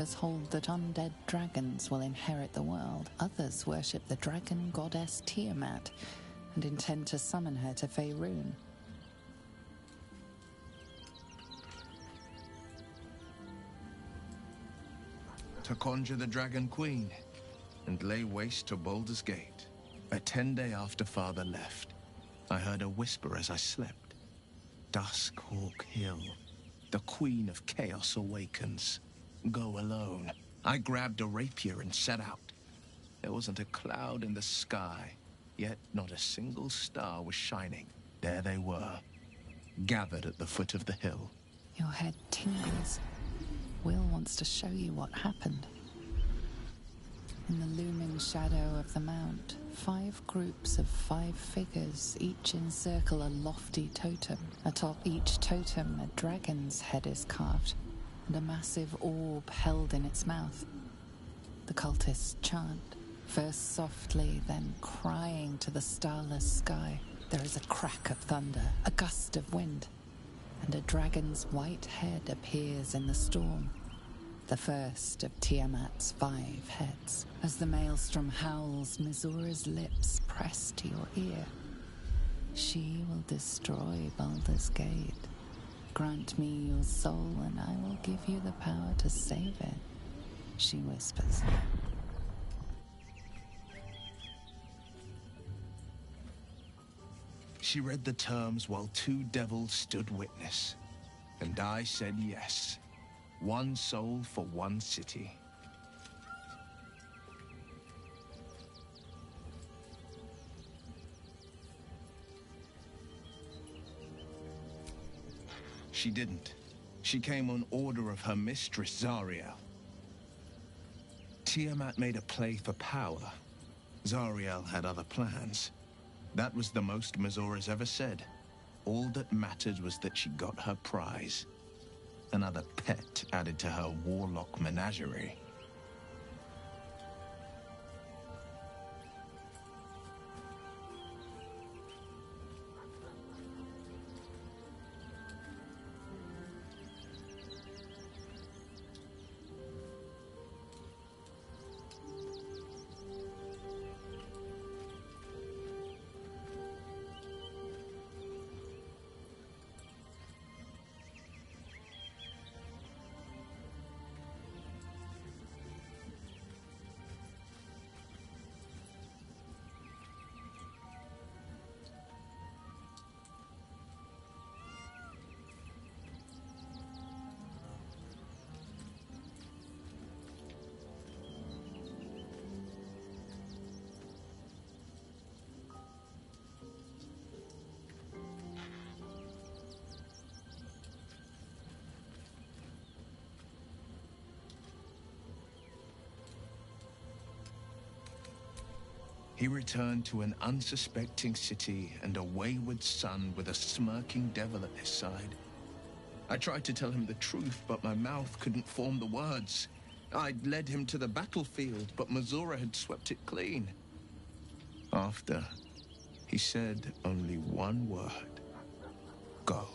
believers hold that undead dragons will inherit the world. Others worship the dragon goddess Tiamat and intend to summon her to Faerun. To conjure the Dragon Queen and lay waste to Baldur's Gate. A 10-day after Father left, I heard a whisper as I slept. Duskhawk Hill. The Queen of Chaos awakens. Go alone. I grabbed a rapier and set out. There wasn't a cloud in the sky, yet not a single star was shining. There they were, gathered at the foot of the hill. Your head tingles. Will wants to show you what happened. In the looming shadow of the mount, 5 groups of 5 figures each encircle a lofty totem. Atop each totem, a dragon's head is carved, and a massive orb held in its mouth. The cultists chant, first softly, then crying to the starless sky. There is a crack of thunder, a gust of wind, and a dragon's white head appears in the storm. The first of Tiamat's 5 heads. As the maelstrom howls, Mizora's lips press to your ear. She will destroy Baldur's Gate. Grant me your soul and I will give you the power to save it, she whispers. She read the terms while 2 devils stood witness, and I said yes. 1 soul for 1 city. She didn't. She came on order of her mistress, Zariel. Tiamat made a play for power. Zariel had other plans. That was the most Mizora's ever said. All that mattered was that she got her prize. Another pet added to her warlock menagerie. He returned to an unsuspecting city and a wayward son with a smirking devil at his side. I tried to tell him the truth, but my mouth couldn't form the words. I'd led him to the battlefield, but Mizora had swept it clean. After, he said only one word. Go.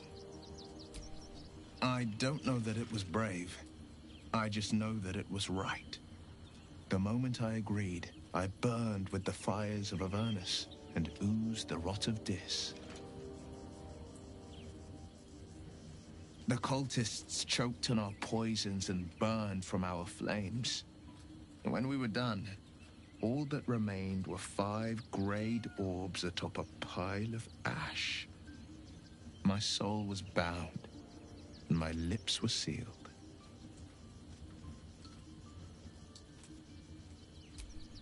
I don't know that it was brave. I just know that it was right. The moment I agreed, I burned with the fires of Avernus and oozed the rot of Dis. The cultists choked on our poisons and burned from our flames. And when we were done, all that remained were 5 grayed orbs atop a pile of ash. My soul was bound, and my lips were sealed.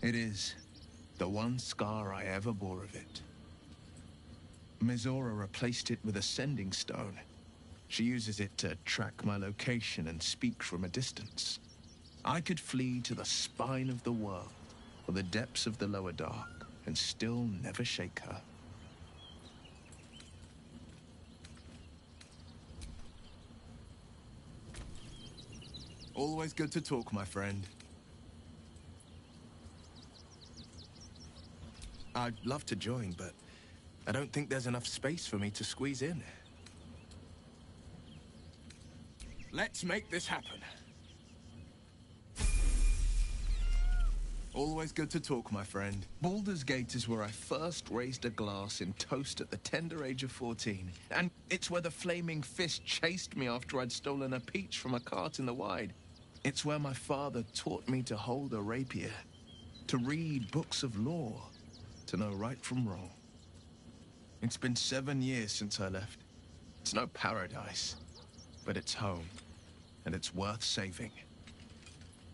It is the one scar I ever bore of it. Mizora replaced it with a sending stone. She uses it to track my location and speak from a distance. I could flee to the spine of the world or the depths of the lower dark and still never shake her. Always good to talk, my friend. I'd love to join, but I don't think there's enough space for me to squeeze in. Let's make this happen. Always good to talk, my friend. Baldur's Gate is where I first raised a glass in toast at the tender age of 14. And it's where the flaming fist chased me after I'd stolen a peach from a cart in the wide. It's where my father taught me to hold a rapier, to read books of lore, to know right from wrong. It's been 7 years since I left. It's no paradise, but it's home, and it's worth saving.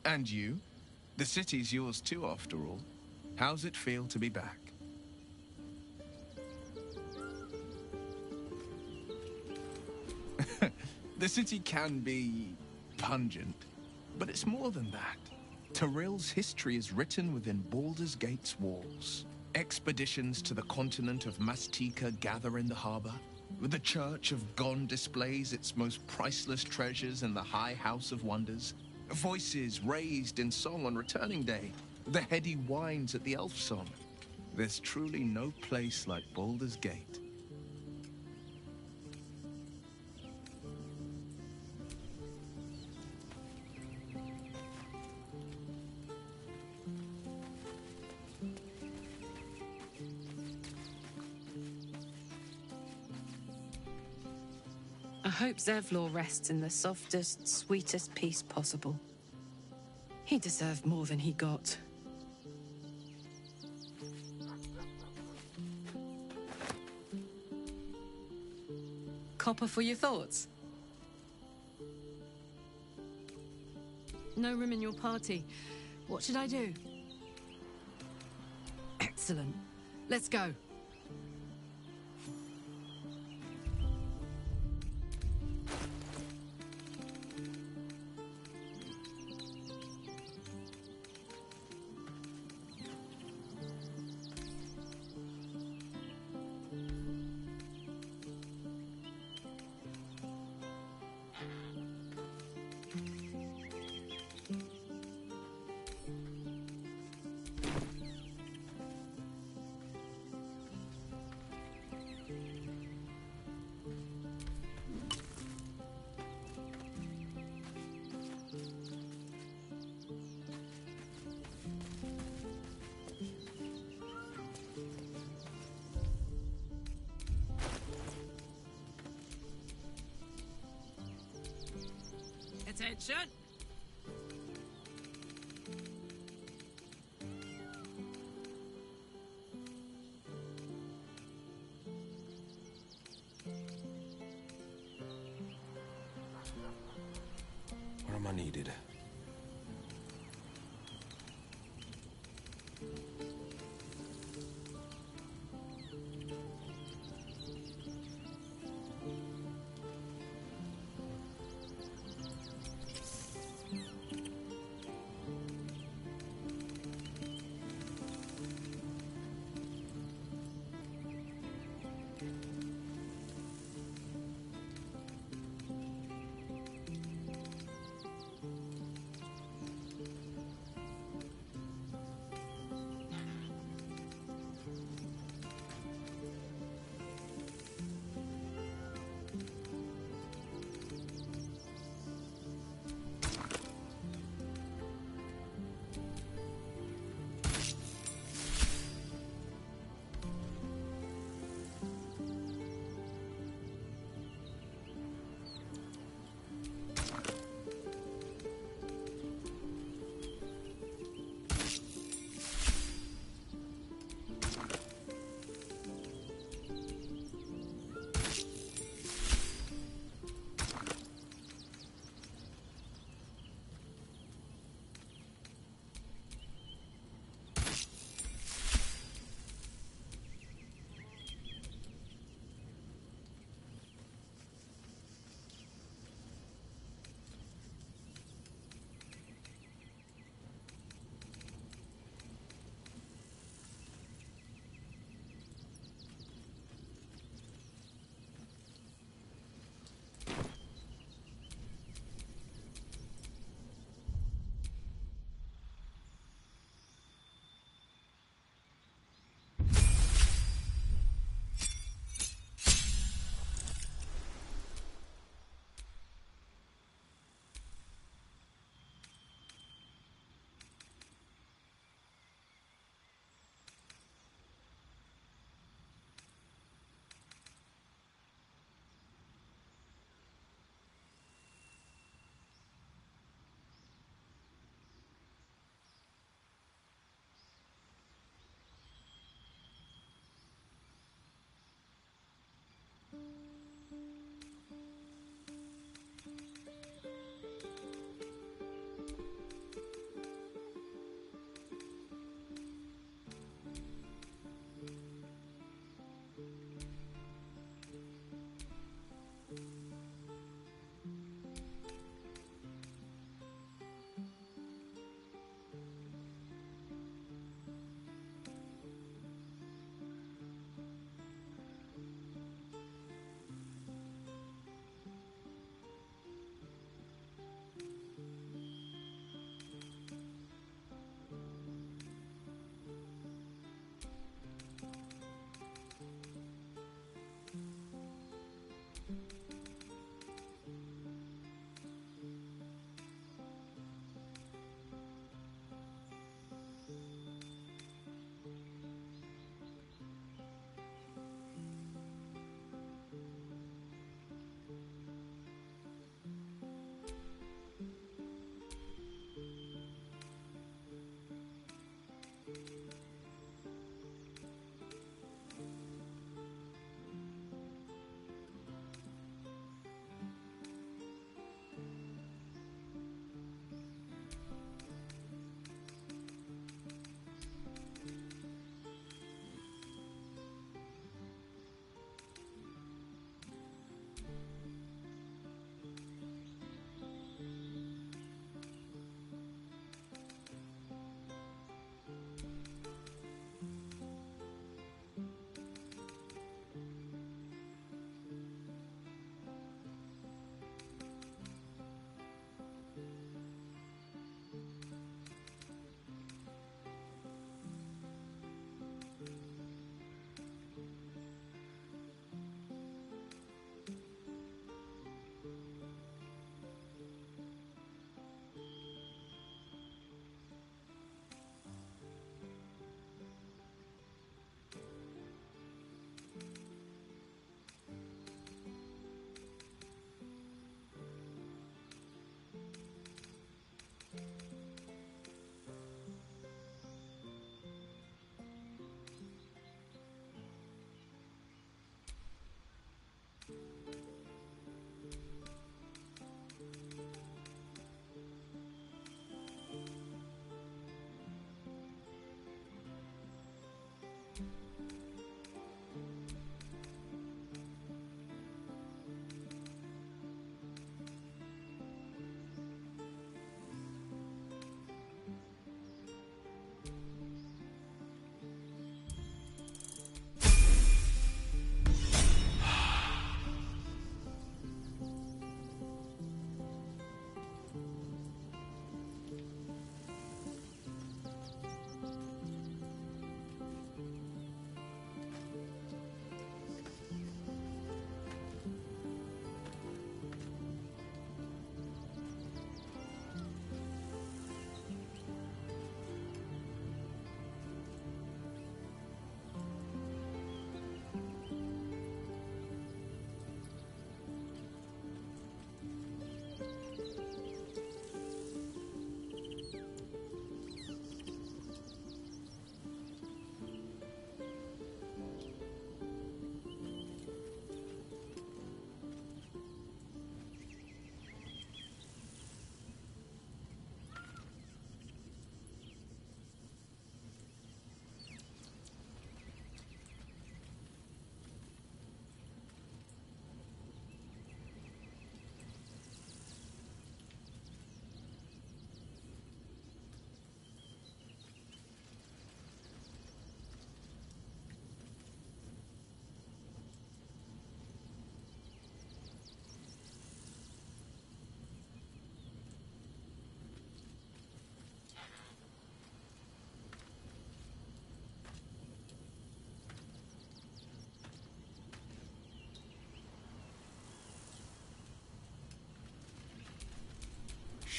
And you? The city's yours too, after all. How's it feel to be back? The city can be pungent, but it's more than that. Tyrill's history is written within Baldur's Gate's walls. Expeditions to the continent of Mastika gather in the harbor. The Church of Gon displays its most priceless treasures in the High House of Wonders. Voices raised in song on returning day. The heady wines at the elf song. There's truly no place like Baldur's Gate. I hope Zevlor rests in the softest, sweetest peace possible. He deserved more than he got. Copper for your thoughts? No room in your party. What should I do? Excellent. Let's go. Attention! Where am I needed?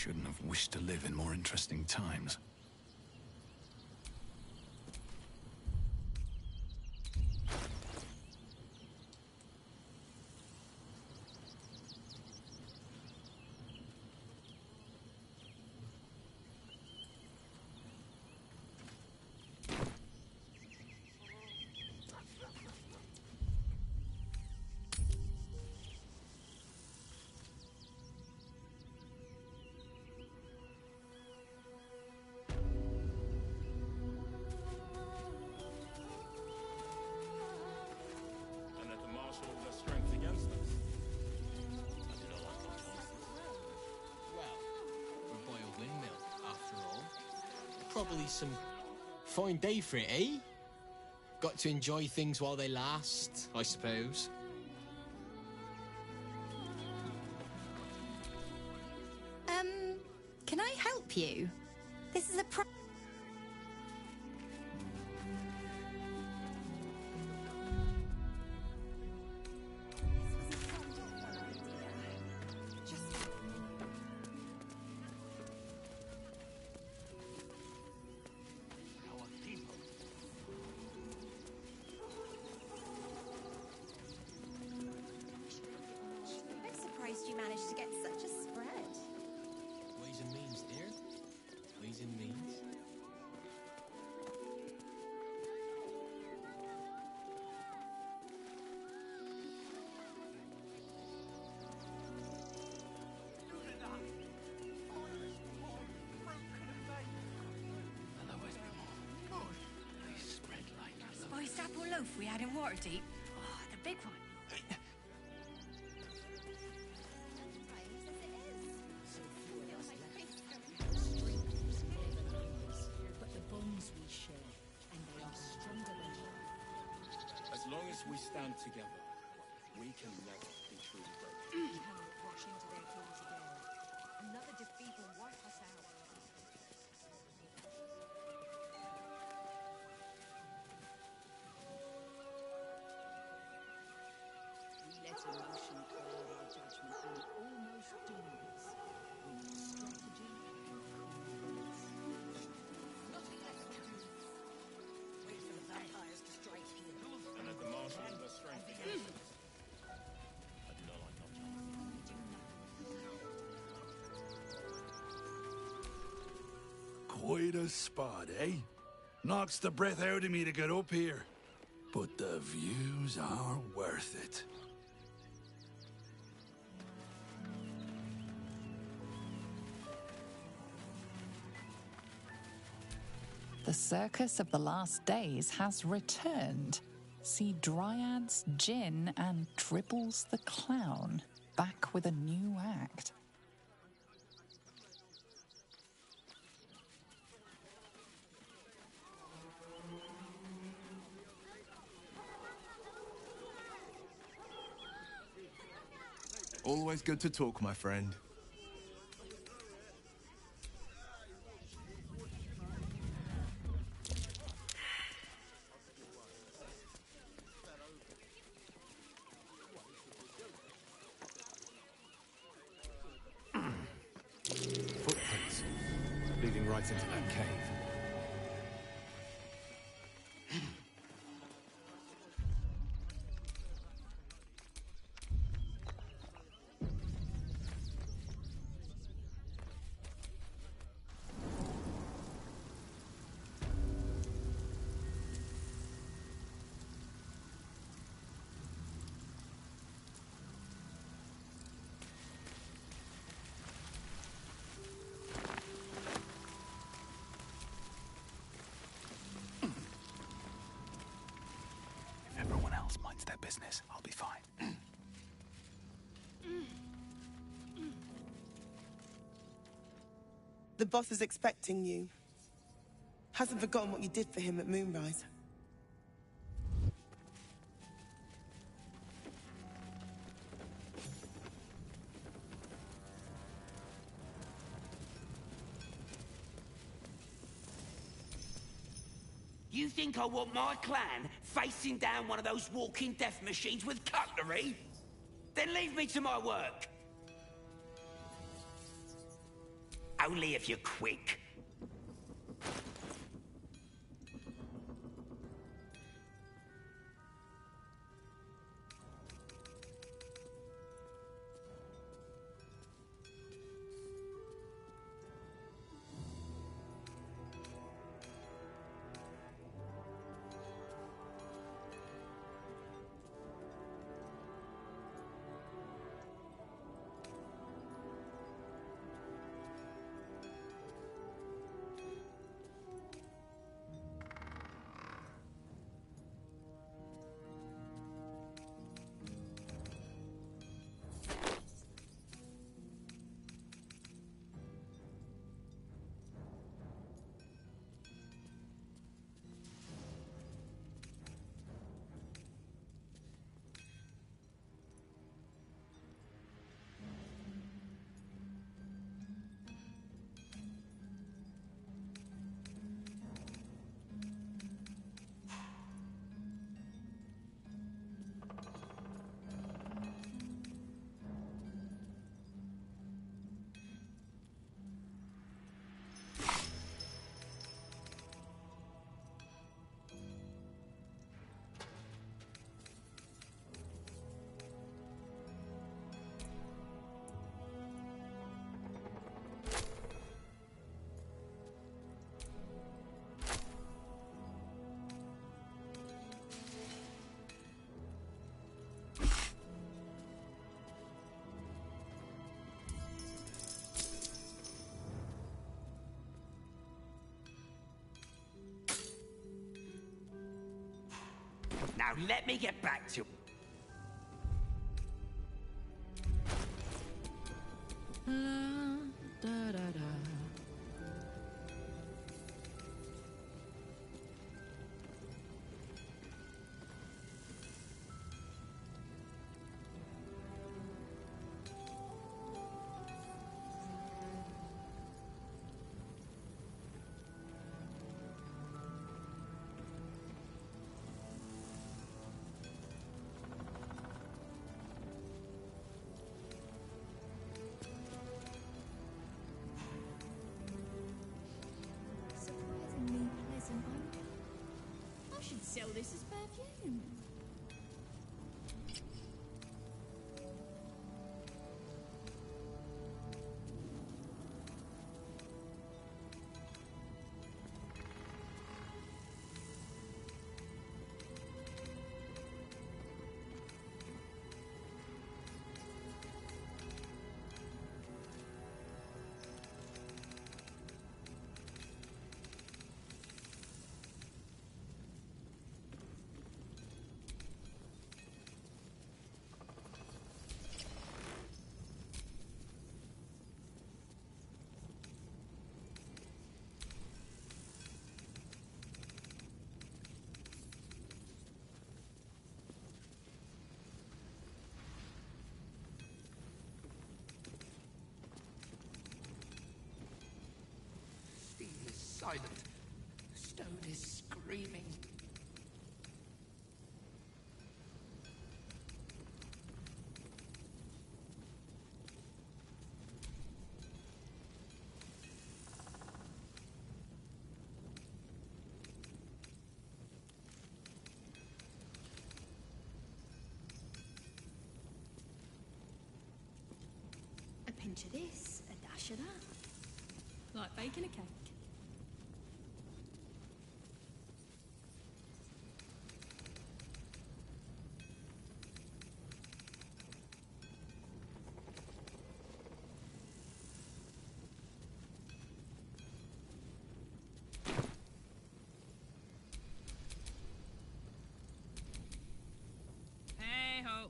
shouldn't have wished to live in more interesting times. Probably some fine day for it, eh? Got to enjoy things while they last, I suppose. Can I help you? This is a you managed to get such a spread. Ways and means, dear. Ways and means. Spiced apple loaf we had in Waterdeep. Oh, the big one. As long as we stand together, we can never be truly broken. We cannot rush into their claws again. Another defeat will wipe us out. We let emotion cloud our judgment and it almost doomed us. We need strategy and confidence. Nothing less counts. Wait for the vampires to strike here. And let the marshal of their strength against us. I do not like our chances. Quite a spot, eh? Knocks the breath out of me to get up here. But the views are worth it. The circus of the last days has returned. See Dryads, Jinn, and Dribbles the Clown back with a new act. Always good to talk, my friend. Footprints, leading right into that cave. If everyone else minds their business, I'll be fine. The boss is expecting you. Hasn't forgotten what you did for him at Moonrise. You think I want my clan facing down one of those walking death machines with cutlery? Then leave me to my work. Only if you're quick. Now let me get back to... Surprisingly pleasant odor. I should sell this as perfume. Silent. Stone is screaming. A pinch of this, a dash of that. Like baking a cake. Hey ho.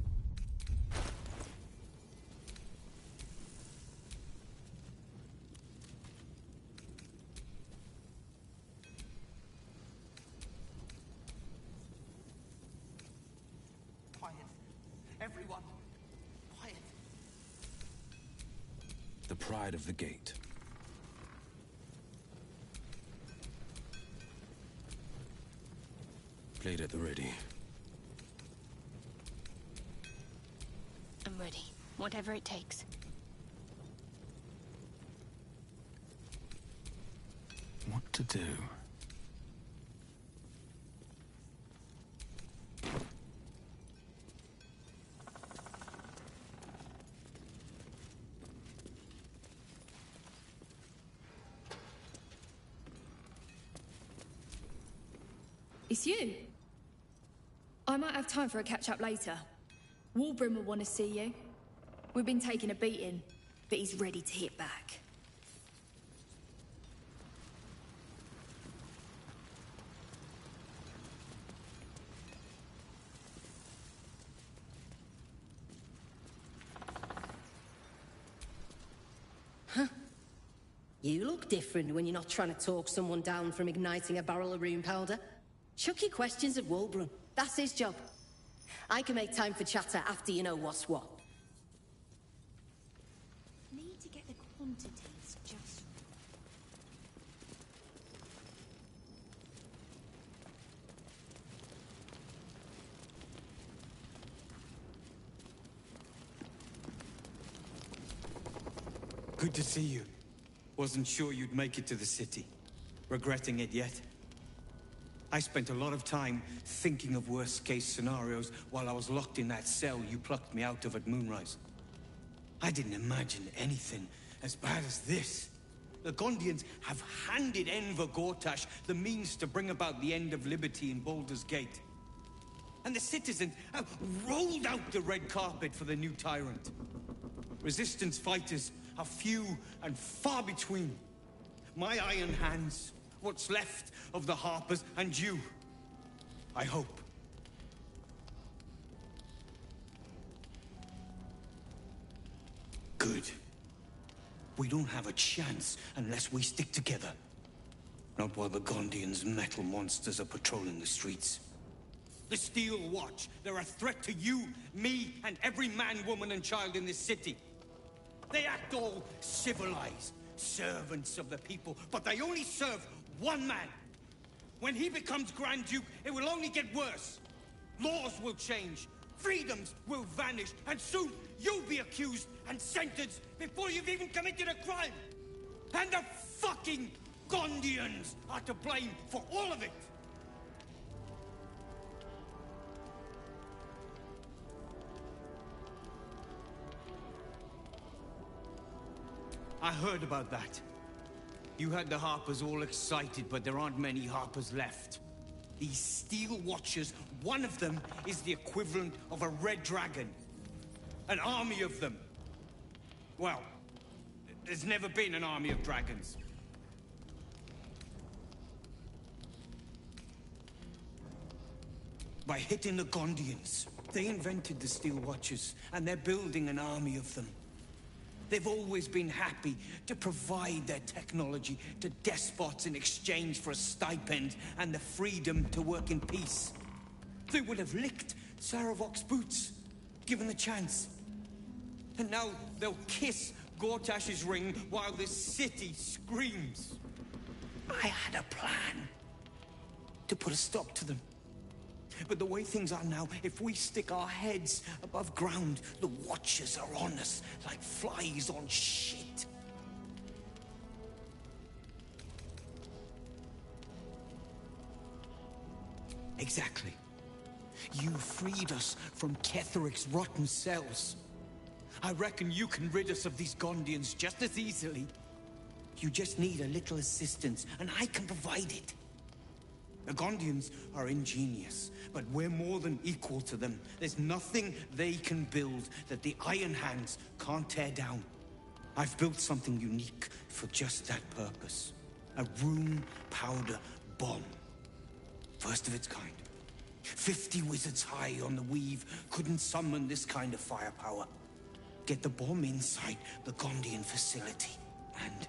Quiet. Everyone. Quiet. The pride of the gate. Blade at the ready. I'm ready. Whatever it takes. what to do. It's you. I might have time for a catch-up later. Warbrim will want to see you. We've been taking a beating, but he's ready to hit back. Huh. You look different when you're not trying to talk someone down from igniting a barrel of rune powder. Chuck your questions at Wulbrum. That's his job. I can make time for chatter after you know what's what. Need to get the quantities just Good to see you. Wasn't sure you'd make it to the city. Regretting it yet? I spent a lot of time thinking of worst-case scenarios while I was locked in that cell you plucked me out of at Moonrise. I didn't imagine anything as bad as this. The Gondians have handed Enver Gortash the means to bring about the end of liberty in Baldur's Gate. And the citizens have rolled out the red carpet for the new tyrant. Resistance fighters are few and far between. My iron hands, what's left of the Harpers, and you. I hope. Good. We don't have a chance unless we stick together. Not while the Gondians' metal monsters are patrolling the streets. The Steel Watch, they're a threat to you, me, and every man, woman, and child in this city. They act all civilized, servants of the people, but they only serve one man. When he becomes Grand Duke, it will only get worse. Laws will change, freedoms will vanish, and soon you'll be accused and sentenced before you've even committed a crime. And the fucking Gondians are to blame for all of it. I heard about that. You had the Harpers all excited, but there aren't many Harpers left. These Steel Watchers, one of them is the equivalent of a red dragon. An army of them. Well, there's never been an army of dragons. By hitting the Gondians, they invented the Steel Watchers, and they're building an army of them. They've always been happy to provide their technology to despots in exchange for a stipend and the freedom to work in peace. They would have licked Saravok's boots, given the chance. And now they'll kiss Gortash's ring while this city screams. I had a plan to put a stop to them. But the way things are now, if we stick our heads above ground, the Watchers are on us like flies on shit. Exactly. You freed us from Ketheric's rotten cells. I reckon you can rid us of these Gondians just as easily. You just need a little assistance, and I can provide it. The Gondians are ingenious, but we're more than equal to them. There's nothing they can build that the Iron Hands can't tear down. I've built something unique for just that purpose. A rune powder bomb. First of its kind. 50 wizards high on the weave couldn't summon this kind of firepower. Get the bomb inside the Gondian facility, and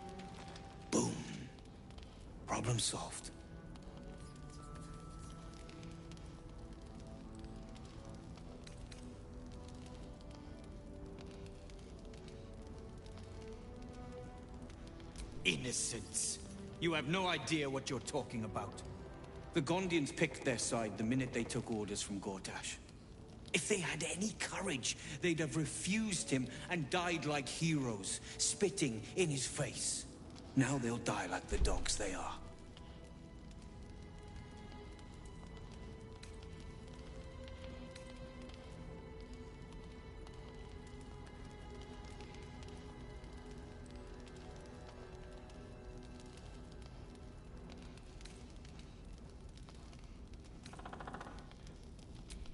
boom. Problem solved. Innocents. You have no idea what you're talking about. The Gondians picked their side the minute they took orders from Gortash. If they had any courage, they'd have refused him and died like heroes, spitting in his face. Now they'll die like the dogs they are.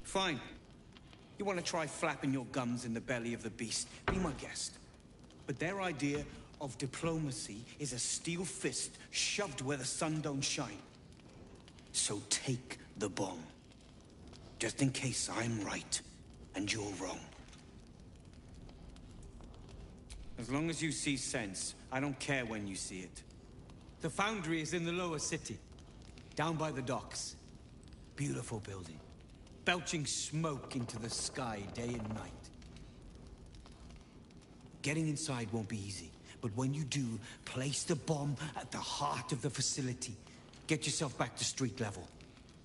Fine. You want to try flapping your gums in the belly of the beast? Be my guest. But their idea of diplomacy is a steel fist shoved where the sun don't shine. So take the bomb. Just in case I'm right and you're wrong. As long as you see sense, I don't care when you see it. The foundry is in the lower city, down by the docks. Beautiful building, belching smoke into the sky day and night. Getting inside won't be easy, but when you do, place the bomb at the heart of the facility. Get yourself back to street level.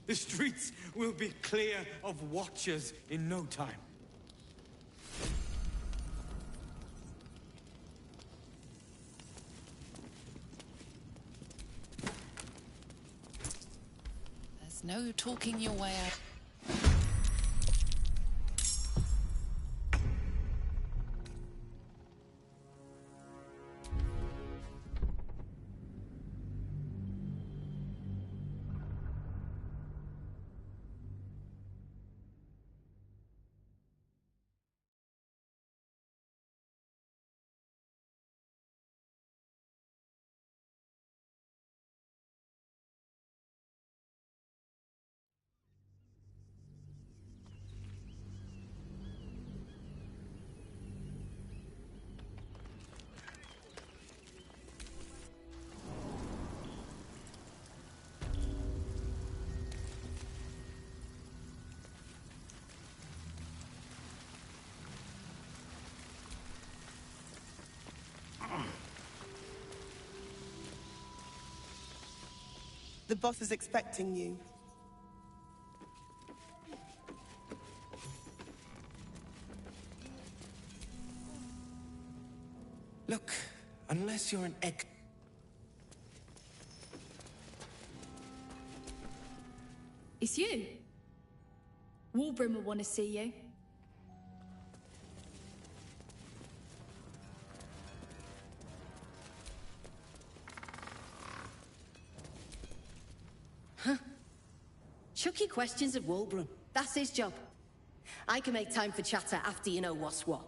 The streets will be clear of watchers in no time. There's no talking your way out. The boss is expecting you. Look, unless you're an egg... It's you. Warbrim will want to see you. Huh? Chucky questions of Warbrim. That's his job. I can make time for chatter after you know what's what.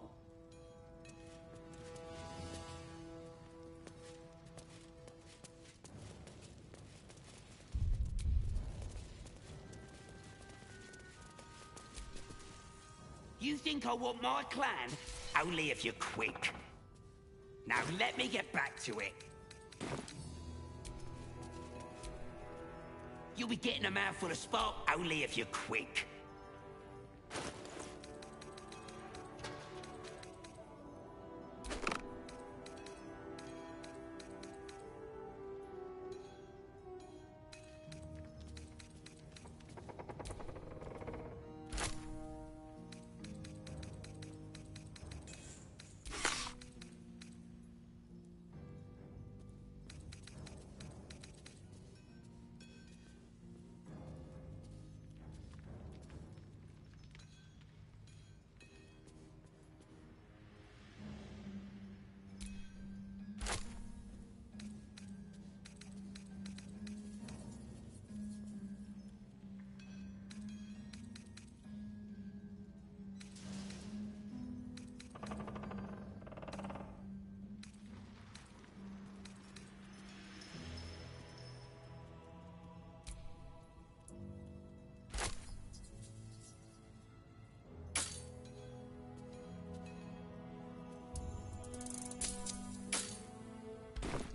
You think I want my clan? Only if you're quick. Now let me get back to it. You'll be getting a mouthful of spark only if you're quick.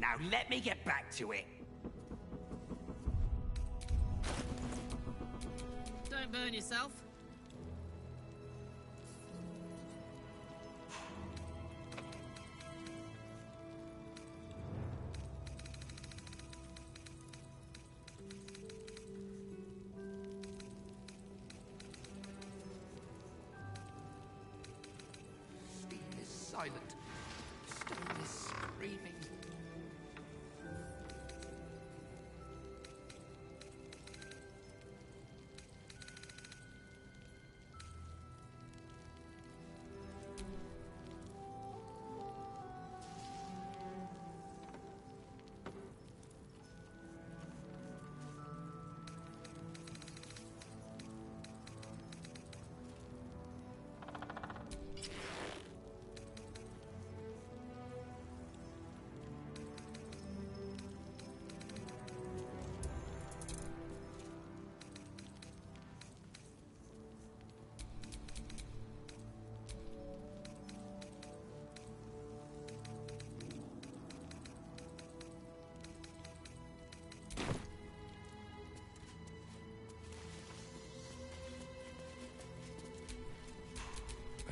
Now let me get back to it. Don't burn yourself. Steel is silent. Stone is screaming.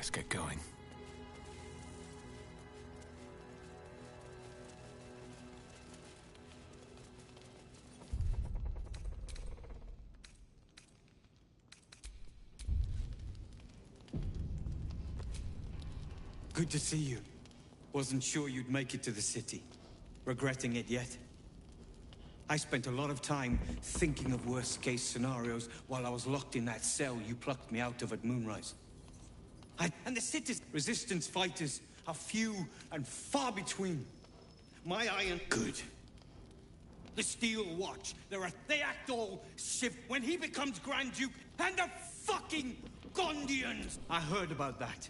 Let's get going. Good to see you. Wasn't sure you'd make it to the city. Regretting it yet? I spent a lot of time thinking of worst-case scenarios while I was locked in that cell you plucked me out of at Moonrise. And the city's resistance fighters are few and far between. My iron... Good. The Steel Watch, they act all shift when he becomes Grand Duke, and the fucking Gondians! I heard about that.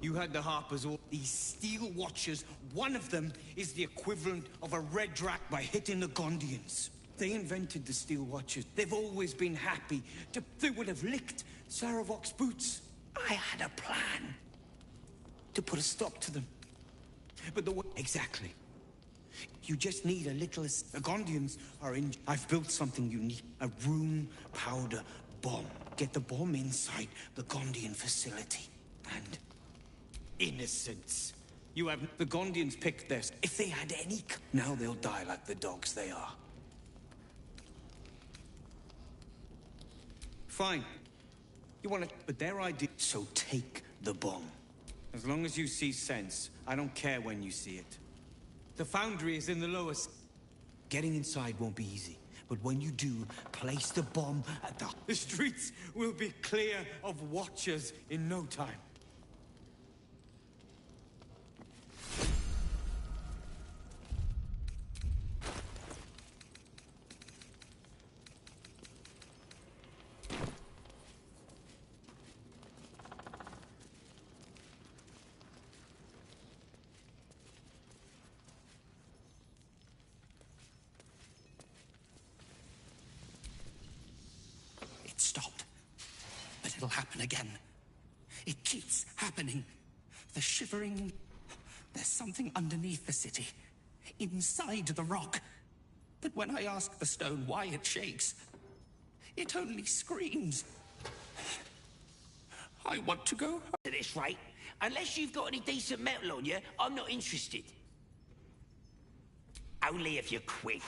You had the Harpers, all these Steel Watchers. One of them is the equivalent of a red drac by hitting the Gondians. They invented the Steel Watchers. They've always been happy. They would have licked Saravok's boots. I had a plan to put a stop to them. But exactly. You just need a little... The Gondians are in... I've built something unique. A room powder bomb. Get the bomb inside the Gondian facility. And... innocence. You have... The Gondians picked this. If they had any... Now they'll die like the dogs they are. Fine. You want to... But their idea... So take the bomb. As long as you see sense, I don't care when you see it. The foundry is in the lowest... Getting inside won't be easy. But when you do, place the bomb at the... The streets will be clear of watchers in no time. It stopped. But it'll happen again. It keeps happening. The shivering... There's something underneath the city. Inside the rock. But when I ask the stone why it shakes, it only screams. I want to go home. At this rate, unless you've got any decent metal on you, I'm not interested. Only if you're quick.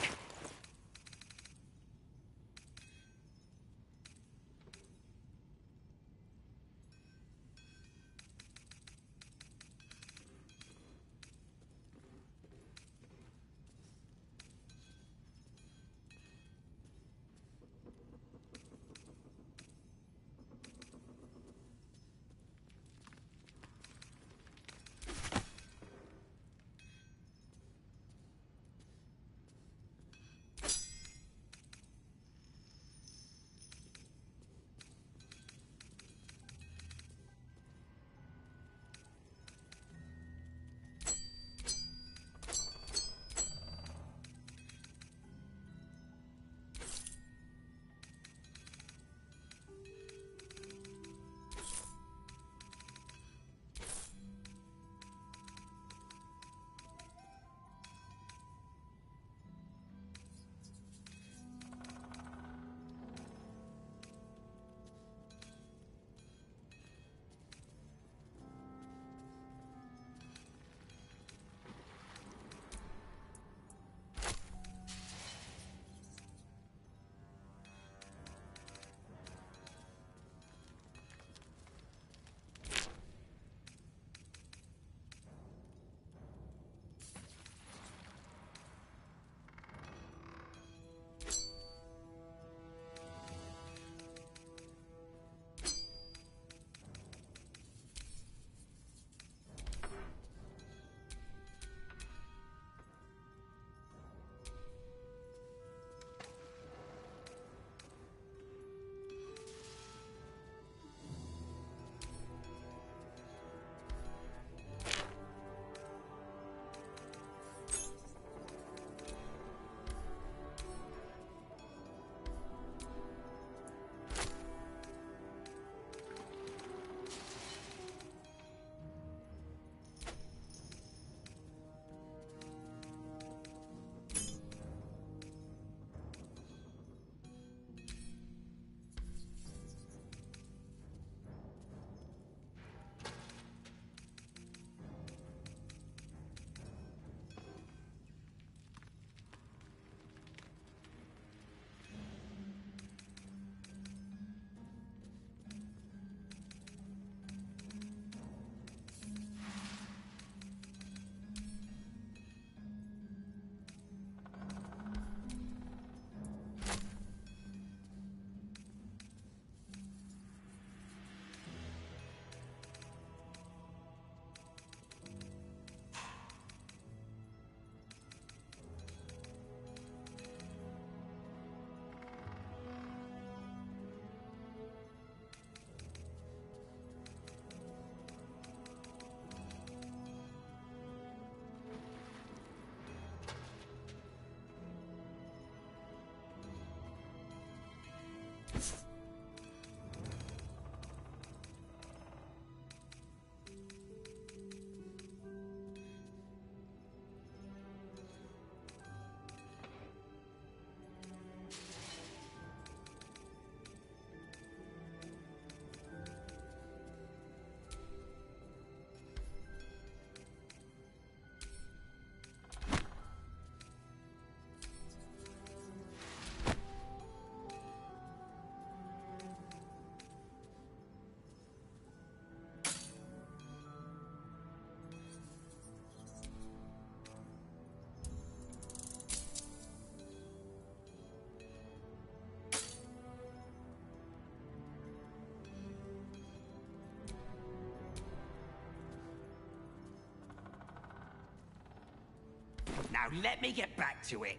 Now let me get back to it.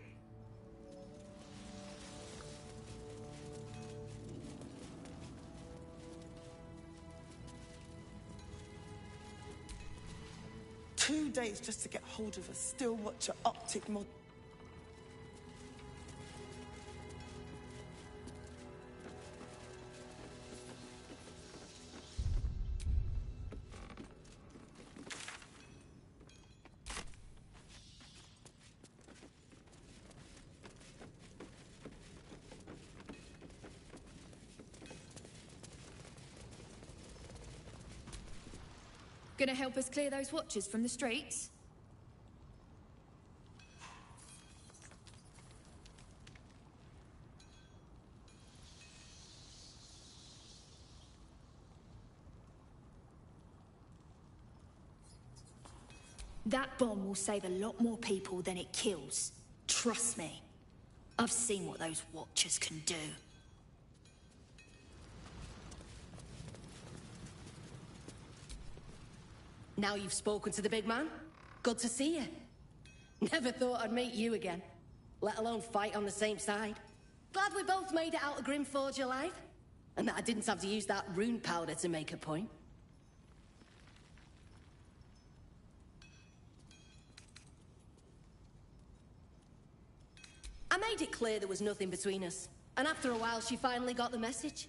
Two days just to get hold of us. Still watch your optic mod. Gonna help us clear those watchers from the streets? That bomb will save a lot more people than it kills. Trust me. I've seen what those watchers can do. Now you've spoken to the big man? Good to see you. Never thought I'd meet you again, let alone fight on the same side. Glad we both made it out of Grimforge alive, and that I didn't have to use that rune powder to make a point. I made it clear there was nothing between us, and after a while she finally got the message.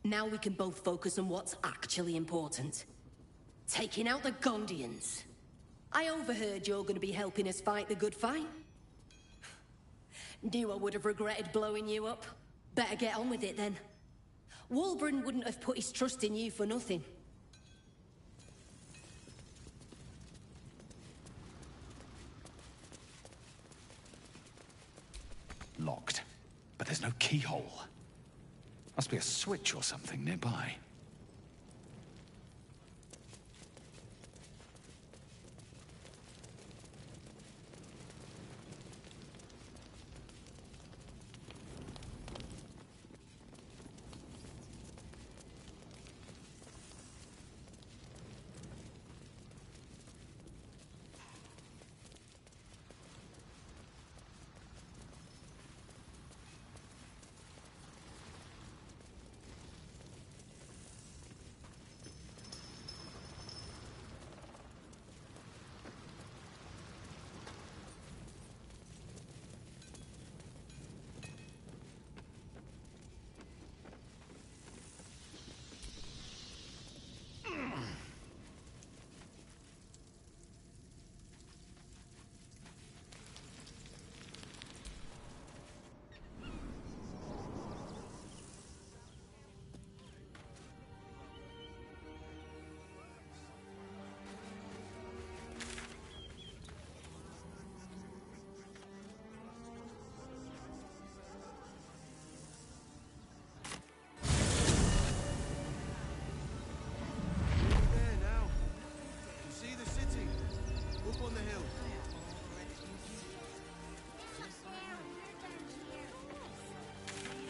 Now we can both focus on what's actually important. Taking out the Gondians. I overheard you're going to be helping us fight the good fight. Knew I would have regretted blowing you up. Better get on with it then. Wulbren wouldn't have put his trust in you for nothing. Locked, but there's no keyhole. Must be a switch or something nearby.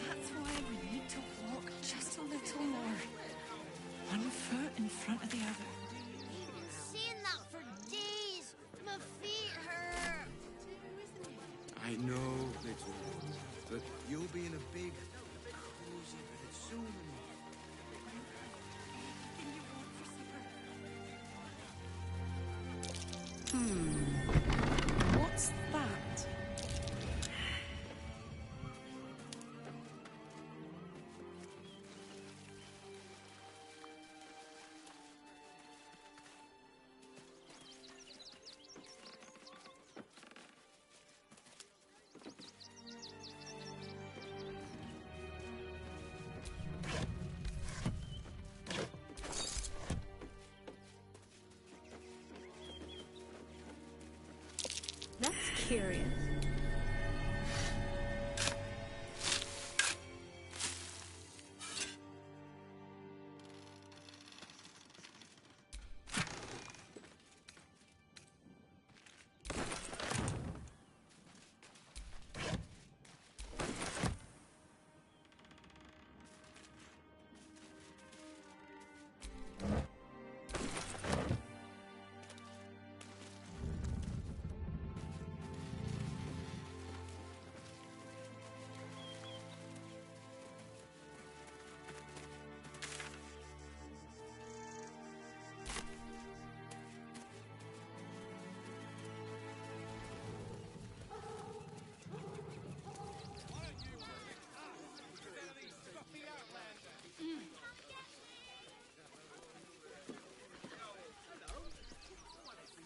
That's why we need to walk just a little more. One foot in front of the other. Saying that for days. My feet hurt. I know, little one, but you'll be in a big, cozy bed soon. What's that? That's curious.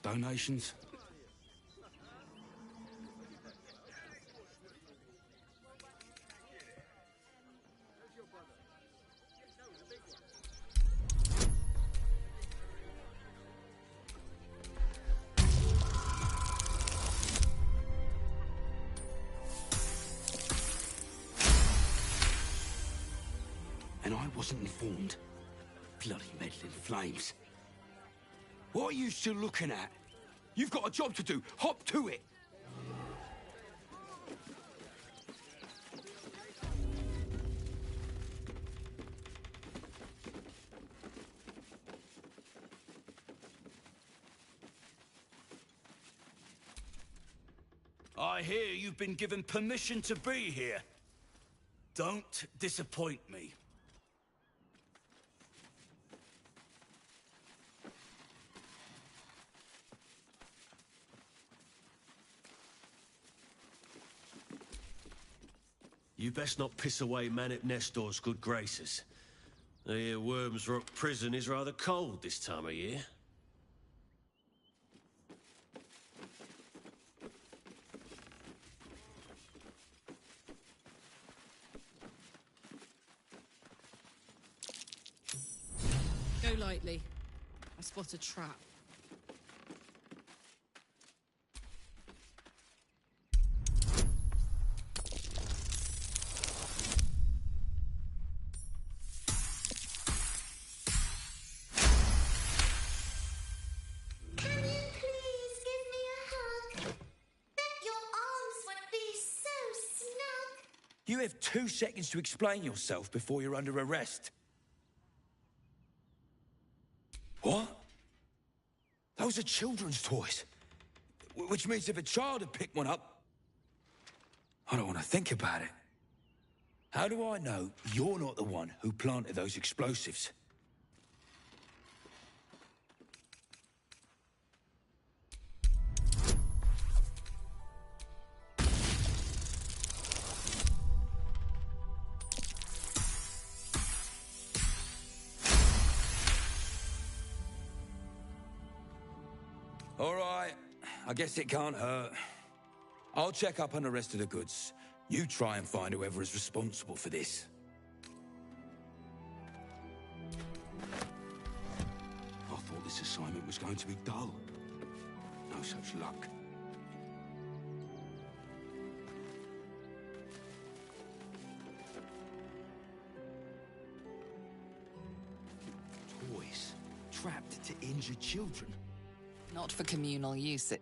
Donations? And I wasn't informed. Bloody meddling flames. What are you still looking at? You've got a job to do. Hop to it. I hear you've been given permission to be here. Don't disappoint me. You best not piss away Manip Nestor's good graces. I hear Worms Rock Prison is rather cold this time of year. Go lightly. I spot a trap. You have 2 seconds to explain yourself before you're under arrest. What? Those are children's toys. Which means if a child had picked one up... I don't want to think about it. How do I know you're not the one who planted those explosives? All right, I guess it can't hurt. I'll check up on the rest of the goods. You try and find whoever is responsible for this. I thought this assignment was going to be dull. No such luck. Toys trapped to injure children. Not for communal use.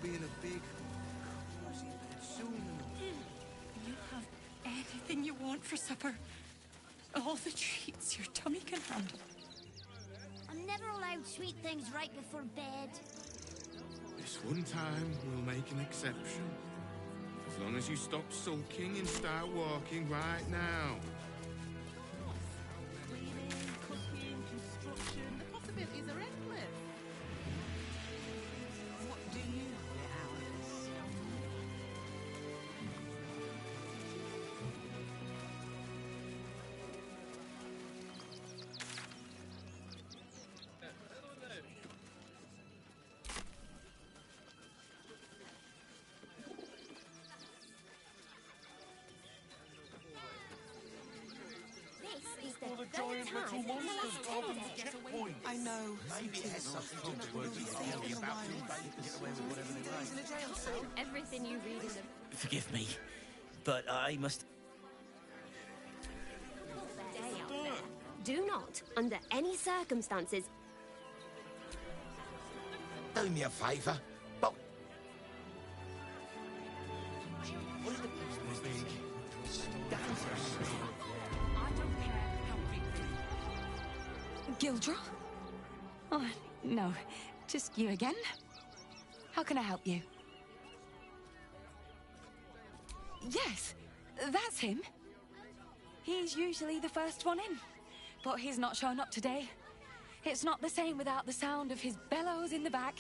Be in a big, cozy bed soon enough. You have anything you want for supper. All the treats your tummy can handle. I'm never allowed sweet things right before bed. This one time, we'll make an exception. As long as you stop sulking and start walking right now. Cleaning, cooking, construction, the possibilities are endless. What do you know, Alice? metal monsters guarding the checkpoint. I know. Maybe it has something to do with the theory about invaders get away with whatever they like. Everything you read in the... Forgive me, but I must... Stay out there. Do not, under any circumstances... Do me a favour. But... Gildra? Oh, no. Just you again? How can I help you? Yes, that's him. He's usually the first one in, but he's not shown up today. It's not the same without the sound of his bellows in the back.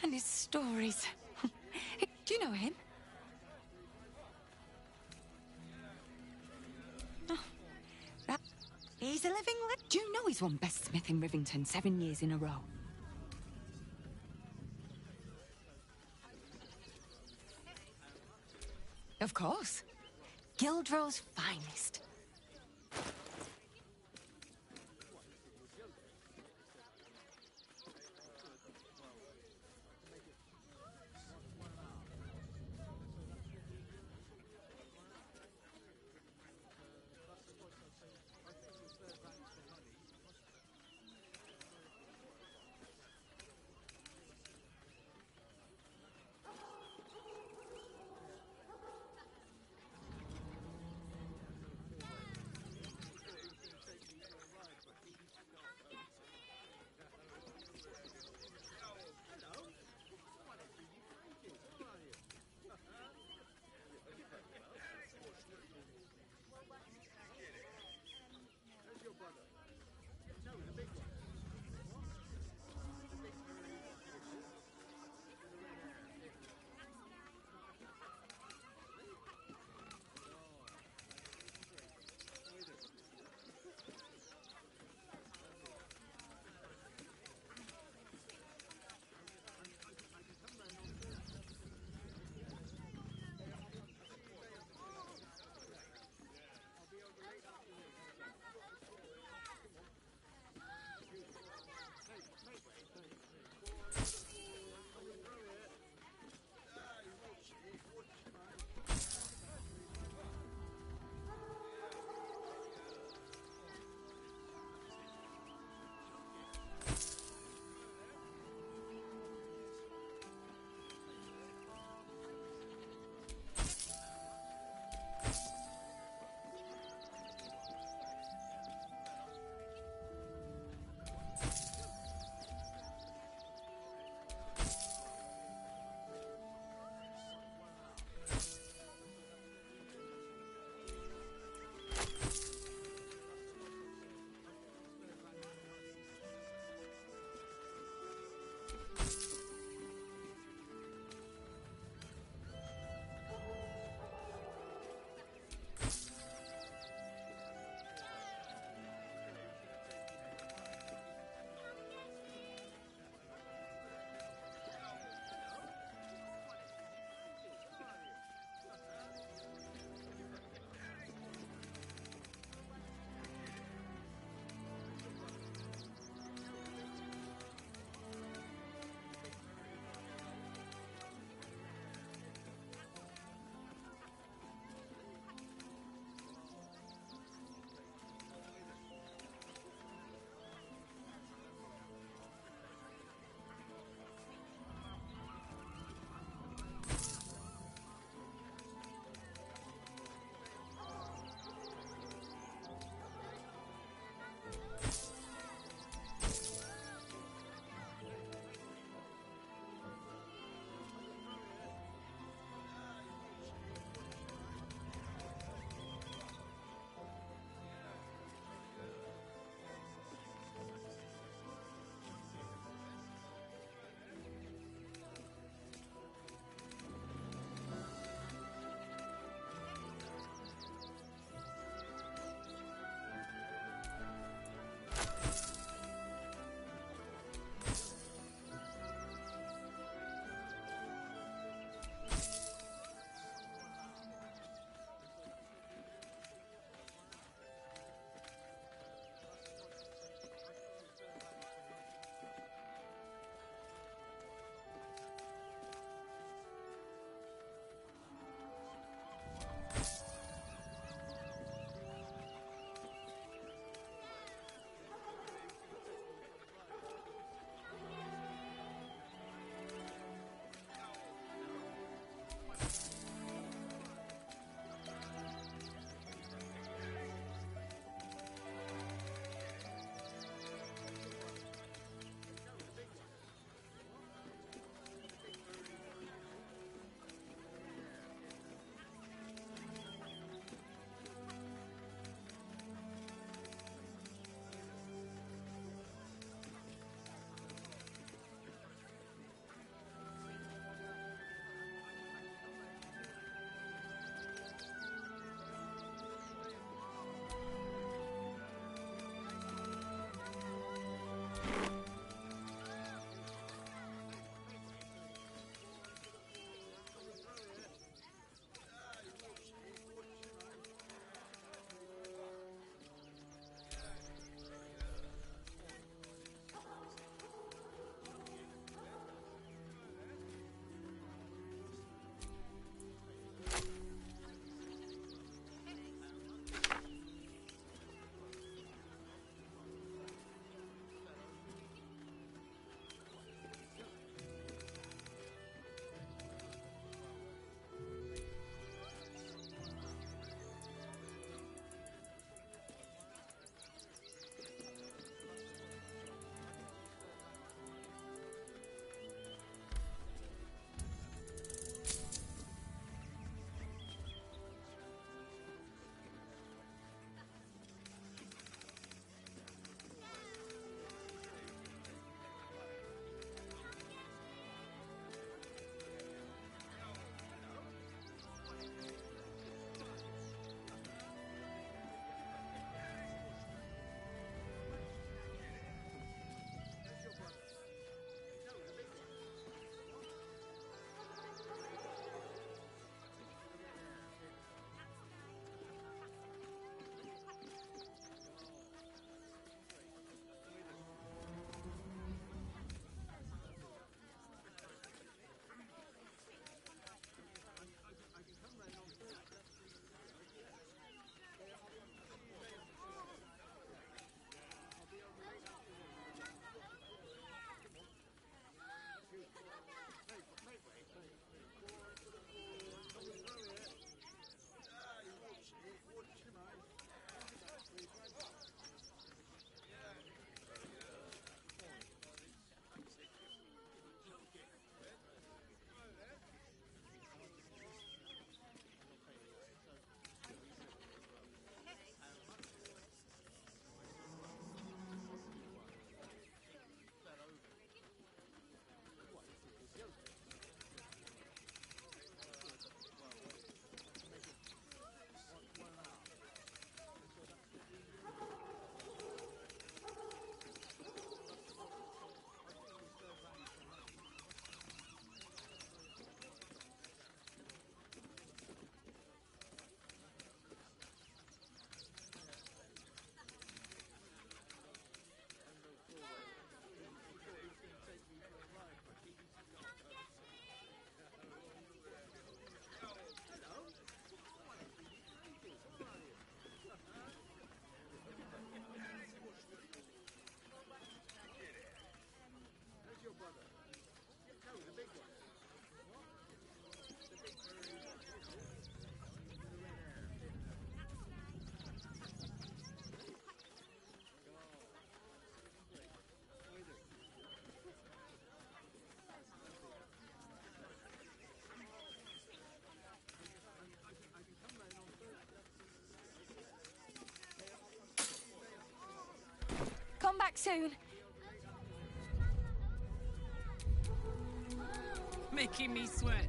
And his stories. Do you know him? Oh, he's a living Do you know he's won Best Smith in Rivington 7 years in a row? Of course. Gildro's finest. back soon. Making me sweat.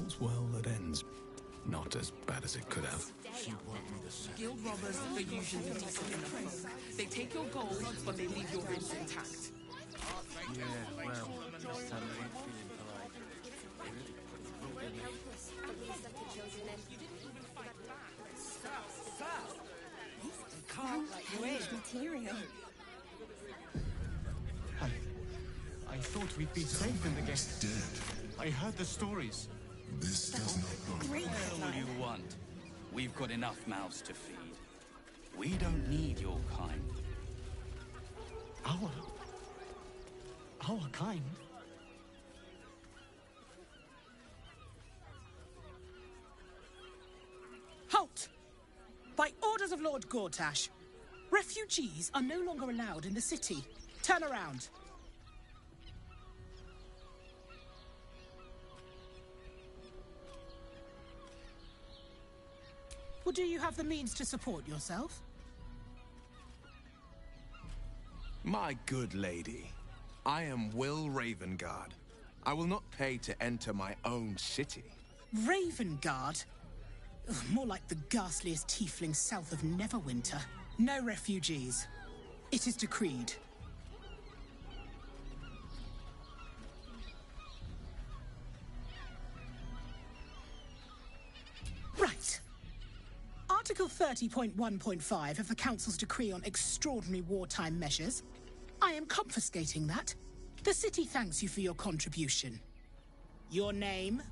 All's well that ends. Not as bad as it could have. Guild robbers are usually decent enough. They take your gold, but they leave your ribs intact. Yeah, well, this time I ain't feeling polite. Material. I thought we'd be safe in the game. Dead. I heard the stories. This does not bode Great well. What do you want? We've got enough mouths to feed. We don't need your kind. Our kind? Halt! By orders of Lord Gortash, refugees are no longer allowed in the city. Turn around. Or do you have the means to support yourself? My good lady, I am Will Ravengard. I will not pay to enter my own city. Ravengard? Ugh, more like the ghastliest tiefling south of Neverwinter. No refugees. It is decreed. Right. Article 30.1.5 of the Council's decree on extraordinary wartime measures. I am confiscating that. The city thanks you for your contribution. Your name?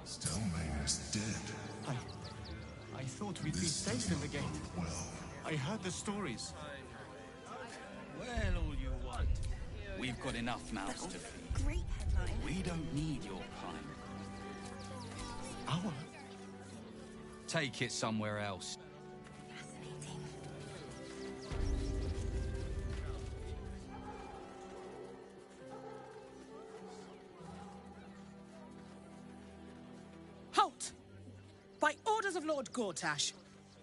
Stelmane is dead. I thought we'd be safe in the game. Well, I heard the stories. Well, all you want. We've got enough mouths to feed. Great headline. We don't need your kind. Our? Take it somewhere else. Halt! By orders of Lord Gortash,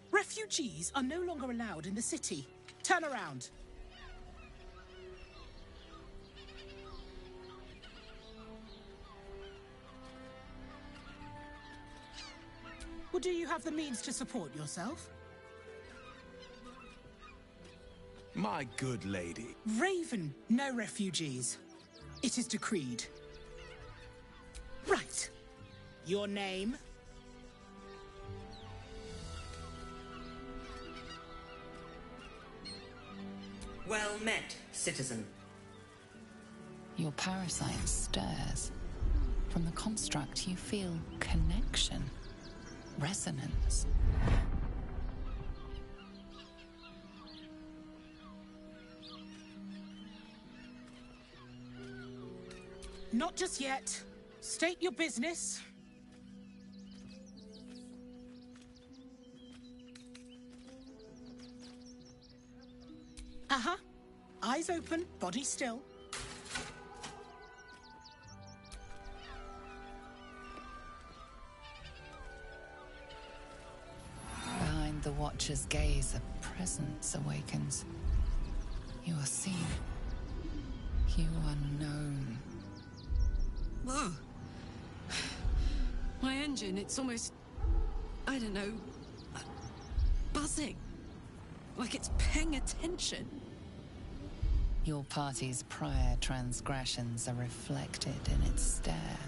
refugees are no longer allowed in the city. Turn around. Or do you have the means to support yourself? My good lady. Raven, no refugees. It is decreed. Right. Your name? Well met, citizen. Your parasite stirs. From the construct, you feel connection, resonance. Not just yet. State your business. Uh-huh. Eyes open, body still. Behind the Watcher's gaze, a presence awakens. You are seen. You are known. Whoa. My engine, it's almost... I don't know... buzzing. Like it's paying attention. Your party's prior transgressions are reflected in its stare,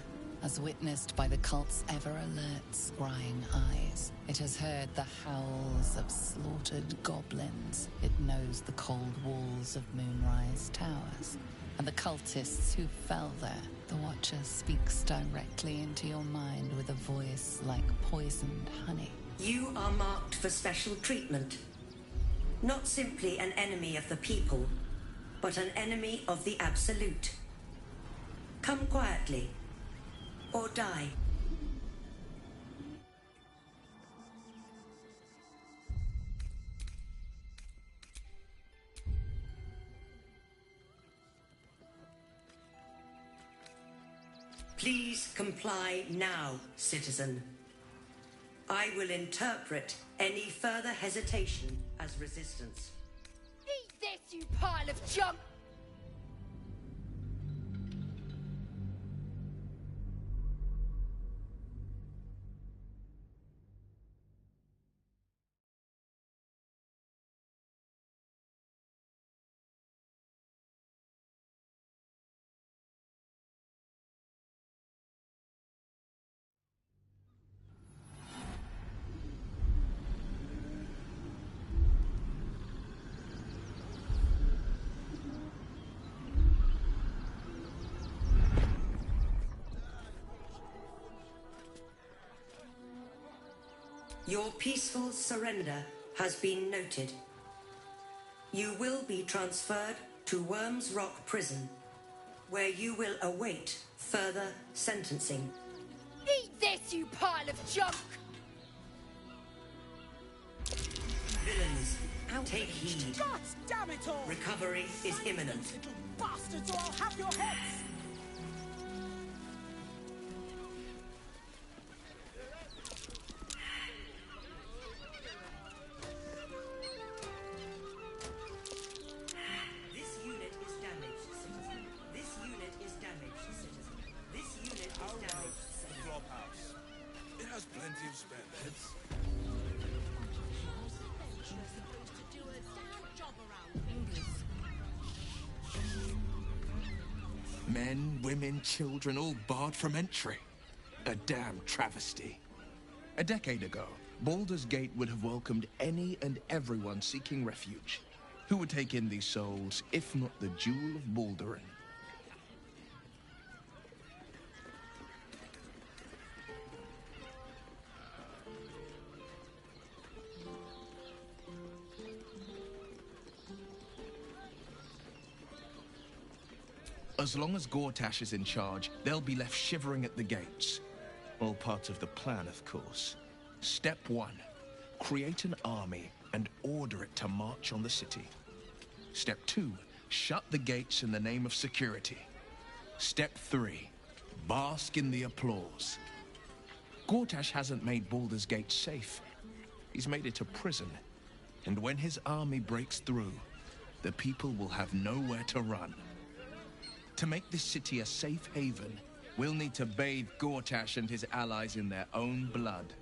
as witnessed by the cult's ever-alert, scrying eyes. It has heard the howls of slaughtered goblins. It knows the cold walls of Moonrise Towers. and the cultists who fell there. The Watcher speaks directly into your mind with a voice like poisoned honey. You are marked for special treatment. Not simply an enemy of the people, but an enemy of the Absolute. Come quietly, or die. Please comply now, citizen. I will interpret any further hesitation as resistance. Eat this, you pile of junk! Your peaceful surrender has been noted. You will be transferred to Worms Rock Prison, where you will await further sentencing. Eat this, you pile of junk! Villains, take heed. God damn it all! Recovery is imminent. Little bastards, or I'll have your heads! Men, women, children, all barred from entry. A damn travesty. A decade ago, Baldur's Gate would have welcomed any and everyone seeking refuge. Who would take in these souls, if not the Jewel of Baldurin? As long as Gortash is in charge, they'll be left shivering at the gates. All part of the plan, of course. Step 1. Create an army and order it to march on the city. Step 2. Shut the gates in the name of security. Step 3. Bask in the applause. Gortash hasn't made Baldur's Gate safe. He's made it a prison. And when his army breaks through, the people will have nowhere to run. To make this city a safe haven, we'll need to bathe Gortash and his allies in their own blood.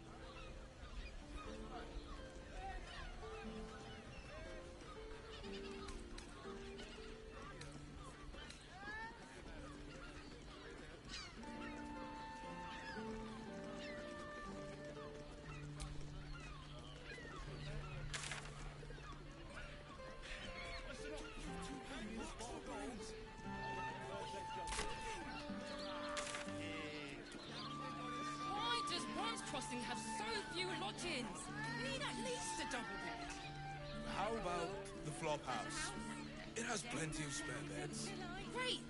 Have so few lodgings. We need at least a double bed. How about the flop house? It has plenty of spare beds. Great.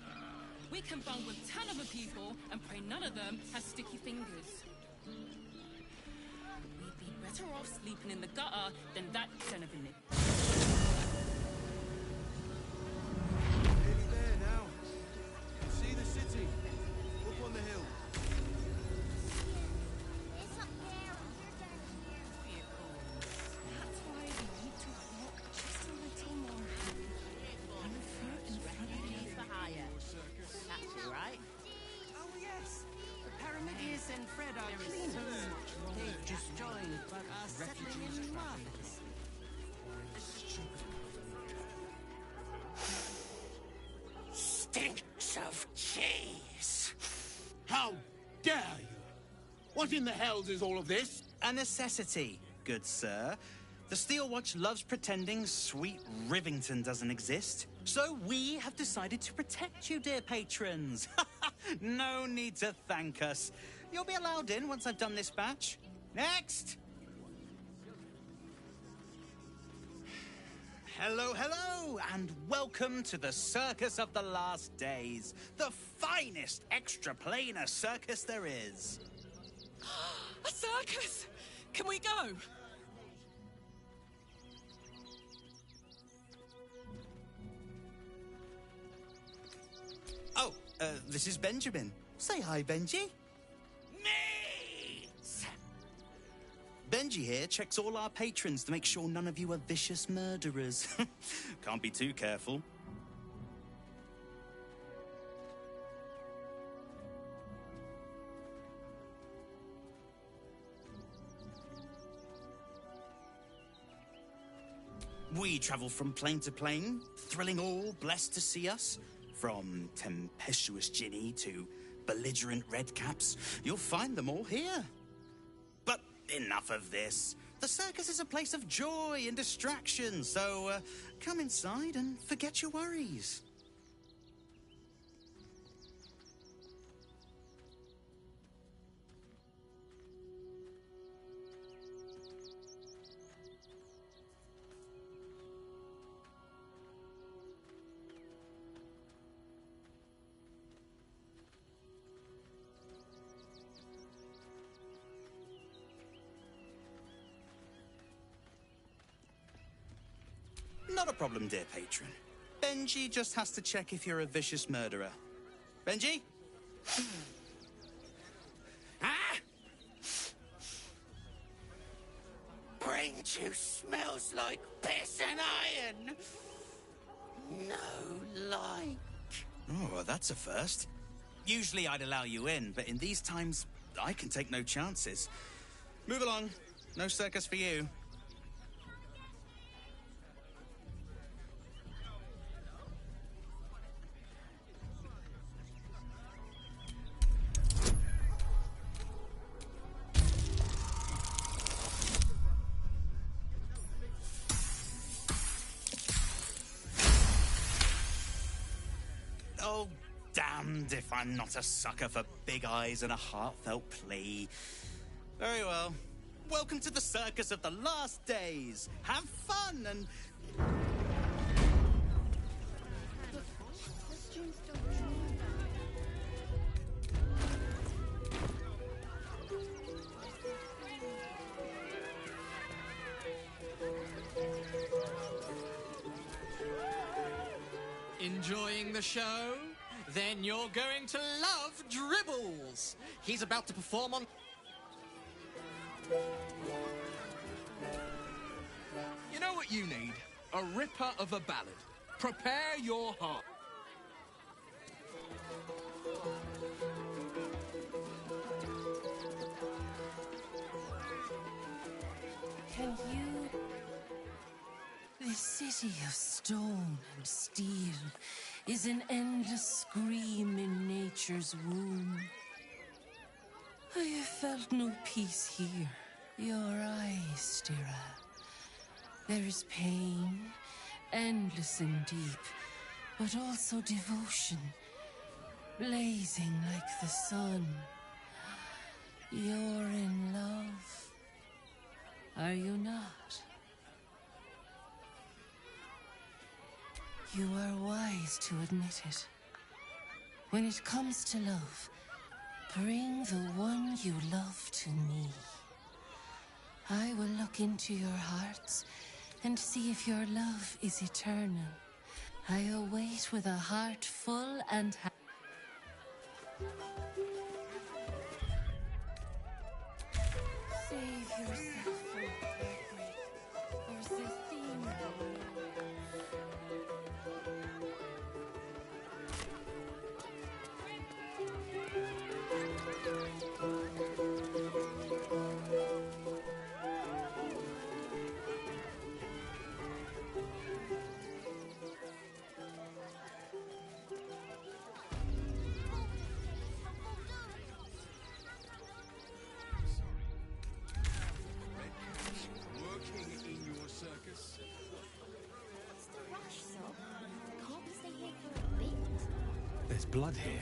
We can bunk with 10 other people and pray none of them has sticky fingers. We'd be better off sleeping in the gutter than that den of a nip. Nearly there now. See the city. Up on the hill. And Fred are cleaners. They've just joined, but are settling in well. Stinks of cheese! How dare you! What in the hells is all of this? A necessity, good sir. The Steel Watch loves pretending sweet Rivington doesn't exist. So we have decided to protect you, dear patrons. No need to thank us. You'll be allowed in once I've done this batch. Next! Hello, hello, and welcome to the Circus of the Last Days, the finest extra-planar circus there is. A circus! Can we go? Oh, this is Benjamin. Say hi, Benji. Me! Benji here checks all our patrons to make sure none of you are vicious murderers. Can't be too careful. We travel from plane to plane, thrilling all blessed to see us. From tempestuous Ginny to belligerent redcaps, you'll find them all here. But enough of this. The circus is a place of joy and distraction, so come inside and forget your worries. Not a problem, dear patron. Benji just has to check if you're a vicious murderer. Benji? Ah! Brain juice smells like piss and iron. No light. Oh, well, that's a first. Usually I'd allow you in, but in these times, I can take no chances. Move along. No circus for you. Oh, damned if I'm not a sucker for big eyes and a heartfelt plea. Very well. Welcome to the Circus of the Last Days. Have fun and... Enjoying the show? Then you're going to love Dribbles. He's about to perform on... You know what you need? A ripper of a ballad. Prepare your heart. Can you... This city of stone and steel is an endless scream in nature's womb. I have felt no peace here. Your eyes, Stira. There is pain, endless and deep, but also devotion, blazing like the sun. You're in love, are you not? You are wise to admit it. When it comes to love, bring the one you love to me. I will look into your hearts and see if your love is eternal. I await with a heart full and happy. Save yourself from heartbreak. There's a theme. blood here,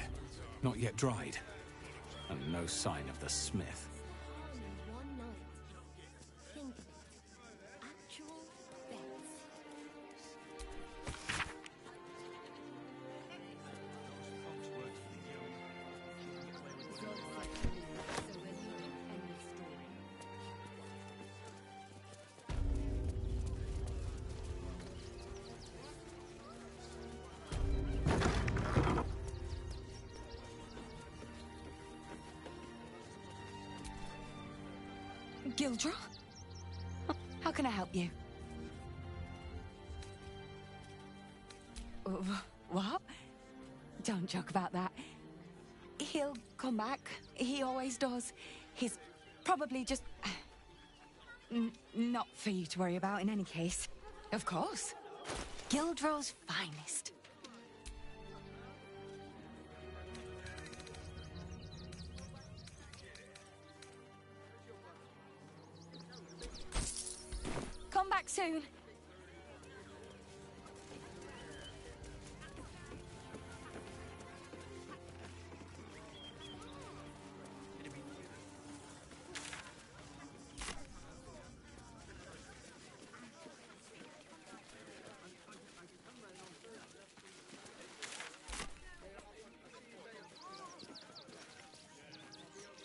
not yet dried. And no sign of the smith. One night. Think of it. Actual bets. Gildra? How can I help you? What? Don't joke about that. He'll come back. He always does. He's probably just... not for you to worry about in any case. Of course. Gildro's finest. Come back soon.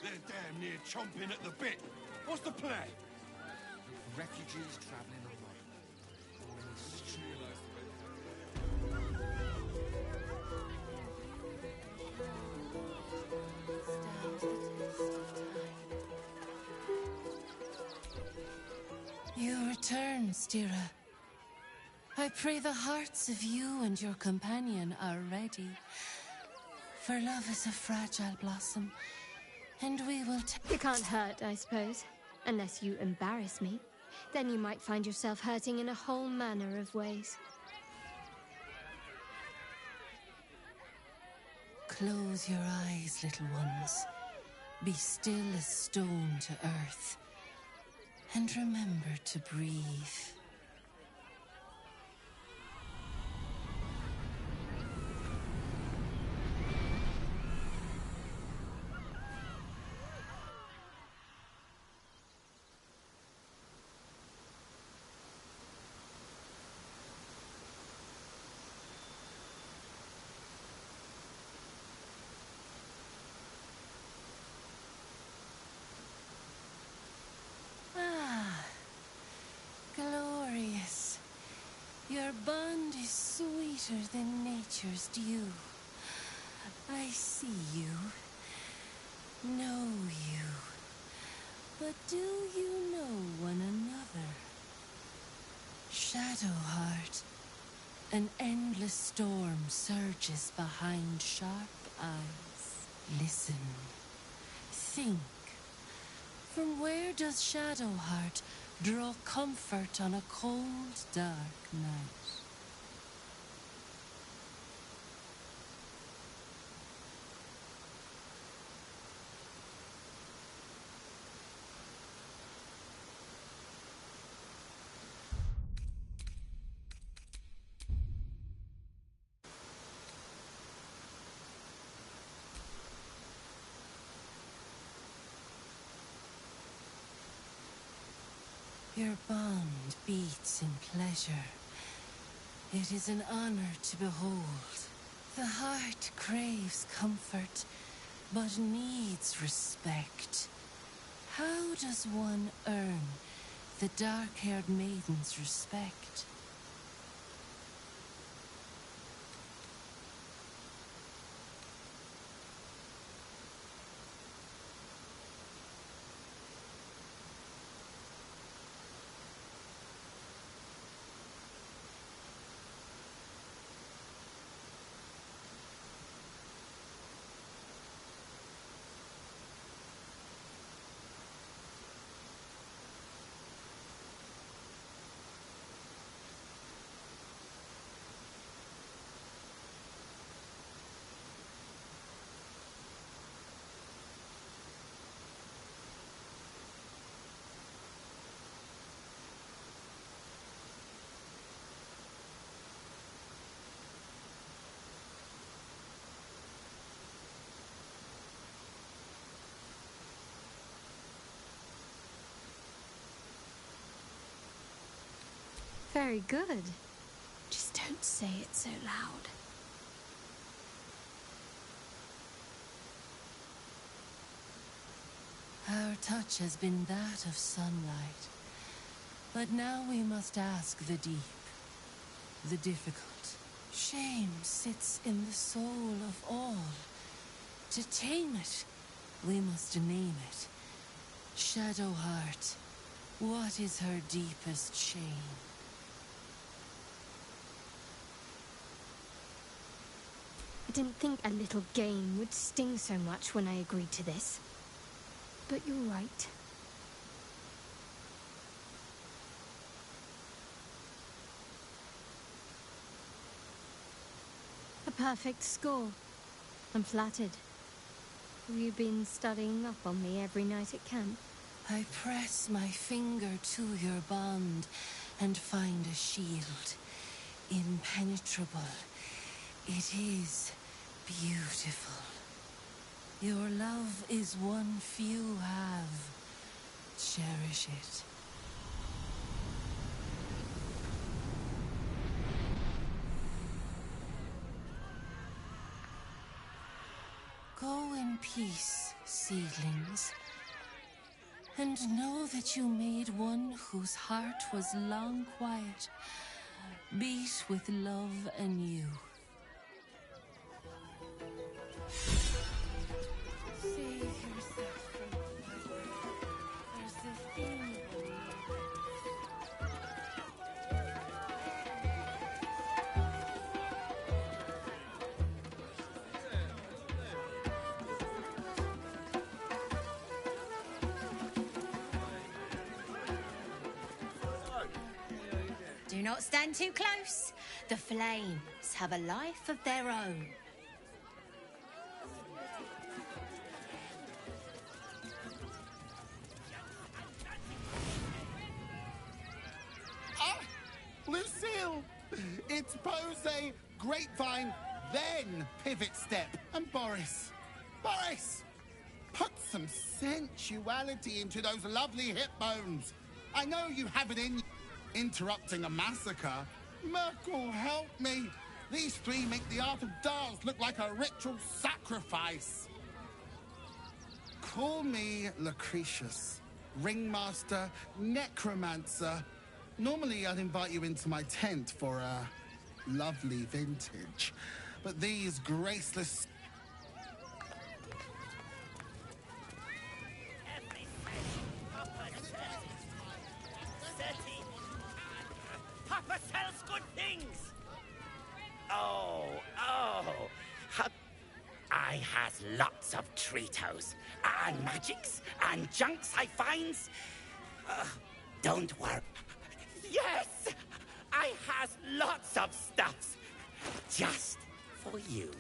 They're damn near chomping at the bit. What's the plan? Refugees traveling alone. You return, Stira. I pray the hearts of you and your companion are ready. For love is a fragile blossom, and we will You can't hurt, I suppose. Unless you embarrass me. Then you might find yourself hurting in a whole manner of ways. Close your eyes, little ones. Be still as stone to earth. And remember to breathe. Glorious. Your bond is sweeter than nature's dew. I see you, know you, but do you know one another? Shadowheart, an endless storm surges behind sharp eyes. Listen, think. From where does Shadowheart draw comfort on a cold, dark night? Your bond beats in pleasure. It is an honor to behold. The heart craves comfort, but needs respect. How does one earn the dark-haired maiden's respect? Very good. Just don't say it so loud. Our touch has been that of sunlight. But now we must ask the deep, the difficult. Shame sits in the soul of all. To tame it, we must name it. Shadowheart, what is her deepest shame? I didn't think a little game would sting so much when I agreed to this. But you're right. A perfect score. I'm flattered. Have you been studying up on me every night at camp? I press my finger to your bond and find a shield. Impenetrable. It is beautiful. Your love is one few have. Cherish it. Go in peace, seedlings, and know that you made one whose heart was long quiet, beat with love anew. Save yourself from fire. There's a thing. Do not stand too close. The flames have a life of their own. Ah! Lucille! It's Pose, Grapevine, then Pivot Step. And Boris. Boris! Put some sensuality into those lovely hip bones. I know you have it in you. Interrupting a massacre? Merkel, help me! These three make the art of dance look like a ritual sacrifice. Call me Lucretius, ringmaster, necromancer. Normally I'd invite you into my tent for a lovely vintage, but these graceless... Papa sells good things. Oh. I has lots of treatos and magics and junks I finds. Don't worry. Yes, I has lots of stuffs just for you.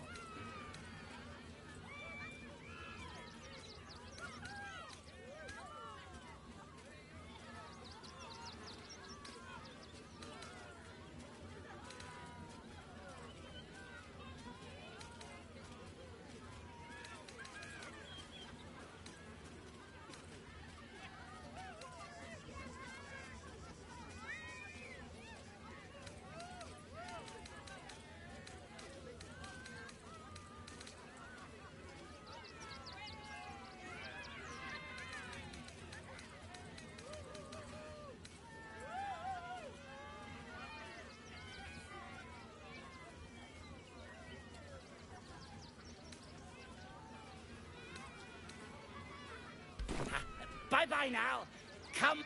Bye-bye now. Come.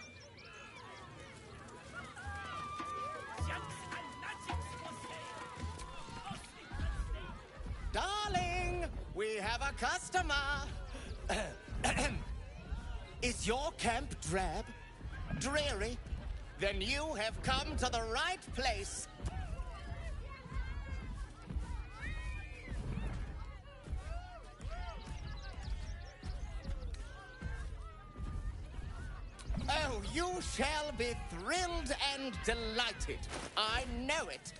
Darling, we have a customer. Is your camp drab? Dreary? Then you have come to the right place. Oh, you shall be thrilled and delighted. I know it.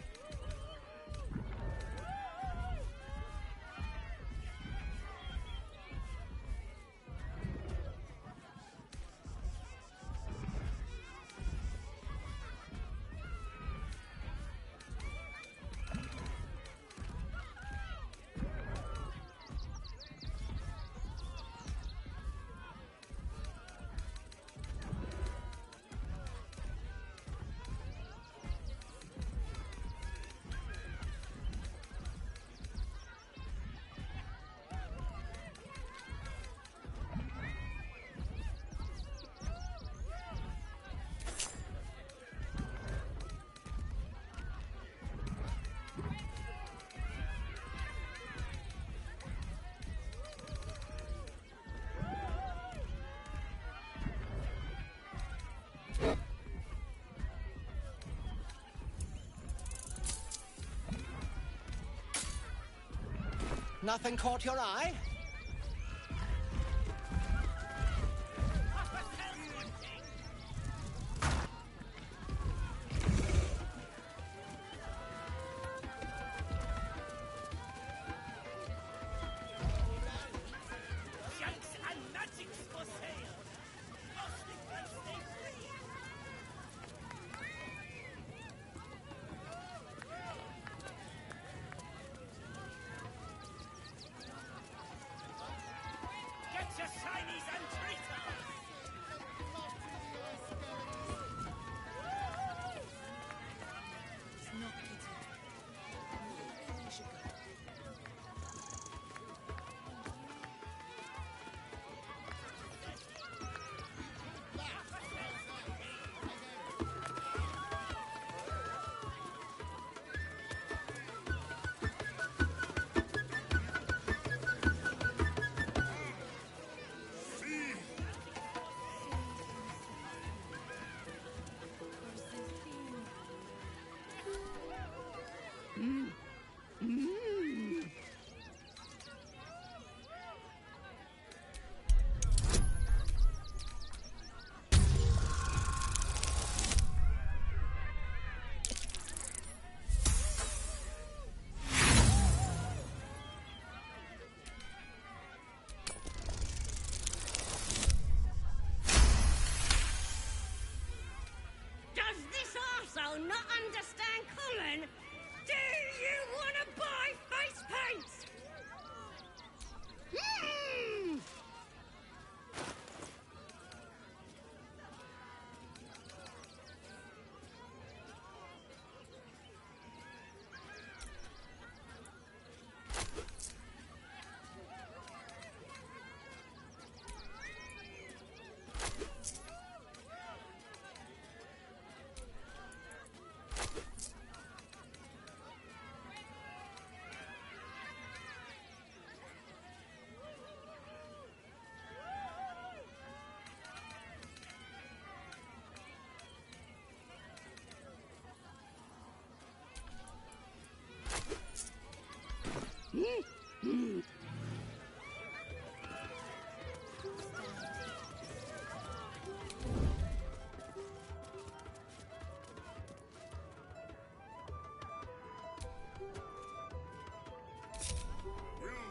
Nothing caught your eye? Junks and magics for sale. Mostly price stay free. Get your shinies and treatos! It's not pity. You should go. Does this arsehole not understand common? Do you want to buy face paints? Will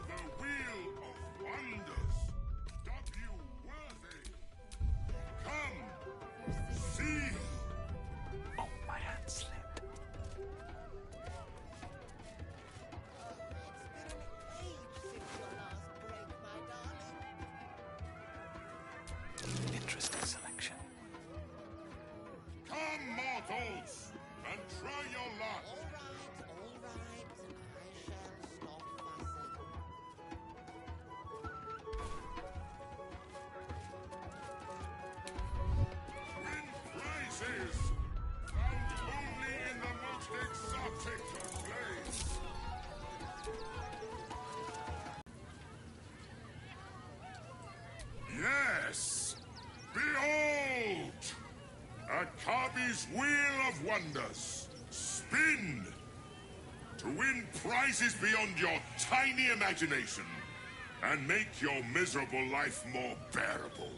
the wheel of wonders stop you worthy? Come, see! Oh, my hand slipped. Interesting selection. Come, mortals, and try your luck! Win prizes found only in the most exotic of places. Yes! Behold! Akabi's Wheel of Wonders. Spin! To win prizes beyond your tiny imagination and make your miserable life more bearable.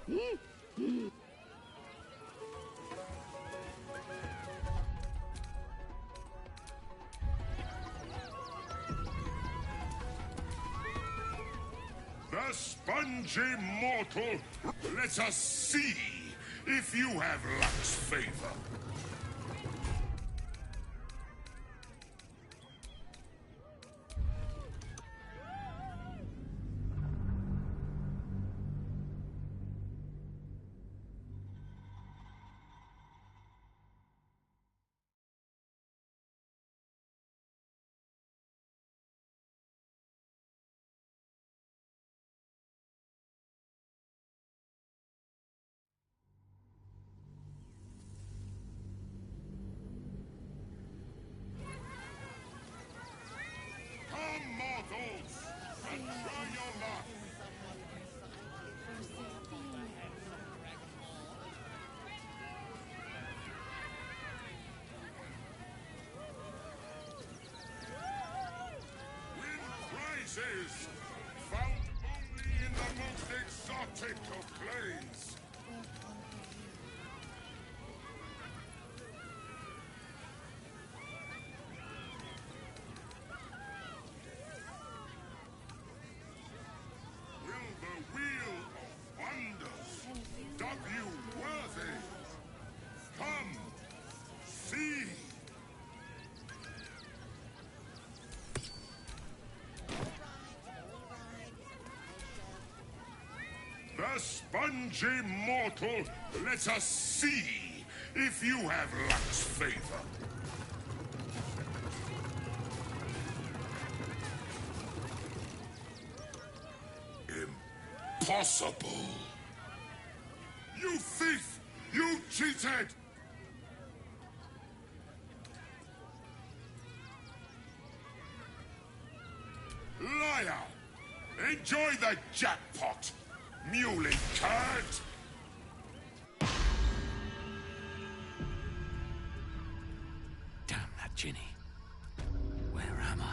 The spongy mortal, let us see if you have luck's favor. Come, mortals, and try your luck. Win prizes found only in the most exotic of plays. Will the wheel of wonders dub you worthy? Come, see. The spongy mortal, let us see if you have luck's favor. Impossible! You thief! You cheated! Liar! Enjoy the jackpot, muley curd! Damn that Ginny. Where am I?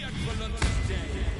excellent day.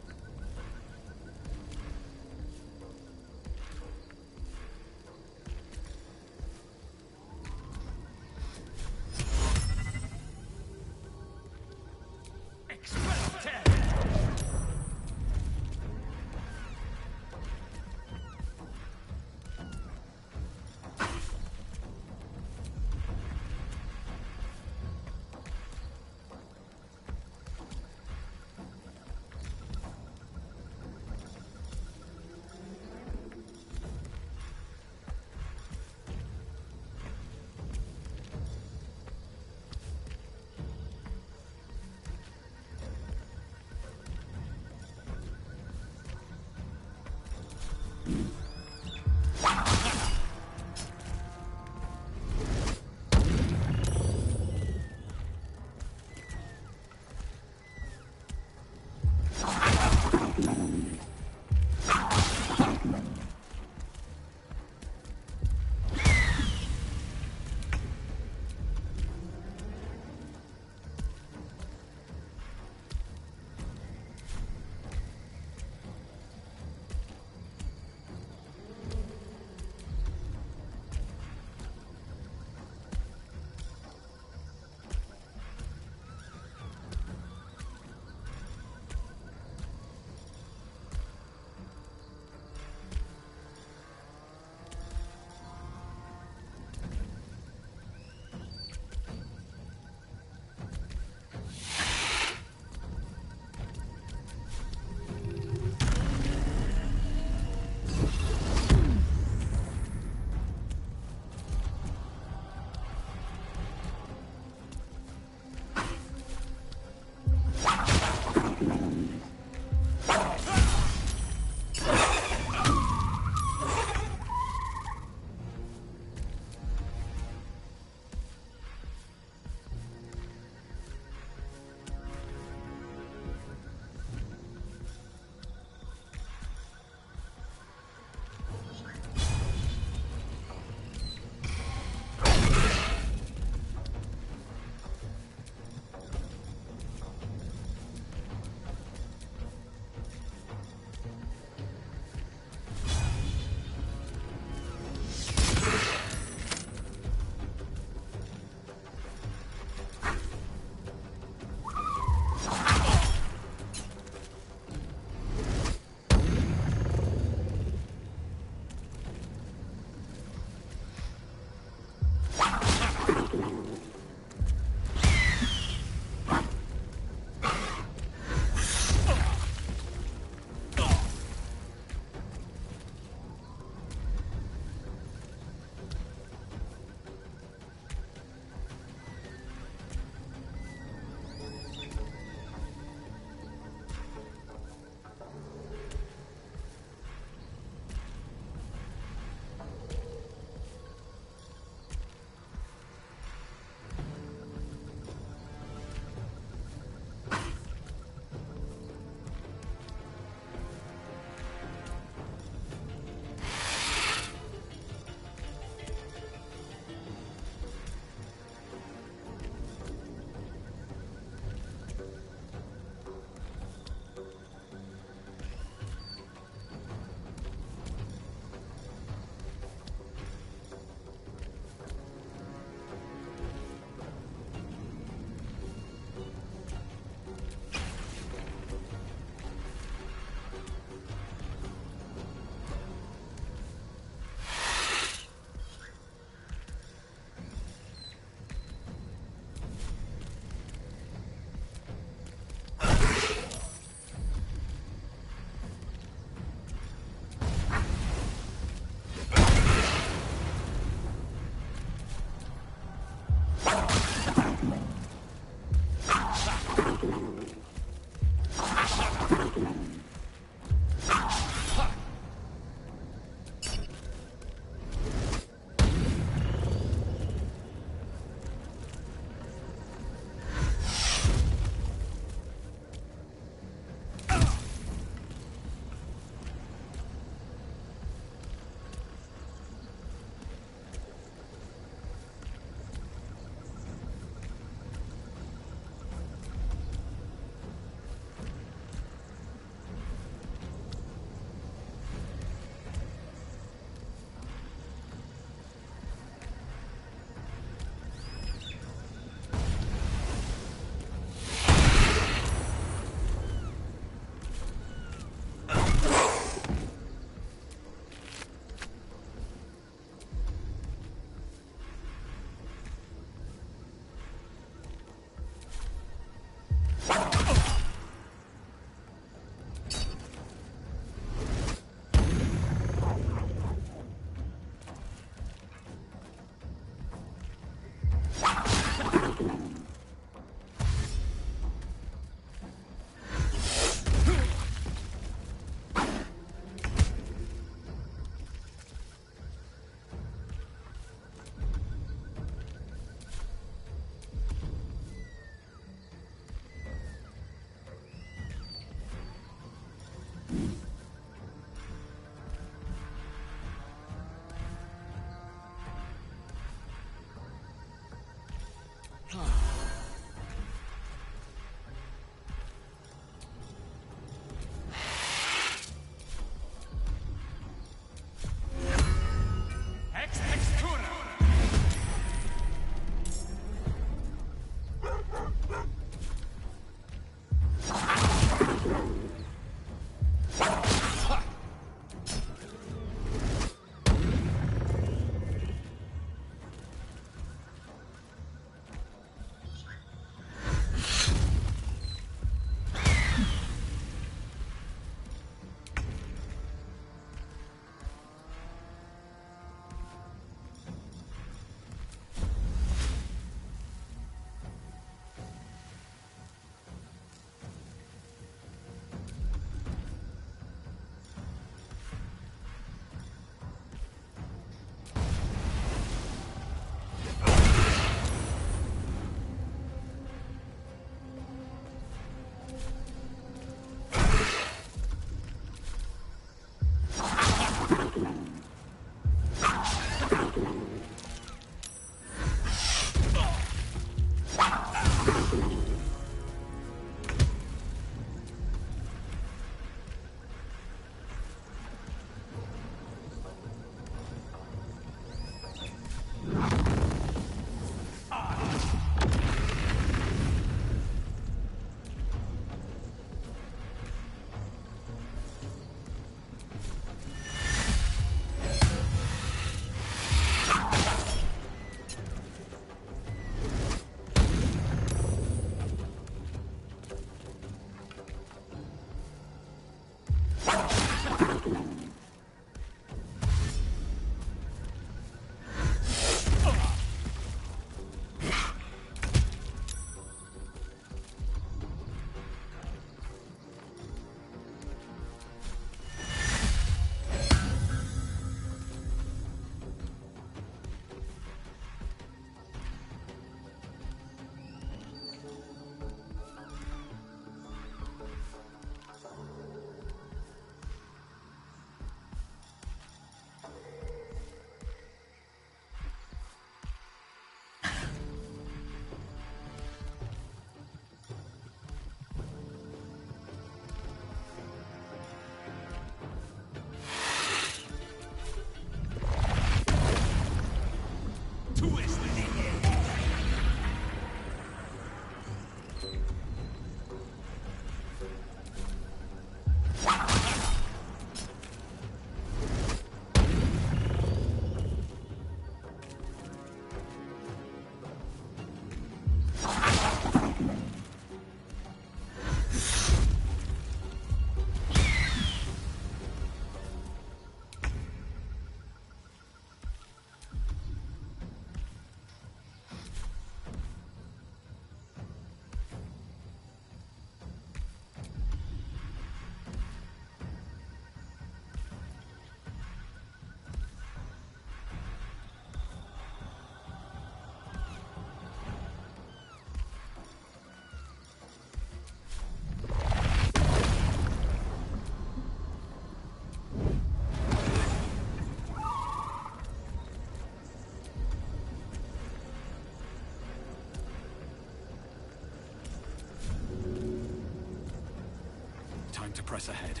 time to press ahead.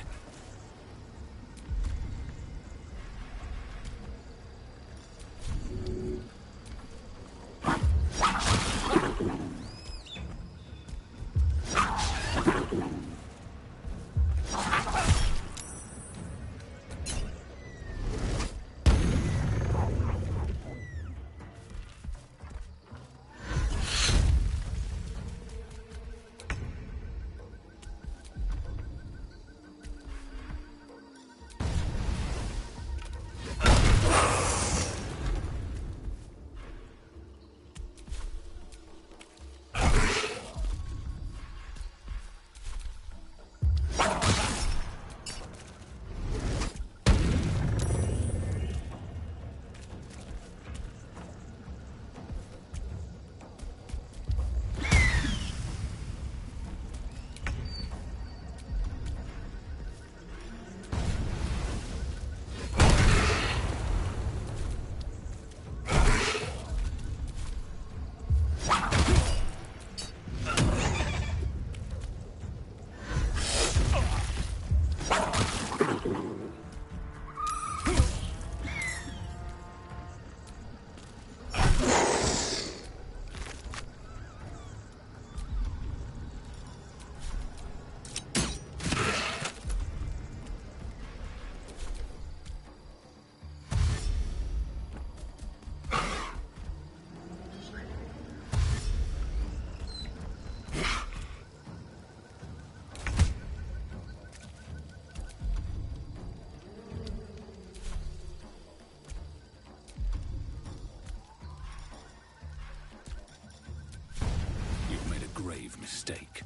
Grave mistake.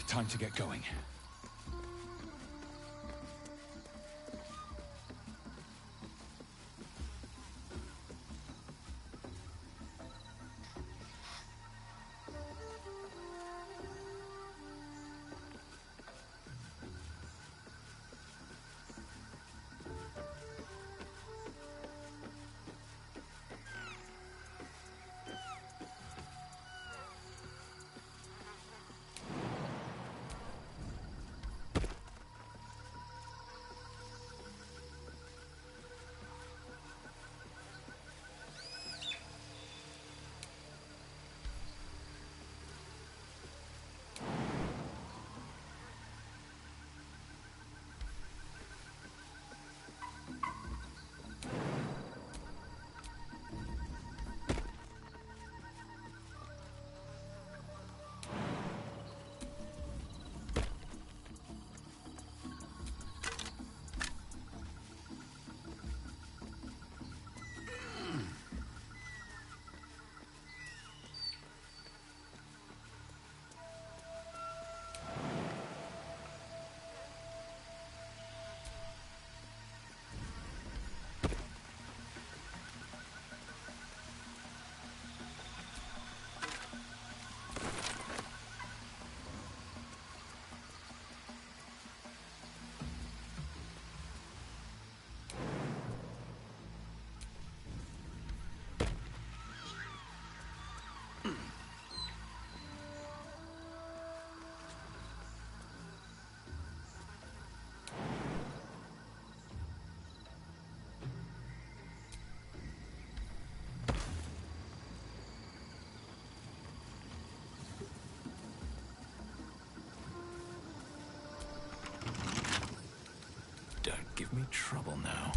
Time to get going. trouble now.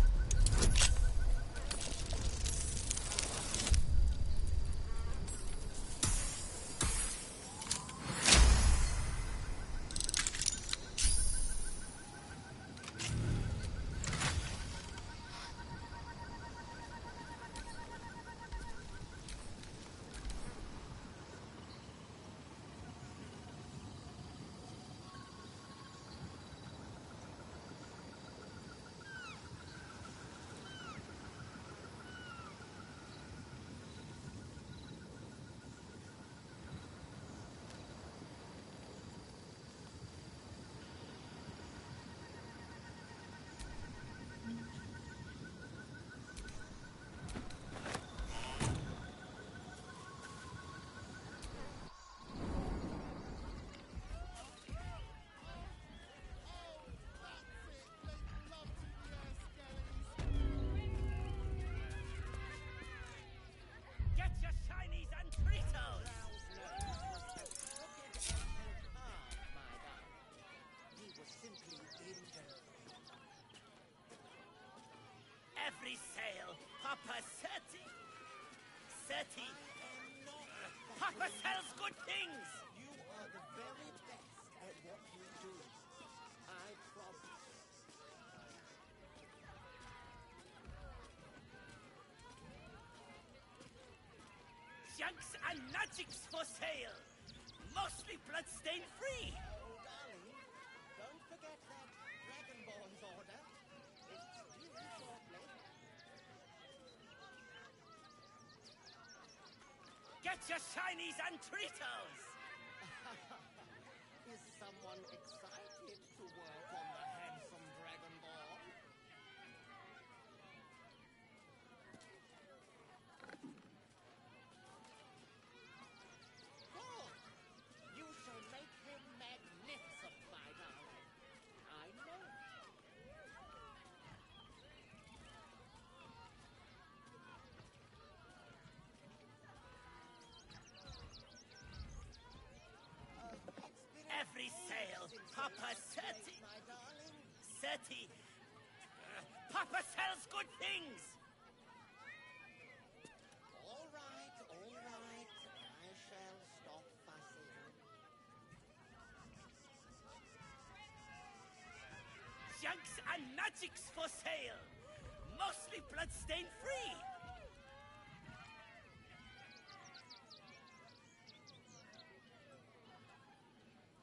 Get your shinies and Tritos! He was simply indolent. Every sail, Papa Seti. Seti. Papa sells good things! You are the very best at what you do. I promise. Junks and magics for sale. Mostly bloodstain free. Oh, darling, don't forget that Dragonborn's order. It's due shortly. Get your shinies and Tritos! Is someone excited to work on the handsome Dragonborn? Good! You shall make him magnificent, my darling. I know it. Every sail, Papa Seti. My darling. Seti. Papa sells good things. All right, all right. I shall stop fussing. Junks and magics for sale. Mostly bloodstain free.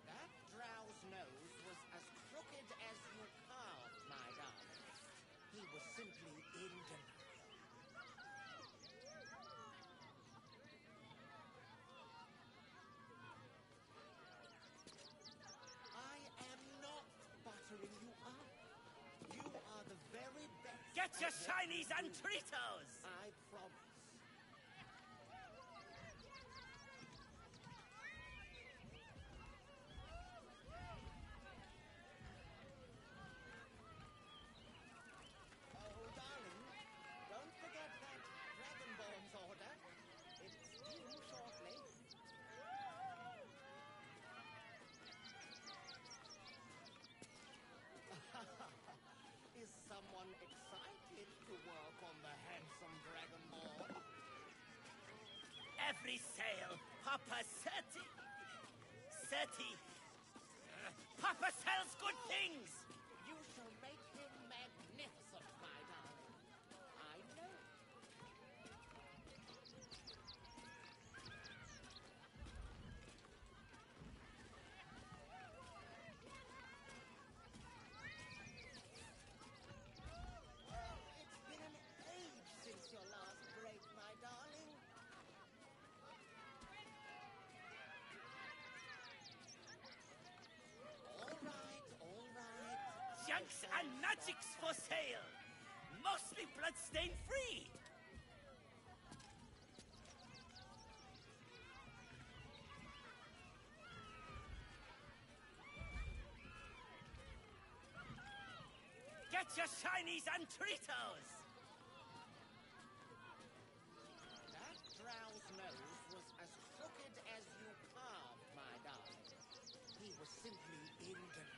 That drow's nose was as crooked as you carved, my darling. He was simply indolent. I am not buttering you up. You are the very best. Get your shinies and Tritos! I promise. Oh, darling, don't forget that Dragonborn's order. It's due shortly. Is someone excited to work on the handsome Dragonborn? Every sail, Papa Seti. Seti. Papa sells good things. You shall make him magnificent, my darling. I know it. It's been an age since your last break, my darling. All right, all right. Junks and magics for sale. Mostly bloodstain free. Get your shinies and Tritos! That drow's nose was as crooked as you carved, my darling. He was simply indolent.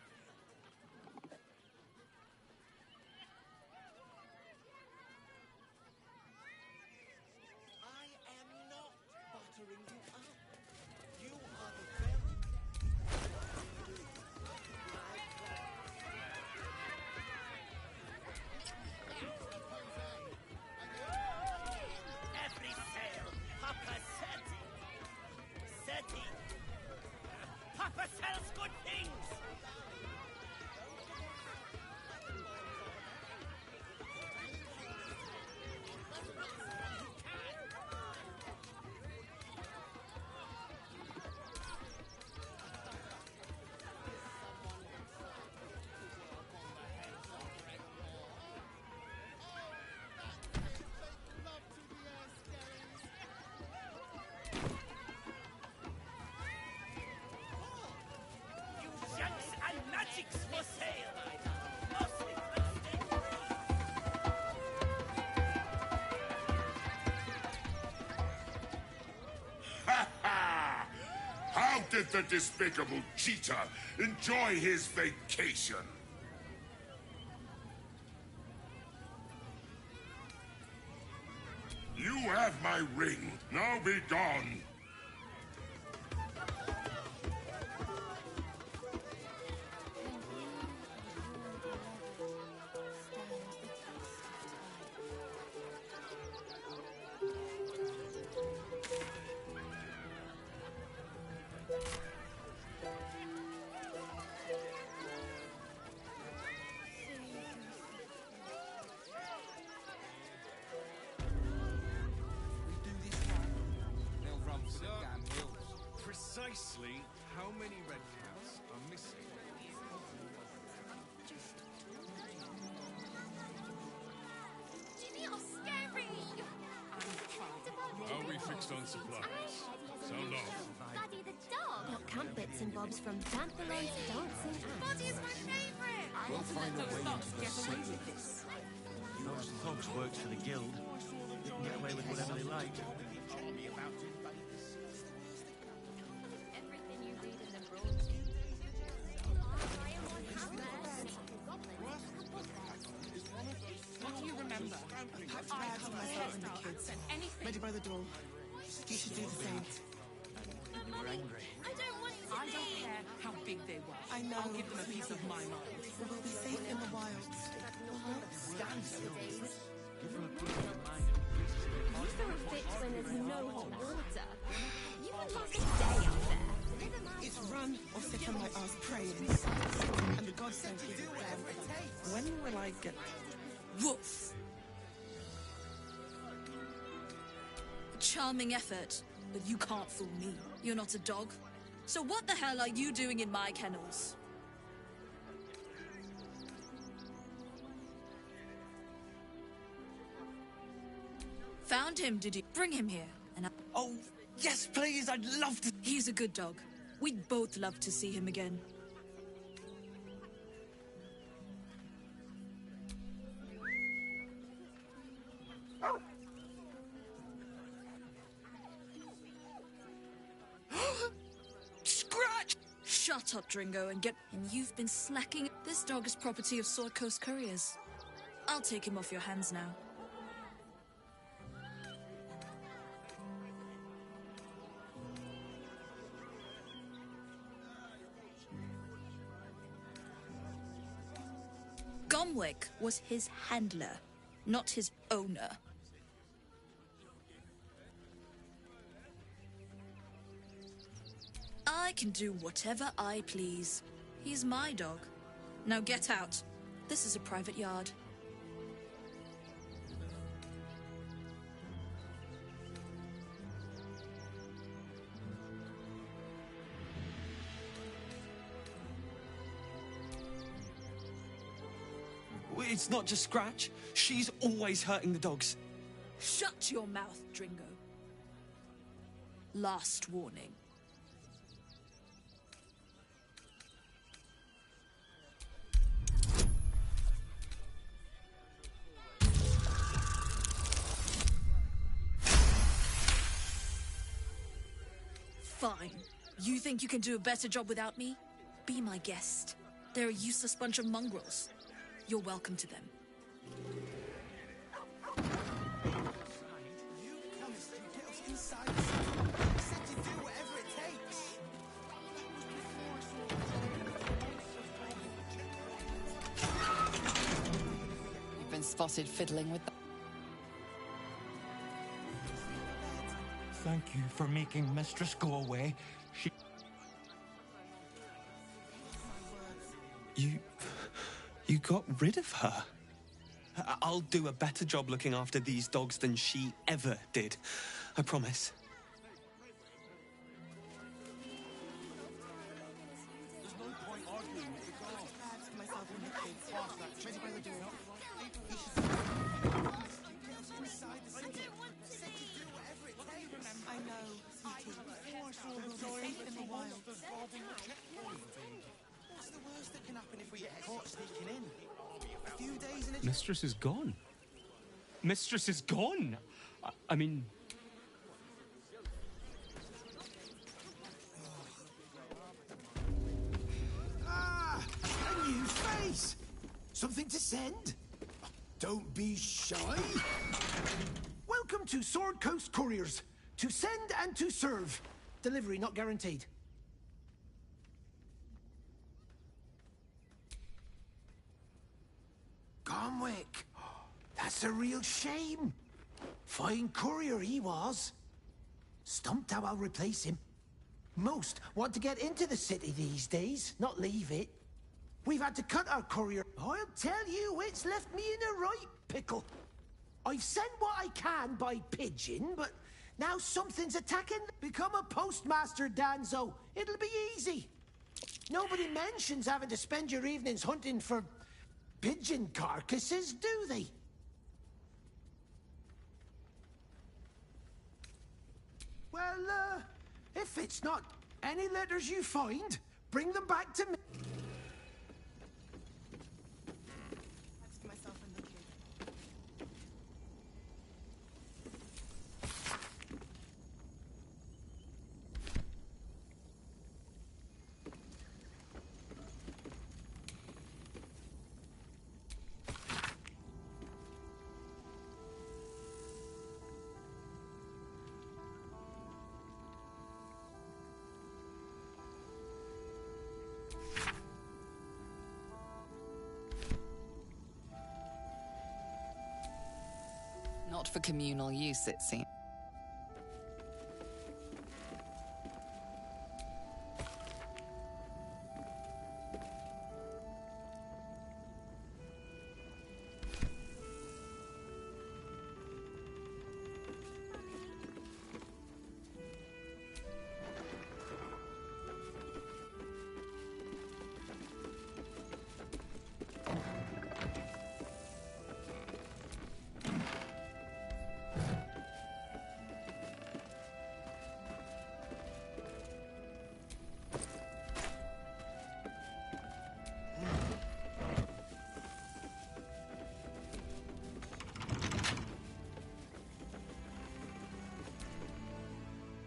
did the despicable cheater enjoy his vacation? You have my ring. Now be gone. Precisely how many red caps are missing? Jimmy, you're scary! Are we fixed on supplies? Sound off. Buddy the dog! Got camp bits and bobs from Dampalon's dancing ass. Buddy is my favourite! We'll find a way into the city. Those thugs works for the guild. They can get away with whatever they like. Everything you read in the broads. What do you remember? I packed bags for myself and the kids. Ready by the door. You should do the same. You were angry. I don't want to I don't care how big they were. I know. I'll give them a piece of my mind. We'll be safe in the wilds. Stand still. Give them a piece of mind. You throw a fit when there's no hot water. You would last a day up there. It's run or sit on my ass praying. And the gods don't give a damn. When will I get... Woof! A charming effort, but you can't fool me. You're not a dog. So what the hell are you doing in my kennels? Found him, did you? Bring him here, and Oh, yes, please, I'd love to... He's a good dog. We'd both love to see him again. Scratch! Shut up, Dringo, and get... And you've been slacking. This dog is property of Sword Coast Couriers. I'll take him off your hands now. Gomwick was his handler, not his owner. I can do whatever I please. He's my dog. Now get out. This is a private yard. It's not just Scratch. She's always hurting the dogs. Shut your mouth, Dringo. Last warning. Fine. You think you can do a better job without me? Be my guest. They're a useless bunch of mongrels. You're welcome to them. You've been spotted fiddling with... Thank you for making Mistress go away. She... You got rid of her? I'll do a better job looking after these dogs than she ever did. I promise. Mistress is gone. Mistress is gone. I mean... Something to send? Don't be shy. Welcome to Sword Coast Couriers. To send and to serve. Delivery not guaranteed. Gomwick. That's a real shame. Fine courier he was. Stumped how I'll replace him. Most want to get into the city these days, not leave it. We've had to cut our courier. I'll tell you, it's left me in a right pickle. I've sent what I can by pigeon, but now something's attacking. Become a postmaster, Danzo. It'll be easy. Nobody mentions having to spend your evenings hunting for pigeon carcasses, do they? Well, if it's not any letters you find, bring them back to me. Not for communal use, it seems.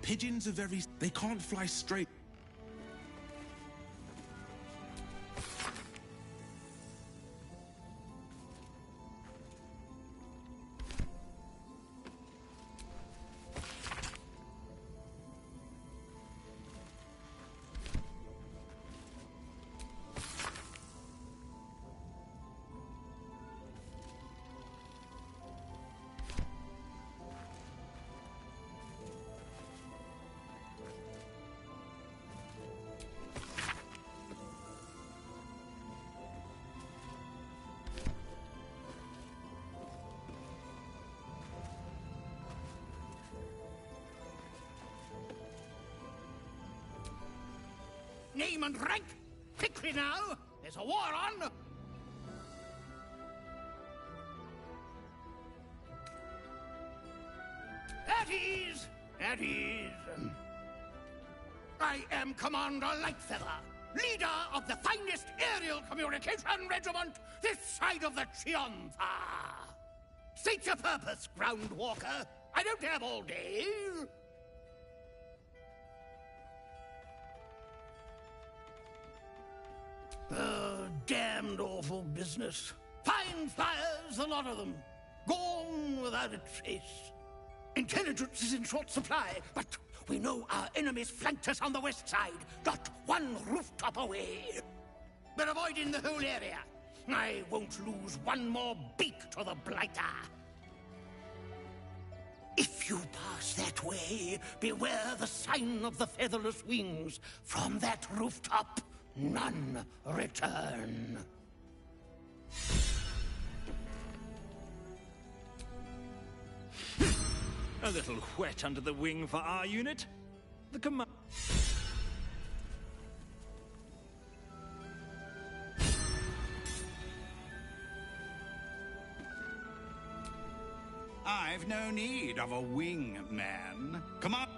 Pigeons are very... They can't fly straight. Name and rank! Quickly now! There's a war on! At ease! At ease! I am Commander Lightfeather, leader of the finest aerial communication regiment this side of the Chianfa. State your purpose, Groundwalker. I don't have all day. Damned awful business. Fine fires, a lot of them. Gone without a trace. Intelligence is in short supply, but we know our enemies flanked us on the west side, not one rooftop away. We're avoiding the whole area. I won't lose one more beak to the blighter. If you pass that way, beware the sign of the featherless wings. From that rooftop, none return. A little wet under the wing for our unit. The command... I've no need of a wingman. Come on.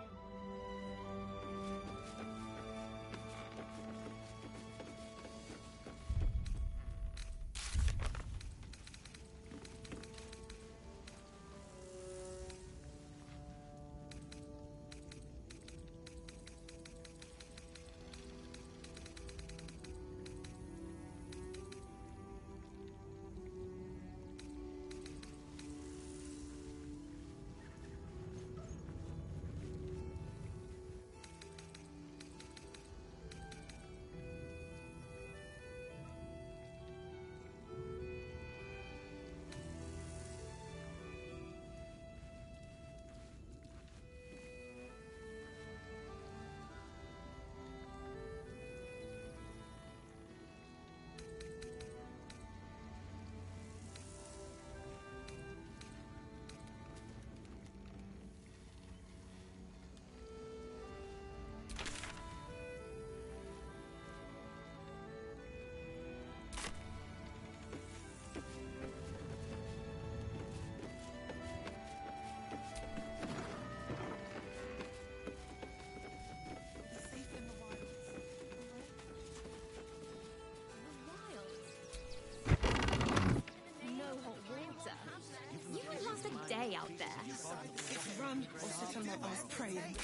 I was praying.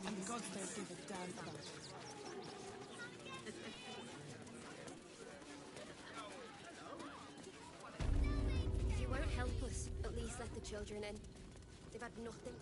And the gods don't give a damn about it. If you won't help us, at least let the children in. They've had nothing.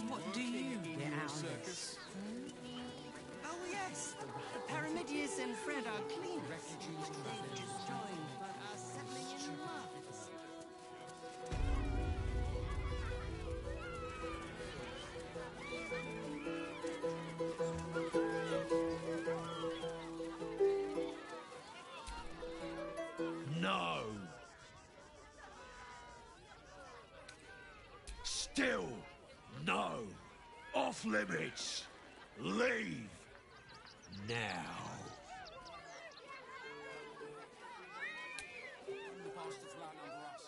What do you get out of this? Oh yes, the Pyramidius and Fred are clean. They've just joined, but are settling in the markets. No! Still no! Off limits! Leave! Now! The bastards will outnumber us.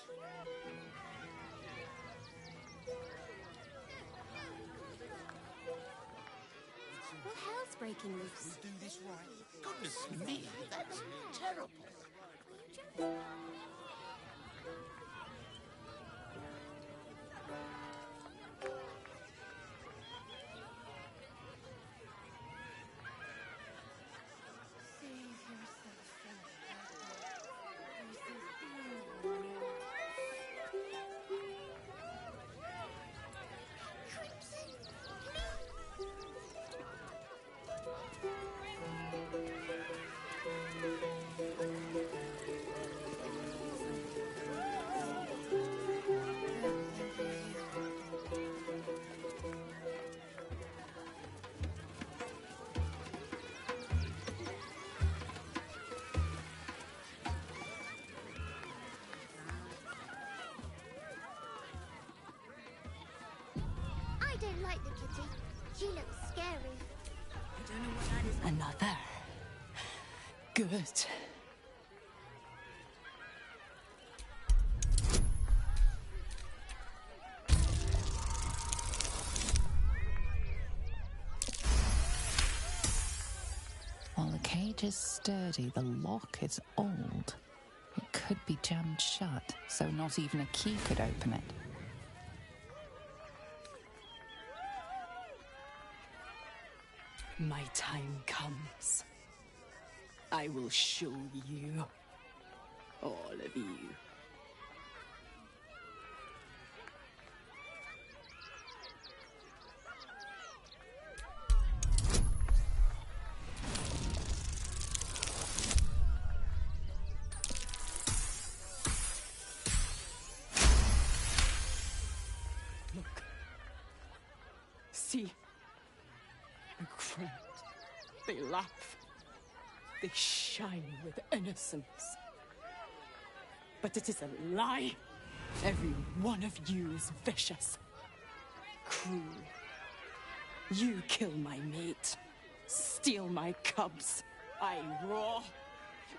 What hell's breaking loose? We do this right. Goodness me, that's terrible. I don't like the kitty. She looks scary. I don't know what that is. Another. Good. While the cage is sturdy, the lock is old. It could be jammed shut, so not even a key could open it. My time comes. I will show you. All of you. Look. See. A crowd. They laugh. They shine with innocence. But it is a lie. Every one of you is vicious, cruel. You kill my mate, steal my cubs. I roar,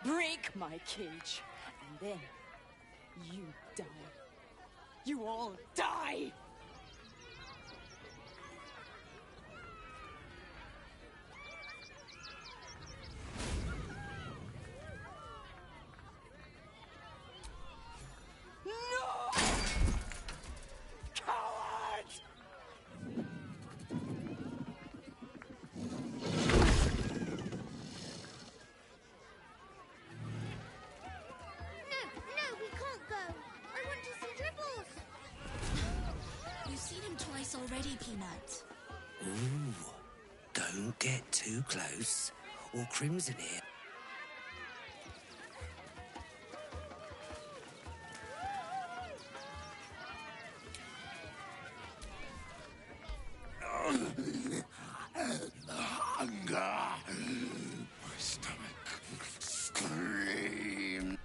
break my cage, and then you die. You all die! Already, Peanut. Ooh, don't get too close, or Crimson here. Hunger. My stomach screams.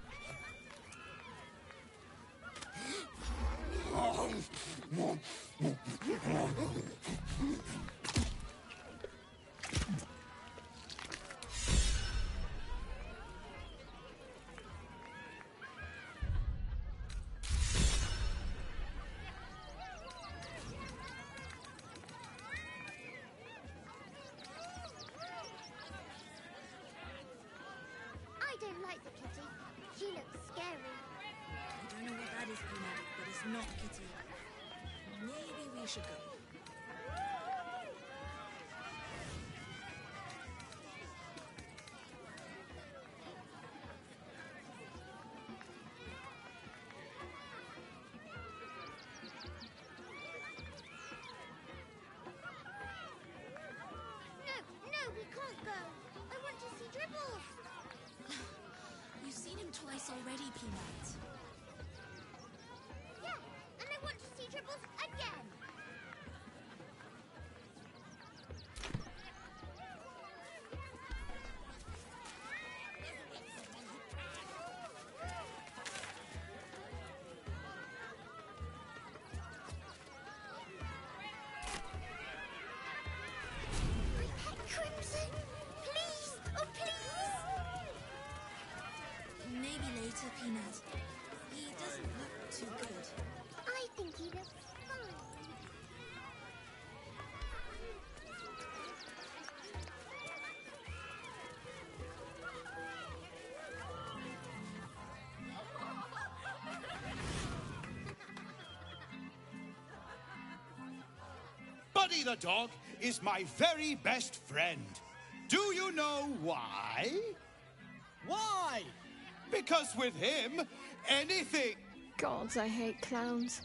I don't like the kitty. She looks scary. I don't know what that is, Peanut, but it's not Kitty. Maybe we should go. No, we can't go. I want to see Dribbles. You've seen him twice already, Peanut. Yeah, and I want to see Dribbles again. My pet Crimson, please, oh please. Maybe later, Peanut. He doesn't look too good. I think he looks fine. Buddy the dog is my very best friend. Do you know why? Why? Because with him, anything... Gods, I hate clowns.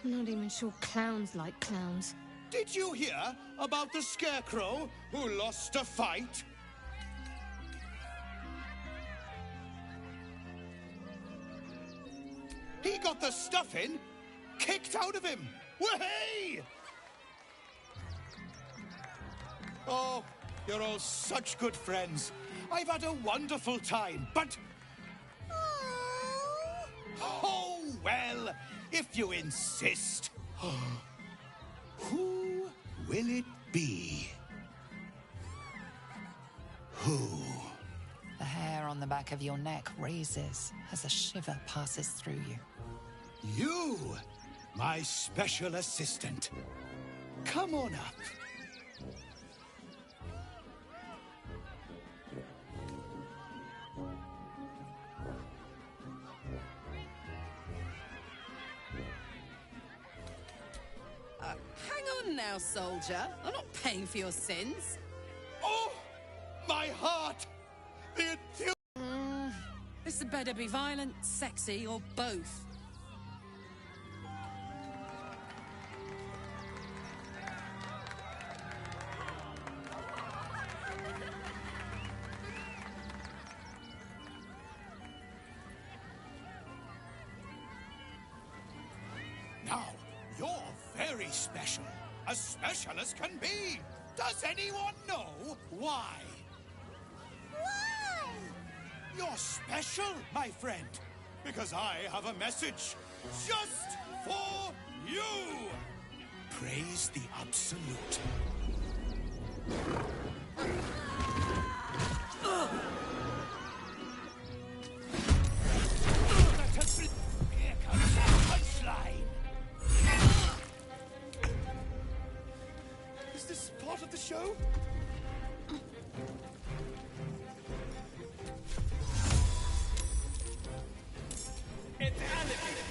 I'm not even sure clowns like clowns. Did you hear about the scarecrow who lost a fight? He got the stuffing kicked out of him. Wahey! Oh, you're all such good friends. I've had a wonderful time, but... Oh, well, if you insist. Who will it be? Who? The hair on the back of your neck raises as a shiver passes through you. You, my special assistant. Come on up. Hang on now, soldier. I'm not paying for your sins. Oh, my heart! The enthusiasm! This had better be violent, sexy, or both. Now, you're very special. As special as can be. Does anyone know why? Why? You're special, my friend, because I have a message just for you. Praise the Absolute. Here comes the punchline. Is this part of the show? It's animated.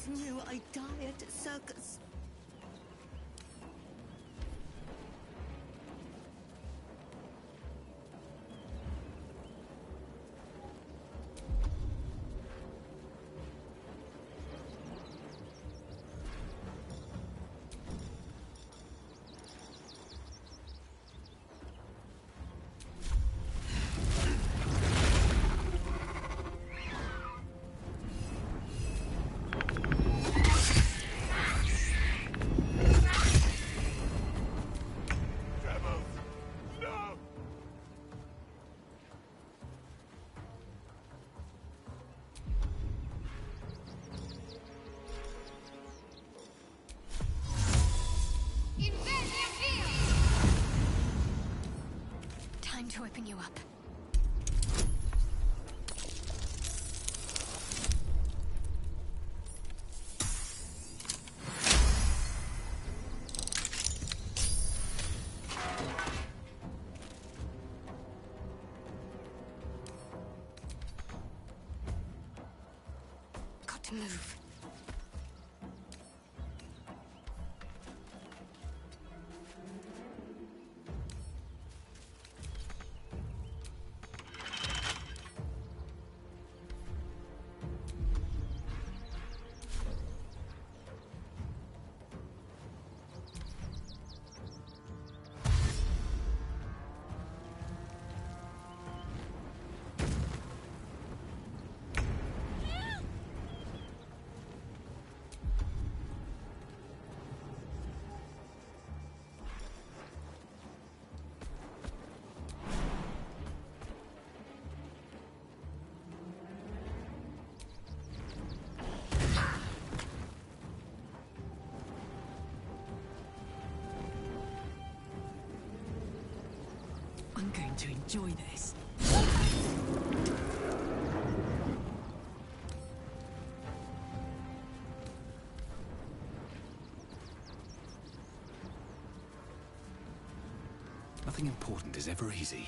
Knew I'd die at a circus. Time to open you up. Got to move. enjoy this. Nothing important is ever easy.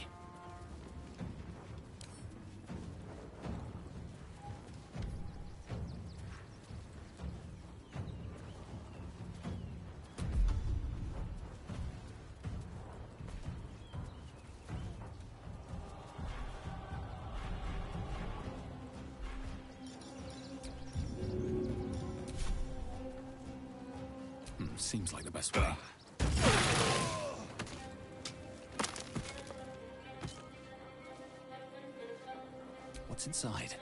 Seems like the best way. What's inside?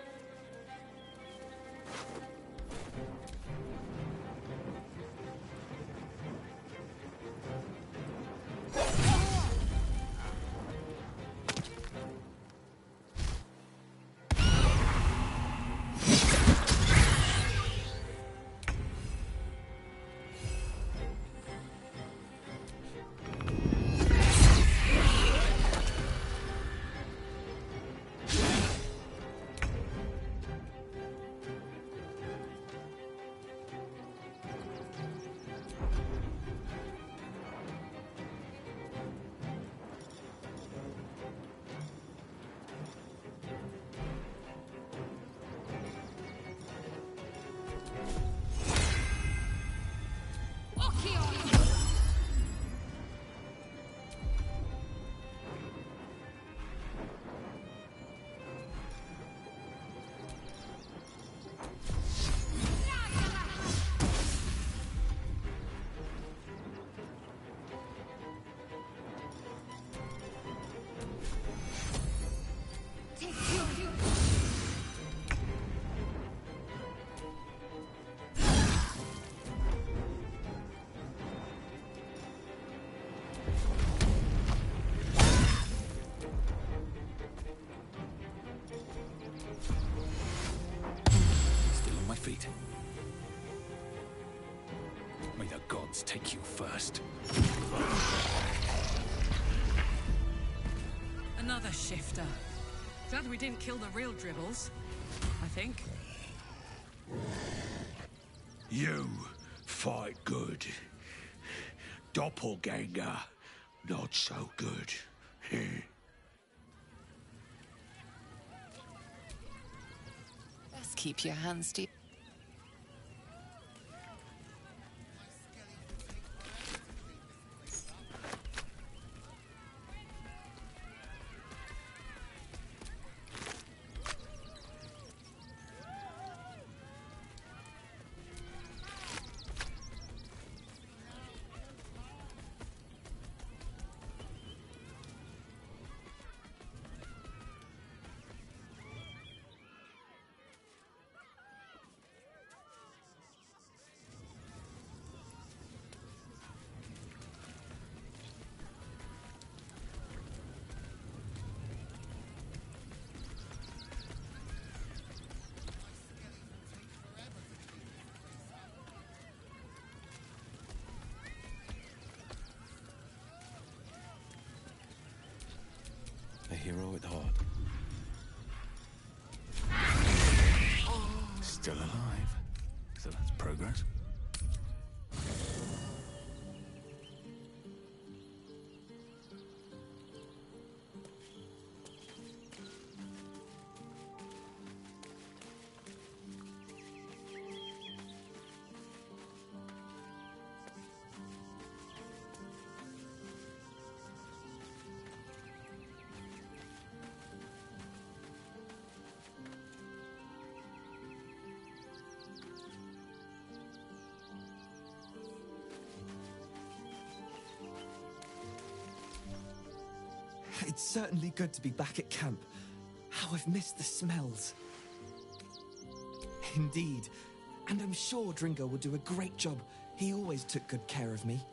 Feet. May the gods take you first. Another shifter. Glad we didn't kill the real dribbles, I think. You fight good. Doppelganger, not so good. Best keep your hands to... A hero at heart. Still alive. So that's progress. It's certainly good to be back at camp. How I've missed the smells. Indeed. And I'm sure Dringo will do a great job. He always took good care of me.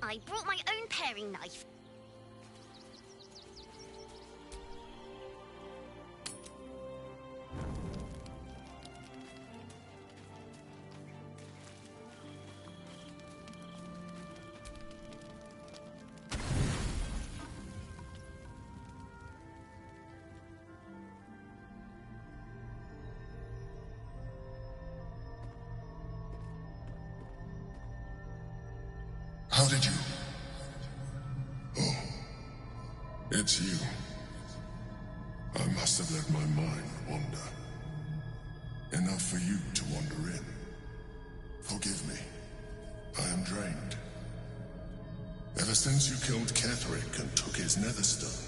I brought my own paring knife. How did you? Oh, it's you. I must have let my mind wander. Enough for you to wander in. Forgive me. I am drained. Ever since you killed Ketherick and took his netherstone,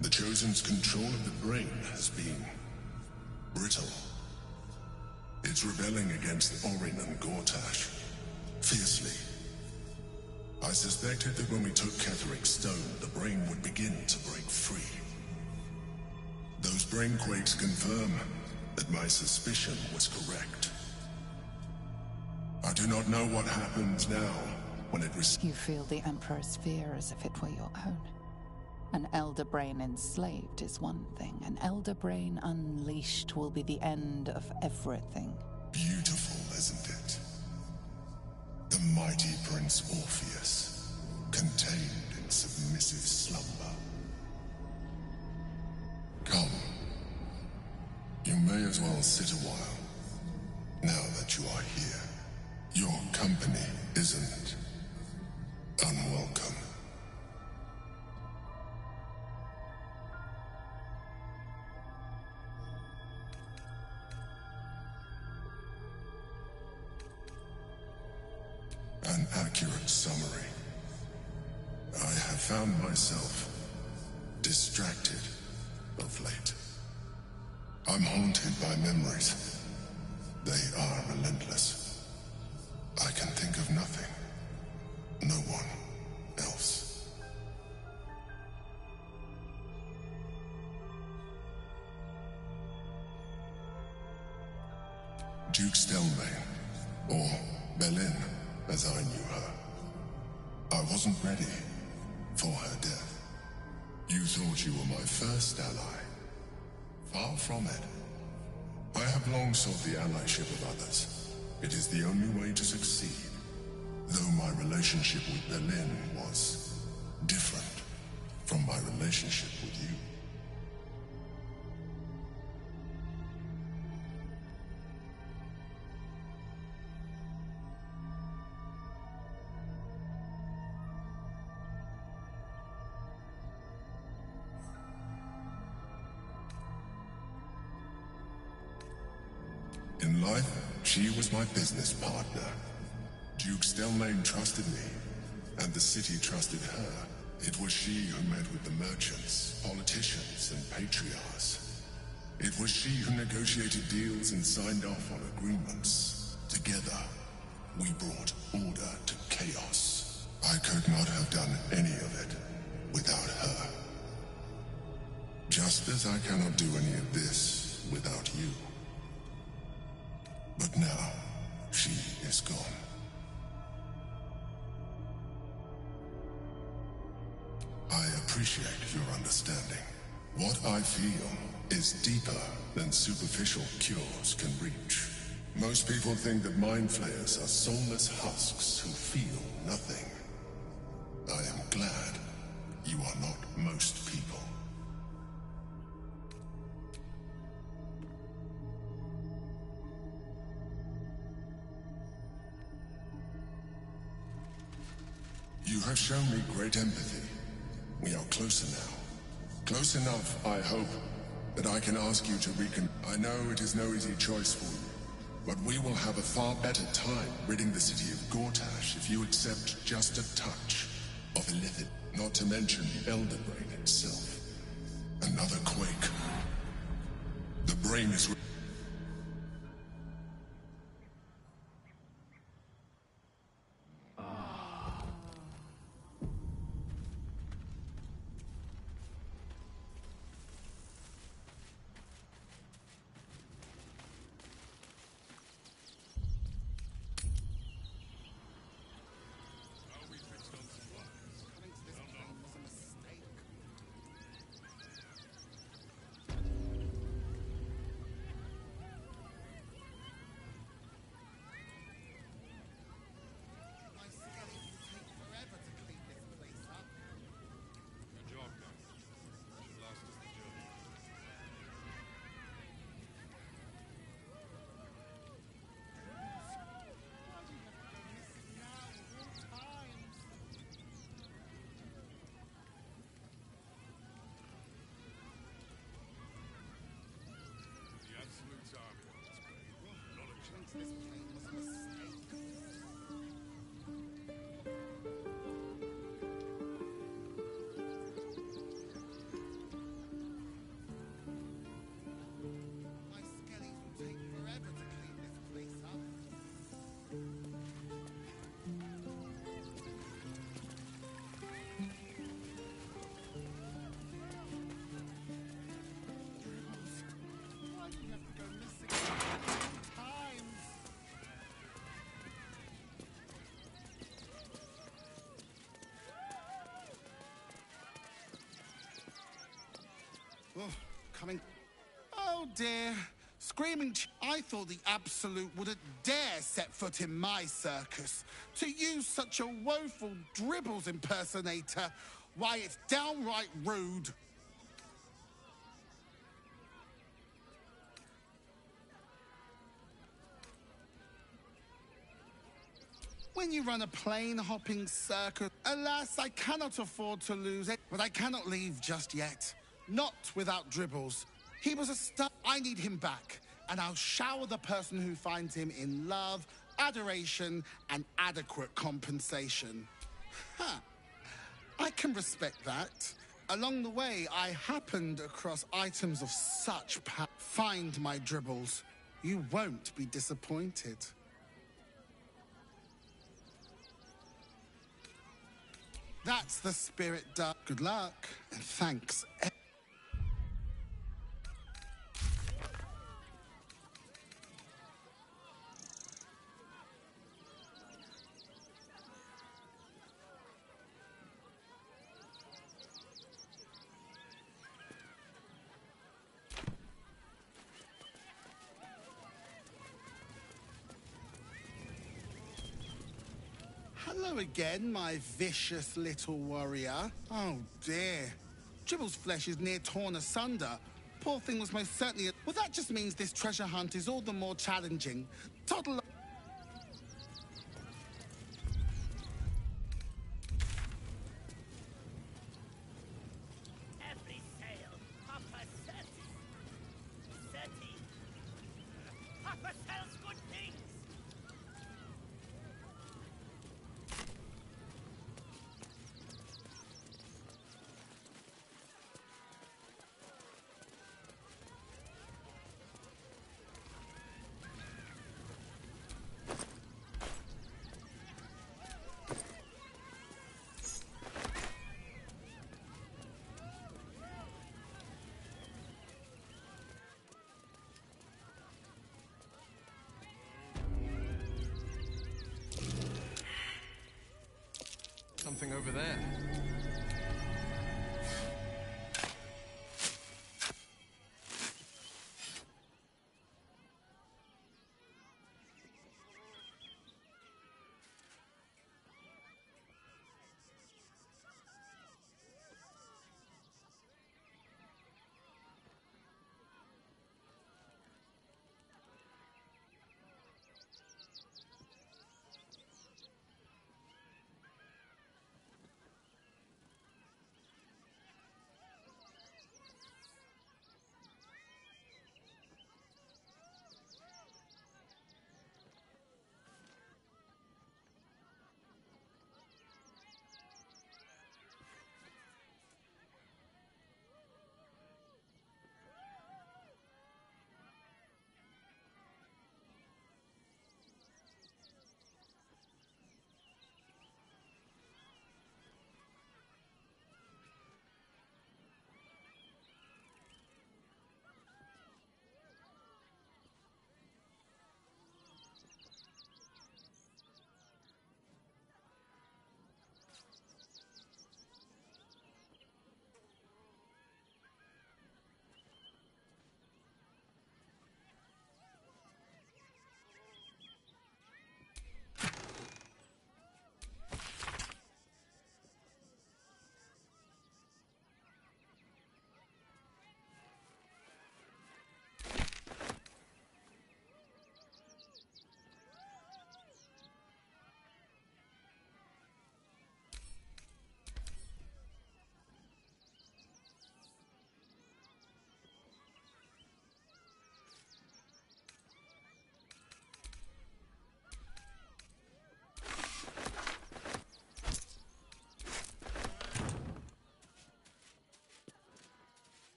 the Chosen's control of the brain has been brittle. It's rebelling against Orin and Gortash fiercely. I suspected that when we took Ketherick's stone, the brain would begin to break free. Those brain quakes confirm that my suspicion was correct. I do not know what happens now when it You feel the Emperor's fear as if it were your own. An elder brain enslaved is one thing. An elder brain unleashed will be the end of everything. Beautiful, isn't it? The mighty Prince Orpheus, contained in submissive slumber. Come. You may as well sit a while, now that you are here. Your company isn't unwelcome. An accurate summary. I have found myself distracted of late. I'm haunted by memories. They are relentless. I can think of nothing. No one else. Duke Stelmane, or Belin, as I knew her. I wasn't ready for her death. You thought you were my first ally. Far from it. I have long sought the allyship of others. It is the only way to succeed. Though my relationship with Belin was different from my relationship with you. In life, she was my business partner. Duke Stelmane trusted me, and the city trusted her. It was she who met with the merchants, politicians, and patriarchs. It was she who negotiated deals and signed off on agreements. Together, we brought order to chaos. I could not have done any of it without her. Just as I cannot do any of this without you. But now, she is gone. I appreciate your understanding. What I feel is deeper than superficial cures can reach. Most people think that mind flayers are soulless husks who feel nothing. I am glad you are not most people. You have shown me great empathy. We are closer now. Close enough, I hope, that I can ask you to I know it is no easy choice for you, but we will have a far better time ridding the city of Gortash if you accept just a touch of Illithid, not to mention the Elder Brain itself. Another quake. The brain is... Coming. Oh dear. Screaming. I thought the Absolute wouldn't dare set foot in my circus. To use such a woeful dribbles impersonator, why, it's downright rude. When you run a plane-hopping circus, alas, I cannot afford to lose it, but I cannot leave just yet. Not without Dribbles. He was a star. I need him back, and I'll shower the person who finds him in love, adoration, and adequate compensation. Huh. I can respect that. Along the way, I happened across items of such power. Find my Dribbles. You won't be disappointed. That's the spirit, Duck. Good luck, and thanks. Hello again, my vicious little warrior. Oh dear. Dribble's flesh is near torn asunder. Poor thing was most certainly... Well, that just means this treasure hunt is all the more challenging. Toddle... Every sail, Papa Seti. Seti. Papa sells good things. Something over there.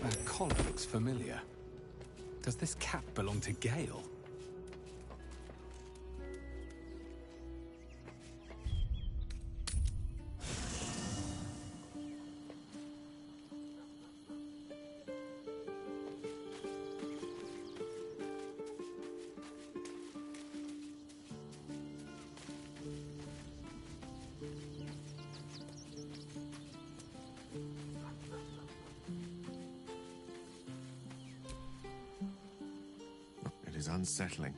That collar looks familiar. Does this cap belong to Gale? is unsettling.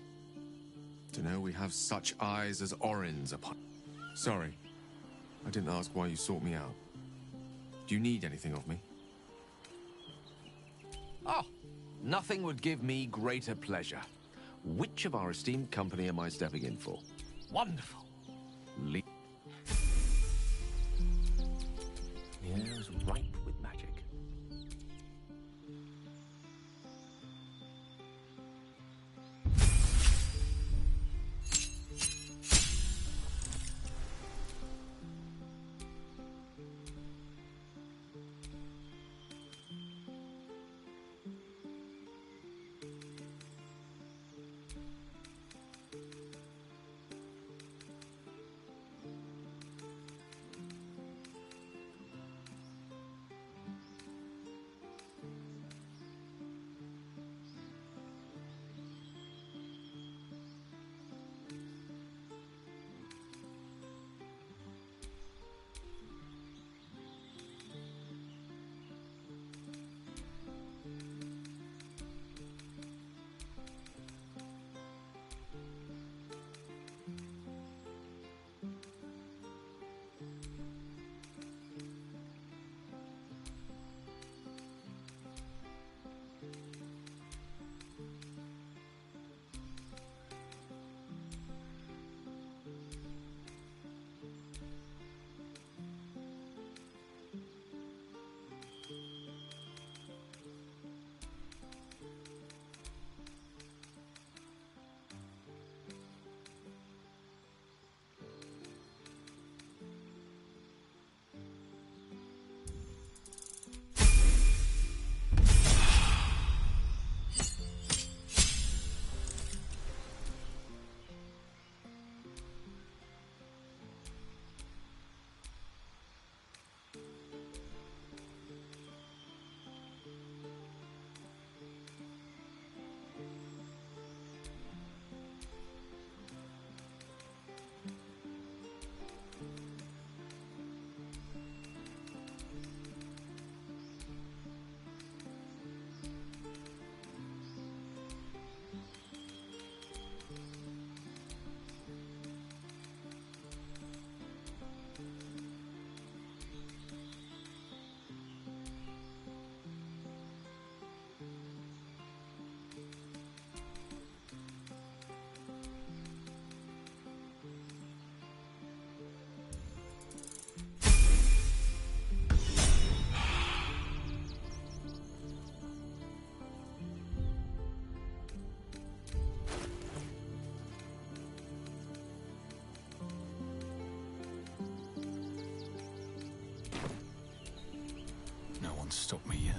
To know we have such eyes as Orin's upon... Sorry, I didn't ask why you sought me out. Do you need anything of me? Oh, nothing would give me greater pleasure. Which of our esteemed company am I stepping in for? Wonderful. The air is ripe with magic. Stop me yet.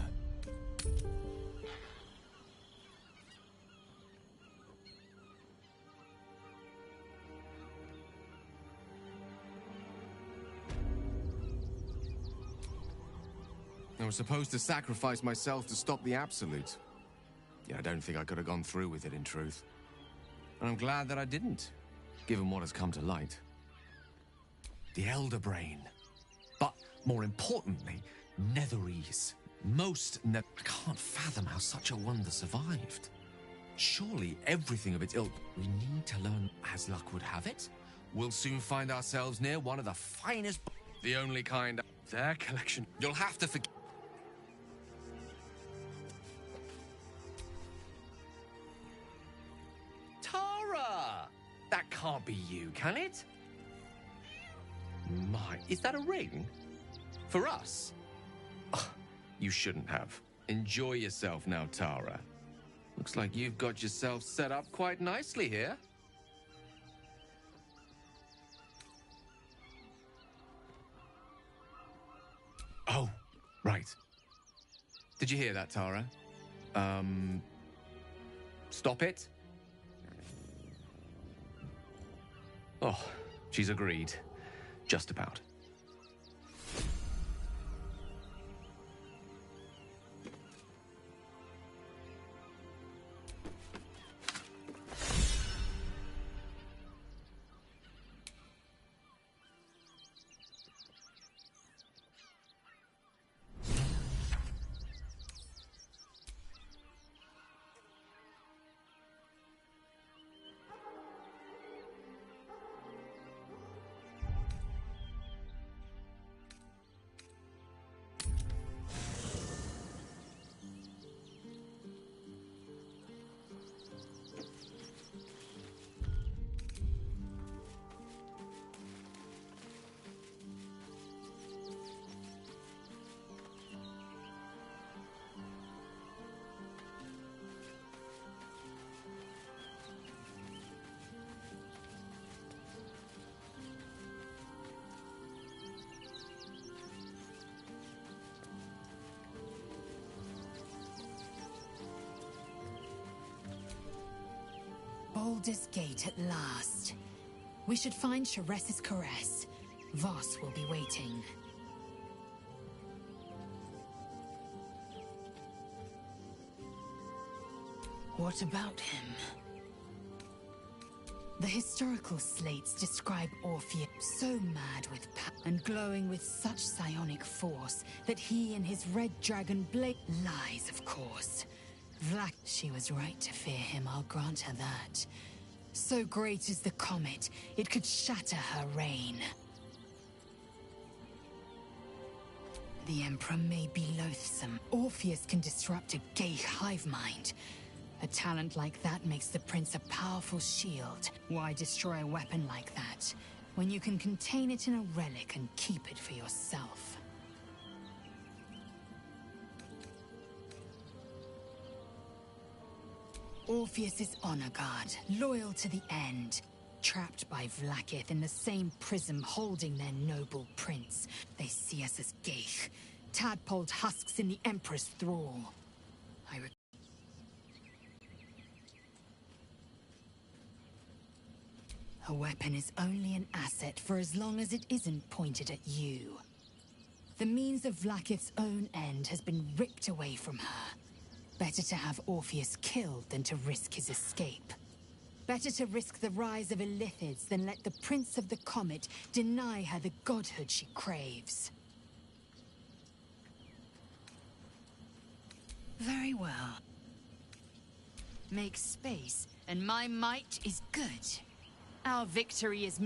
I was supposed to sacrifice myself to stop the Absolute. Yeah, I don't think I could have gone through with it, in truth. And I'm glad that I didn't, given what has come to light. The Elder Brain. But, more importantly, Netherese. I can't fathom how such a wonder survived. Surely everything of its ilk. We need to learn, as luck would have it. We'll soon find ourselves near one of the finest... The only kind... Their collection... You'll have to forget... Tara! That can't be you, can it? My, is that a ring? For us? You shouldn't have. Enjoy yourself now, Tara. Looks like you've got yourself set up quite nicely here. Oh, right. Did you hear that, Tara? Stop it? Oh, she's agreed. Just about. Baldur's Gate at last. We should find Sharess's caress. Voss will be waiting. What about him? The historical slates describe Orpheus so mad with power and glowing with such psionic force that he and his red dragon blade lies, of course. She was right to fear him, I'll grant her that. So great is the comet, it could shatter her reign. The Emperor may be loathsome. Orpheus can disrupt a gay hive mind. A talent like that makes the prince a powerful shield. Why destroy a weapon like that, when you can contain it in a relic and keep it for yourself? Orpheus is honor guard, loyal to the end. Trapped by Vlaakith in the same prism holding their noble prince. They see us as geich, tadpoled husks in the Emperor's thrall. A weapon is only an asset for as long as it isn't pointed at you. The means of Vlaakith's own end has been ripped away from her. Better to have Orpheus killed than to risk his escape. Better to risk the rise of Illithids than let the Prince of the Comet deny her the godhood she craves. Very well. Make space, and my might is good. Our victory is...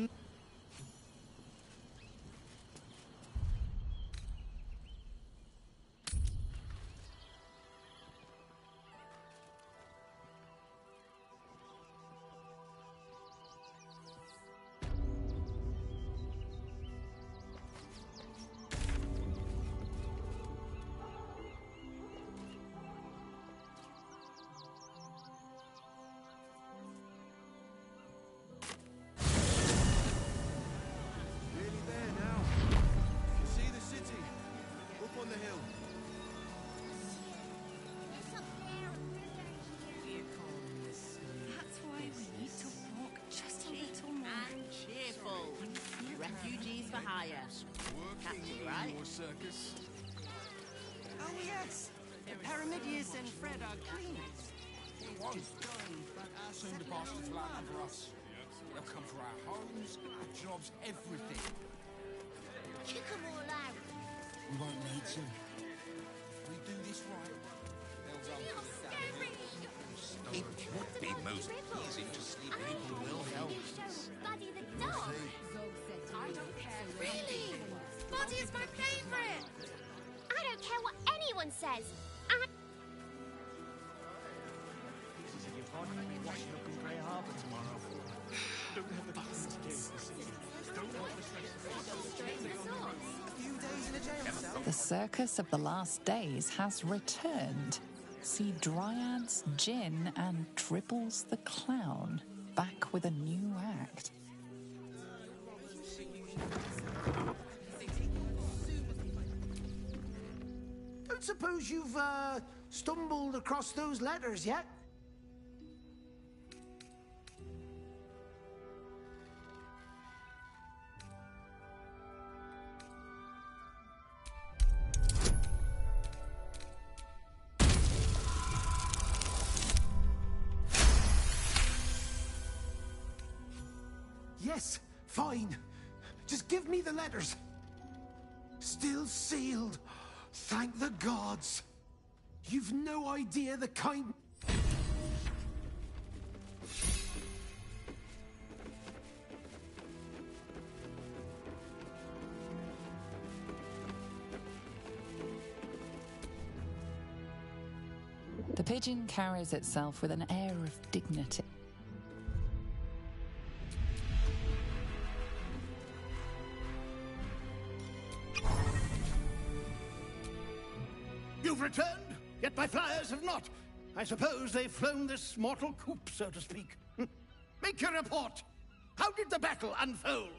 Circus. Oh yes, the Paramidias and Fred are cleaners. Soon the bastards will come for us. They'll come for our homes, our jobs, everything. Kick them all out. We won't need to. If we do this right, they'll Scary. It would be most pleasing to see people well held. Buddy the dog. I don't care. Really? Buddy is my favorite. I don't care what anyone says. The circus of the last days has returned. See Dryads, Jinn, and Dribbles the Clown back with a new act. Don't suppose you've, stumbled across those letters yet? Yes, fine. Just give me the letters. Still sealed. Thank the gods. You've no idea the kind... The pigeon carries itself with an air of dignity. You've returned, yet my flyers have not. I suppose they've flown this mortal coop, so to speak. Make your report. How did the battle unfold?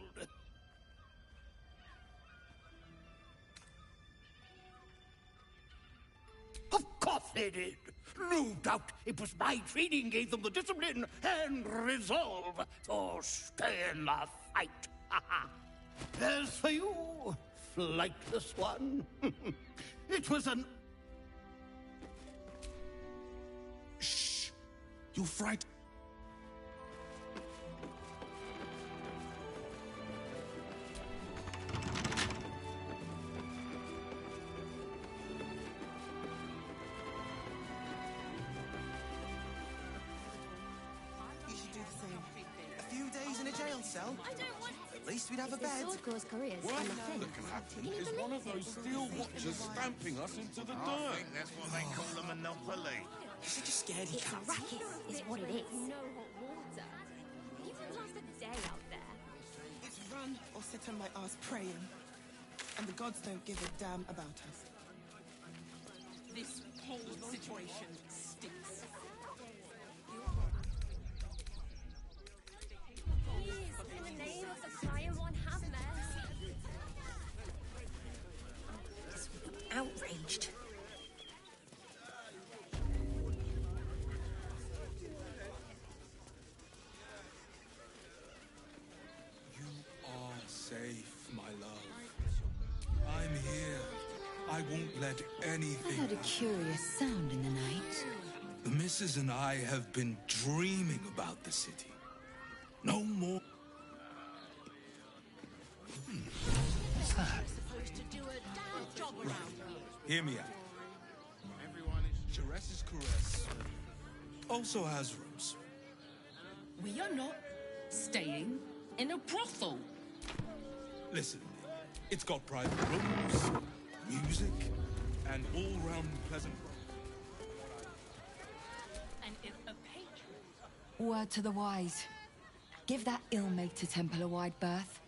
Of course they did. No doubt it was my training gave them the discipline and resolve to stay in the fight. As for you, flightless one, it was an... Shh! You fright... You should do the same. A few days in a jail cell. I don't want to. At least we'd have a The bed. sword cause careers What I and know that can happen is one of those steel watchers stamping us into the dirt. I think that's what they call a monopoly. He's such a scaredy It's a cat. racket, is what it is. No hot water. You wouldn't last a day out there. It's run or sit on my ass praying. And the gods don't give a damn about us. This whole situation stinks. Please, in the name of the Flying One, have mercy. Outraged. You are safe, my love. I'm here. I won't let I anything... heard a curious sound in the night. The missus and I have been dreaming about the city. No more... What's that? Right. Hear me out. Jerez's caress also has rooms. We are not staying in a brothel. Listen, it's got private rooms, music, and all-round pleasant... And if a patron... Word to the wise. Give that ill-mated temple a wide berth.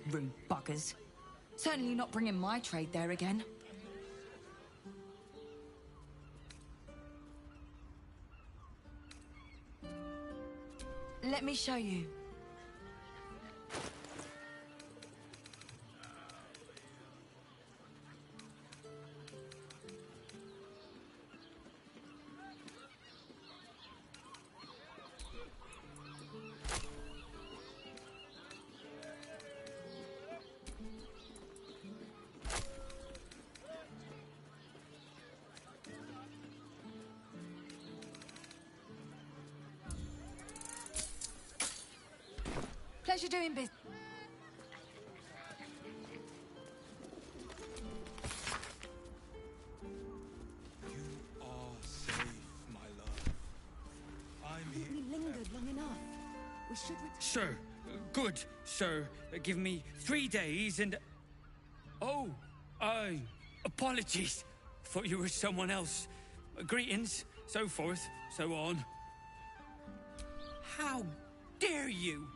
Rude buggers. Certainly not bringing my trade there again. Let me show you. Pleasure doing business. You are safe, my love. I'm here. We lingered long enough. We should return. Sir, good, sir. Give me 3 days and... Oh, apologies. Thought you were someone else. Greetings, so forth, so on. How dare you?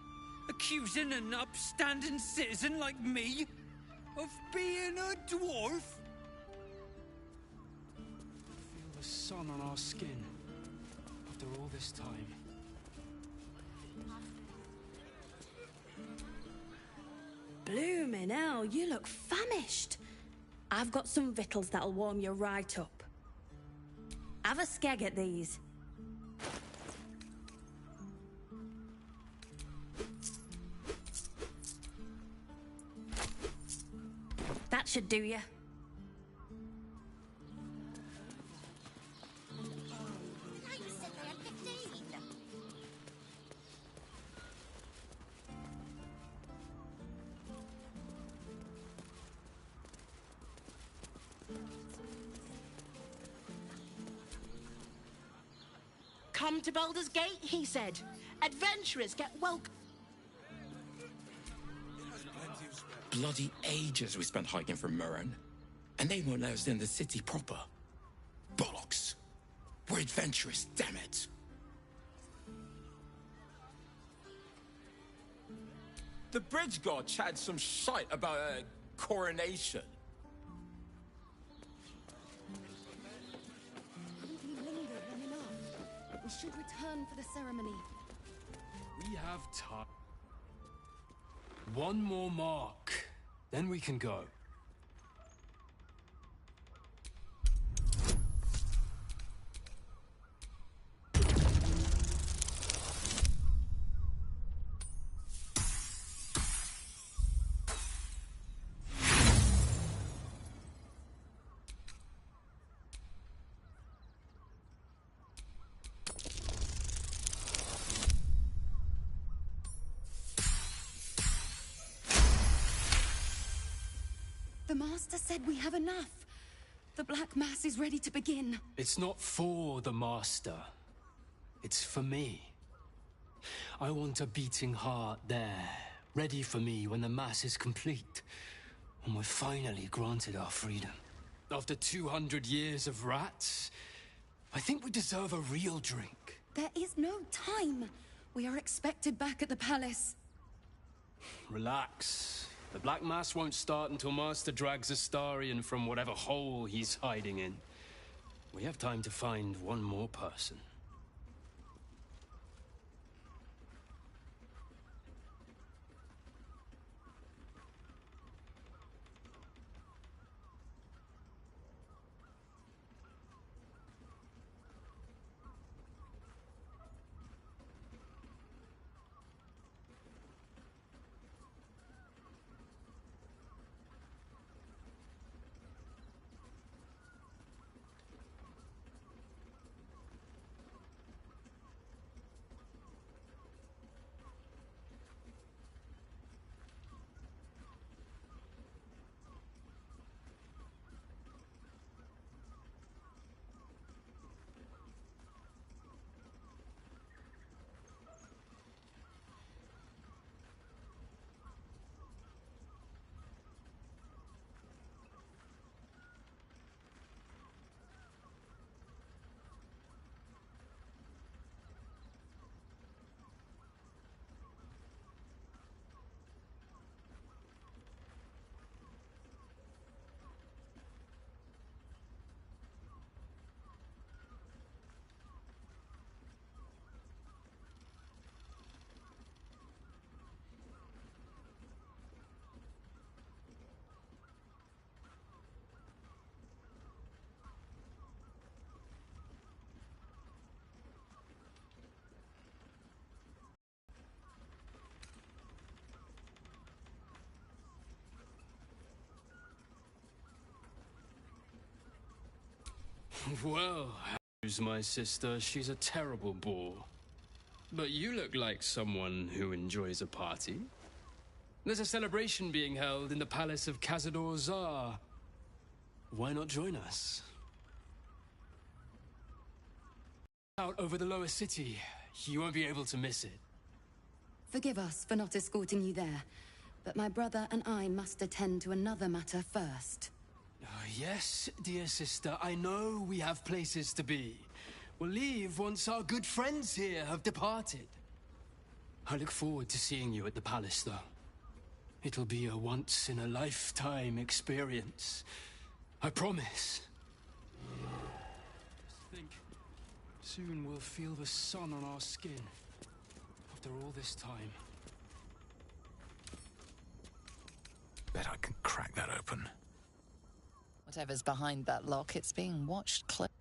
Accusing an upstanding citizen like me of being a dwarf? Feel the sun on our skin after all this time. Bloomin' hell, you look famished. I've got some victuals that'll warm you right up. Have a skeg at these. That should do you. Come to Baldur's Gate, he said. Adventurers get welcome. Bloody ages we spent hiking from Murren. And they won't let us in the city proper. Bollocks. We're adventurous, damn it. The bridge god chatted some shite about a coronation. Haven't we lingered long enough? We should return for the ceremony. We have time. One more mark, then we can go. The Master said we have enough. The Black Mass is ready to begin. It's not for the Master. It's for me. I want a beating heart there, ready for me when the Mass is complete, and we're finally granted our freedom. After 200 years of rats, I think we deserve a real drink. There is no time. We are expected back at the palace. Relax. The Black Mass won't start until Master drags Astarion from whatever hole he's hiding in. We have time to find one more person. Well, how's my sister? She's a terrible bore. But you look like someone who enjoys a party. There's a celebration being held in the palace of Cazador Zar. Why not join us? Out over the lower city. You won't be able to miss it. Forgive us for not escorting you there, but my brother and I must attend to another matter first. Yes, dear sister, I know we have places to be. We'll leave once our good friends here have departed. I look forward to seeing you at the palace, though. It'll be a once-in-a-lifetime experience. I promise. Just think, soon we'll feel the sun on our skin. After all this time. Bet I can crack that open. Whatever's behind that lock, it's being watched closely.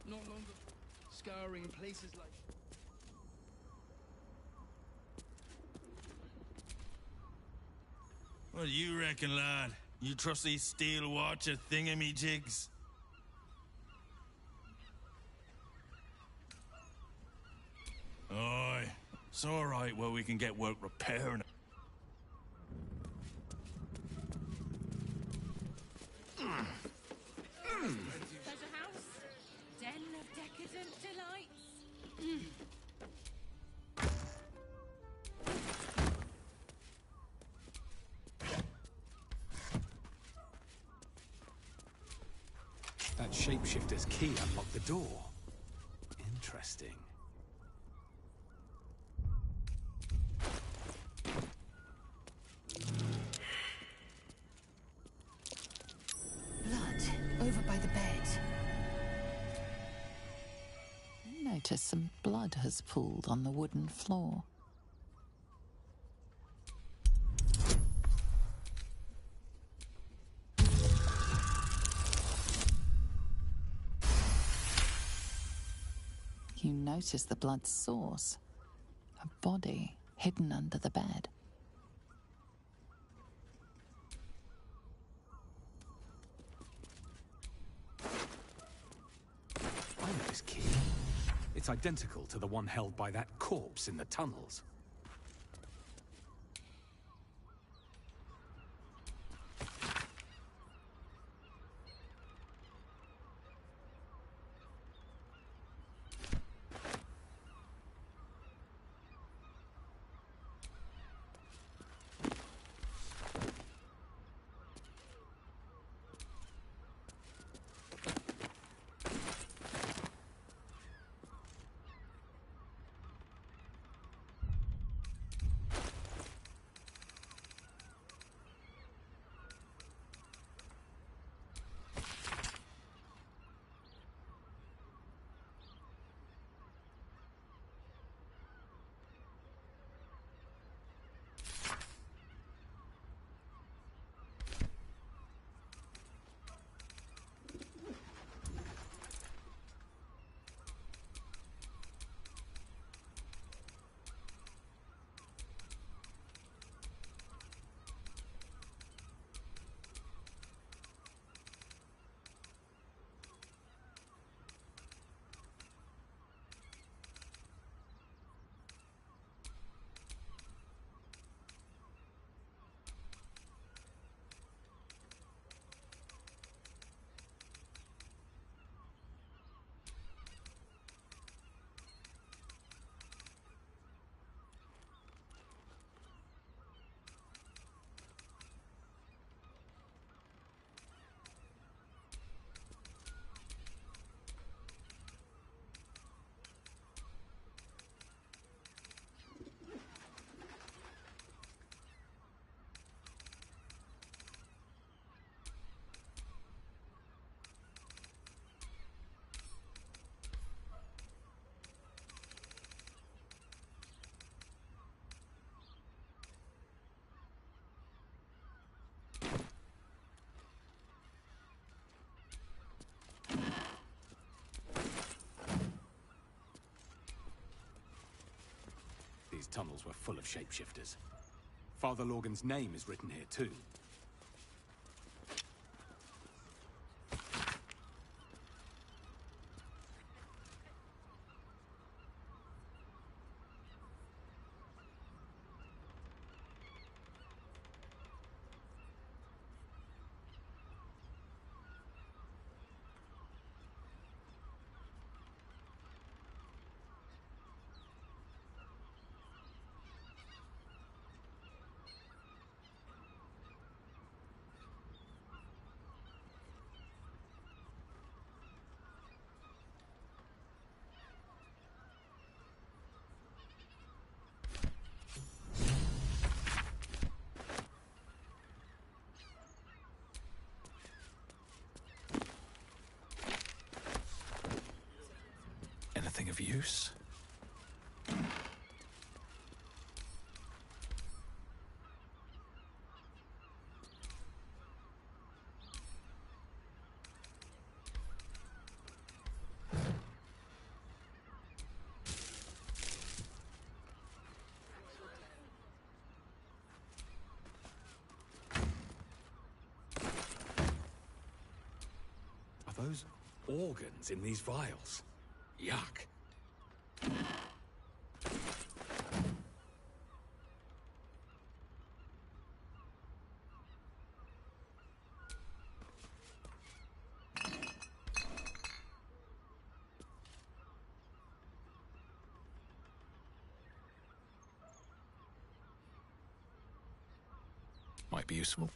No longer scouring places like... What do you reckon, lad? You trust these steel watcher thingamajigs? Aye, it's all right where we can get work repairing. Treasure house, den of decadent delights. That shapeshifter's key unlocked the door. Interesting. Blood over by the bed. You notice some blood has pooled on the wooden floor. You notice the blood's source. A body hidden under the bed. I know this key. It's identical to the one held by that corpse in the tunnels. tunnels were full of shapeshifters. Father Lorgan's name is written here, too. Anything of use? Are those organs in these vials? Yuck. Might be useful.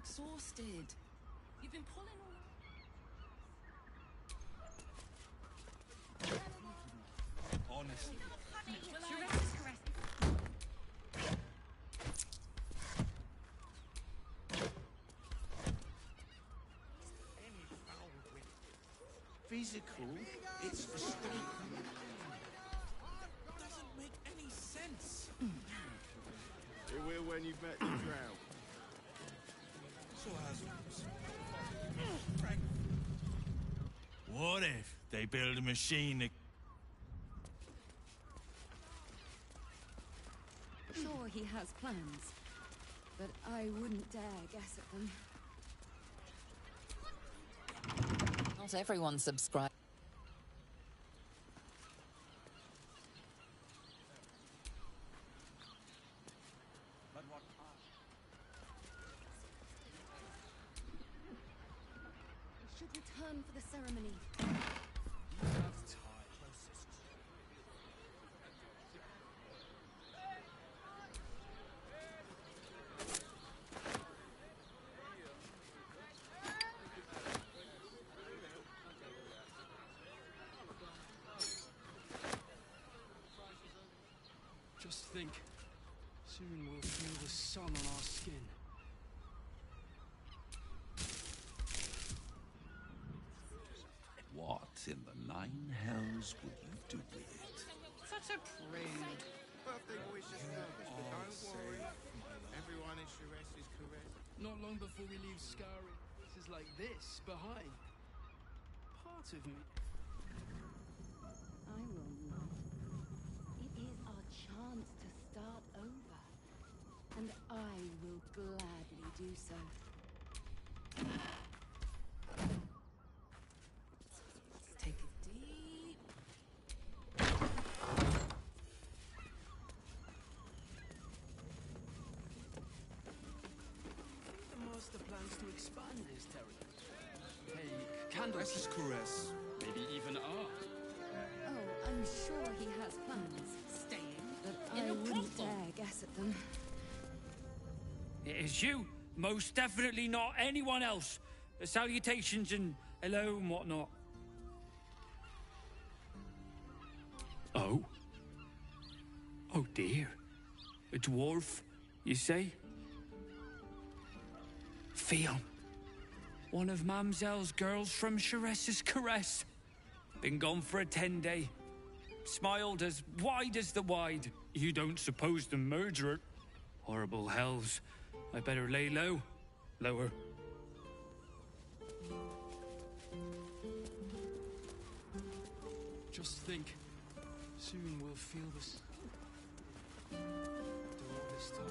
Exhausted. You've been pulling all... Honestly. Physical, it's the state. Doesn't make any sense. It will when you've met the drought. So What if they build a machine that... Sure, he has plans, but I wouldn't dare guess at them. Not everyone subscribes. We should return for the ceremony. Just think, soon we'll feel the sun on our skin. What in the nine hells would you do with it? Such a prude. Birthday wishes numbers, but don't worry. Everyone in Sharess is correct. Not long before we leave Scouring places like this behind. Part of me. I will not. It is our chance to start over. And I will gladly do so. Take a deep Precious caress. Maybe even are. Oh, I'm sure he has plans. Staying But in I a wouldn't brothel. dare guess at them. It is you. Most definitely not anyone else. Salutations and hello and whatnot. Oh? Oh dear. A dwarf, you say? Fion. One of Mamselle's girls from Chares's Caress. Been gone for a 10-day. Smiled as wide as the wide. You don't suppose the murderer? Horrible hells. I better lay low. Lower. Just think, soon we'll feel this. After all this time.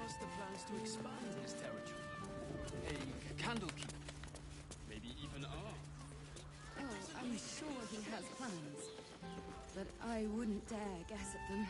Master plans to expand his territory. A candlekeep. Maybe even are. Oh, I'm sure he has plans. But I wouldn't dare guess at them.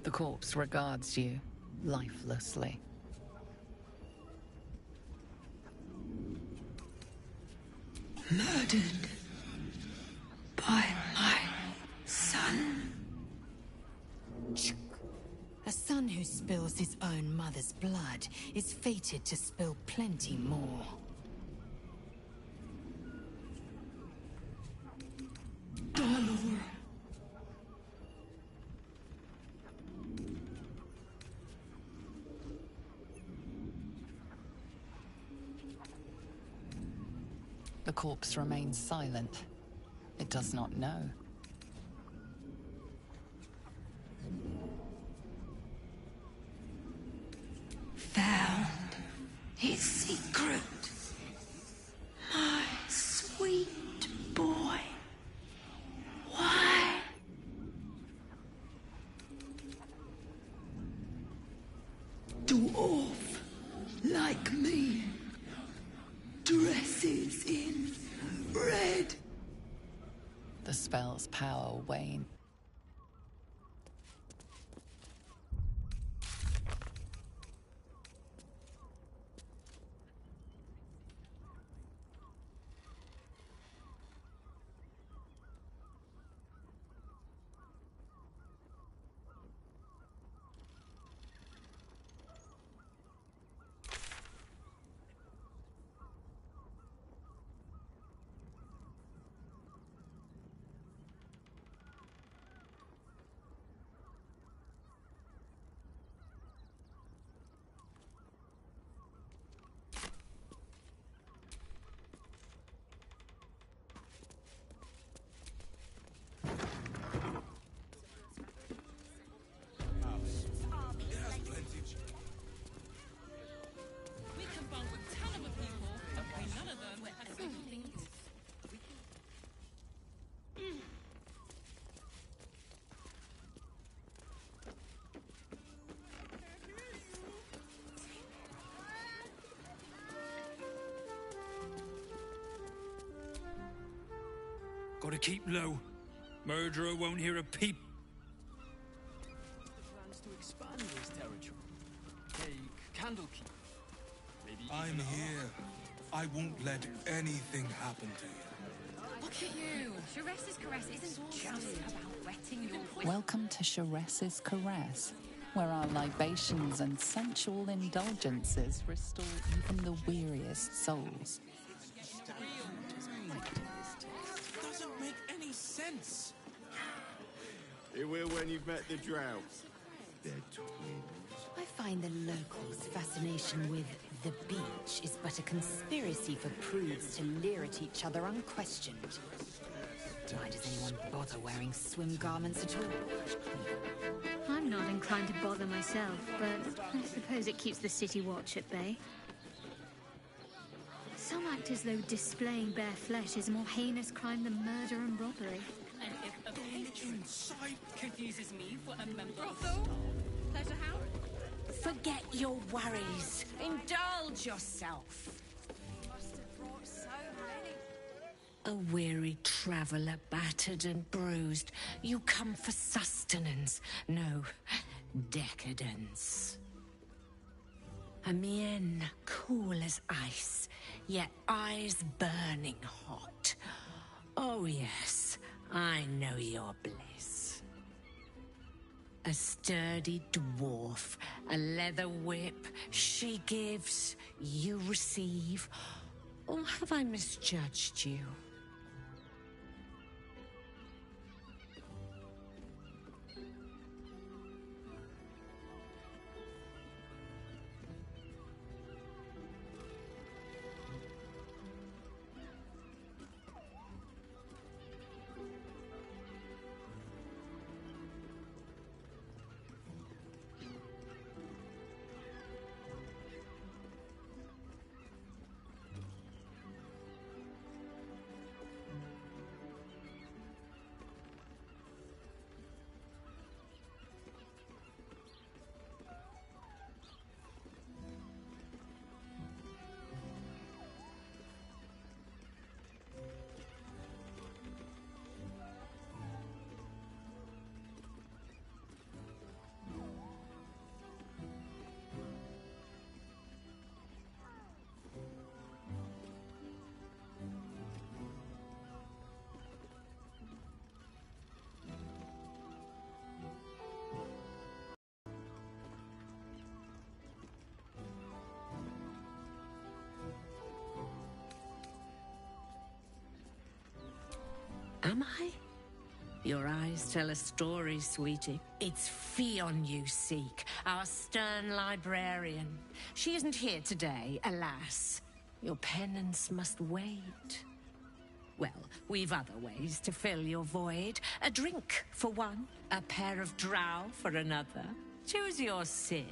The corpse regards you lifelessly. Murdered by my son. A son who spills his own mother's blood is fated to spill plenty more. Baldur. The corpse remains silent. It does not know. Found his secret. My sweet boy. Why? Dwarf like me dresses in red. The spell's power wanes. We can bond with ton of people. None of them have anything. Gotta keep low. Murderer won't hear a peep. Plans to expand his territory. Take Candlekeep. Maybe I'm here. I won't let anything happen to you. Look at you! Sharessa's caress isn't just about wetting your... Welcome to Sharessa's Caress, where our libations and sensual indulgences restore even the weariest souls. Doesn't make any sense. It will when you've met the droughts. They're twins. I find the locals' fascination with the beach is but a conspiracy for prudes to leer at each other unquestioned. Why does anyone bother wearing swim garments at all? I'm not inclined to bother myself, but I suppose it keeps the city watch at bay. Some act as though displaying bare flesh is a more heinous crime than murder and robbery. And if a patron confuses me for a member of the pleasure hound? Forget your worries. Indulge yourself. Must have brought so many. A weary traveller, battered and bruised. You come for sustenance, no decadence. A mien cool as ice, yet eyes burning hot. Oh yes, I know your bliss. A sturdy dwarf, a leather whip, she gives, you receive. Or have I misjudged you? Am I? Your eyes tell a story, sweetie. It's Fionn you seek, our stern librarian. She isn't here today, alas. Your penance must wait. Well, we've other ways to fill your void. A drink for one, a pair of drow for another. Choose your sin.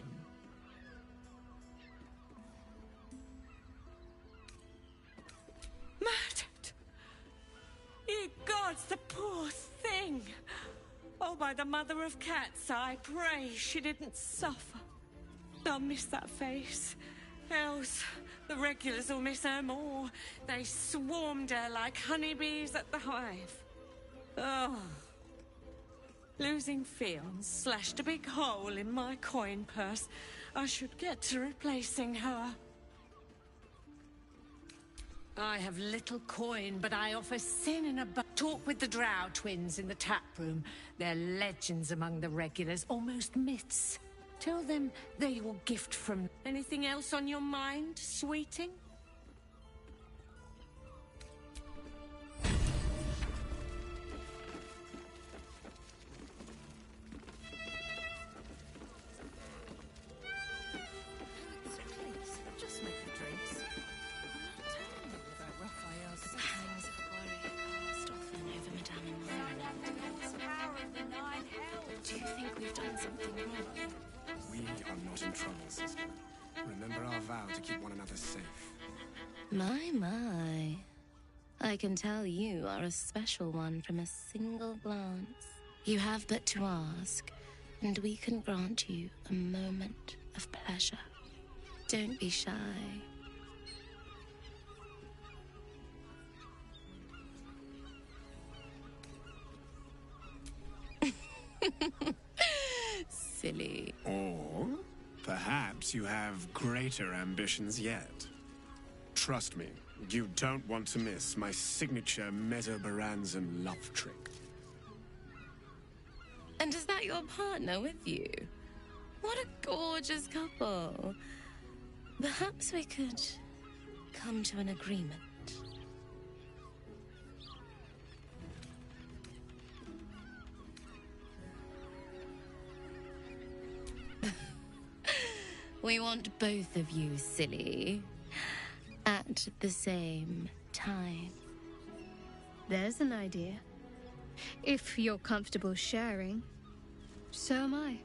Murdered! Ye gods, the poor thing! Oh, by the mother of cats, I pray she didn't suffer. I'll miss that face. Else, the regulars will miss her more. They swarmed her like honeybees at the hive. Oh. Losing Fionn slashed a big hole in my coin purse. I should get to replacing her. I have little coin, but I offer sin in a talk with the Drow twins in the tap room. They're legends among the regulars, almost myths. Tell them they will gift from... Anything else on your mind, sweeting? Just make the drinks. I'm not telling you about Raphael's pangs of worry cast often over Madame and Mara. Do you think we've done something wrong? We are not in trouble, sister. Remember our vow to keep one another safe. My. I can tell you are a special one from a single glance. You have but to ask, and we can grant you a moment of pleasure. Don't be shy. perhaps you have greater ambitions yet. Trust me, you don't want to miss my signature Mesobaranzan love trick. And is that your partner with you? What a gorgeous couple. Perhaps we could come to an agreement. We want both of you, silly, at the same time. There's an idea. If you're comfortable sharing, so am I.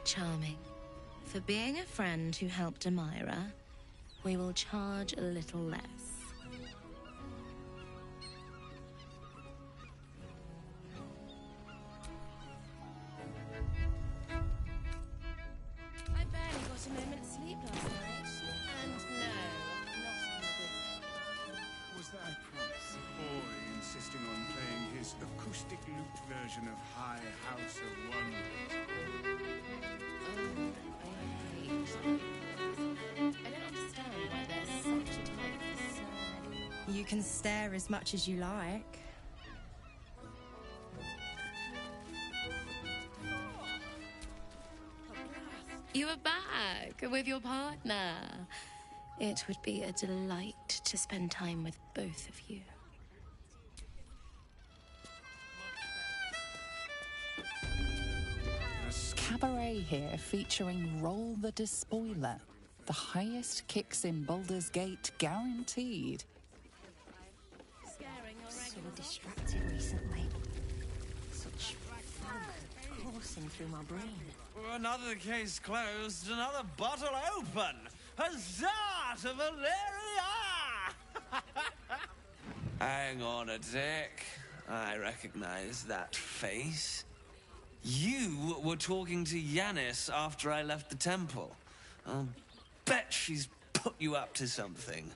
Charming. For being a friend who helped Amira, we will charge a little less. I barely got a moment's sleep last night. And no, not on a good day. Was that Promise boy insisting on playing his acoustic lute version of High House of Wonders? I don't understand why there's such a type for so many. You can stare as much as you like. You are back with your partner. It would be a delight to spend time with both of you. Cabaret here featuring Roll the Despoiler. The highest kicks in Baldur's Gate guaranteed. So distracted recently. Such fog coursing through my brain. Another case closed, another bottle open. Huzzah to Valeria! Hang on a tick. I recognize that face. You were talking to Yanis after I left the temple. I'll bet she's put you up to something.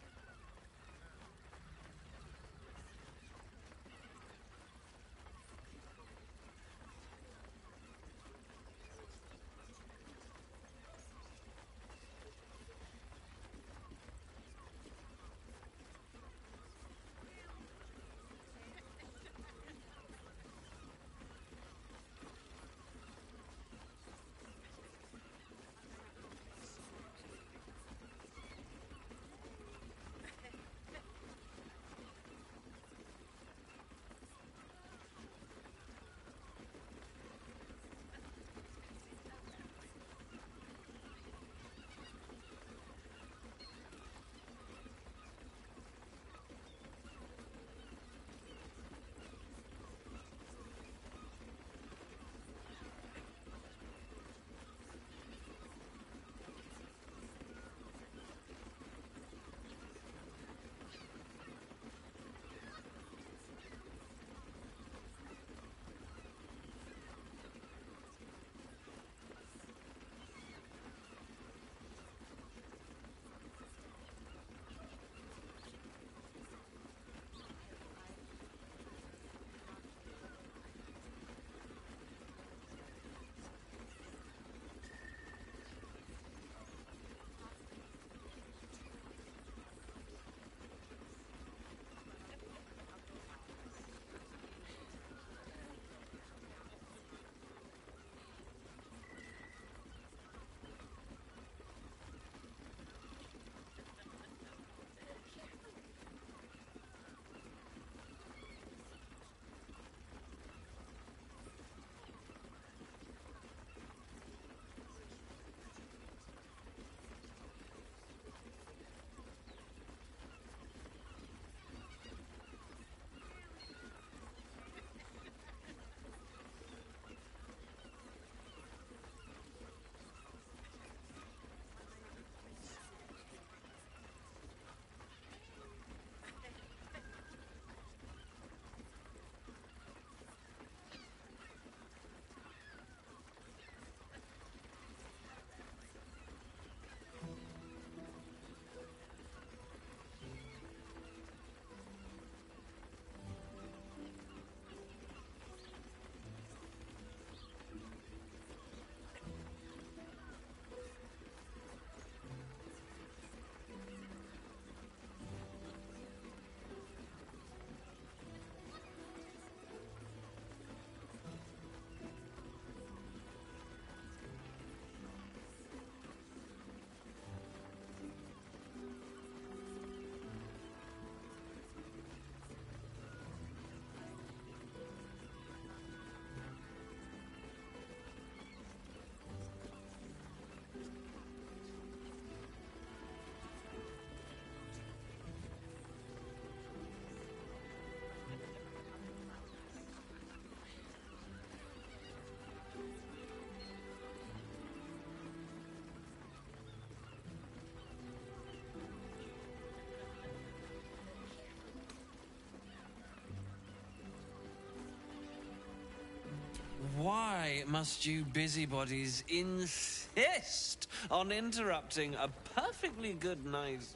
must you busybodies insist on interrupting a perfectly good night?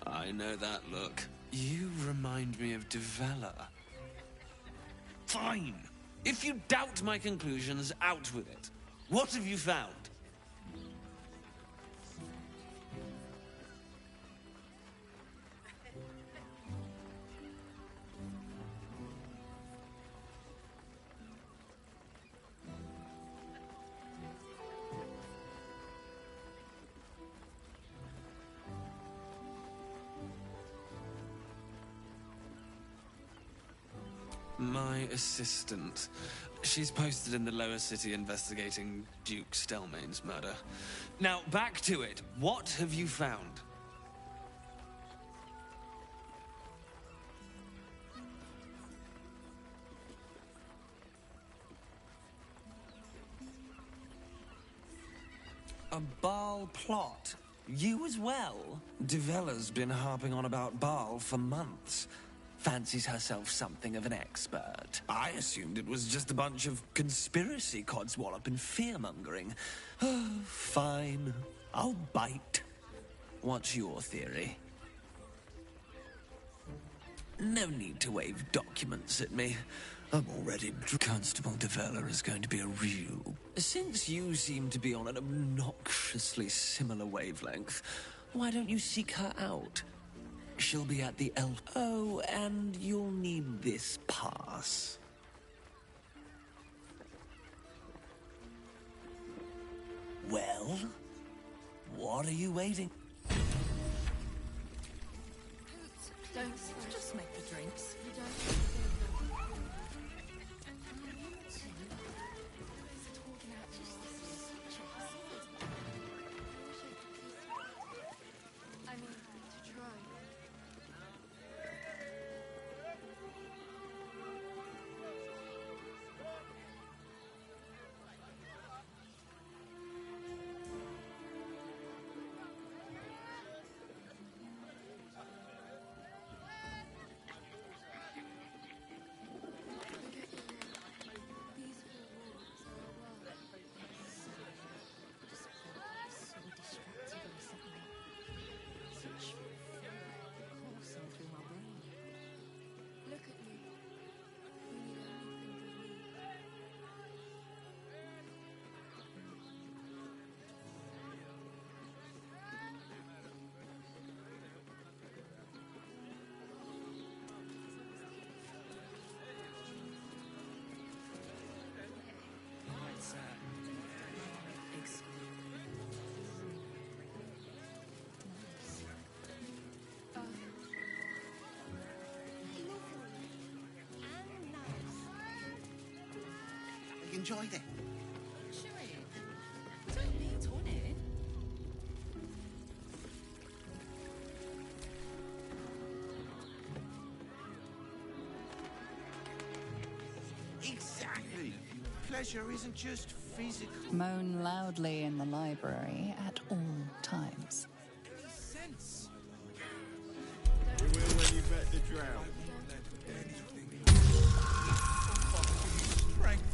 I know that look. You remind me of Devella. Fine. If you doubt my conclusions, out with it. What have you found? My assistant. She's posted in the lower city investigating Duke Stelmane's murder. Now, back to it. What have you found? A Baal plot? You as well? Devella's been harping on about Baal for months. Fancies herself something of an expert. I assumed it was just a bunch of conspiracy codswallop and fear-mongering. Fine. I'll bite. What's your theory? No need to wave documents at me. I'm already... Constable Devella is going to be a real... Since you seem to be on an obnoxiously similar wavelength, why don't you seek her out? She'll be at the Oh, and you'll need this pass. Well, what are you waiting? Don't just make the drinks. You don't. I mean, to try. Enjoyed it. Chewie, don't need honey. Exactly. Pleasure isn't just physical. Moan loudly in the library at all times. Sense. We will when you bet the drown. Strength.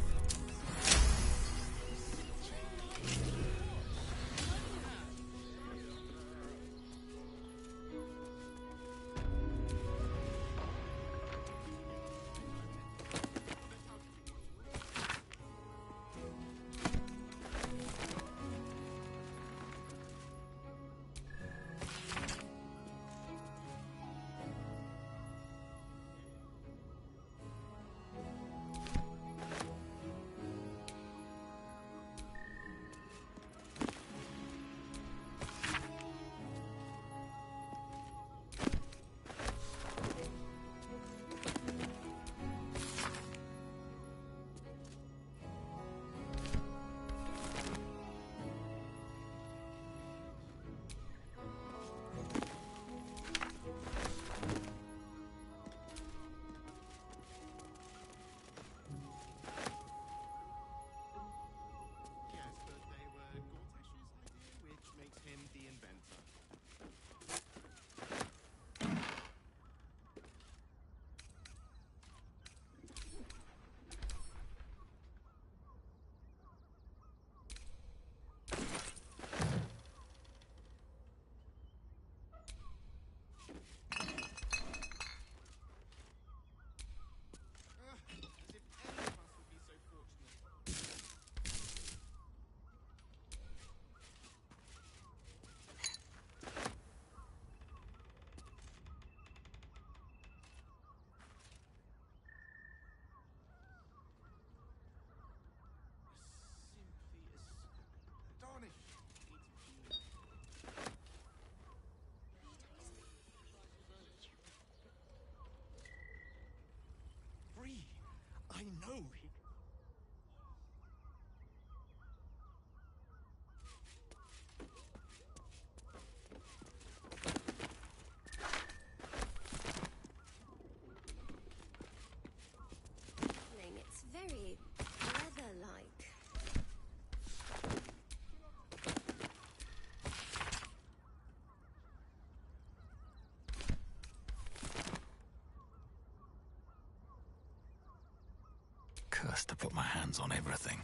cursed to put my hands on everything.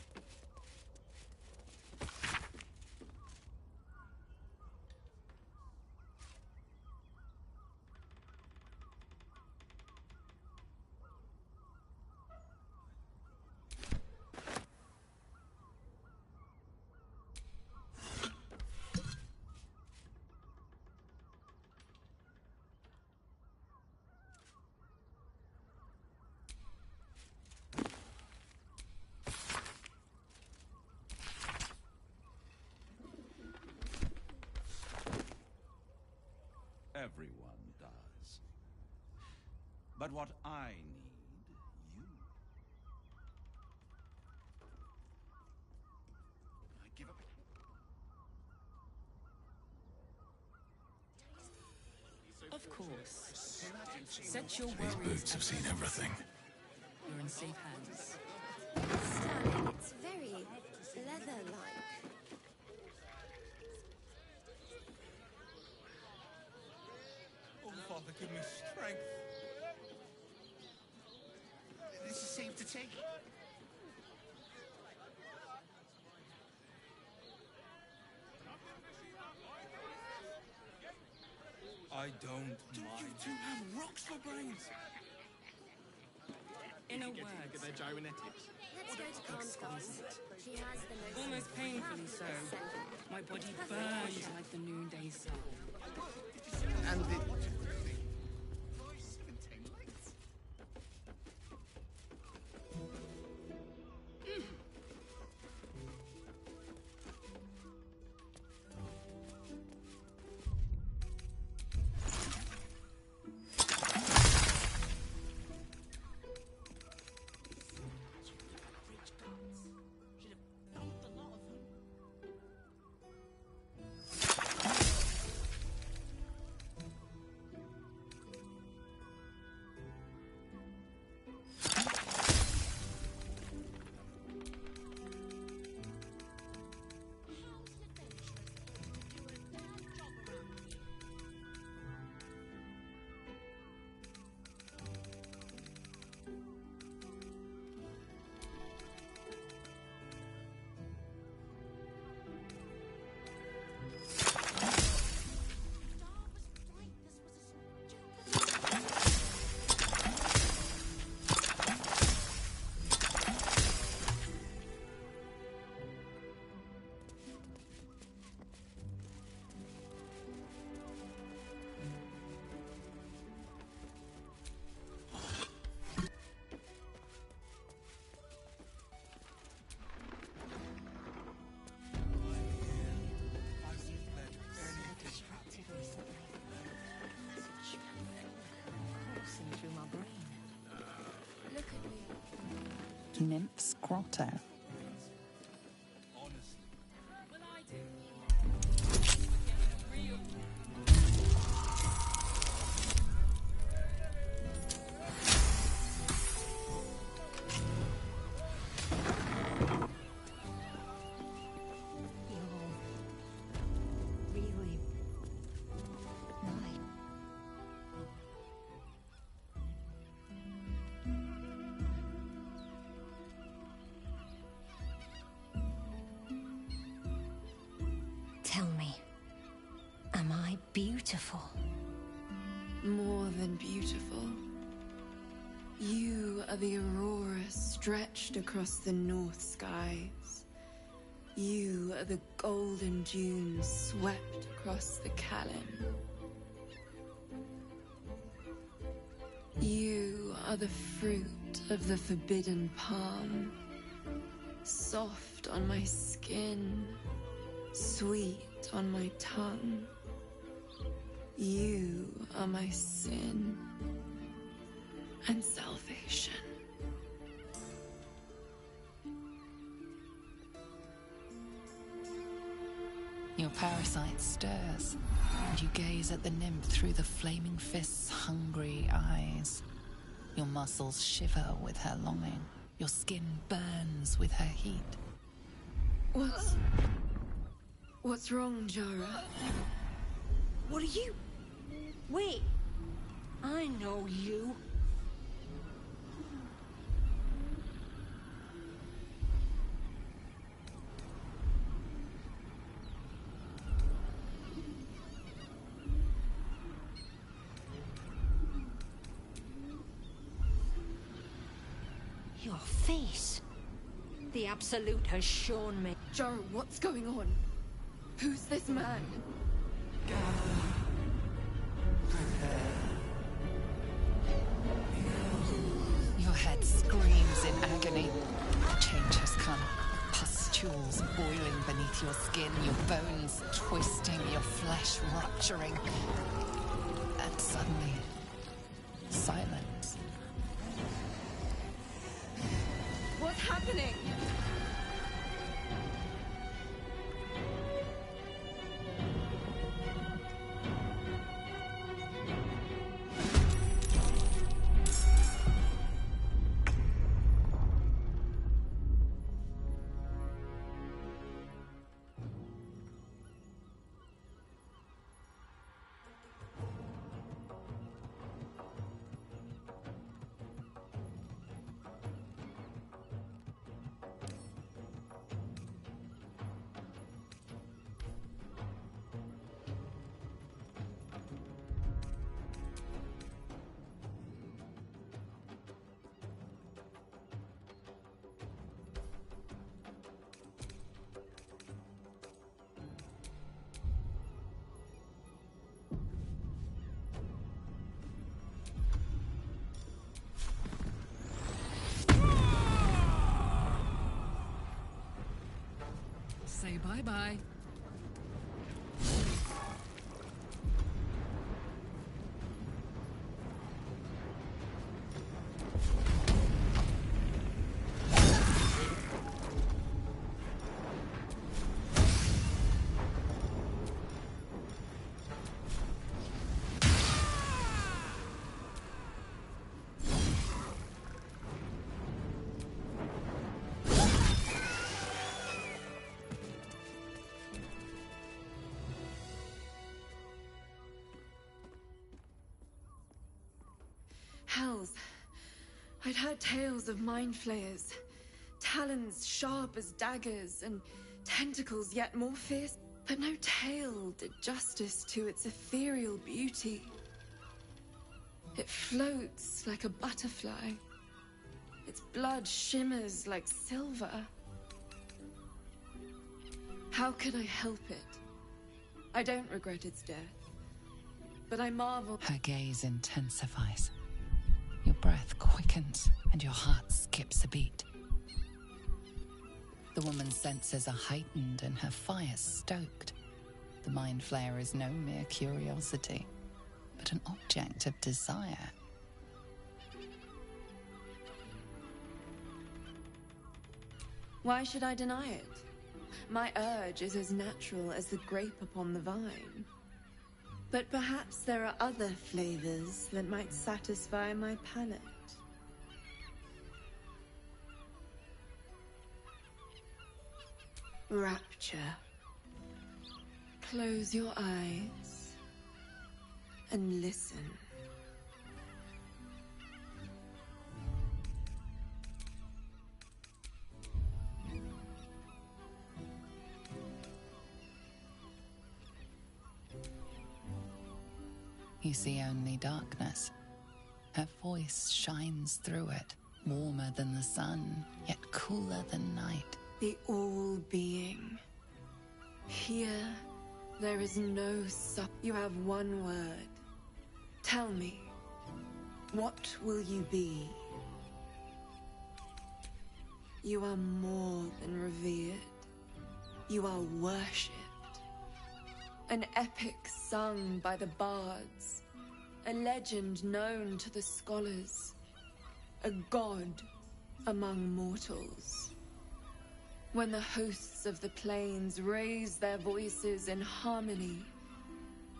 Everyone does. But what I need, you. I give up. Of course. Set your These worries. boots have seen everything. You're in safe hands. Stunning. It's very leather-like. Oh, Father, give me strength. This is safe to take. I don't mind. You two have rocks for brains. In a word, Look at their gyrometics. Let's go to Khan's garden. She has the most... almost painfully so. My body burns like the noonday sun. And the... Nymph's Grotto. Really? Tell me, am I beautiful? More than beautiful. You are the aurora stretched across the north skies. You are the golden dunes swept across the Callan. You are the fruit of the forbidden palm, soft on my skin, sweet on my tongue. You are my sin and salvation. Your parasite stirs, and you gaze at the nymph through the flaming fist's hungry eyes. Your muscles shiver with her longing. Your skin burns with her heat. What's wrong, Jara? What are you? Wait. I know you. Your face. The Absolute has shown me. Joe, what's going on? Who's this man? Your head screams in agony. Change has come. Pustules boiling beneath your skin, your bones twisting, your flesh rupturing. And suddenly, silence. What's happening? Say bye-bye. Hells. I'd heard tales of mind flayers. Talons sharp as daggers, and tentacles yet more fierce. But no tale did justice to its ethereal beauty. It floats like a butterfly. Its blood shimmers like silver. How could I help it? I don't regret its death, but I marvel. Her gaze intensifies. Your breath quickens, and your heart skips a beat. The woman's senses are heightened and her fire stoked. The mind flayer is no mere curiosity, but an object of desire. Why should I deny it? My urge is as natural as the grape upon the vine. But perhaps there are other flavors that might satisfy my palate. Rapture. Close your eyes and listen. You see only darkness. Her voice shines through it, warmer than the sun, yet cooler than night. The all-being. Here, there is no You have one word. Tell me, what will you be? You are more than revered. You are worshipped. An epic sung by the bards. A legend known to the scholars. A god among mortals. When the hosts of the plains raise their voices in harmony,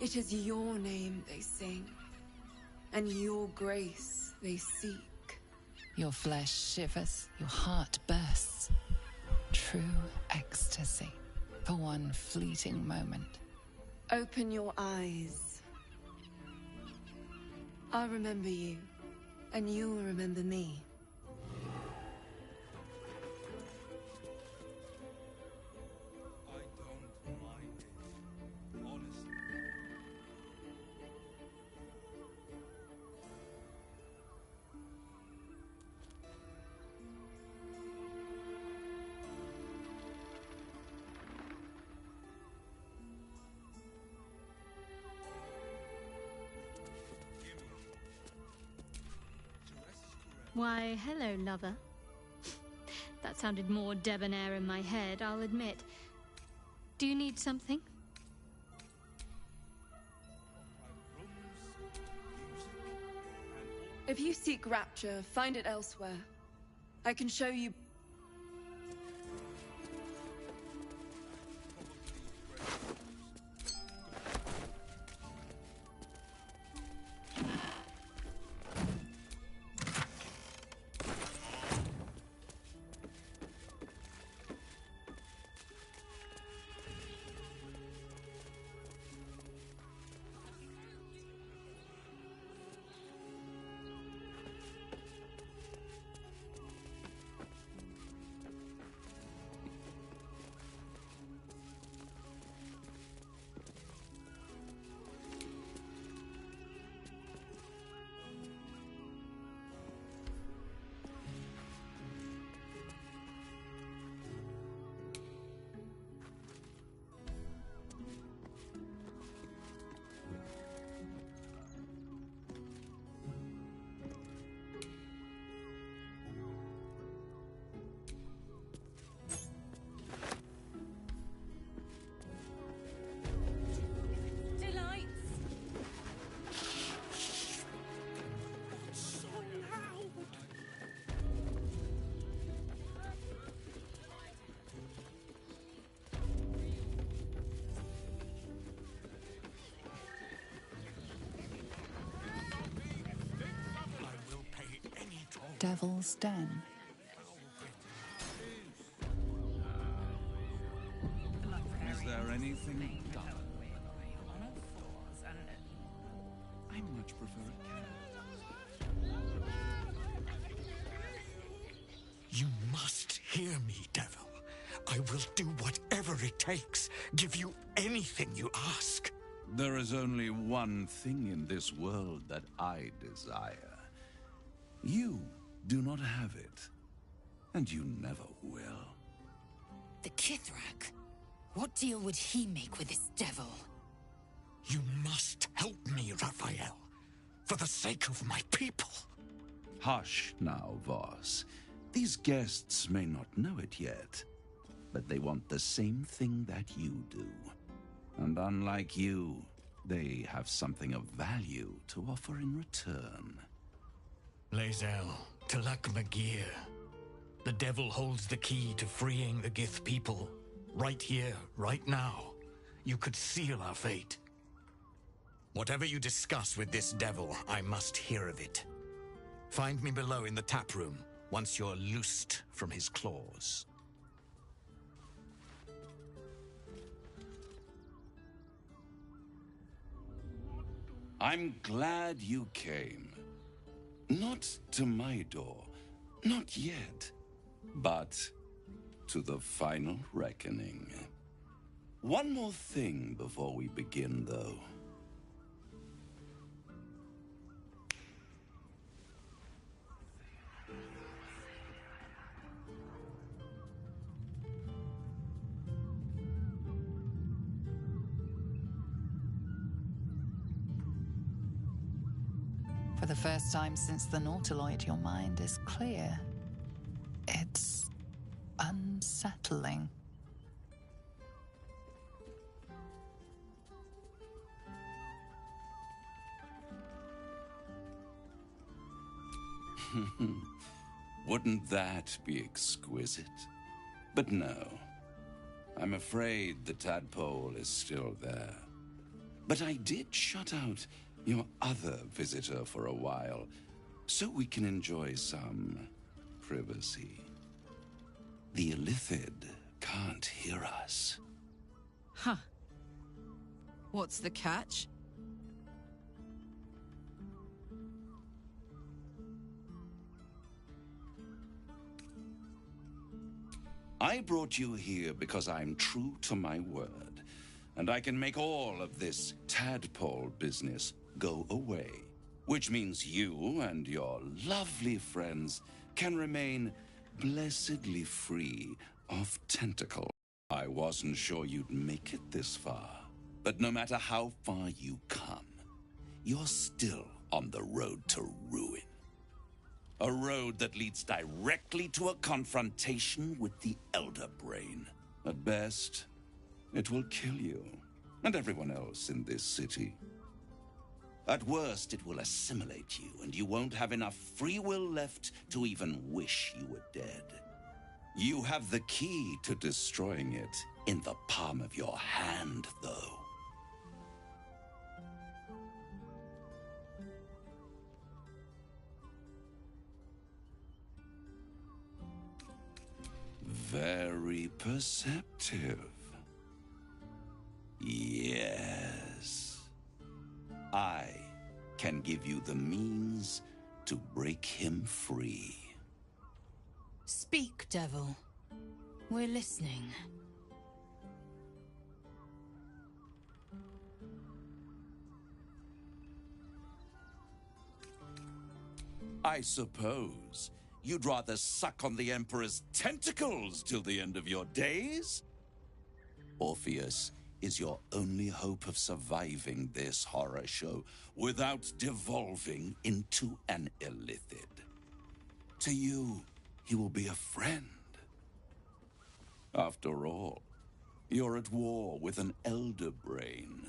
it is your name they sing, and your grace they seek. Your flesh shivers, your heart bursts. True ecstasy for one fleeting moment. Open your eyes. I'll remember you, and you'll remember me. Why, hello, lover. That sounded more debonair in my head, I'll admit. Do you need something? If you seek rapture, find it elsewhere. I can show you. Devil's Den. Is there anything done? I much prefer a cat. You must hear me, devil. I will do whatever it takes. Give you anything you ask. There is only one thing in this world that I desire. You do not have it, and you never will. The Kithrak? What deal would he make with this devil? You must help me, Raphael, for the sake of my people. Hush now, Voss. These guests may not know it yet, but they want the same thing that you do. And unlike you, they have something of value to offer in return. Lae'zel, Talak Magir. The devil holds the key to freeing the Gith people. Right here, right now. You could seal our fate. Whatever you discuss with this devil, I must hear of it. Find me below in the tap room, once you're loosed from his claws. I'm glad you came. Not to my door, not yet, but to the final reckoning. One more thing before we begin, though. For the first time since the Nautiloid, your mind is clear. It's unsettling. Wouldn't that be exquisite? But no. I'm afraid the tadpole is still there. But I did shut out your other visitor for a while, so we can enjoy some privacy. The Illithid can't hear us. Huh. What's the catch? I brought you here because I'm true to my word, and I can make all of this tadpole business go away, which means you and your lovely friends can remain blessedly free of tentacle. I wasn't sure you'd make it this far, but no matter how far you come, you're still on the road to ruin. A road that leads directly to a confrontation with the Elder Brain. At best, it will kill you and everyone else in this city. At worst, it will assimilate you, and you won't have enough free will left to even wish you were dead. You have the key to destroying it in the palm of your hand, though. Very perceptive. Yes. I can give you the means to break him free. Speak, devil. We're listening. I suppose you'd rather suck on the Emperor's tentacles till the end of your days? Orpheus is your only hope of surviving this horror show without devolving into an illithid. To you, he will be a friend. After all, you're at war with an Elder Brain.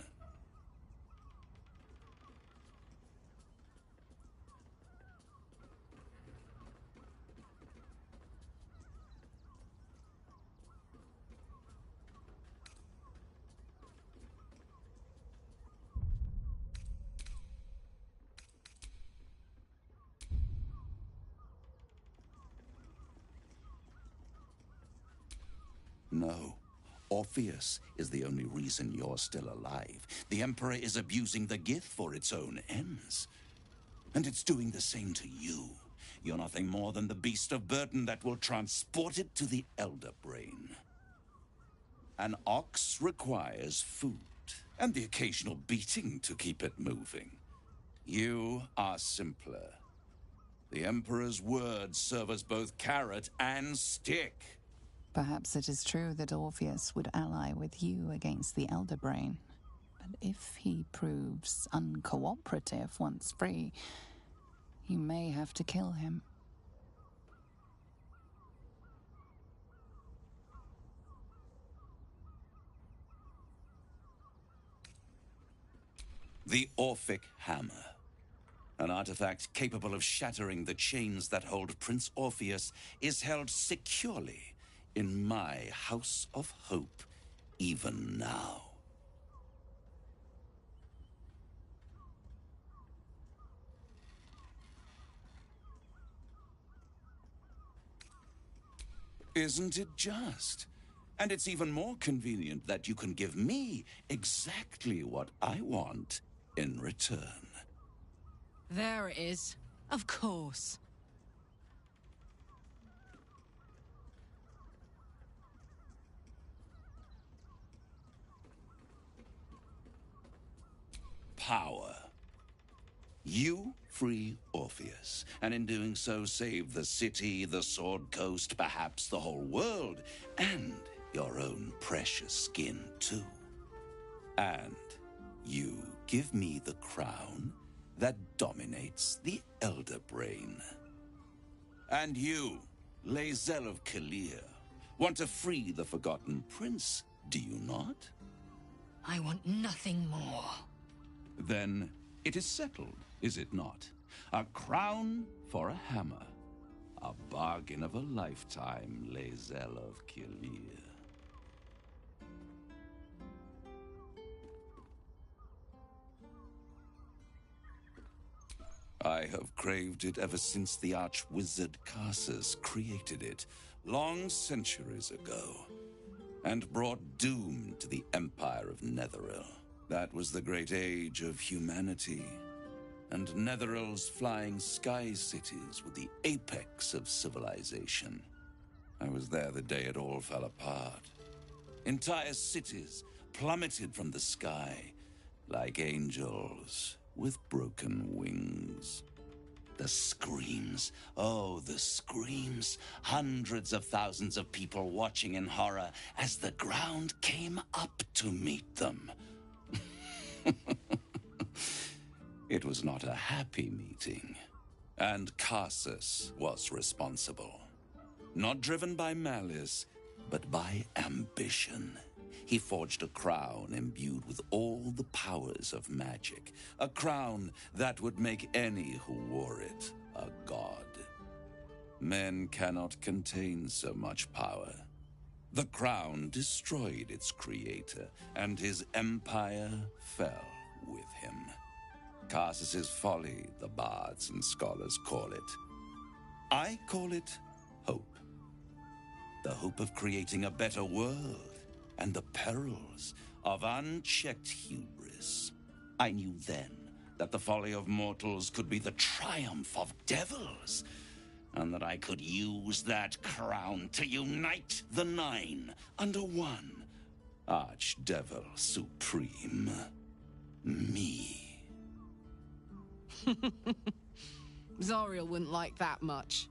No. Orpheus is the only reason you're still alive. The Emperor is abusing the Gith for its own ends. And it's doing the same to you. You're nothing more than the beast of burden that will transport it to the Elder Brain. An ox requires food, and the occasional beating to keep it moving. You are simpler. The Emperor's words serve as both carrot and stick. Perhaps it is true that Orpheus would ally with you against the Elder Brain. But if he proves uncooperative once free, you may have to kill him. The Orphic Hammer. An artifact capable of shattering the chains that hold Prince Orpheus is held securely in my House of Hope, even now. Isn't it just? And it's even more convenient that you can give me exactly what I want in return. There it is. Of course. Power. You free Orpheus, and in doing so save the city, the Sword Coast, perhaps the whole world, and your own precious skin too. And you give me the crown that dominates the Elder Brain. And you, Lae'zel of Kalir, want to free the Forgotten Prince, do you not? I want nothing more. Then it is settled, is it not? A crown for a hammer. A bargain of a lifetime, Lae'zel of Kalir. I have craved it ever since the arch-wizard Karsus created it, long centuries ago, and brought doom to the Empire of Netheril. That was the great age of humanity, and Netheril's flying sky cities were the apex of civilization. I was there the day it all fell apart. Entire cities plummeted from the sky like angels with broken wings. The screams, oh, the screams. Hundreds of thousands of people watching in horror as the ground came up to meet them. It was not a happy meeting. And Carsus was responsible. Not driven by malice, but by ambition. He forged a crown imbued with all the powers of magic. A crown that would make any who wore it a god. Men cannot contain so much power. The crown destroyed its creator, and his empire fell with him. Carsus's folly, the bards and scholars call it. I call it hope. The hope of creating a better world, and the perils of unchecked hubris. I knew then that the folly of mortals could be the triumph of devils, and that I could use that crown to unite the Nine under one Archdevil Supreme. Me. Zariel wouldn't like that much.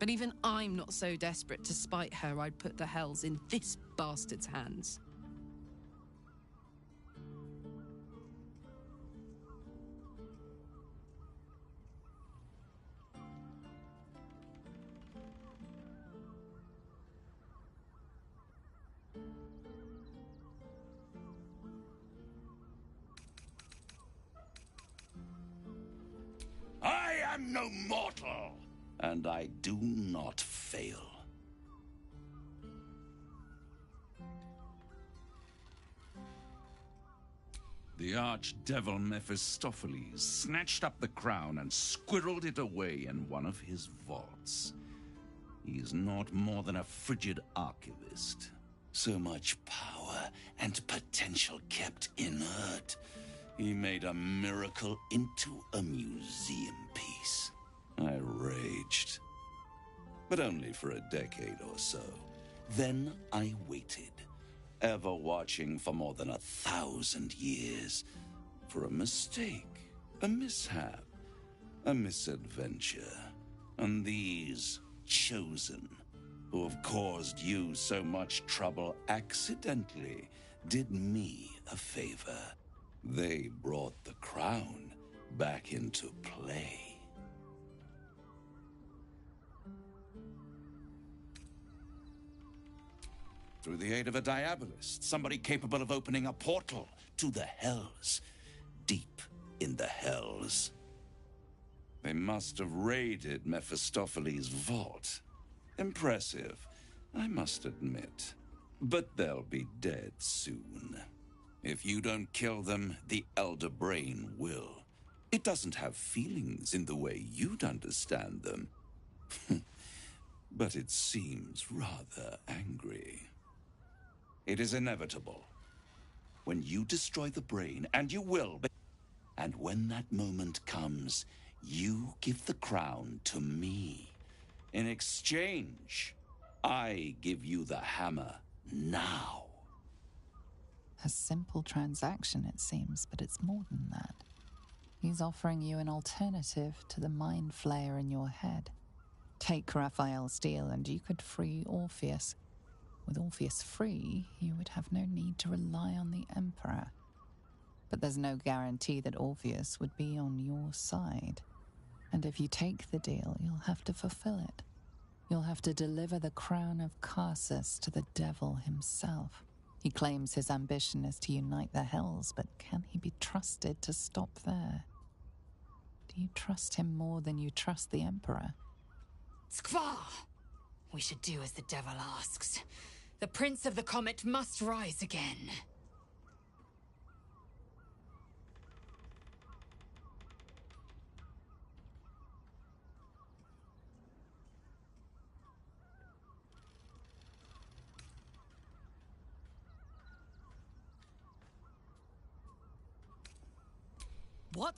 But even I'm not so desperate to spite her I'd put the hells in this bastard's hands. I am no mortal, and I do not fail. The archdevil Mephistopheles snatched up the crown and squirreled it away in one of his vaults. He is not more than a frigid archivist. So much power and potential kept inert. He made a miracle into a museum piece. I raged. But only for a decade or so. Then I waited, ever watching for more than 1,000 years, for a mistake, a mishap, a misadventure. And these chosen, who have caused you so much trouble accidentally, did me a favor. They brought the crown back into play. Through the aid of a diabolist, somebody capable of opening a portal to the hells, deep in the hells. They must have raided Mephistopheles' vault. Impressive, I must admit. But they'll be dead soon. If you don't kill them, the Elder Brain will. It doesn't have feelings in the way you'd understand them. But it seems rather angry. It is inevitable. When you destroy the brain, and you will, and when that moment comes, you give the crown to me. In exchange, I give you the hammer now. A simple transaction, it seems, but it's more than that. He's offering you an alternative to the mind flayer in your head. Take Raphael's steel and you could free Orpheus. With Orpheus free, you would have no need to rely on the Emperor. But there's no guarantee that Orpheus would be on your side. And if you take the deal, you'll have to fulfill it. You'll have to deliver the crown of Carsus to the devil himself. He claims his ambition is to unite the hells, but can he be trusted to stop there? Do you trust him more than you trust the Emperor? Skvar! We should do as the devil asks. The Prince of the Comet must rise again. What?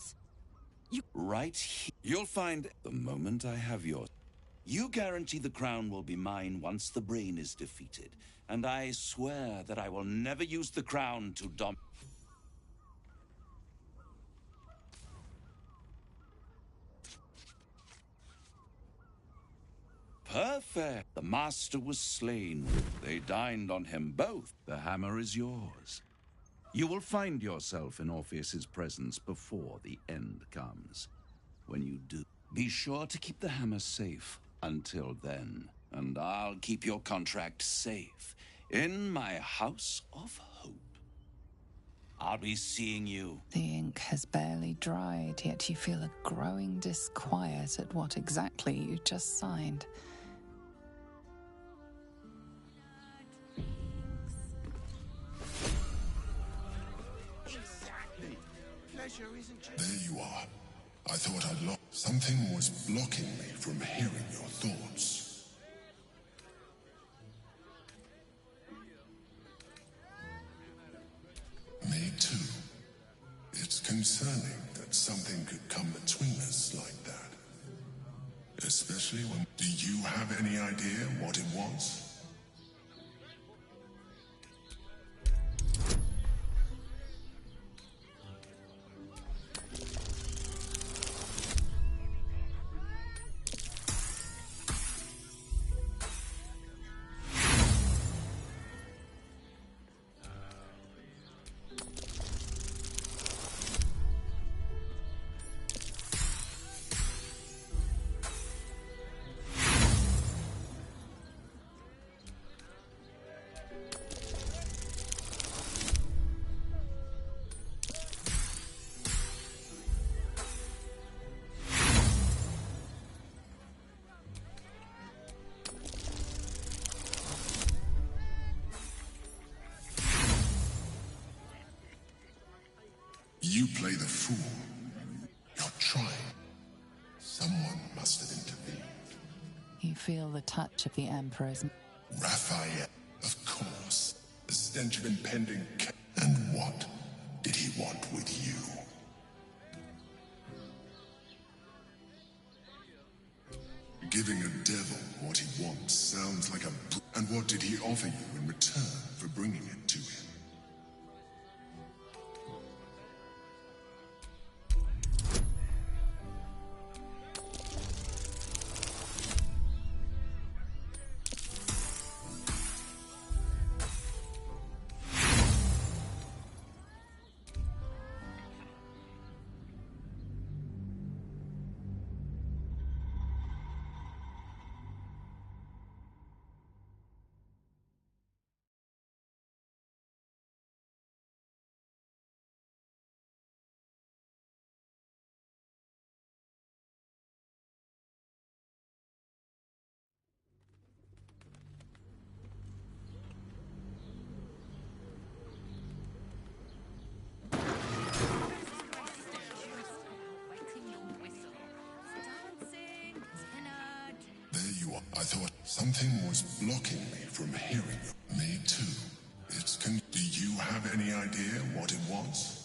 Right here. You'll find the moment I have yours. You guarantee the crown will be mine once the brain is defeated. And I swear that I will never use the crown to Perfect. The master was slain. They dined on him both. The hammer is yours. You will find yourself in Orpheus's presence before the end comes. When you do, Be sure to keep the hammer safe until then, and I'll keep your contract safe in my House of Hope. I'll be seeing you. The ink has barely dried, yet you feel a growing disquiet at what exactly you just signed. Exactly. Pleasure isn't just... There you are. I thought I'd lost. Something was blocking me from hearing your thoughts. Me too. It's concerning that something could come between us like that. Especially when... Do you have any idea what it was? You play the fool. You're trying. Someone must have intervened. You feel the touch of the Emperor's... Raphael, of course. The stench of impending And what did he want with you? Giving a devil what he wants sounds like a... And what did he offer you in return for bringing it to him? I thought something was blocking me from hearing you. Me too. Do you have any idea what it was?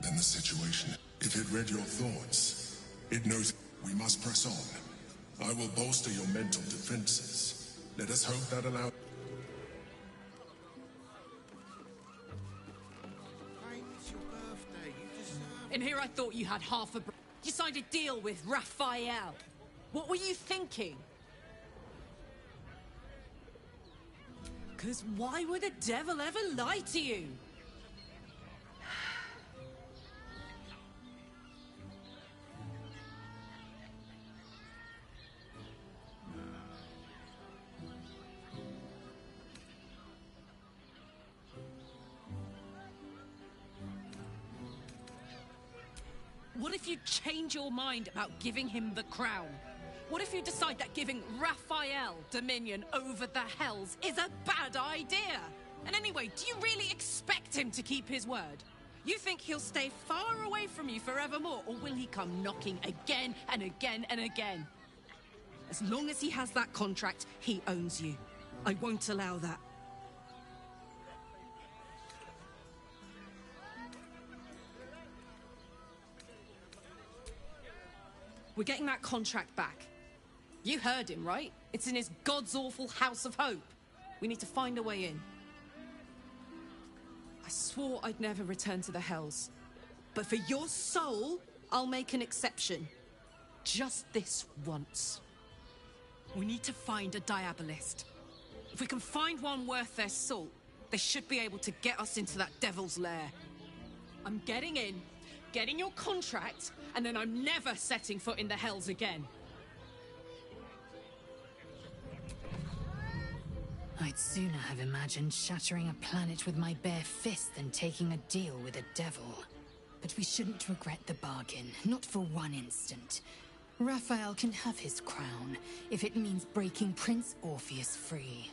Then the situation, if it read your thoughts, it knows we must press on. I will bolster your mental defenses. Let us hope that allows... It's your birthday. You deserve In here I thought you had half a... You signed a deal with Raphael. What were you thinking? Because why would the devil ever lie to you? What if you change your mind about giving him the crown? What if you decide that giving Raphael dominion over the Hells is a bad idea? And anyway, do you really expect him to keep his word? You think he'll stay far away from you forevermore, or will he come knocking again and again and again? As long as he has that contract, he owns you. I won't allow that. We're getting that contract back. You heard him, right? It's in his god's awful House of Hope. We need to find a way in. I swore I'd never return to the Hells. But for your soul, I'll make an exception. Just this once. We need to find a Diabolist. If we can find one worth their salt, they should be able to get us into that devil's lair. I'm getting in, getting your contract, and then I'm never setting foot in the Hells again. I'd sooner have imagined shattering a planet with my bare fist than taking a deal with a devil. But we shouldn't regret the bargain, not for one instant. Raphael can have his crown, if it means breaking Prince Orpheus free.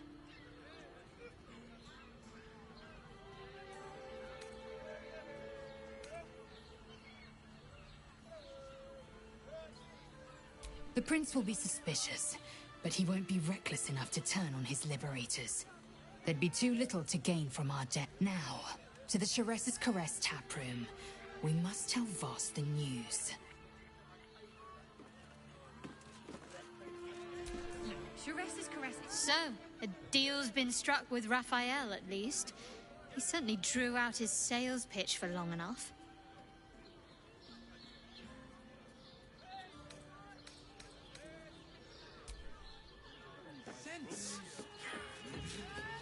The prince will be suspicious, but he won't be reckless enough to turn on his liberators. There'd be too little to gain from our debt. Now, to the Chares's Caress taproom. We must tell Voss the news. So, a deal's been struck with Raphael, at least. He certainly drew out his sales pitch for long enough.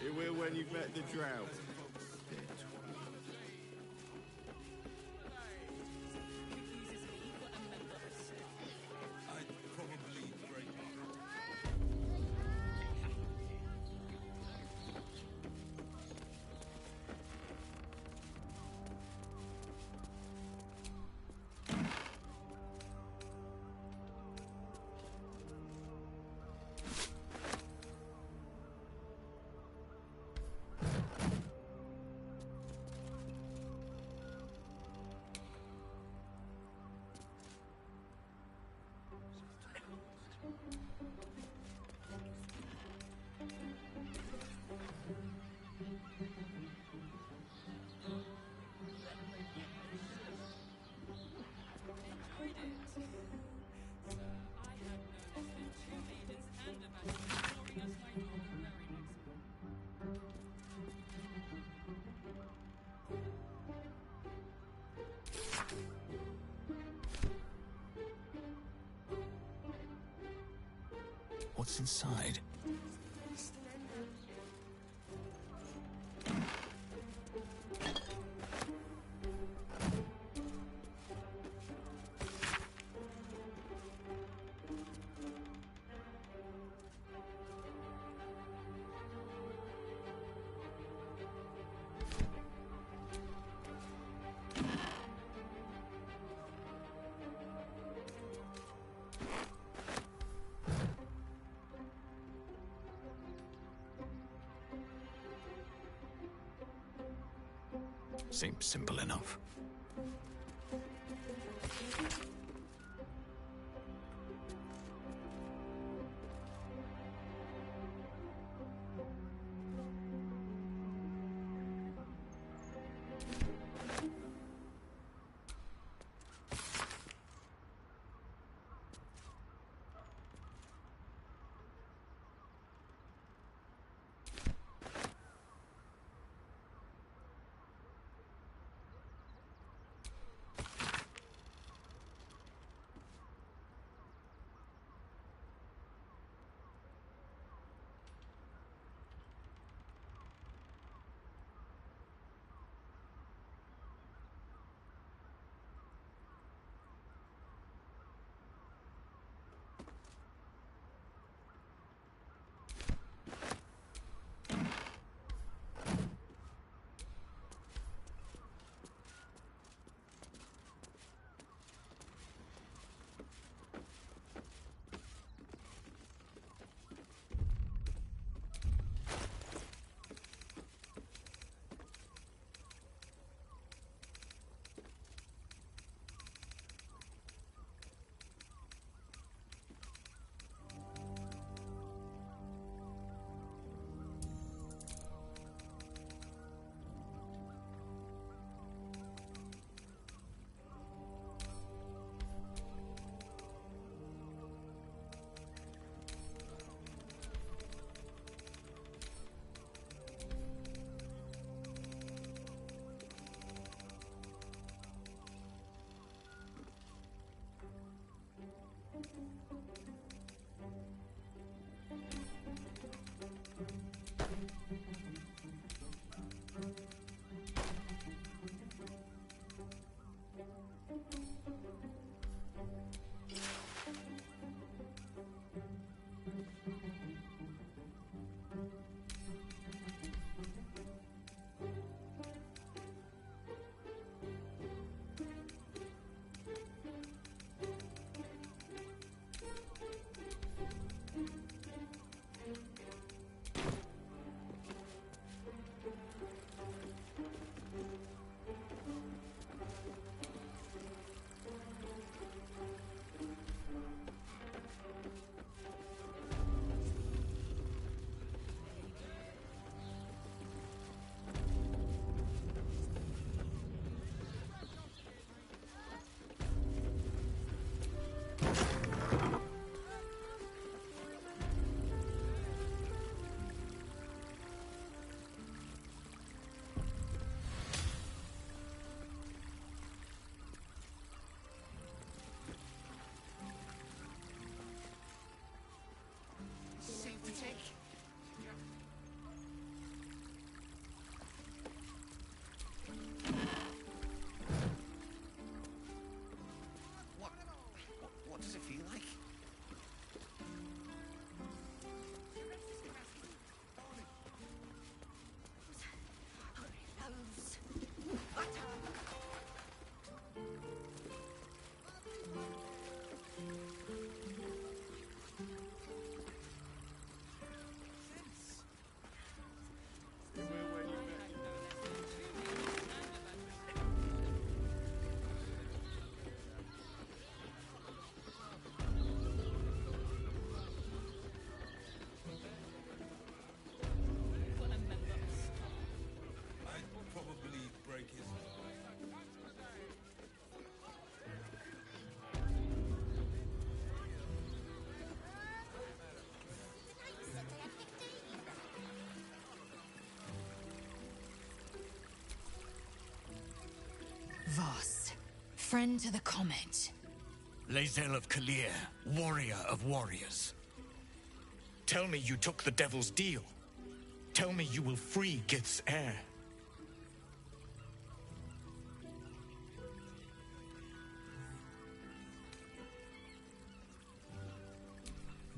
It will when you've met the drought. What's inside? Seems simple enough. friend to the Comet. Lae'zel of Kalir, warrior of warriors. Tell me you took the Devil's deal. Tell me you will free Gith's heir.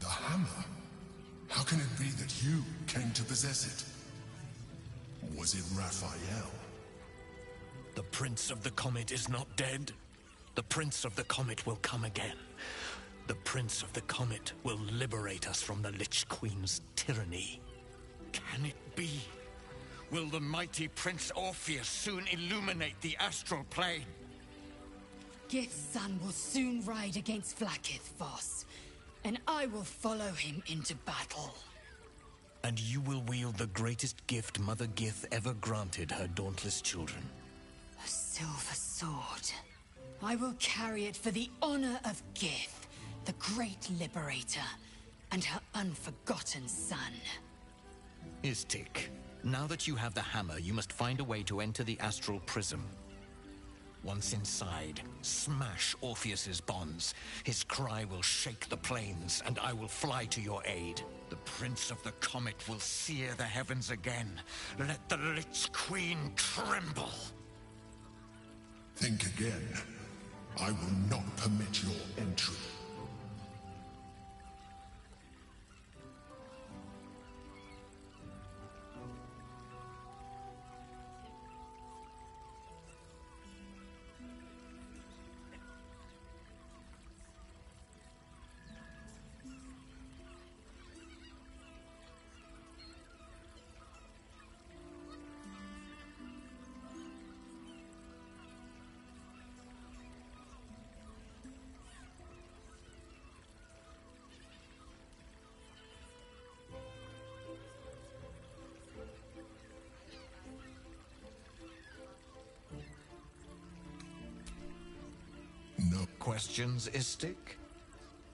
The hammer? How can it be that you came to possess it? Was it Raphael? The Prince of the Comet is not dead. The Prince of the Comet will come again. The Prince of the Comet will liberate us from the Lich Queen's tyranny. Can it be? Will the mighty Prince Orpheus soon illuminate the astral plane? Gith's son will soon ride against Vlaakith, Voss, and I will follow him into battle. And you will wield the greatest gift Mother Gith ever granted her dauntless children. A silver sword. I will carry it for the honor of Gith, the great liberator, and her unforgotten son. Istik, now that you have the hammer, you must find a way to enter the astral prism. Once inside, smash Orpheus's bonds. His cry will shake the plains, and I will fly to your aid. The Prince of the Comet will sear the heavens again. Let the Lich Queen tremble. Think again. I will not permit your entry. No questions, Istik?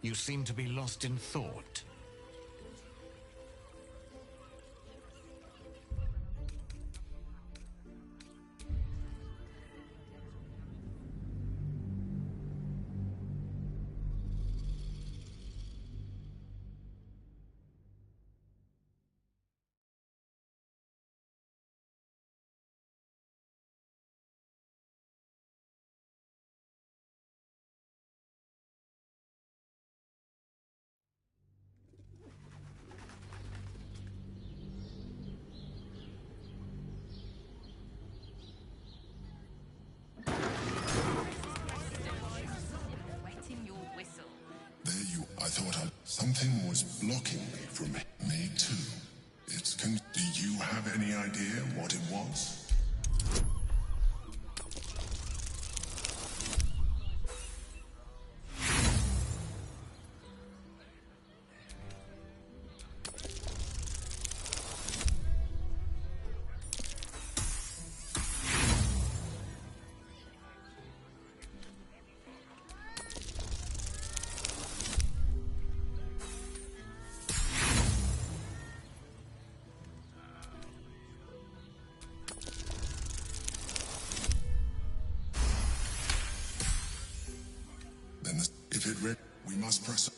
You seem to be lost in thought. Something was blocking me from it. Me too. Do you have any idea what it was? If it read, we must press it.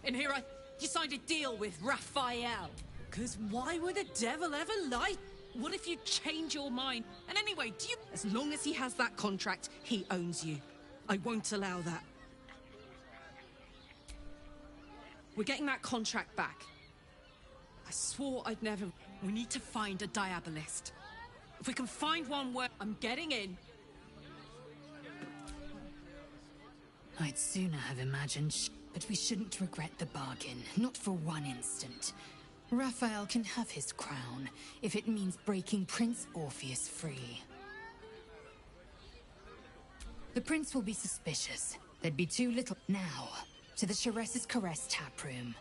And here you signed a deal with Raphael. Because why would the devil ever lie? What if you change your mind? And anyway, as long as he has that contract, he owns you. I won't allow that. We're getting that contract back. I swore I'd never... We need to find a diabolist. If we can find one where I'm getting in... I'd sooner have imagined but we shouldn't regret the bargain, not for one instant. Raphael can have his crown, if it means breaking Prince Orpheus free. The prince will be suspicious. There'd be too little... Now, to the Sharess's Caress taproom.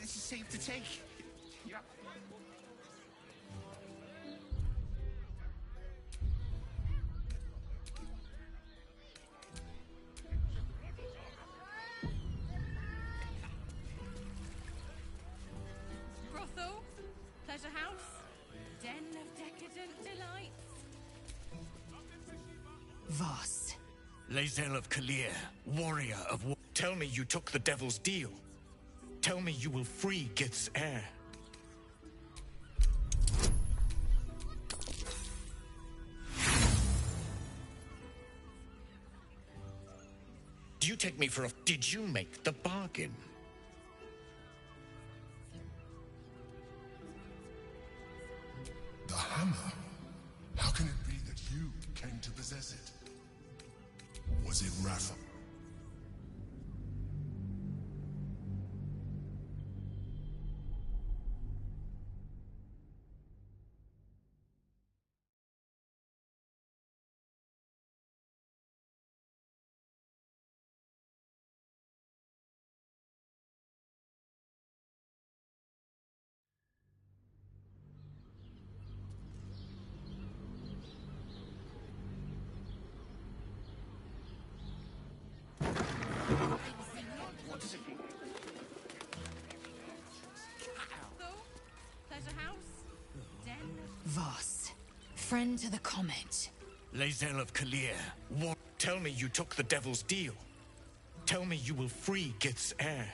This is safe to take. Yeah. Brothel, pleasure house, den of decadent delights. Voss. Lae'zel of Kalir, warrior of war. Tell me you took the devil's deal. Tell me you will free Gith's heir. Do you take me for a... Did you make the bargain? The hammer? How can it be that you came to possess it? Was it Rafa? Voss. Friend to the Comet. Lae'zel of Kalir, tell me you took the devil's deal. Tell me you will free Gith's heir.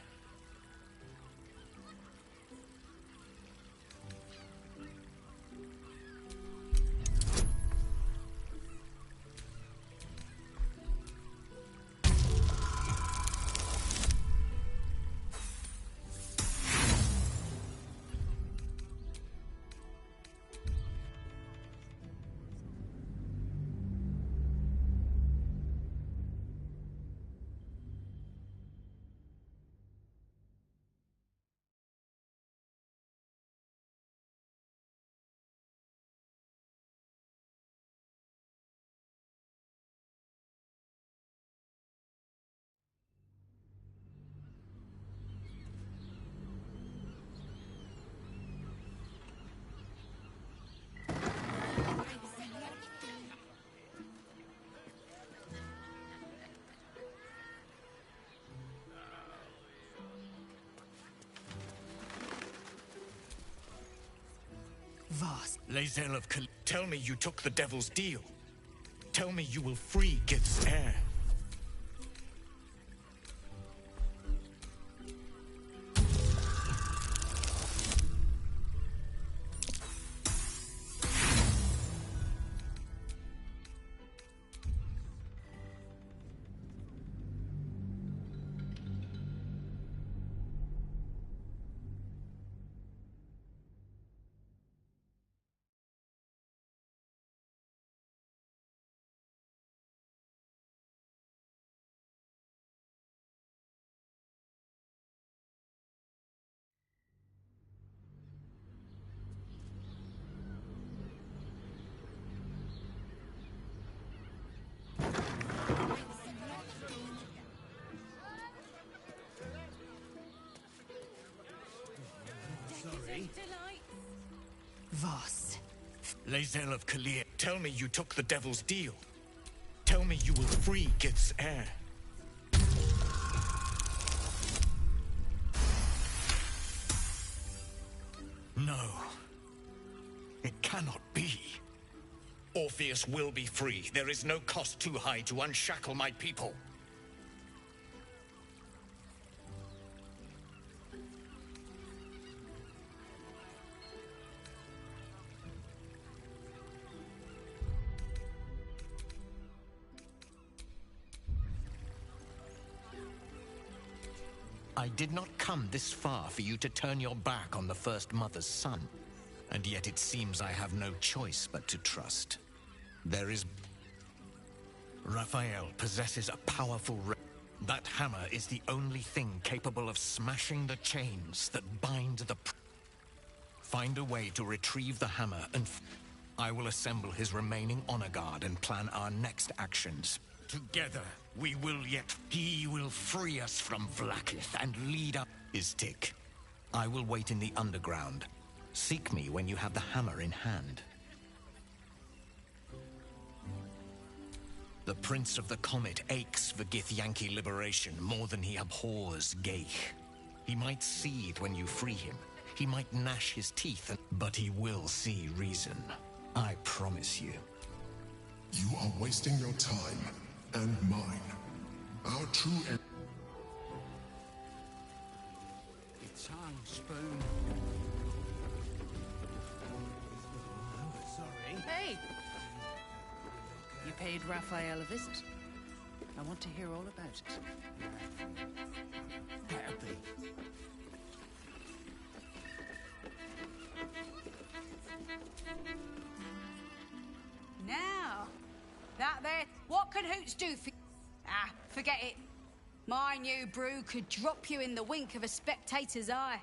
Voss. Lae'zel of Kalir, tell me you took the devil's deal. Tell me you will free Gith's heir. sorry. Voss. Lae'zel of Kalir, tell me you took the Devil's deal. Tell me you will free Gith's heir. No. It cannot be. Orpheus will be free. There is no cost too high to unshackle my people. I did not come this far for you to turn your back on the First Mother's son. And yet it seems I have no choice but to trust. There is... Raphael possesses a powerful... That hammer is the only thing capable of smashing the chains that bind the... Find a way to retrieve the hammer and... I will assemble his remaining honor guard and plan our next actions. Together, we will yet... He will free us from Vlaakith and lead up... Istik. I will wait in the underground. Seek me when you have the hammer in hand. The Prince of the Comet aches for Githyanki liberation more than he abhors Geich. He might seethe when you free him. He might gnash his teeth, but he will see reason. I promise you. You are wasting your time, and mine. Our true end... Your tongue, Spoon. Hey! You paid Raphael a visit. I want to hear all about it. Happy. Now, that there, what can Hoots do for you? Ah, forget it. My new brew could drop you in the wink of a spectator's eye.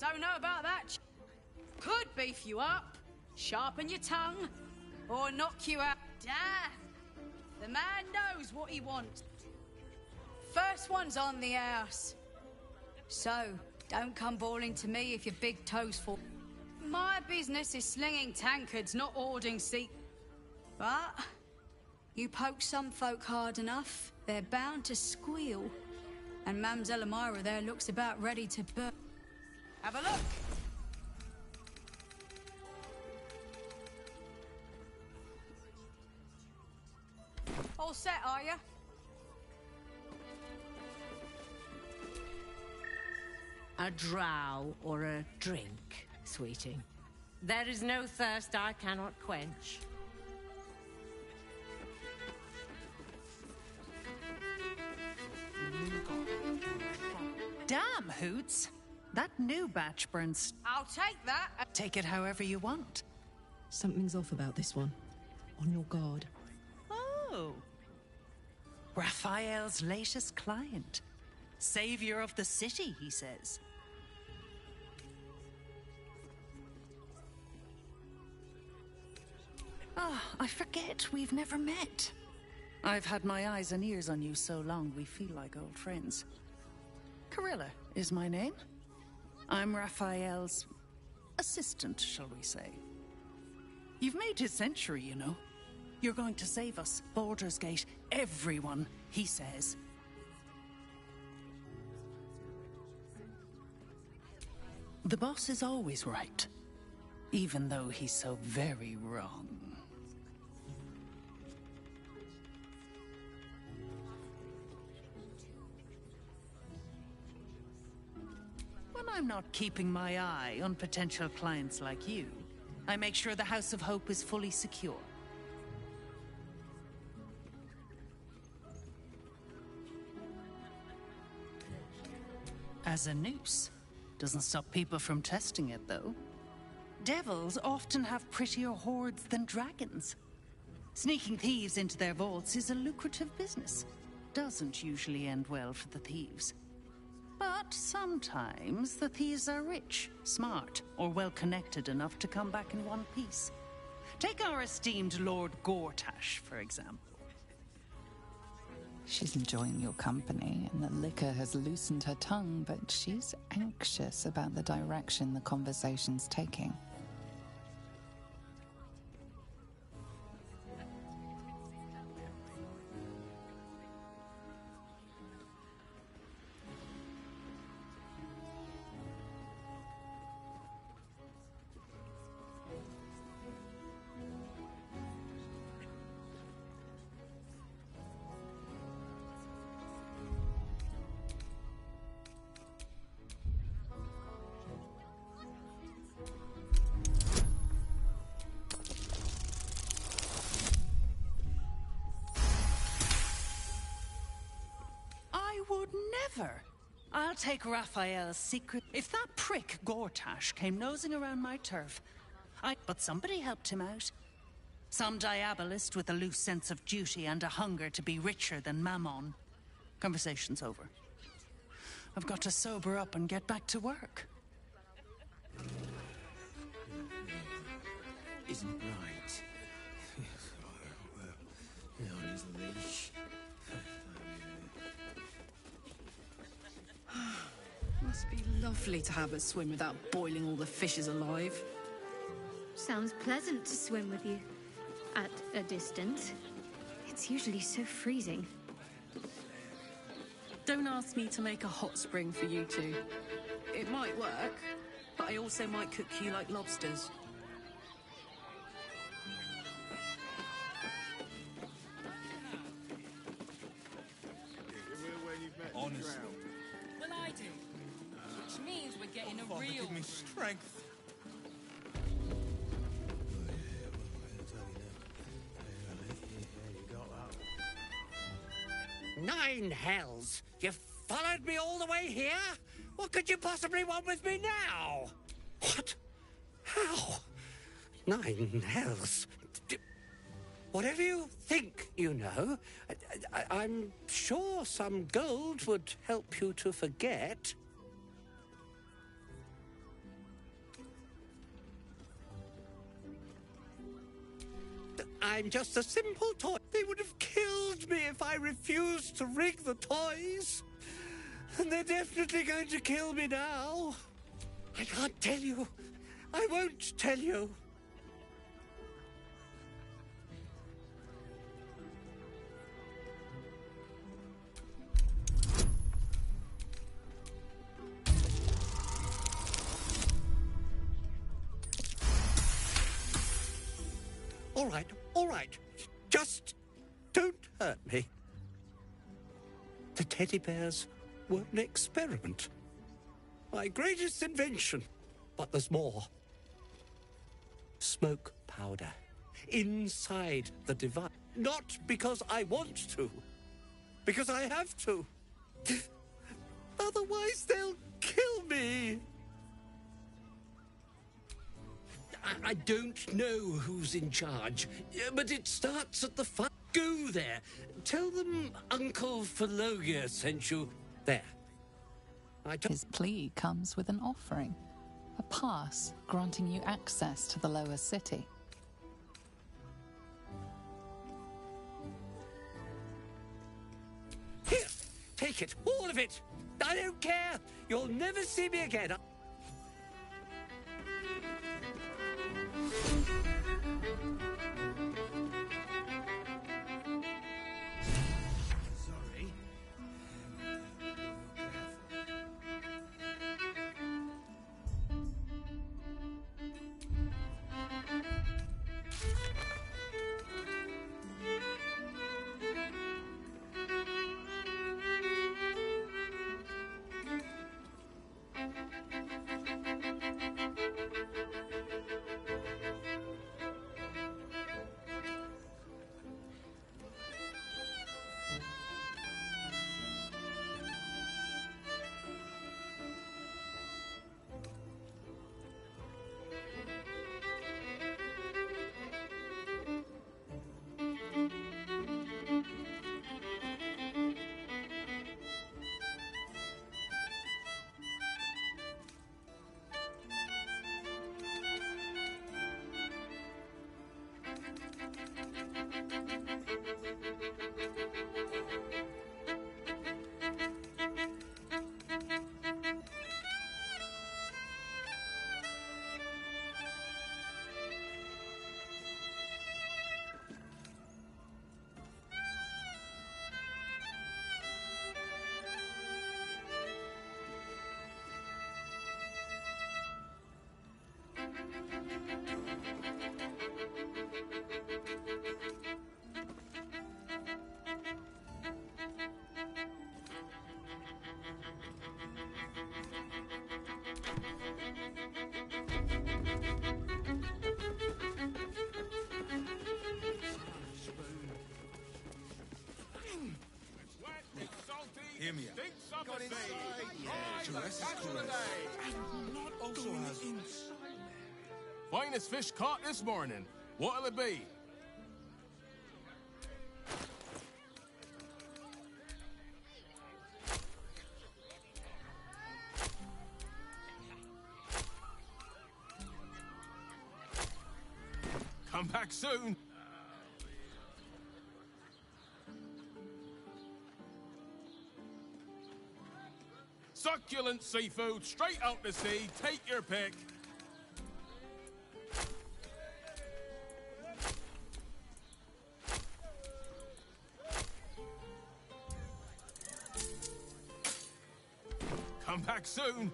Don't know about that. Could beef you up, sharpen your tongue, or knock you out. Damn! The man knows what he wants. First one's on the house. So, don't come bawling to me if your big toes fall. My business is slinging tankards, not hoarding seat. But you poke some folk hard enough, they're bound to squeal. And Mamselle Elmira there looks about ready to burn. Have a look! All set, are you? A drow or a drink, sweetie. There is no thirst I cannot quench. Damn, Hoots! That new batch burns. I'll take that. Take it however you want. Something's off about this one. On your guard. Oh. Raphael's latest client. Savior of the city, he says. Ah, I forget we've never met. I've had my eyes and ears on you so long we feel like old friends. Carilla is my name. I'm Raphael's assistant, shall we say. You've made his century, you know. You're going to save us, Baldur's Gate, everyone, he says. The boss is always right, even though he's so very wrong. When I'm not keeping my eye on potential clients like you, I make sure the House of Hope is fully secure. As a noose. Doesn't stop people from testing it, though. Devils often have prettier hordes than dragons. Sneaking thieves into their vaults is a lucrative business. Doesn't usually end well for the thieves. But sometimes the thieves are rich, smart, or well-connected enough to come back in one piece. Take our esteemed Lord Gortash, for example. She's enjoying your company, and the liquor has loosened her tongue, but she's anxious about the direction the conversation's taking. Never. I'll take Raphael's secret. If that prick Gortash came nosing around my turf, but somebody helped him out. Some diabolist with a loose sense of duty and a hunger to be richer than Mammon. Conversation's over. I've got to sober up and get back to work. Isn't right. On his leash. Must be lovely to have a swim without boiling all the fishes alive. Sounds pleasant to swim with you. At a distance. It's usually so freezing. Don't ask me to make a hot spring for you two. It might work, but I also might cook you like lobsters. Honestly. Well, I do. Which means we're getting a real... Give me strength. 9 hells! You've followed me all the way here? What could you possibly want with me now? What? How? 9 hells? Whatever you think you know, I'm sure some gold would help you to forget. I'm just a simple toy. They would have killed me if I refused to rig the toys. And they're definitely going to kill me now. I can't tell you. I won't tell you. All right. Just don't hurt me. The teddy bears were an experiment. My greatest invention. But there's more. Smoke powder. Inside the device. Not because I want to. Because I have to. Otherwise they'll kill me. I don't know who's in charge, but it starts at the front. Go there. Tell them Uncle Phologia sent you there. His plea comes with an offering, a pass granting you access to the lower city. Here, take it, all of it. I don't care. You'll never see me again. Sorry. Hear me out. Got inside. Yeah. Jurassic and not also has Finest fish caught this morning. What'll it be? Come back soon. Succulent seafood, straight out the sea. Take your pick. Come back soon.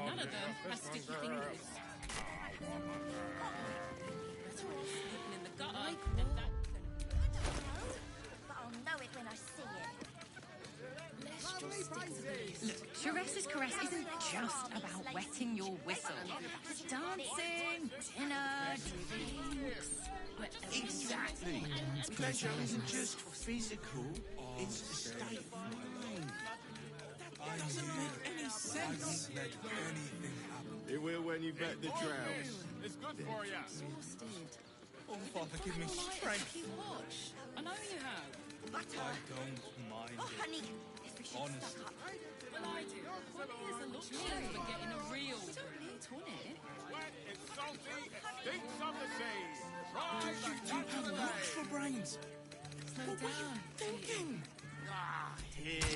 None of them has sticky fingers. In the gutter. But I'll know it when I see it. Look, Sharess's caress isn't just about wetting your whistle. It's dancing, dinner, drinks. Exactly. Pleasure isn't just physical, it's a state of mind. That doesn't make any sense. Let anything happen. It will when you've met the drought. It's good for you. Oh, Father, give me strength. Watch. I know you have. I don't mind Oh, it. honey. Honestly. Well, I do. Here's a luxury for getting a real tonic. Wet, it's salty, it stinks of the sea. Try You the do have catch much for brains. Slow What were you down. thinking? Here.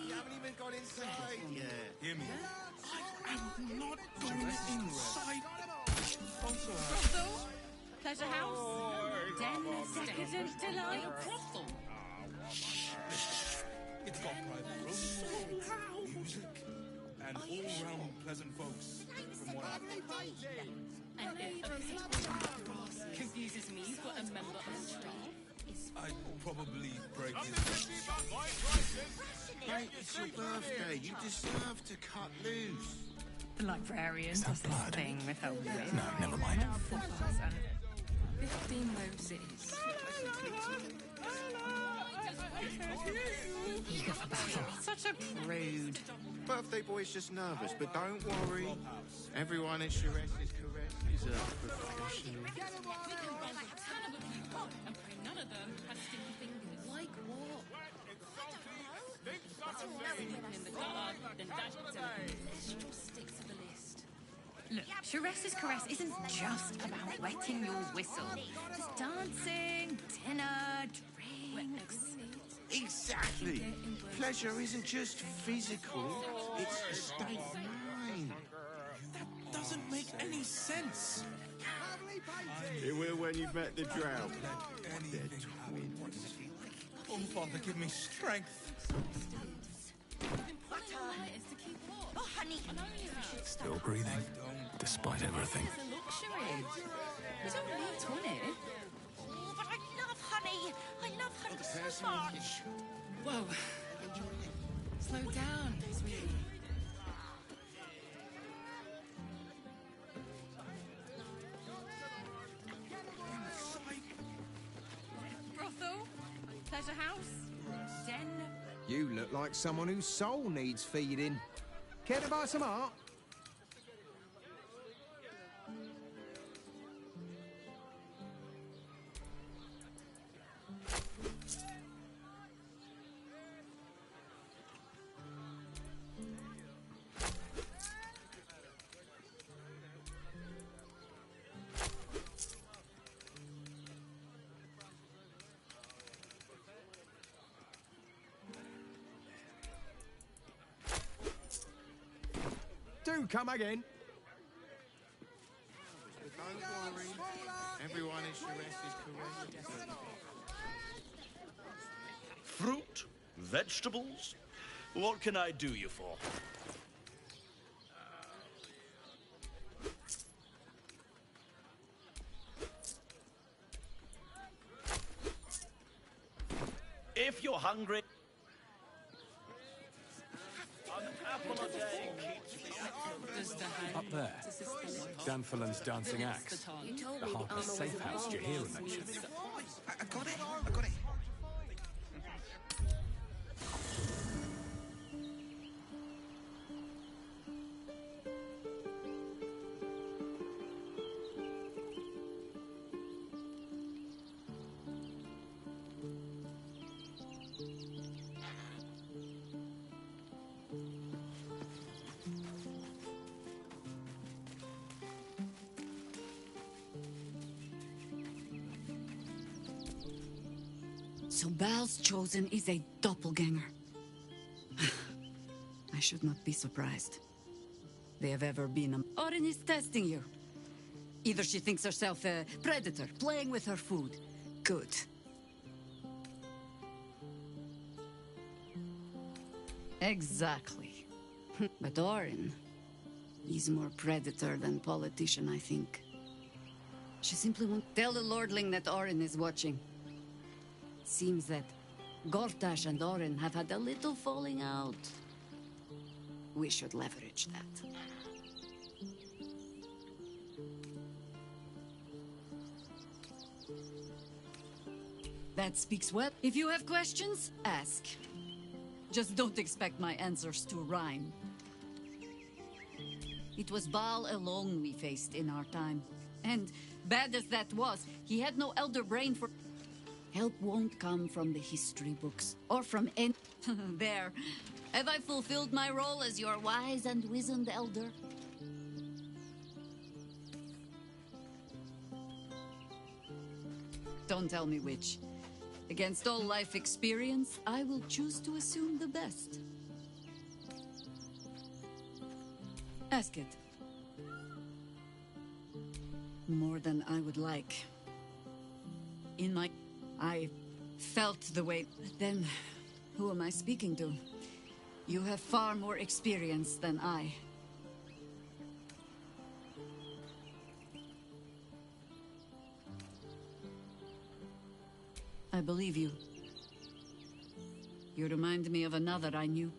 You haven't even got inside yet. Hear me. I am not going inside. Also, Brothel, pleasure house, den, decadent delight. Brothel. it's got private rooms, music, and all-round pleasant folks. From what I've And if a pig confuses me, you've got a member of staff. I'd probably break his Mate, it's your birthday. You deserve to cut loose. The librarian does this thing with her whip. No, never mind. 15 roses. Eager for battle. Such a prude. Birthday boy's just nervous, but don't worry. Everyone at Sharess's caress is a professional. We can run like a ton of people, and pray none of them have sticky fingers. Like what? In the gutter, then that's let's just stick to the list. Look, Sharess's caress isn't just about wetting your whistle. It's dancing, dinner, drinks. Exactly. Pleasure isn't just physical, it's a state of mind. That doesn't make any sense. It will when you've met the drought. They're Anything twins. Oh, Father, give me strength. Oh, honey. Still breathing, despite everything. It's a luxury. You don't need tonic. Oh, but I love honey. I love honey so much. Whoa. Slow down, sweetie. Brothel, pleasure house, den. You look like someone whose soul needs feeding. Care to buy some art? Do come again. Don't worry. Everyone at Sharess's caress. Fruit? Vegetables? What can I do you for? If you're hungry... An apple a day keeps the... Up there, Danfalan's dancing axe. You told The me the Harper's armor safe was house Jahira mentioned. I got it. So Bal's chosen is a doppelganger. I should not be surprised. They have ever been a... Orin is testing you. Either she thinks herself a predator, playing with her food. Good. Exactly. But Orin... he's more predator than politician, I think. She simply won't... Tell the Lordling that Orin is watching. Seems that Gortash and Orin have had a little falling out. We should leverage that. That speaks well. If you have questions, ask. Just don't expect my answers to rhyme. It was Baal alone we faced in our time. And bad as that was, he had no elder brain for... Help won't come from the history books, or from any... There. Have I fulfilled my role as your wise and wizened elder? Don't tell me which. Against all life experience, I will choose to assume the best. Ask it. More than I would like. In my... I felt the weight. Then, who am I speaking to? You have far more experience than I. I believe you. You remind me of another I knew,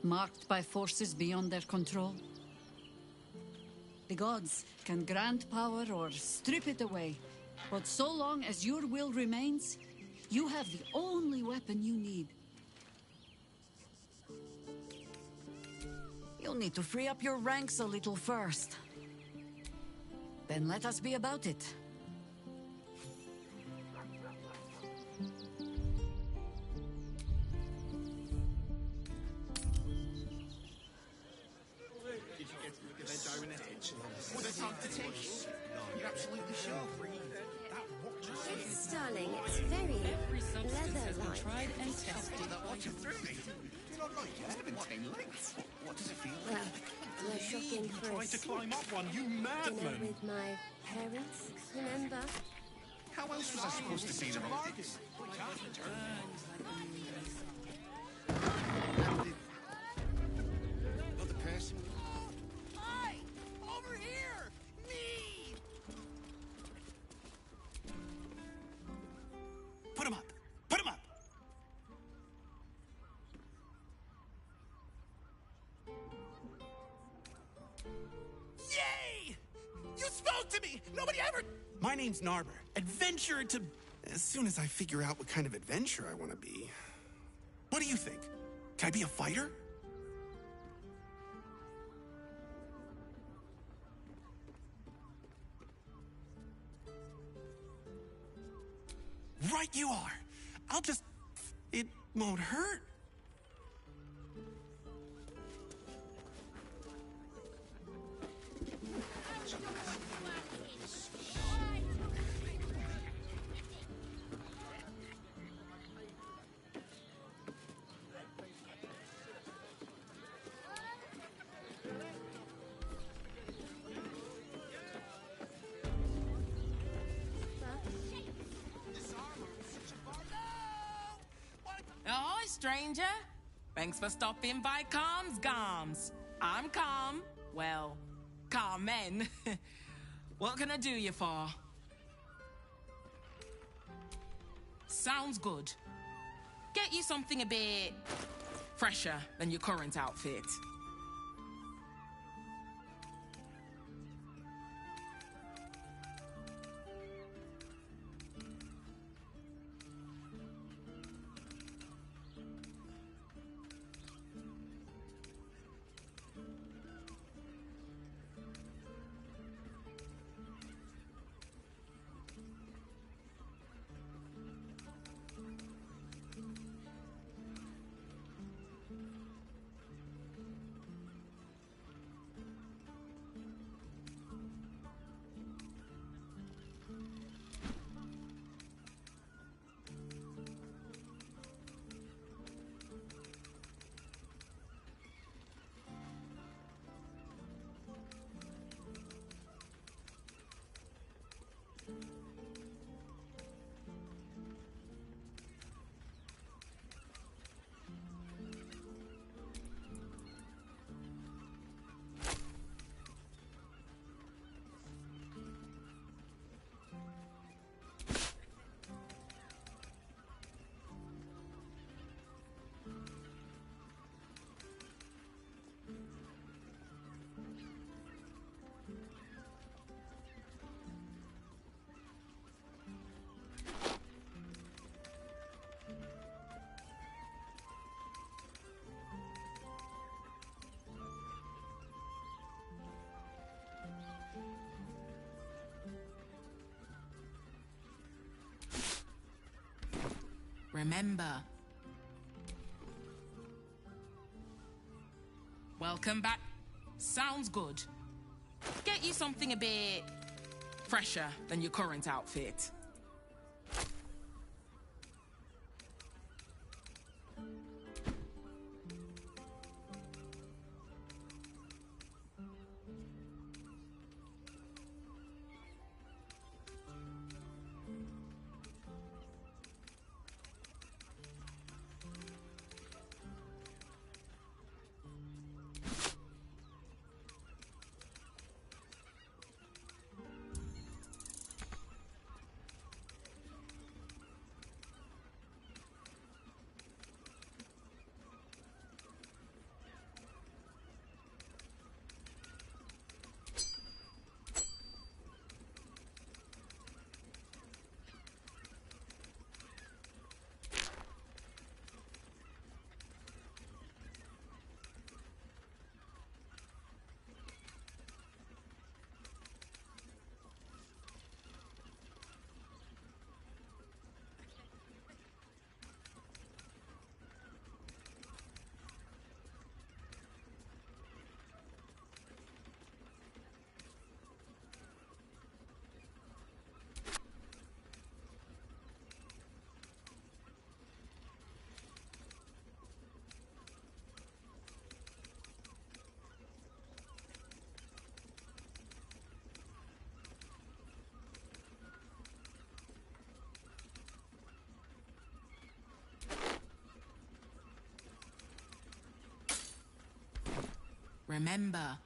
marked by forces beyond their control. The gods can grant power or strip it away, but so long as your will remains, you have the only weapon you need. You'll need to free up your ranks a little first. Then let us be about it. Yes, darling, it's very leather-like. Tried and tested. Well, no shocking for Tried to climb up one, you madman! dinner with my parents, remember? How else was I supposed to see them? Other person. Hi! Over here! Me! Put him up! Put him up! Yay! You spoke to me! Nobody ever... My name's Narber. Adventurer to... As soon as I figure out what kind of adventurer I want to be... What do you think? Can I be a fighter? Right you are. I'll just... It won't hurt. Ahoy, stranger. Thanks for stopping by Calm's Gums. I'm Calm. Well, Carmen. What can I do you for? Sounds good. Get you something a bit fresher than your current outfit. Remember. Welcome back. Sounds good. Get you something a bit fresher than your current outfit. Remember.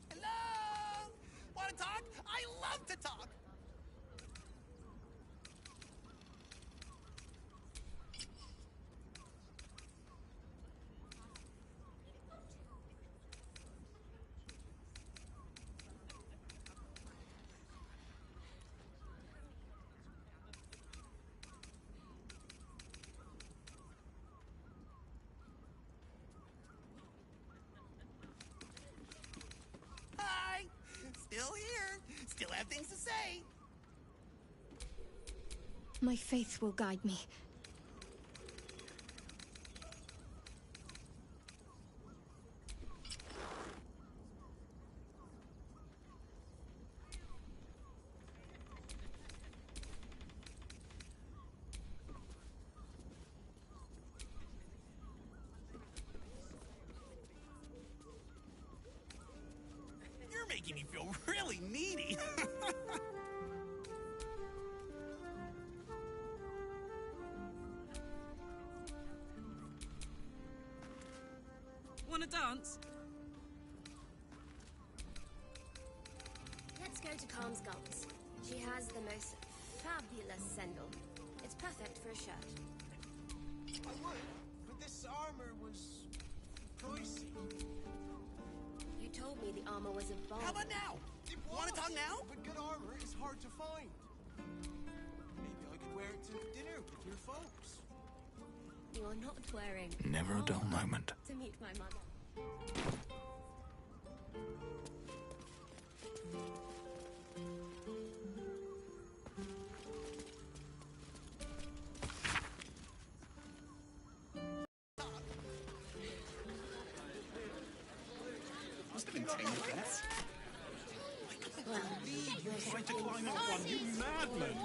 Hello? Want to talk? I love to talk. Hi. Still here. Still have things to say. My faith will guide me. You're making me feel really needy. Wanna dance? Let's go to Calmsgull's. She has the most fabulous sendal. It's perfect for a shirt. I would, but this armor was pricey. You told me the armor was a bomb. How about now? Want to talk now? But good armor is hard to find. Maybe I could wear it to dinner with your folks. You are not wearing Never a dull moment. to meet my mother. Must have intended that. Well, Tried to climb up one, you madman!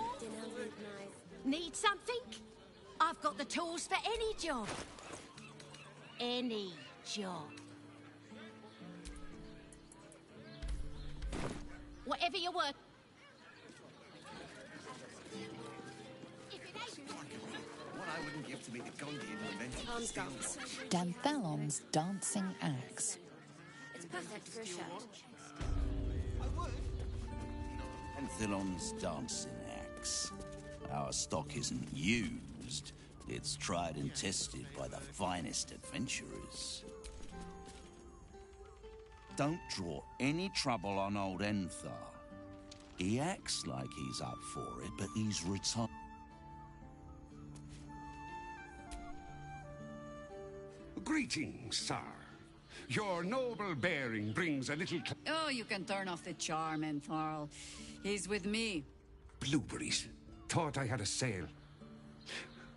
Need something? I've got the tools for any job. Any job. Whatever you work. What I wouldn't give to meet the Gondian who invented Calmsgull's. Danthalon's dancing axe. It's perfect for a shirt. Anthelon's dancing axe. Our stock isn't used. It's tried and tested by the finest adventurers. Don't draw any trouble on old Enthar. He acts like he's up for it, but he's retired. Greetings, sir. Your noble bearing brings a little... Oh, you can turn off the charm, Entharl. He's with me. Blueberries. Thought I had a sale.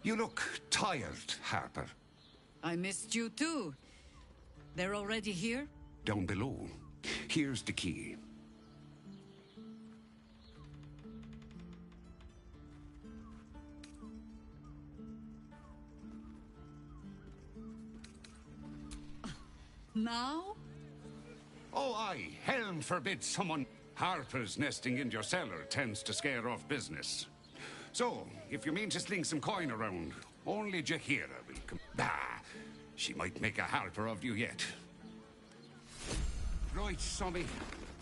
You look tired, Harper. I missed you too. They're already here? Down below. Here's the key. Now? Oh, aye. Helm forbid someone. Harper's nesting in your cellar tends to scare off business. So, if you mean to sling some coin around, only Jaheira will come. Bah! She might make a Harper of you yet. Right, Sommy.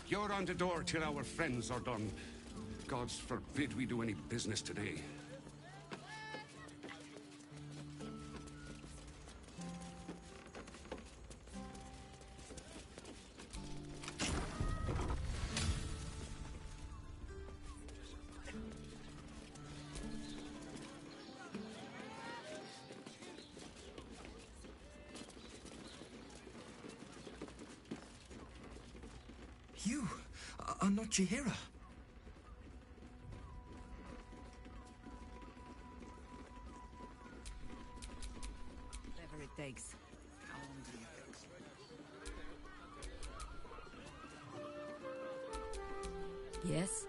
You're on the door till our friends are done. Gods forbid we do any business today. You are not Jaheira. Whatever it takes. How long do you think? Yes?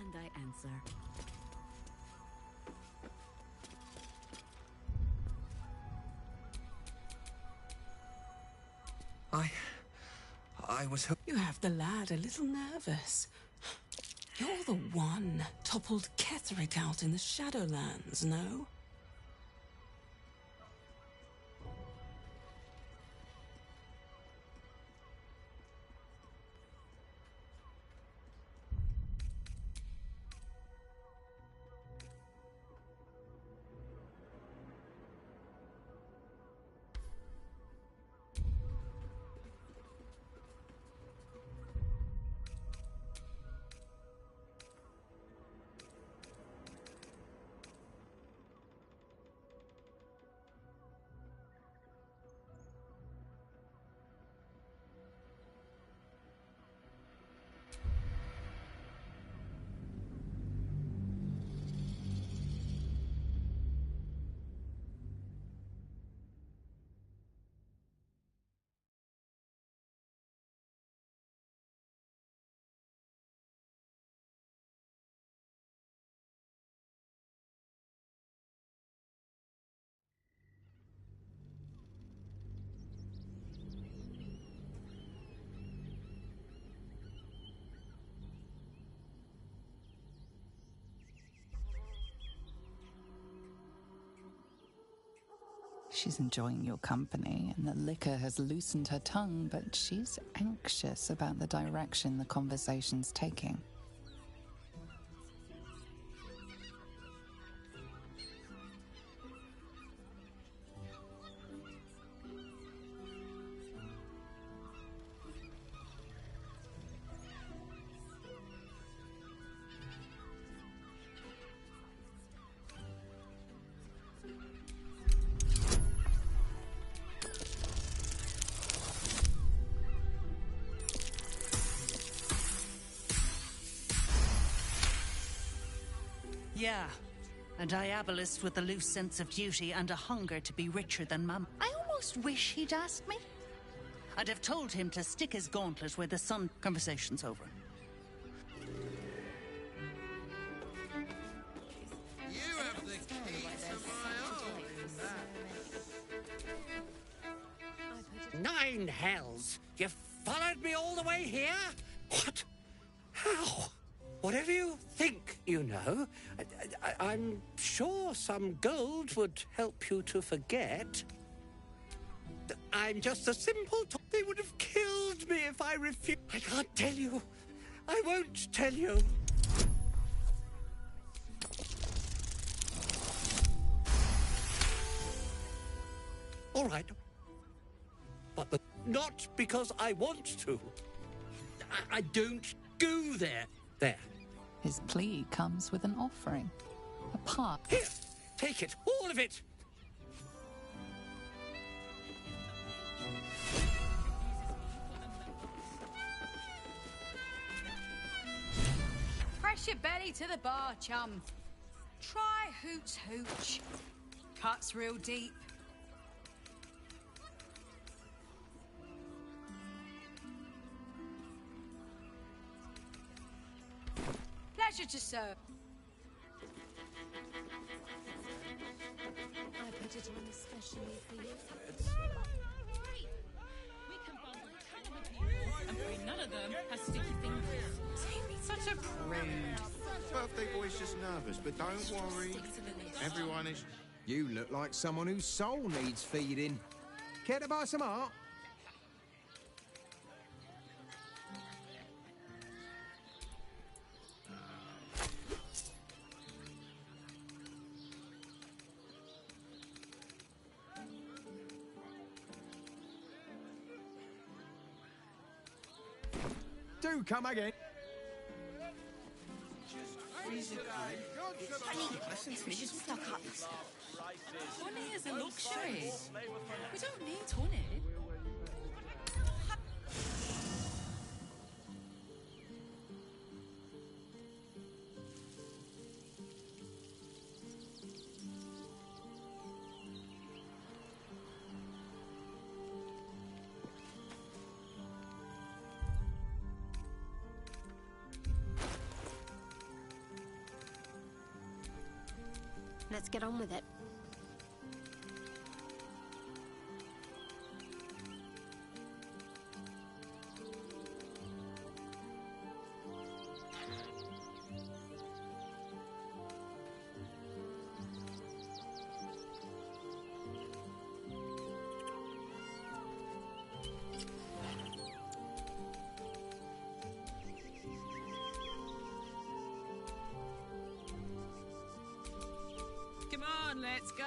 And I answer. I was You have the lad a little nervous. You're the one toppled Ketherick out in the Shadowlands, no? She's enjoying your company, and the liquor has loosened her tongue, but she's anxious about the direction the conversation's taking. Yeah, a diabolist with a loose sense of duty and a hunger to be richer than Mum. I almost wish he'd asked me. I'd have told him to stick his gauntlet where the sun... Conversation's over. You have the key to my heart. 9 hells! You followed me all the way here? What? How? Whatever you think, you know, I'm sure some gold would help you to forget. I'm just a simple... They would have killed me if I refused. I can't tell you. I won't tell you. All right, not because I want to. I don't go there. There. His plea comes with an offering. A part. Here, take it, all of it. Press your belly to the bar, chum. Try hooch hooch. Cuts real deep. Pleasure to serve. I put it on especially for you. And none of them has sticky fingers. Such a prude. Birthday boy's just nervous, but don't worry. Everyone is... You look like someone whose soul needs feeding. Care to buy some art? Do come again. Listen to me, just stuck up. Honey is a luxury. We don't need honey. Let's get on with it. Come on, let's go.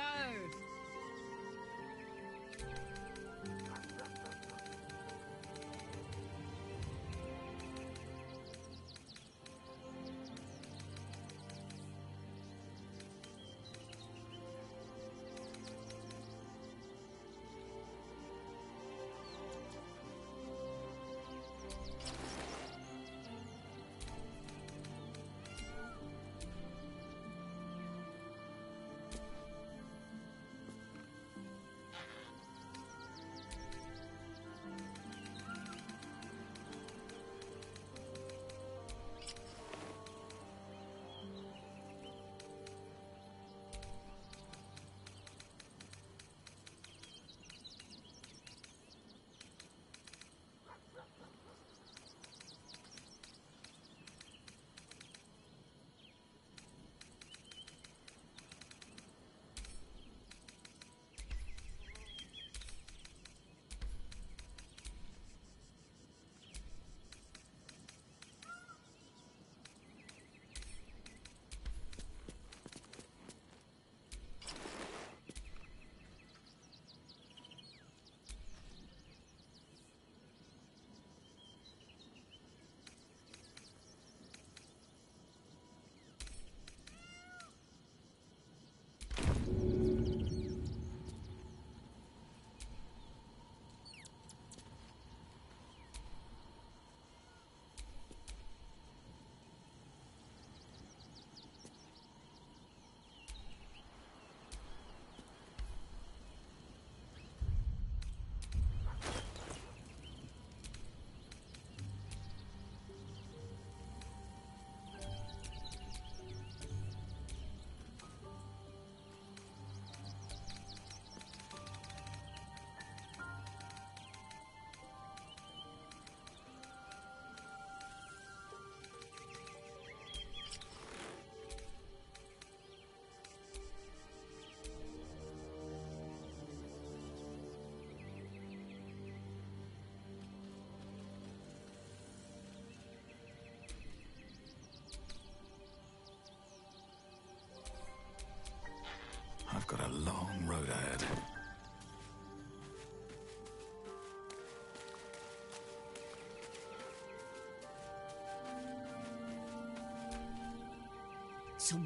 So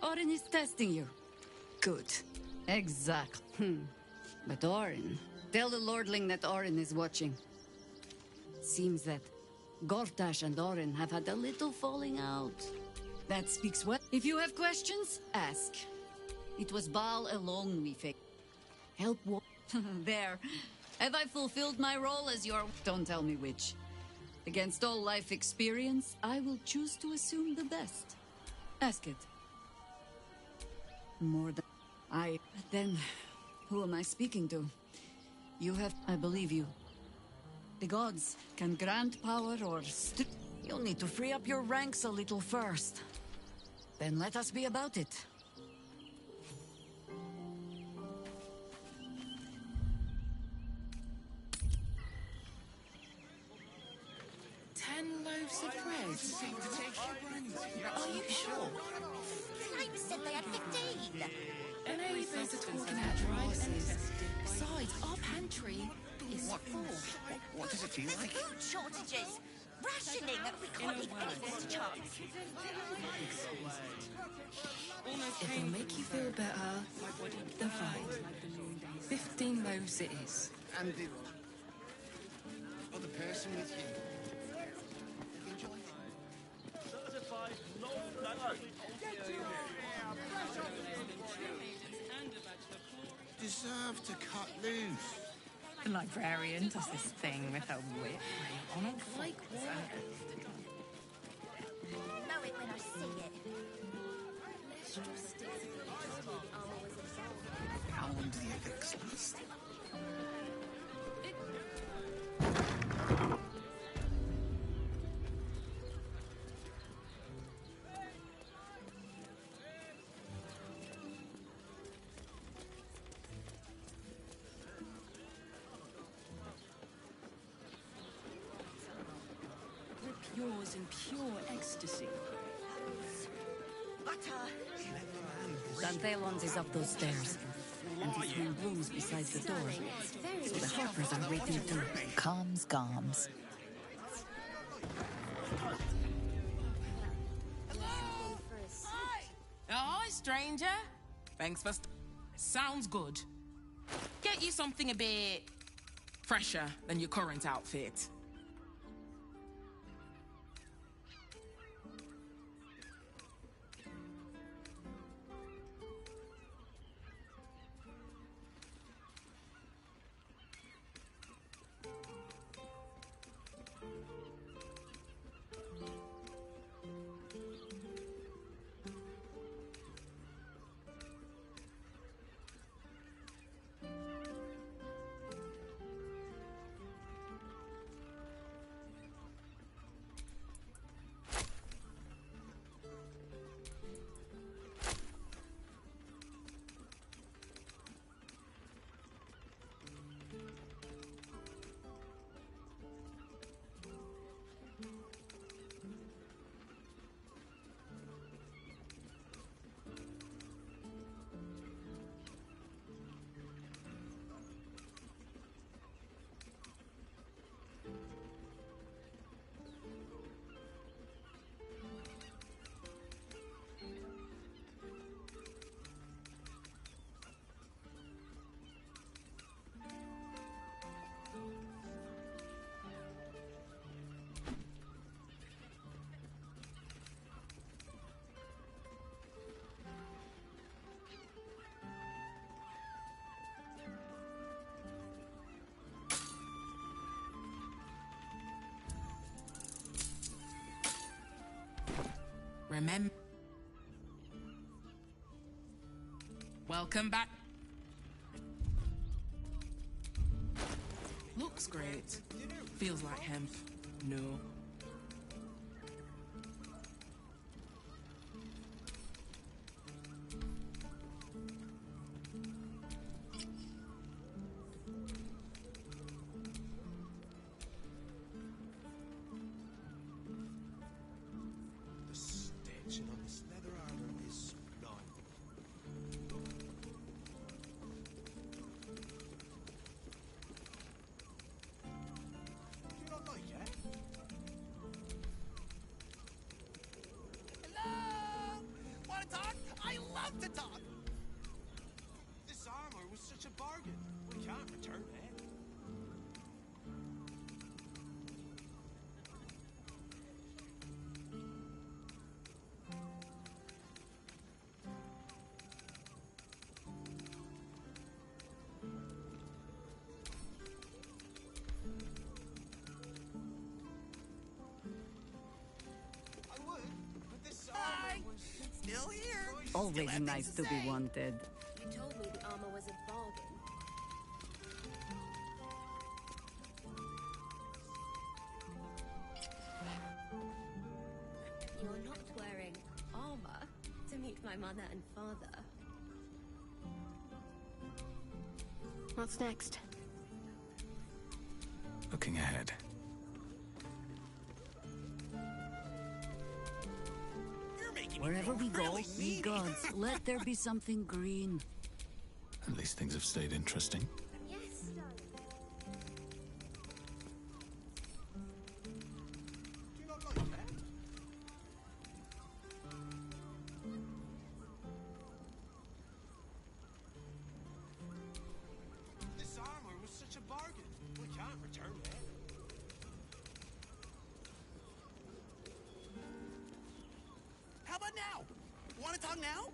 Orin is testing you. Good. Exactly. But Orin, tell the Lordling that Orin is watching. Seems that Gortash and Orin have had a little falling out. That speaks well. If you have questions, ask. It was Baal alone we faced. Help There. Have I fulfilled my role as your... Don't tell me which. Against all life experience, I will choose to assume the best. Ask it. More than... Then, who am I speaking to? You have... I believe you. The gods can grant power or... You'll need to free up your ranks a little first. Then let us be about it. Loaves of bread. Are you sure? Neighbours said they had 15. The neighbours are talking out prices. Besides, our pantry is full. What does it feel like? Food shortages. Rationing. We can't eat anything to chance. If it'll make you feel better, then fine. 15 loaves it is. And the other person with you. Deserve to cut loose. The librarian does this thing with her whip on a flake water. Know it when I see it. How long do the effects last? Yours in pure ecstasy. Butter. Dantelons is up those stairs. And his man blooms beside the door. So the Harpers are waiting too. Calms Garms. Hi, stranger. Thanks for... Sounds good. Get you something a bit... fresher than your current outfit. Remember... Welcome back. Looks great. Feels like hemp. No. Always nice to be wanted. You told me the armor was a bargain. You're not wearing armor to meet my mother and father. What's next? Looking ahead. Wherever we go, ye gods, let there be something green. At least things have stayed interesting. Yes, darling. Do you not like that? This armor was such a bargain. We can't return it. How about now? Want to talk now?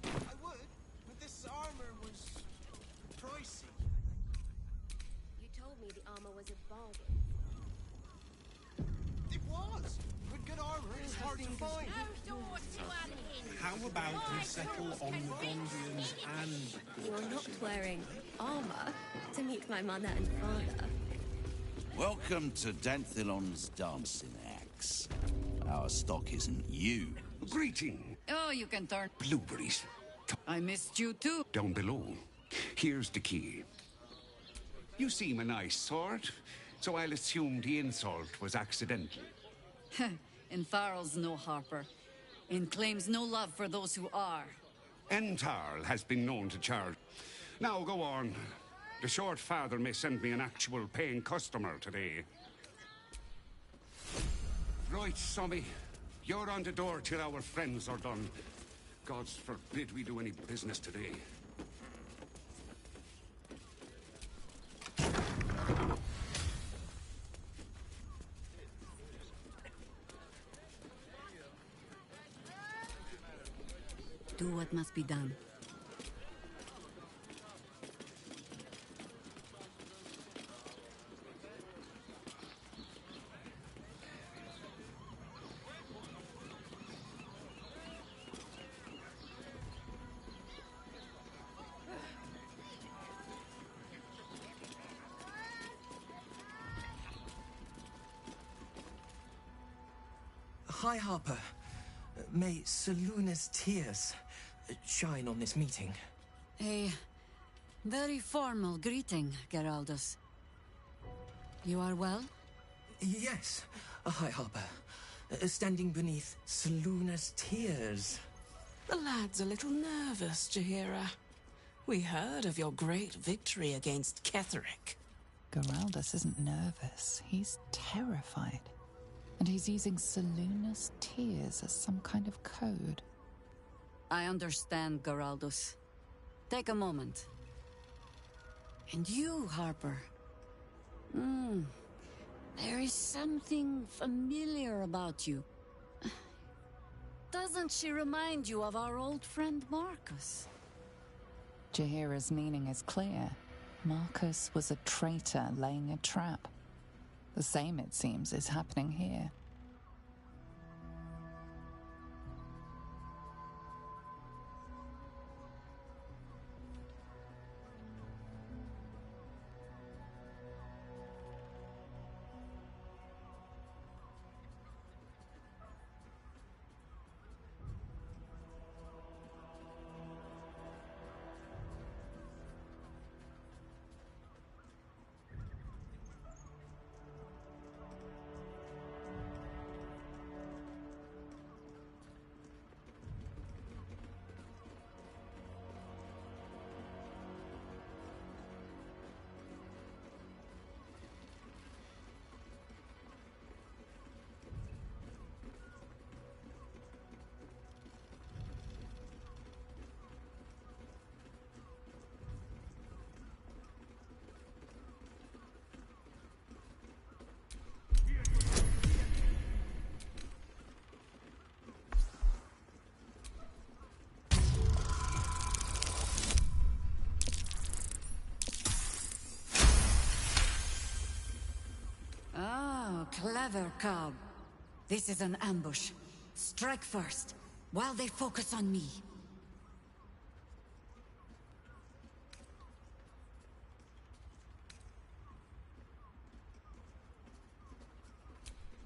I would, but this armor was pricey. You told me the armor was a bargain. It was, but good armor is hard to find. How about we settle on the Gondians and... You're not wearing armor to meet my mother and father. Welcome to Danthilon's dancing axe. Our stock isn't you. Greeting. Oh, you can turn. Blueberries. I missed you too. Down below. Here's the key. You seem a nice sort, so I'll assume the insult was accidental. And Farrell's no harper, and claims no love for those who are. Entarl has been known to charge. Now go on. The short father may send me an actual paying customer today. Right, Sommy. You're on the door till our friends are done. Gods forbid we do any business today. Do what must be done. Hi, Harper. May Seluna's tears shine on this meeting. A very formal greeting, Geraldus. You are well? Yes. Hi, Harper. Standing beneath Seluna's tears. The lad's a little nervous, Jaheira. We heard of your great victory against Ketheric. Geraldus isn't nervous. He's terrified. And he's using Seluna's tears as some kind of code. I understand, Geraldus. Take a moment. And you, Harper. There is something familiar about you. Doesn't she remind you of our old friend Marcus? Jaheira's meaning is clear. Marcus was a traitor laying a trap. The same, it seems, is happening here. Never, Cobb. This is an ambush. Strike first, while they focus on me.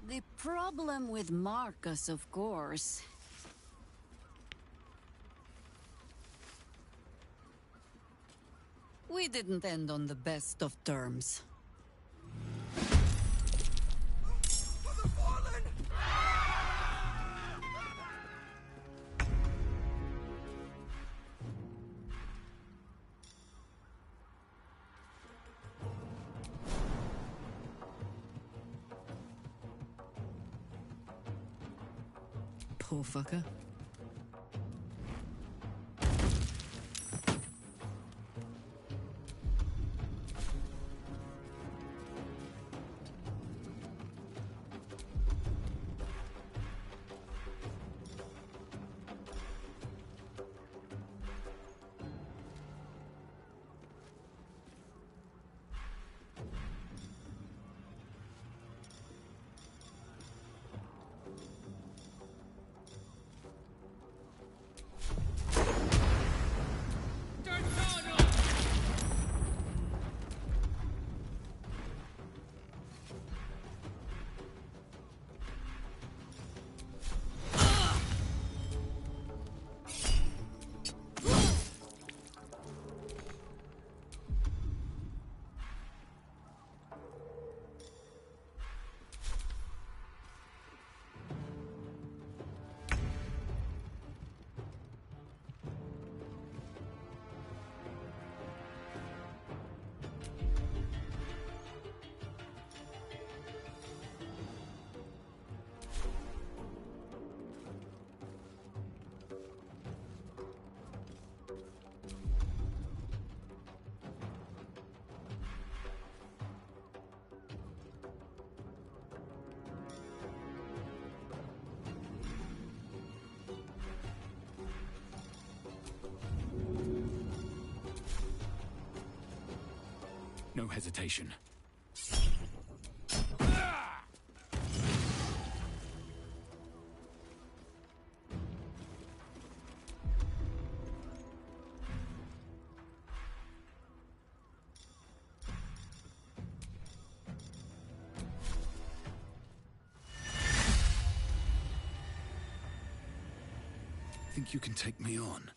The problem with Marcus, of course. We didn't end on the best of terms. Poor fucker. No hesitation. Think you can take me on?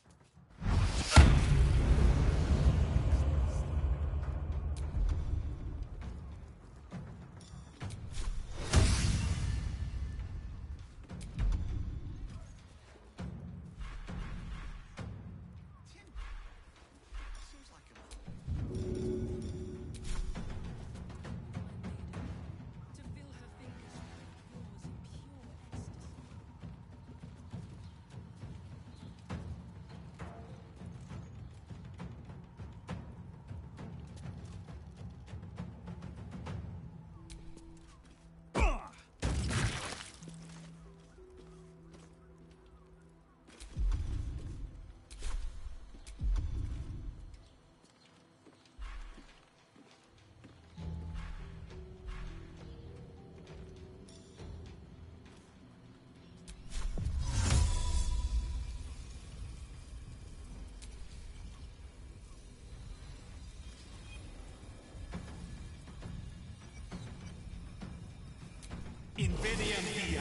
Invidium Dia.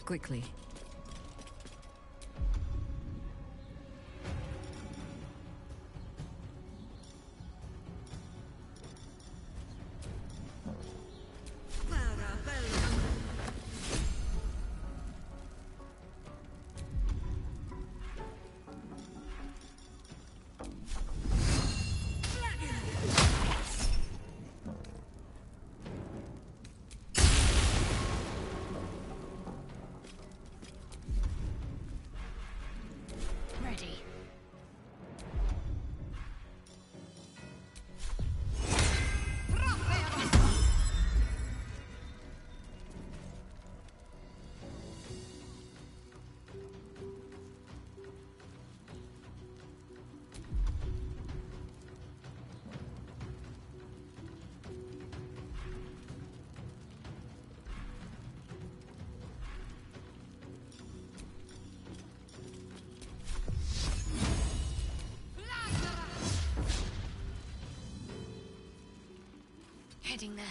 Quickly. hiding there.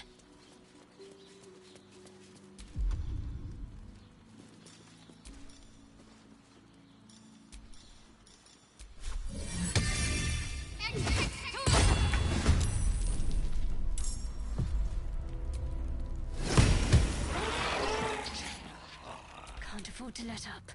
Can't afford to let up.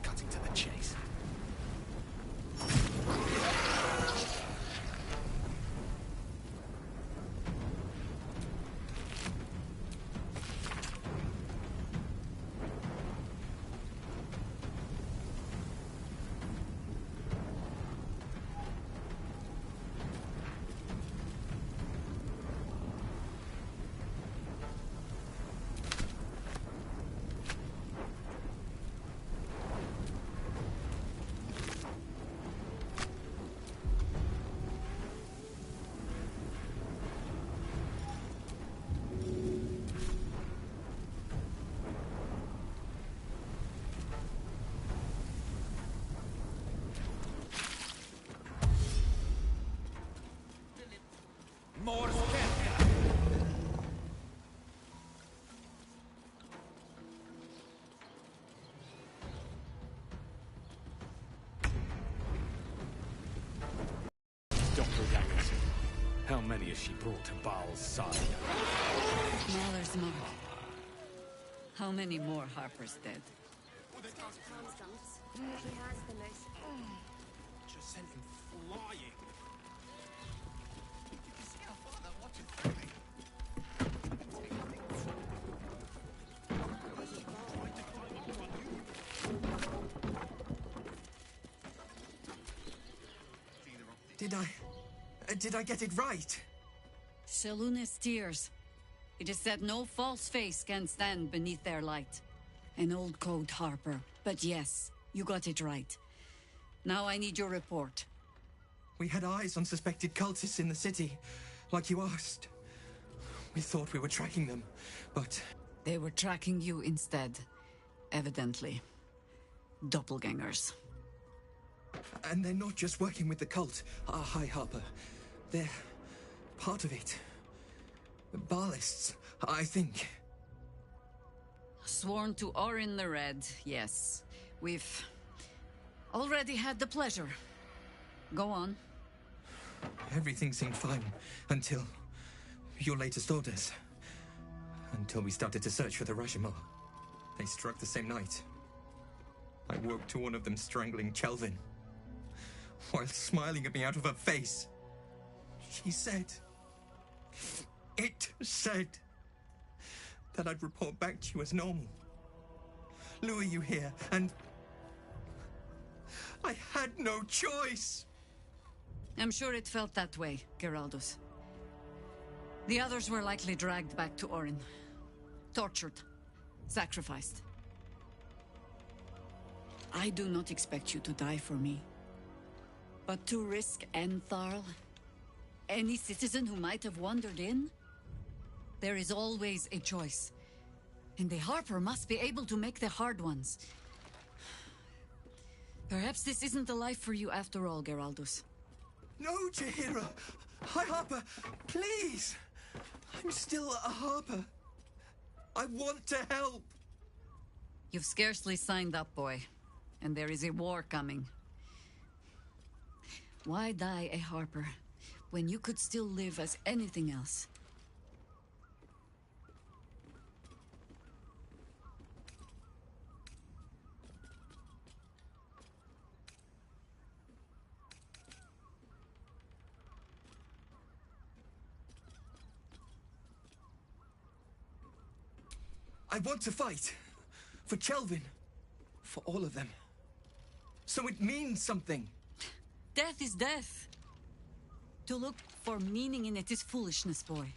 Cutting to the chase. More scared. Doppelgangers. How many has she brought to Baal's side? Mother's mark. How many more Harper's dead? He has the most. Just sent him flying. Did I get it right? Shaluna's tears. It is said no false face can stand beneath their light. An old code, Harper. But yes, you got it right. Now I need your report. We had eyes on suspected cultists in the city, like you asked. We thought we were tracking them, but... They were tracking you instead, evidently. Doppelgangers. And they're not just working with the cult, High Harper. They're part of it. Baalists, I think. Sworn to Orin the Red, yes. We've already had the pleasure. Go on. Everything seemed fine until your latest orders. Until we started to search for the Rashomon. They struck the same night. I woke to one of them strangling Chelvin, while smiling at me out of her face. She said... It said that I'd report back to you as normal. Lure you here, and... I had no choice! I'm sure it felt that way, Geraldus. The others were likely dragged back to Orin. Tortured. Sacrificed. I do not expect you to die for me. But to risk Entharl, any citizen who might have wandered in, there is always a choice. And the Harper must be able to make the hard ones. Perhaps this isn't the life for you after all, Geraldus. No, Jaheira! High Harper, please! I'm still a Harper. I want to help! You've scarcely signed up, boy. And there is a war coming. Why die a Harper when you could still live as anything else? I want to fight. For Kelvin. For all of them. So it means something. Death is death. To look for meaning in it is foolishness, boy.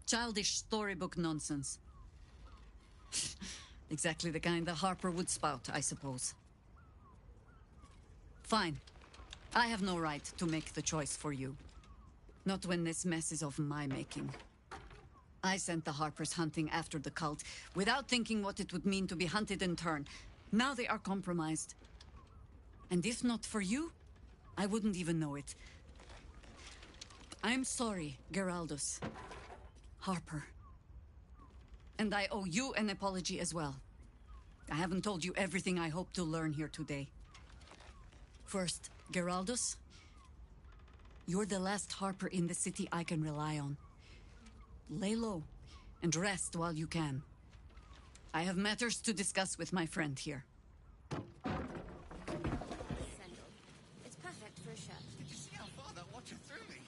Childish storybook nonsense. Exactly the kind the Harper would spout, I suppose. Fine. I have no right to make the choice for you. Not when this mess is of my making. I sent the Harpers hunting after the cult, without thinking what it would mean to be hunted in turn. Now they are compromised. And if not for you, I wouldn't even know it. I'm sorry, Geraldus. Harper. And I owe you an apology as well. I haven't told you everything I hope to learn here today. First, Geraldus, you're the last Harper in the city I can rely on. Lay low and rest while you can. I have matters to discuss with my friend here. Sandal. It's perfect for a shirt. Did you see how far that watcher threw me?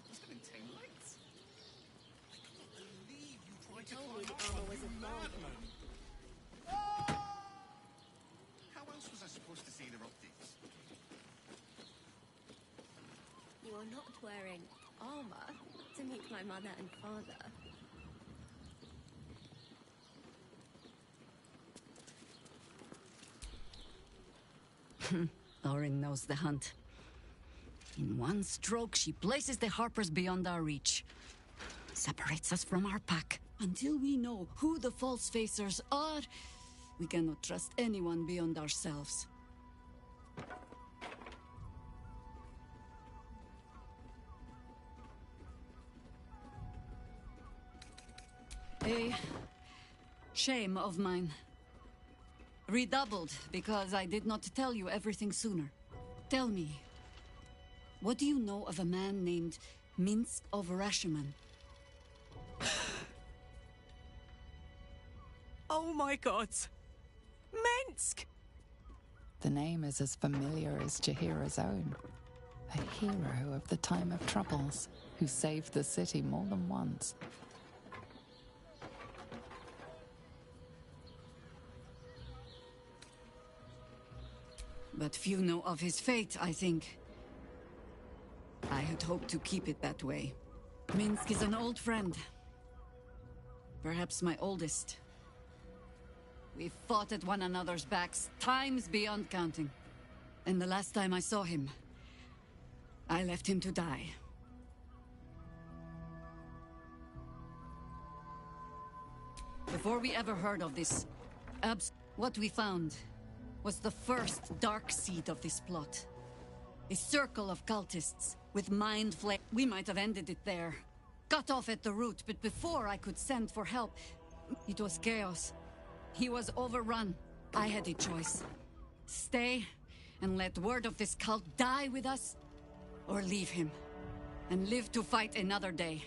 Must have been 10 lights. I can't believe you tried to told me climb the up armor on was a madman. How else was I supposed to see the optics? You are not wearing armor to meet my mother and father. Orin knows the hunt. In one stroke, she places the Harpers beyond our reach. Separates us from our pack. Until we know who the false facers are, we cannot trust anyone beyond ourselves. A shame of mine. Redoubled because I did not tell you everything sooner. Tell me, what do you know of a man named Minsk of Rashomon? Oh my god. Minsk! The name is as familiar as Jahira's own. A hero of the time of troubles, who saved the city more than once. But few know of his fate, I think. I had hoped to keep it that way. Minsk is an old friend. Perhaps my oldest. We fought at one another's backs, times beyond counting. And the last time I saw him, I left him to die. Before we ever heard of this, what we found was the first dark seed of this plot. A circle of cultists with mind flame. We might have ended it there. Cut off at the root, but before I could send for help, it was chaos. He was overrun. I had a choice. Stay and let word of this cult die with us, or leave him and live to fight another day.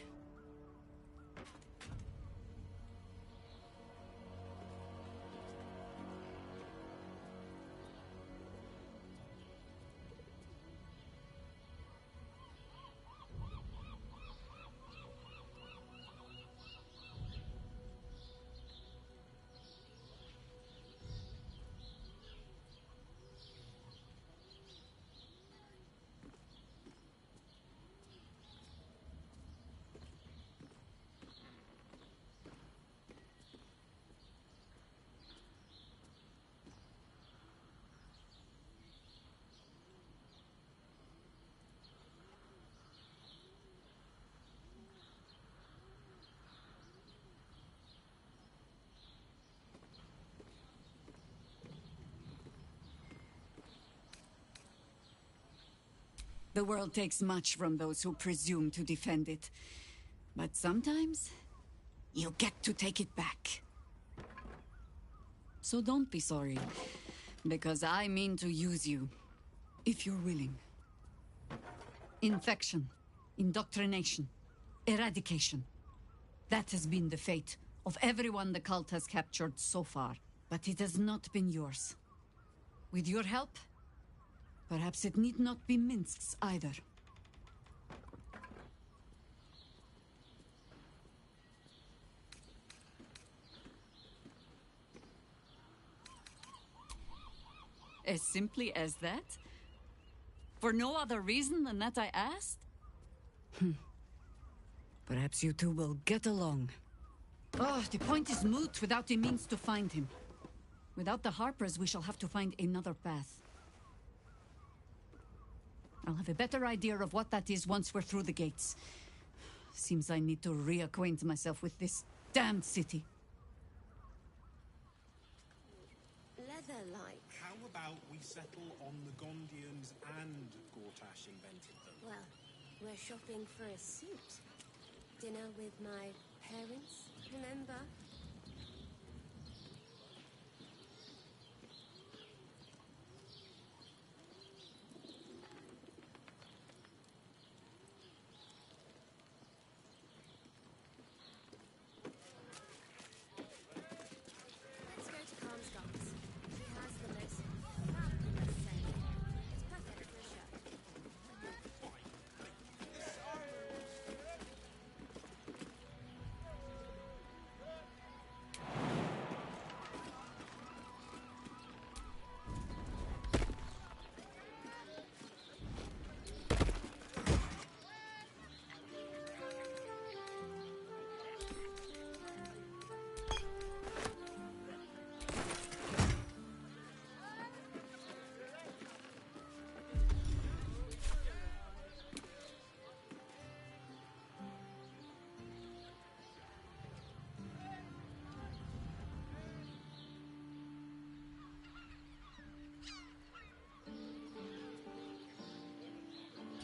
The world takes much from those who presume to defend it. But sometimes, you get to take it back. So don't be sorry, because I mean to use you, if you're willing. Infection, indoctrination, eradication. That has been the fate of everyone the cult has captured so far. But it has not been yours. With your help, perhaps it need not be Minsk's either. As simply as that? For no other reason than that I asked? Perhaps you two will get along. Oh, the point is moot without the means to find him. Without the Harpers, we shall have to find another path. I'll have a better idea of what that is once we're through the gates. Seems I need to reacquaint myself with this damned city. Leather-like. How about we settle on the Gondians and Gortash invented them? Well, we're shopping for a suit. Dinner with my parents, remember? Let's go to Comstock's. She has the most fabulous scent. It's perfect for a show.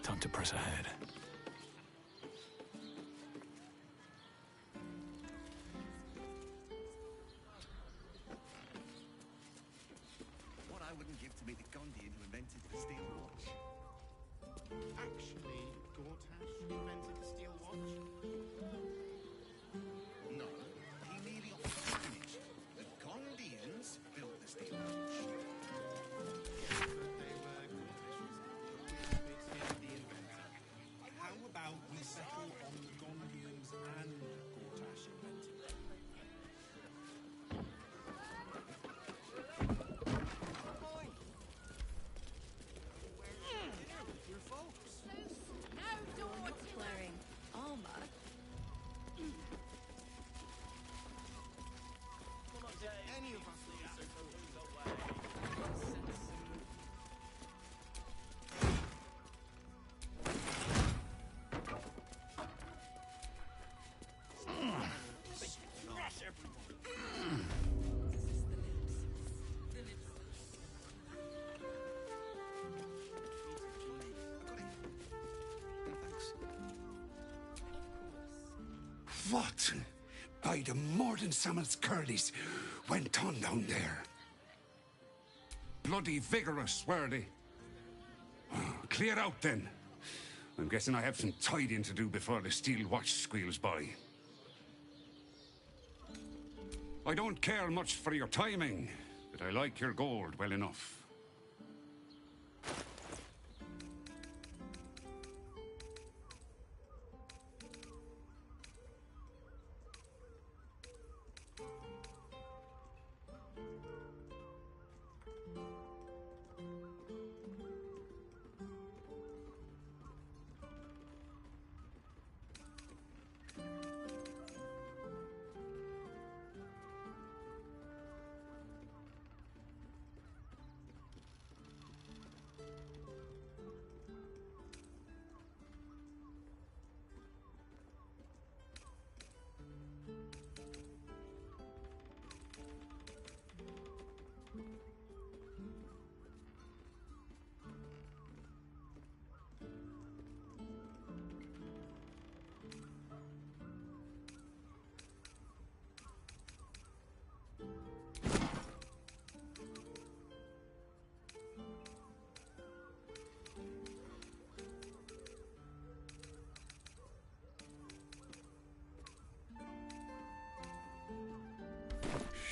Time to press ahead. What I wouldn't give to meet the Gondian who invented the steel watch. Actually, Gortash invented the steel watch? No, he merely finished. The Gondians built the steel watch. Yes, but they were Gortash's. It's him, the inventor. How about we settle on the Gondians and Gortash invented them? Your folks. You're not wearing armor. Any of us would be so Crush everyone. What? By the Morden Samuel's curlies went on down there. Bloody vigorous, were they? Clear out then. I'm guessing I have some tidying to do before the steel watch squeals by. I don't care much for your timing, but I like your gold well enough.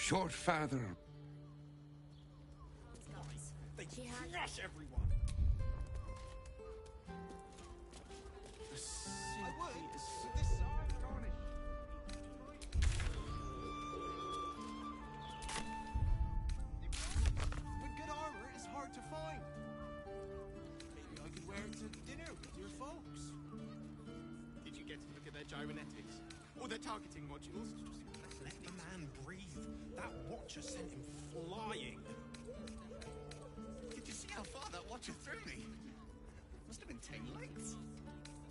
Short father. They crush everyone. The city is this with good armor, it's hard to find. Maybe I could wear it to dinner with your folks. Did you get to look at their gyrometics? Or their targeting modules? Let the man breathe. That watcher sent him flying. Did you see how far that watcher threw me? Must have been 10 lengths.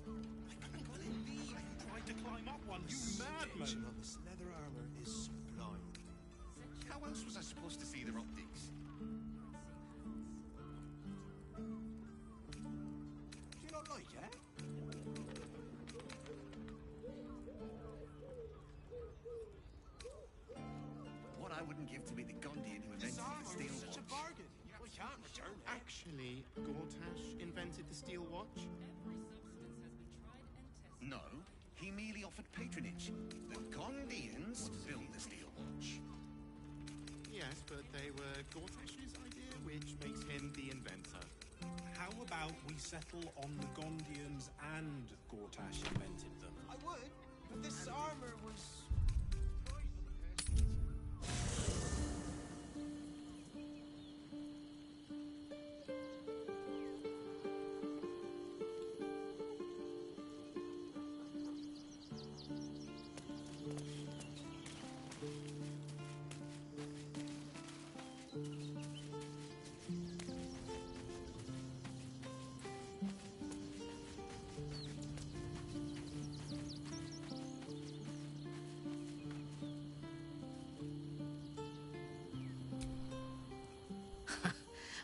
I couldn't believe you tried to climb up one, you madman! Of this leather armor is sublime. How else was I supposed to see their optics? Do you not like it? What I wouldn't give to be the Gondian who This invented the armor steel is such a watch. bargain. We can't return it. Actually, Gortash invented the steel watch? No, he merely offered patronage. The Gondians built the steel watch. Yes, but they were Gortash's idea, which makes him the inventor. How about we settle on the Gondians and Gortash invented them? I would, but this armor was...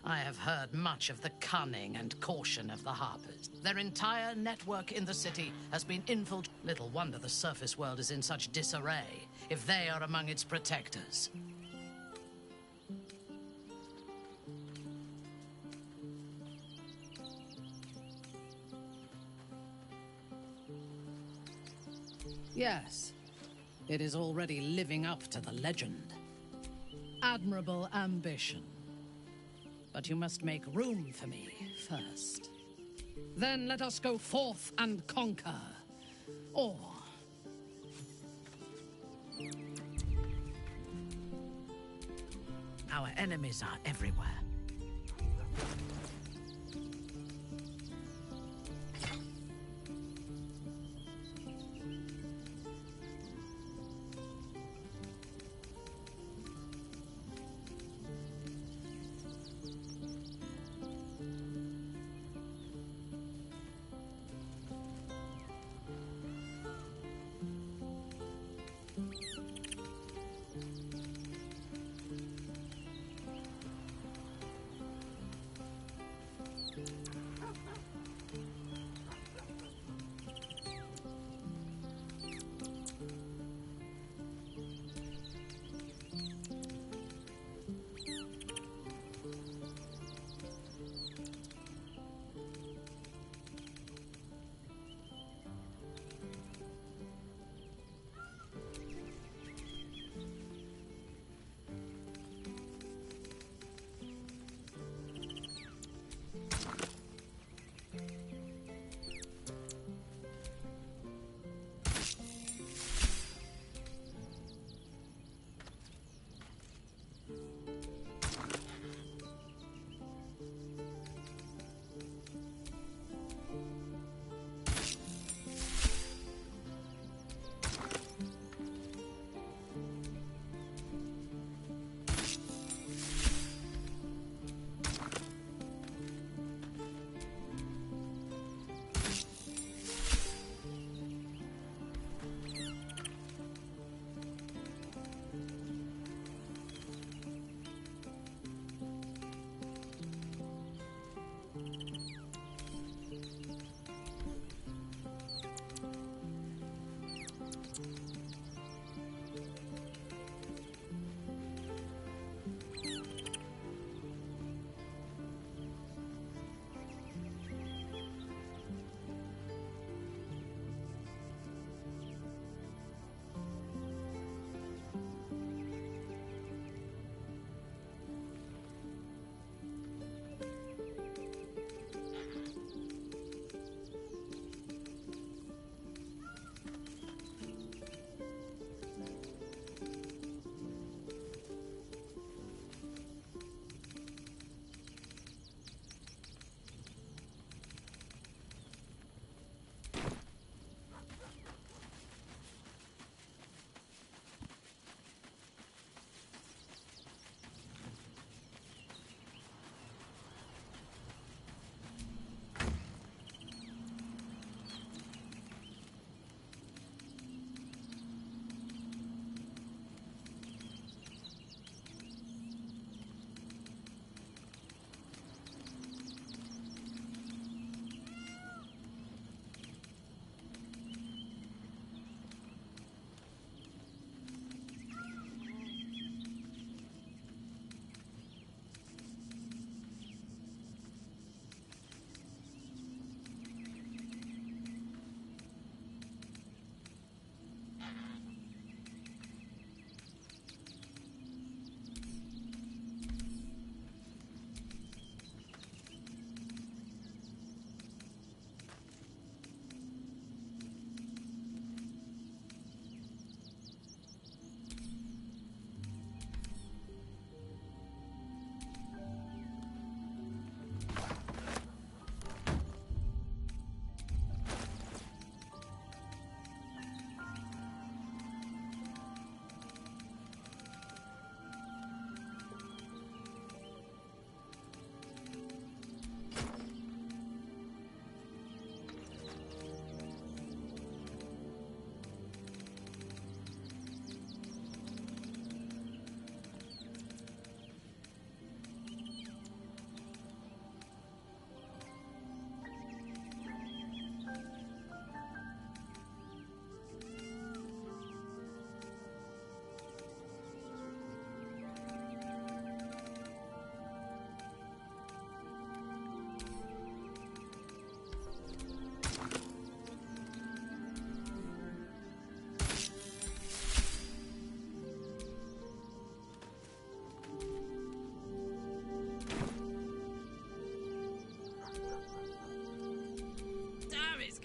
I have heard much of the cunning and caution of the Harpers. Their entire network in the city has been infiltrated. Little wonder the surface world is in such disarray, if they are among its protectors. Yes, it is already living up to the legend. Admirable ambition. But you must make room for me first. Then let us go forth and conquer. Or... Our enemies are everywhere.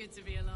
good to be alive.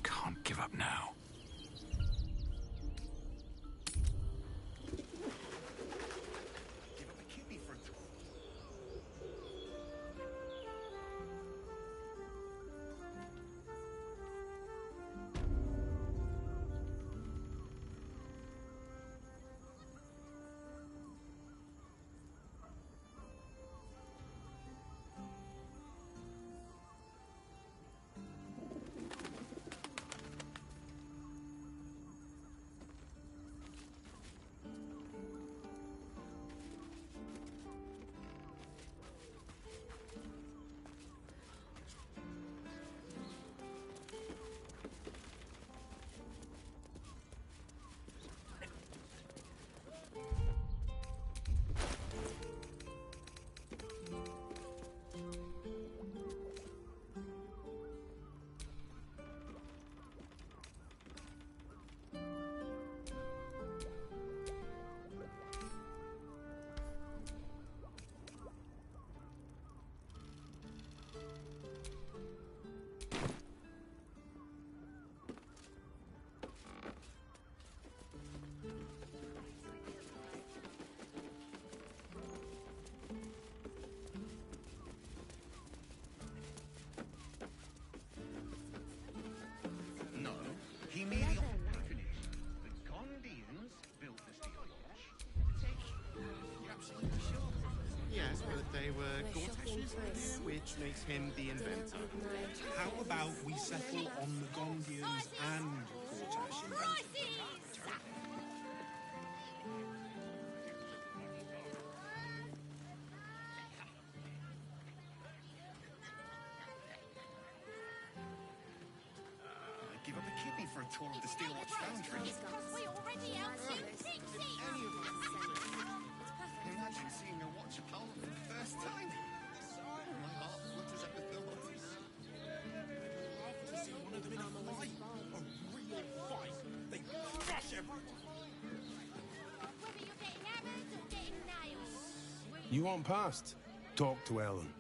Can't give up now. No, he merely... The Gondians built the steel launch. You're absolutely sure? Yes, but they were Gortash's, which makes him the inventor. How about we settle on the Gondians and Gortash invented them? I'd give up a kidney for a tour of the steel watch foundry. We already out to Imagine seeing a watch hull for the first time. My heart flutters at the thought. One of them in a fight. A real fight. They crush everyone. Whether you're getting hammered or getting nailed. You want past? Talk to Ellen.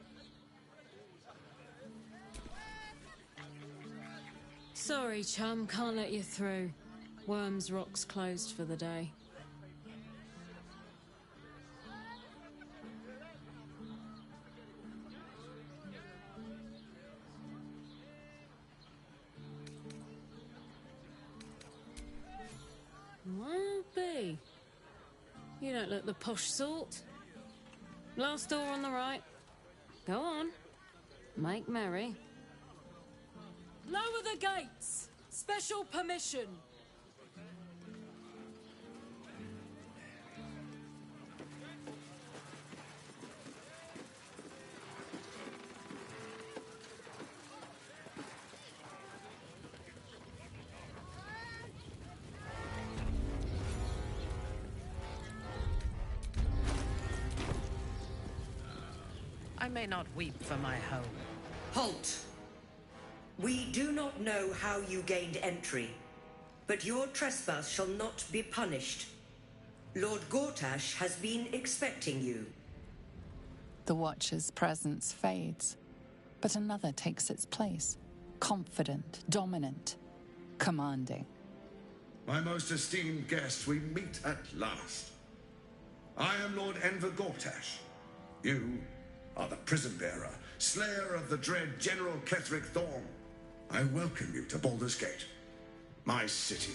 Sorry, chum, can't let you through. Worms Rock's closed for the day. Well, be. You don't look the posh sort. Last door on the right. Go on. Make merry. Lower the gates! Special permission! I may not weep for my home. Halt! We do not know how you gained entry. but your trespass shall not be punished. Lord Gortash has been expecting you. The Watcher's presence fades, but another takes its place. Confident, dominant, commanding. My most esteemed guest, we meet at last. I am Lord Enver Gortash. You are the prison bearer, slayer of the dread General Ketheric Thorm. I welcome you to Baldur's Gate, my city.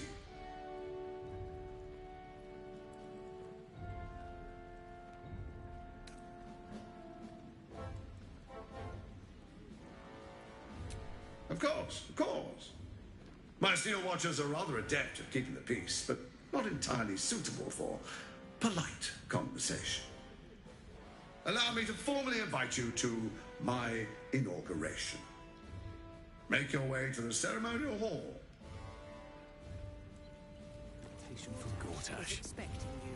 Of course, of course. My Steel Watchers are rather adept at keeping the peace, but not entirely suitable for polite conversation. Allow me to formally invite you to my inauguration. Make your way to the ceremonial hall. Invitation from Gortash.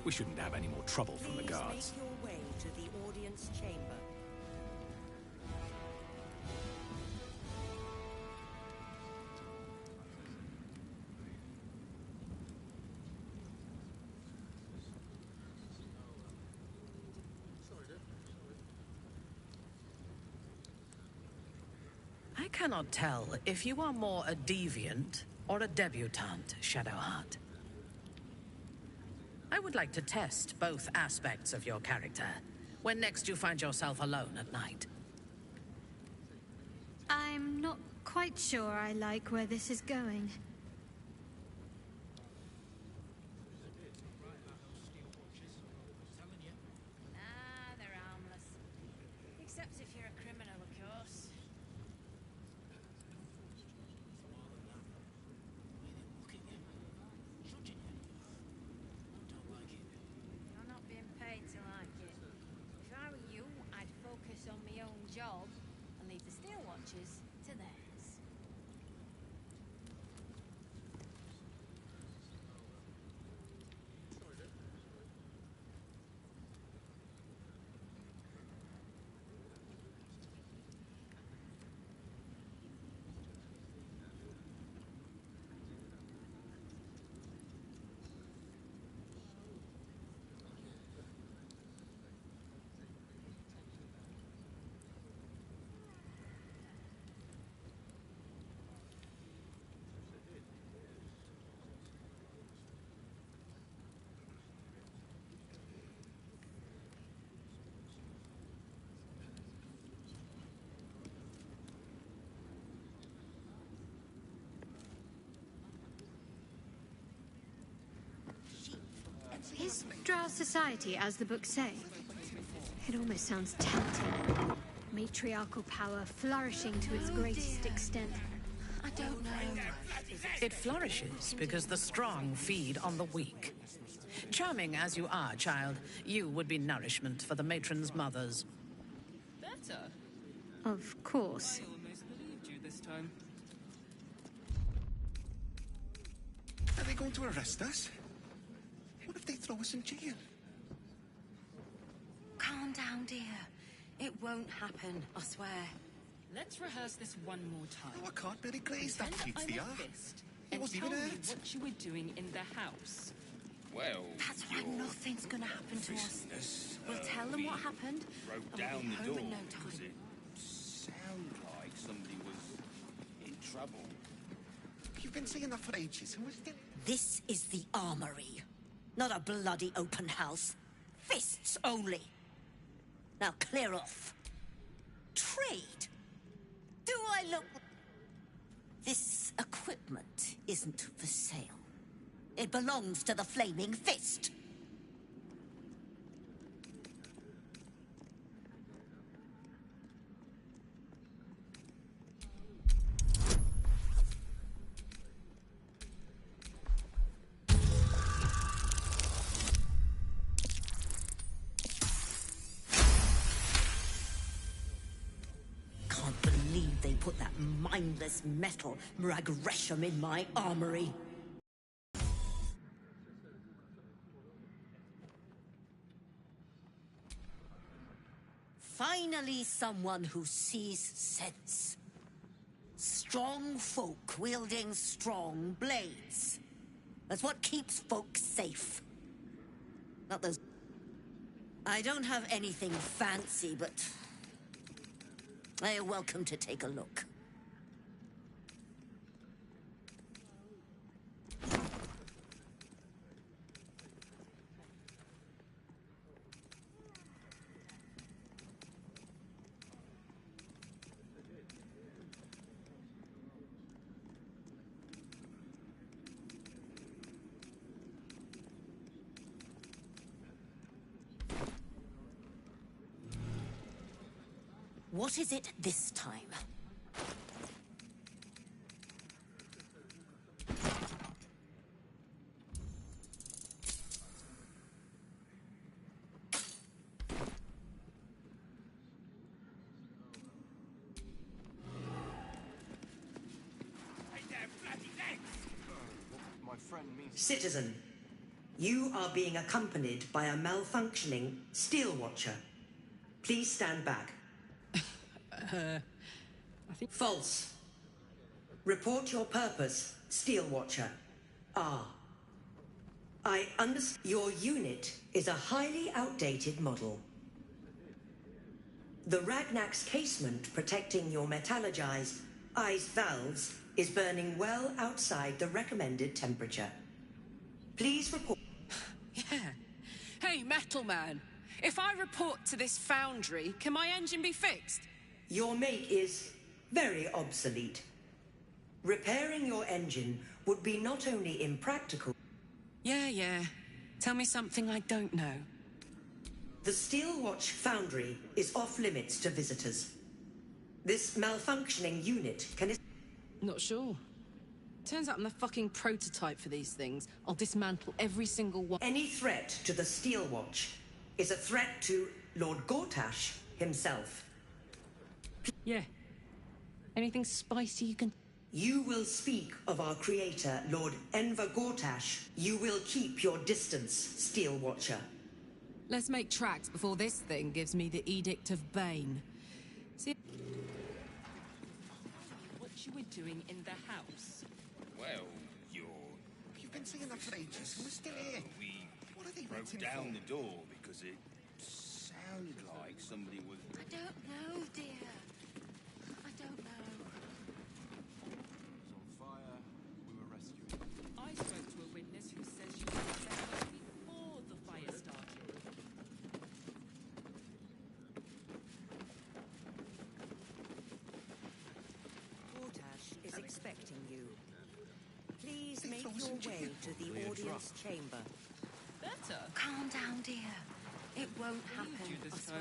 We shouldn't have any more trouble from the guards. Make your way to the audience chamber. I cannot tell if you are more a deviant or a debutante, Shadowheart. I would like to test both aspects of your character when next you find yourself alone at night. I'm not quite sure I like where this is going. Nah, they're harmless. Except if you're a criminal, of course. You're not being paid to like it. If I were you, I'd focus on my own job and leave the Steel Watchers to theirs. Is Drow society as the books say? It almost sounds tempting. Matriarchal power flourishing to its greatest extent. I don't know. It flourishes because the strong feed on the weak. Charming as you are, child, you would be nourishment for the matron's mothers. Better. Of course. I almost believed you this time. Are they going to arrest us? What if they throw us in jail? Calm down, dear. It won't happen, I swear. Let's rehearse this one more time. Oh, I can't really glaze that Pretend keeps I'm the a art. fist, It and wasn't tell even me hurt. what you were doing in the house. Well, That's right, nothing's gonna happen to us. We'll tell them what happened, and we'll be home in no time. Sound like somebody was in trouble. You've been saying that for ages. Who is it? This is the armory, not a bloody open house. Fists only. Now clear off. Trade. Do I look... This equipment isn't for sale. It belongs to the Flaming Fist. Can't believe they put that mindless metal Mrag-Resham in my armory. Finally, someone who sees sense. Strong folk wielding strong blades. That's what keeps folks safe. Not those... I don't have anything fancy, but... they are welcome to take a look. What is it this time? Citizen, you are being accompanied by a malfunctioning steel watcher. Please stand back. I think... False. Report your purpose, Steel Watcher. I understand your unit is a highly outdated model. The Ragnak's casement protecting your metallurgized ice valves is burning well outside the recommended temperature. Please report... Yeah. Hey, Metal Man. If I report to this foundry, can my engine be fixed? Your mate is very obsolete. Repairing your engine would be not only impractical... Yeah. Tell me something I don't know. The Steelwatch Foundry is off-limits to visitors. This malfunctioning unit can... Not sure. Turns out I'm the fucking prototype for these things. I'll dismantle every single one. Any threat to the Steelwatch is a threat to Lord Gortash himself. Yeah. Anything spicy you can... You will speak of our creator, Lord Enver Gortash. You will keep your distance, Steel Watcher. Let's make tracks before this thing gives me the Edict of Bane. See... what you were doing in the house? Well, you've been seeing that for ages, and we're still here. What are they broke down the door because it sounded like somebody was... I don't know, dear. I don't know. I spoke to a witness who says you were there before the fire started. Gortash is expecting you. Please make your way to the audience chamber. Better? Calm down, dear. It won't happen, I swear.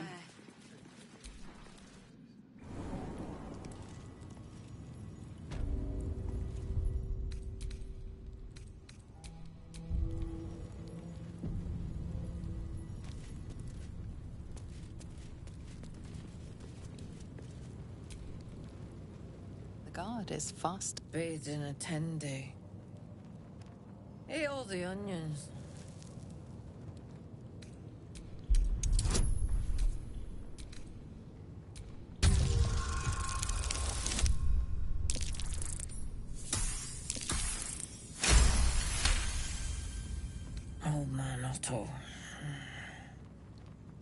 The guard is fast. Bathed in a 10-day. Eat all the onions. Old man Otto.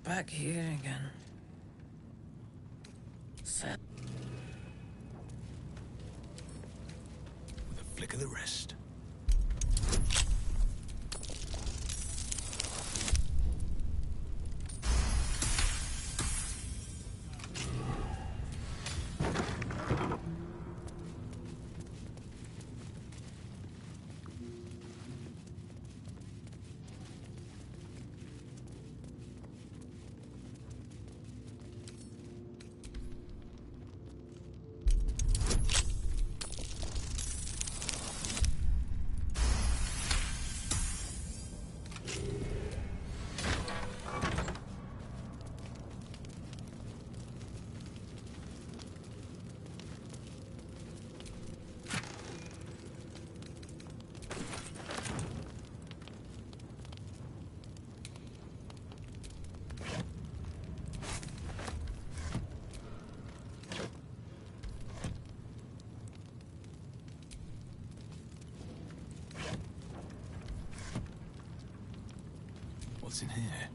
Back here again. Sad. With a flick of the wrist. What's in here?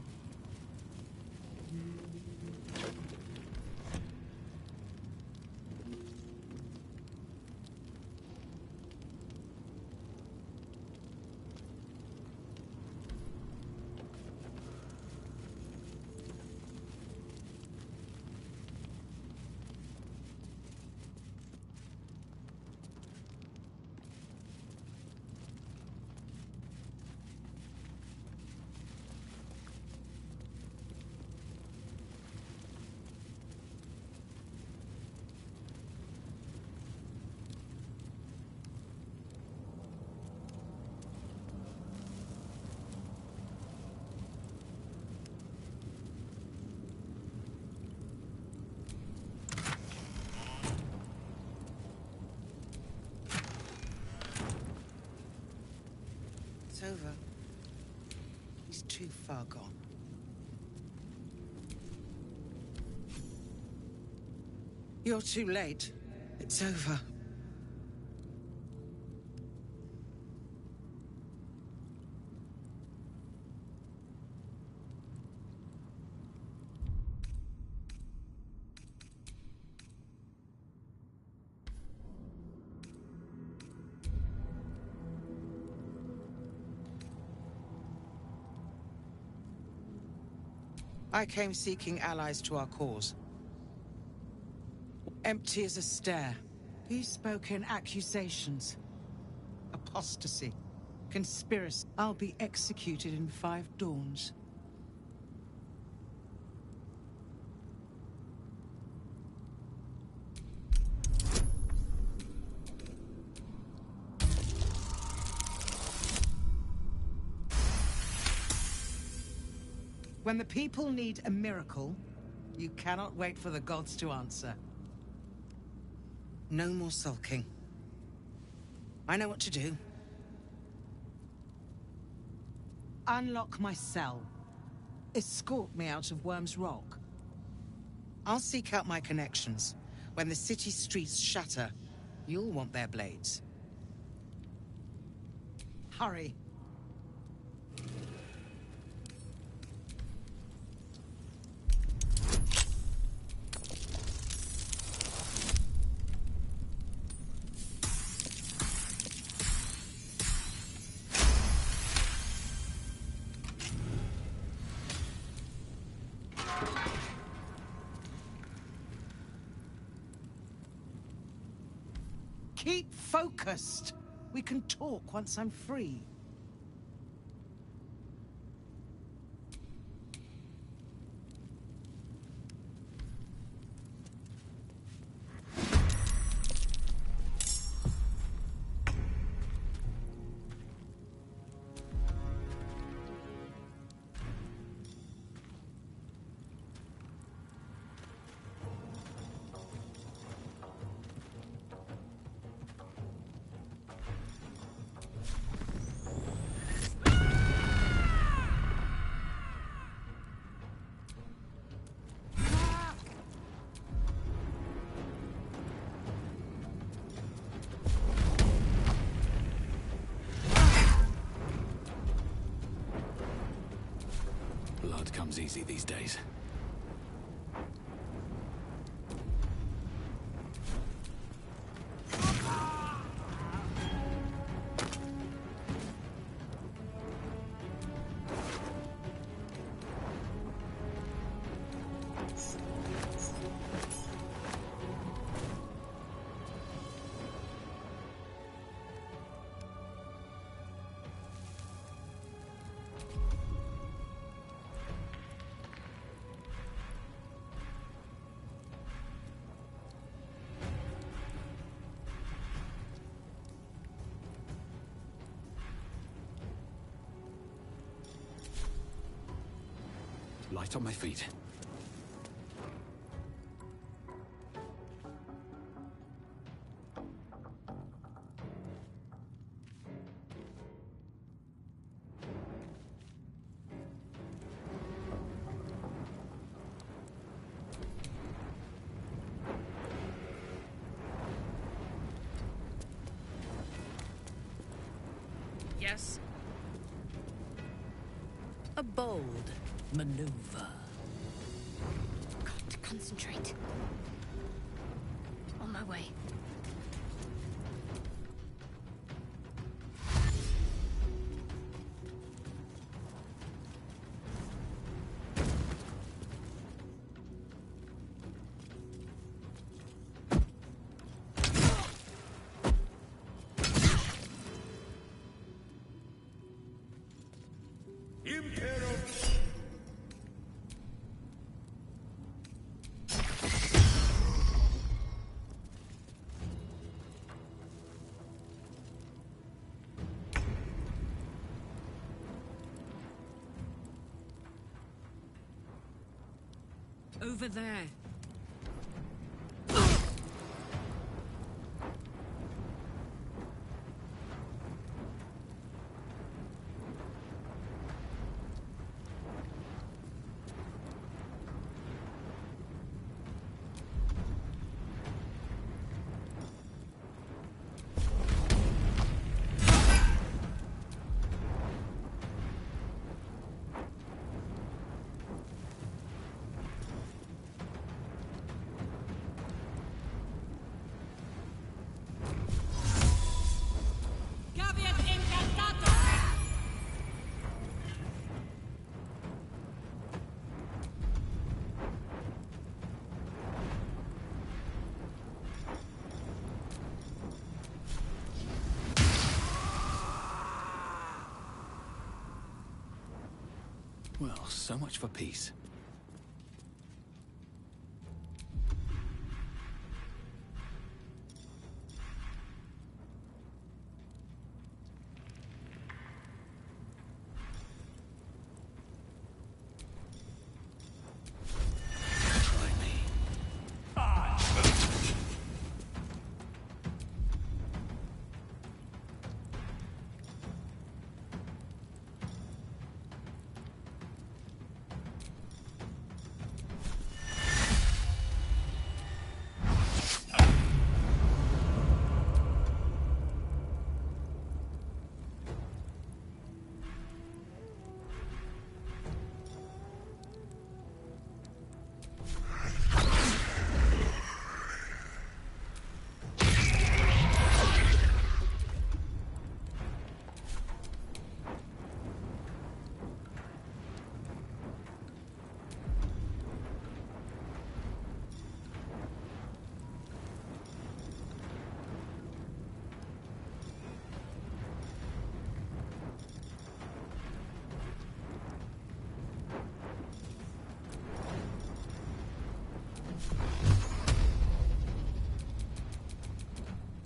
It's over. He's too far gone. You're too late. It's over. I came seeking allies to our cause. Empty as a stare. He spoke in accusations. Apostasy. Conspiracy. I'll be executed in 5 dawns. When the people need a miracle, you cannot wait for the gods to answer. No more sulking. I know what to do. Unlock my cell. Escort me out of Worm's Rock. I'll seek out my connections. When the city streets shatter, you'll want their blades. Hurry. Keep focused. We can talk once I'm free. Blood comes easy these days. Light on my feet. Yes? A bold maneuver. Got to concentrate. On my way. Over there. Well, so much for peace.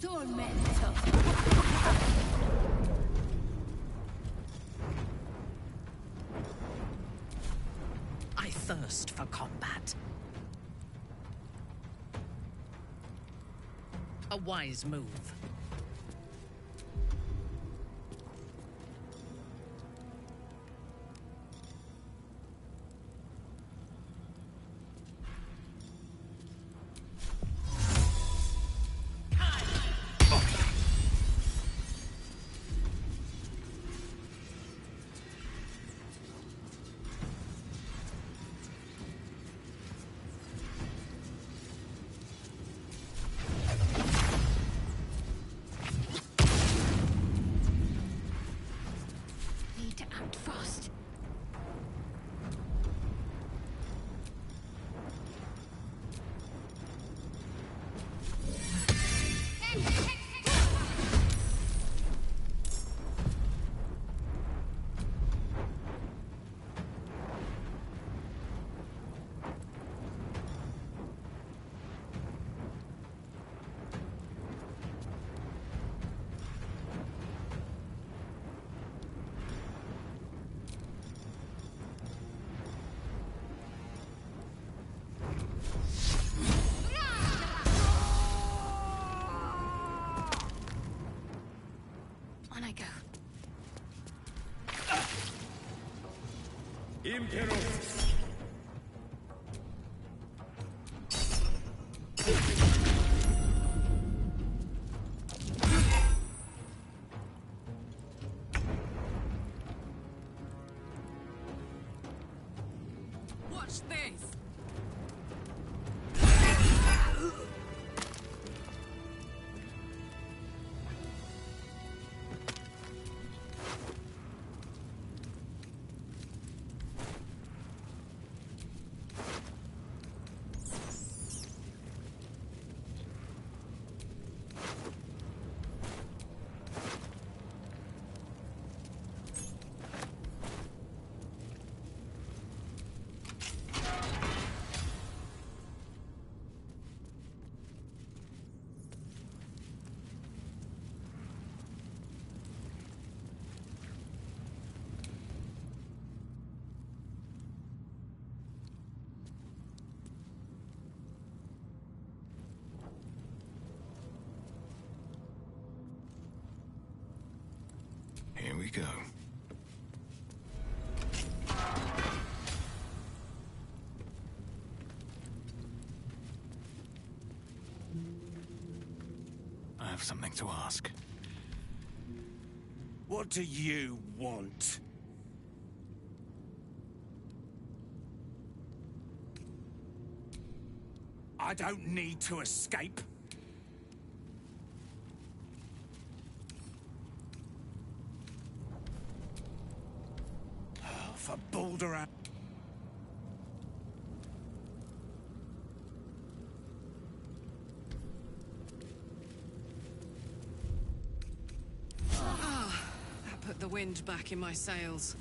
Tormento. I thirst for combat. A wise move. Need to act fast. On I go. Impero. Here we go. I have something to ask. What do you want? I don't need to escape. Oh, for Baldur. That put the wind back in my sails.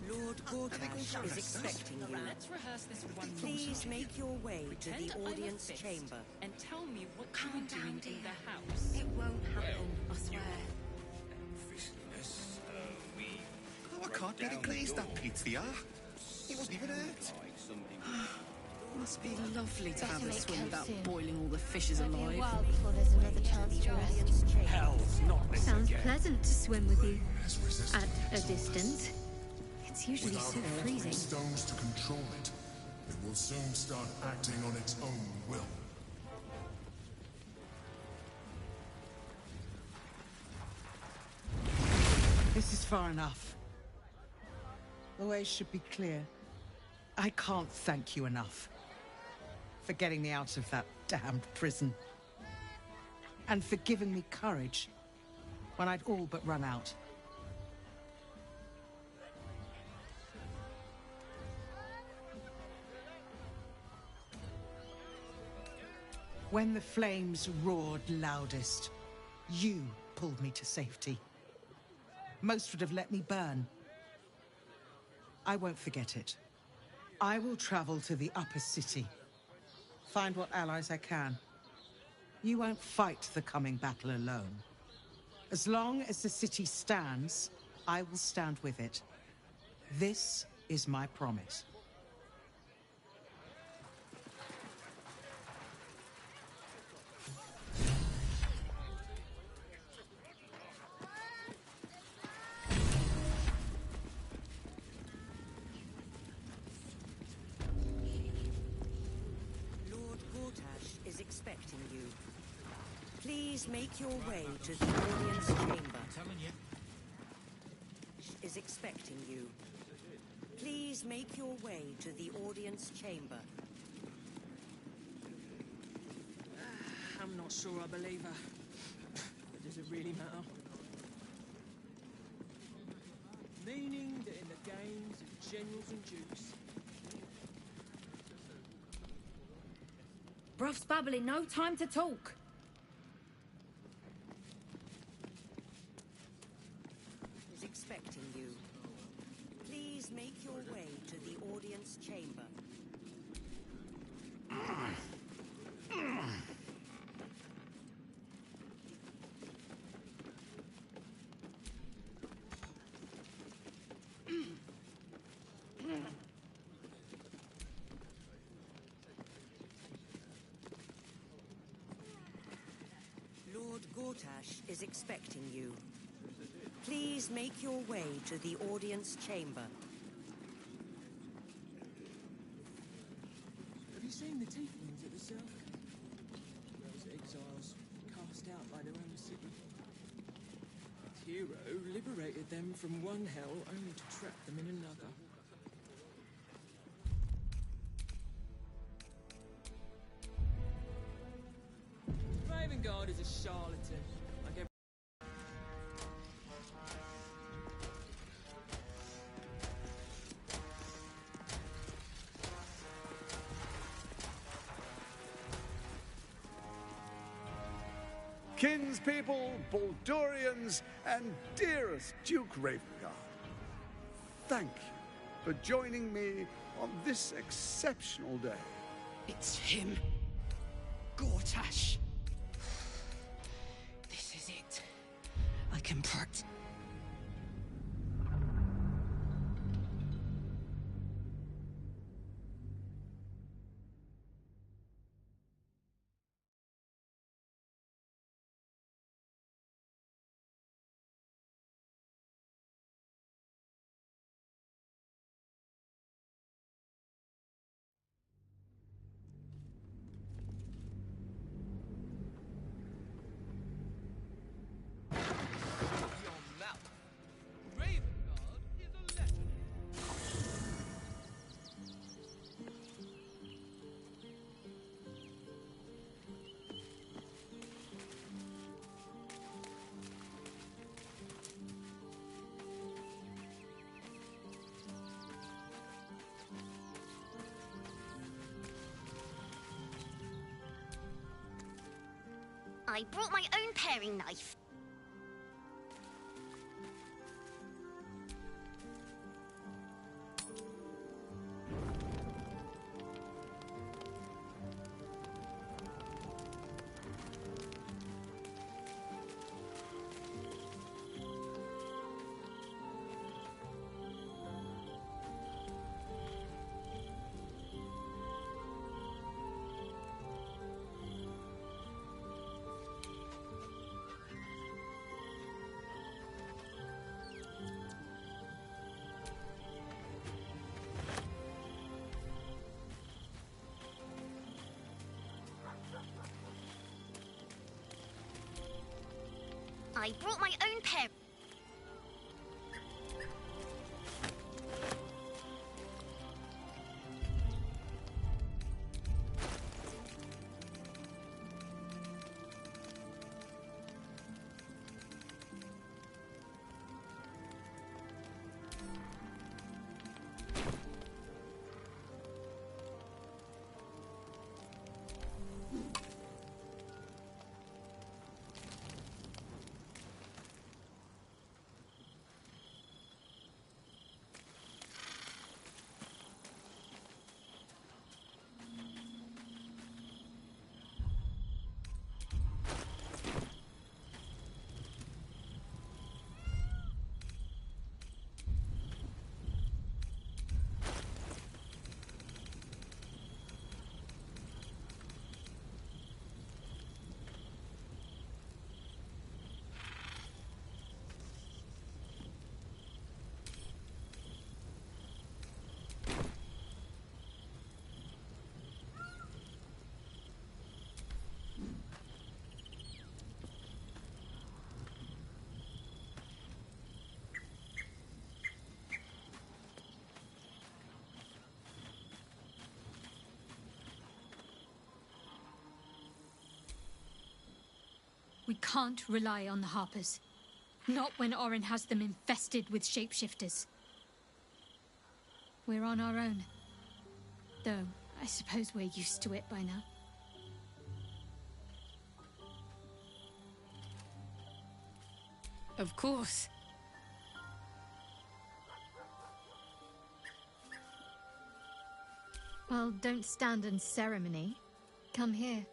Lord Gortash is expecting you. Let's rehearse this one more Please time. make your way to Pretend the I'm a audience fist chamber. and tell me what Calm you were down, doing dear. in the house. It won't happen, I swear. Fistiness, we. Oh, I can't get it glazed that pizza. He wasn't even hurt. Must be lovely to Better have a make swim camp without soon. boiling all the fishes Might be a alive. while before there's another chance to rest. Hell's not this Sounds again. pleasant to swim with you. At a distance. It's usually Without so altering freezing. stones to control it, it will soon start acting on its own will. This is far enough. The way should be clear. I can't thank you enough for getting me out of that damned prison. And for giving me courage when I'd all but run out. When the flames roared loudest, you pulled me to safety. Most would have let me burn. I won't forget it. I will travel to the upper city. Find what allies I can. You won't fight the coming battle alone. As long as the city stands, I will stand with it. This is my promise. Lord Gortash is expecting you. Please make your way to the audience chamber. Is expecting you. Please make your way to the audience chamber. I'm not sure I believe her. But does it really matter? Meaning that in the games of generals and dukes, Bruff's babbling, no time to talk. Is expecting you. Please make your way to the audience chamber. Lord Gortash is expecting you. Please make your way to the audience chamber. have you seen the tieflings at the South Cape? Those exiles cast out by their own city. Its hero liberated them from one hell only to trap them in another. Ravengard is a charlatan, like every... Kinspeople, Baldurians, and dearest Duke Ravengard, thank you for joining me on this exceptional day. It's him. Gortash. This is it. I can protect. I brought my own paring knife. I brought my own pair. We can't rely on the Harpers. Not when Orin has them infested with shapeshifters. We're on our own. Though, I suppose we're used to it by now. Of course. Well, don't stand in ceremony. Come here.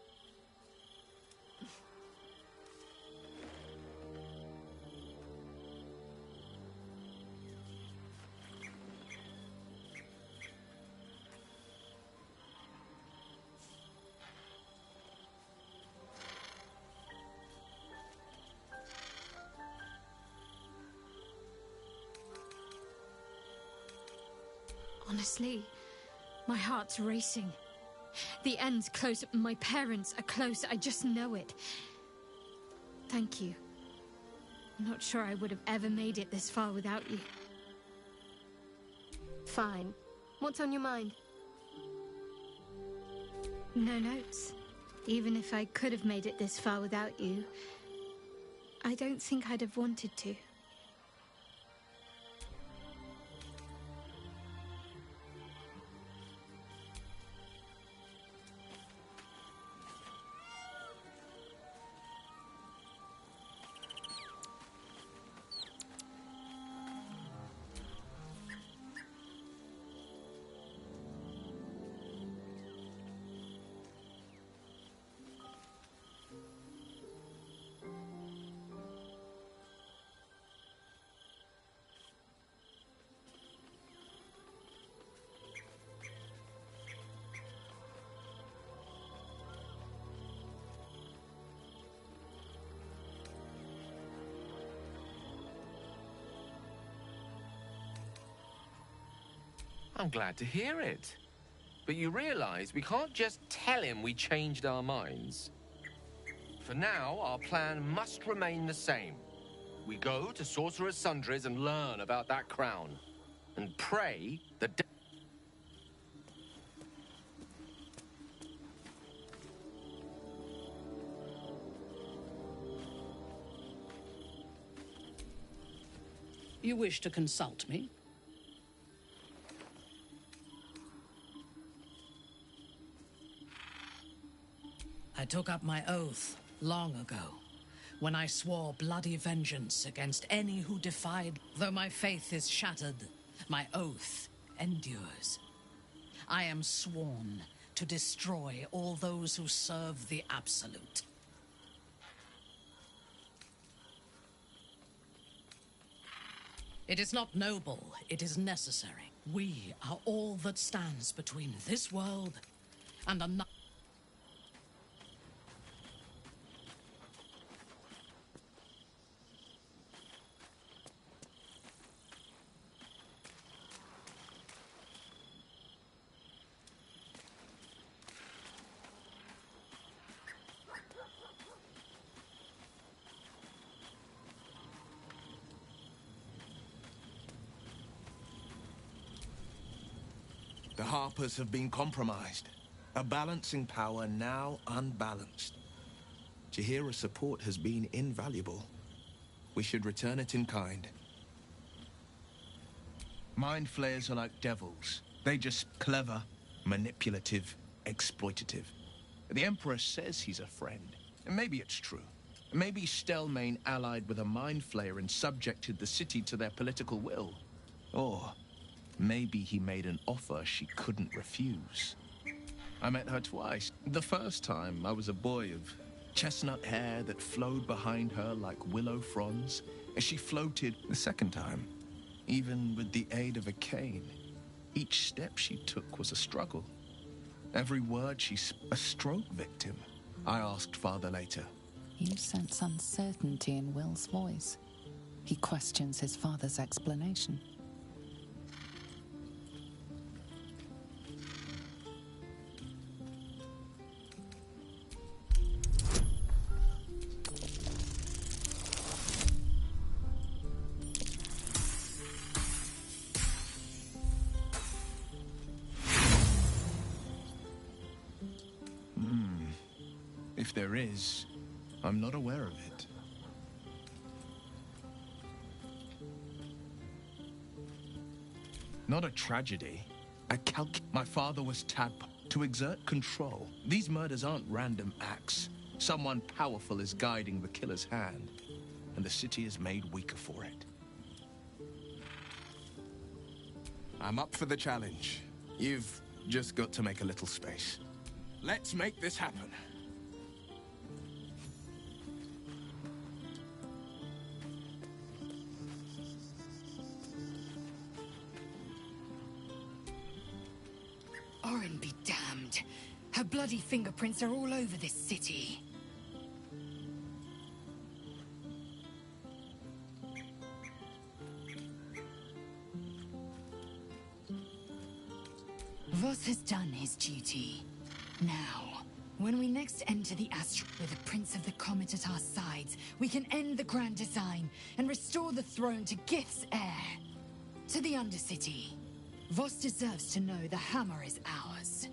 Honestly, my heart's racing. The end's close. My parents are close. I just know it. Thank you. I'm not sure I would have ever made it this far without you. Fine. What's on your mind? No notes. Even if I could have made it this far without you, I don't think I'd have wanted to. I'm glad to hear it. But you realize we can't just tell him we changed our minds. For now, our plan must remain the same. We go to Sorcerer's Sundries and learn about that crown. And pray that... You wish to consult me? I took up my oath Long ago, when I swore bloody vengeance against any who defied. Though my faith is shattered, my oath endures. I am sworn to destroy all those who serve the Absolute. It is not noble, it is necessary. We are all that stands between this world and another. The Harpers have been compromised. A balancing power now unbalanced. Jahira's support has been invaluable. We should return it in kind. Mind flayers are like devils. They just clever, manipulative, exploitative. The Emperor says he's a friend, and maybe it's true. Maybe Stelmane allied with a mind flayer and subjected the city to their political will. Or maybe he made an offer she couldn't refuse. I met her twice. The first time, I was a boy of chestnut hair that flowed behind her like willow fronds as she floated. The second time, even with the aid of a cane, each step she took was a struggle. Every word a stroke victim. I asked Father later. You sense uncertainty in Will's voice. He questions his father's explanation. If there is, I'm not aware of it. Not a tragedy. My father was tadpole. To exert control. These murders aren't random acts. Someone powerful is guiding the killer's hand, and the city is made weaker for it. I'm up for the challenge. You've just got to make a little space. Let's make this happen. Orin be damned. Her bloody fingerprints are all over this city. Voss has done his duty. Now, when we next enter the Astral with the Prince of the Comet at our sides, we can end the Grand Design and restore the throne to Gith's heir. To the Undercity. Voss deserves to know the hammer is ours.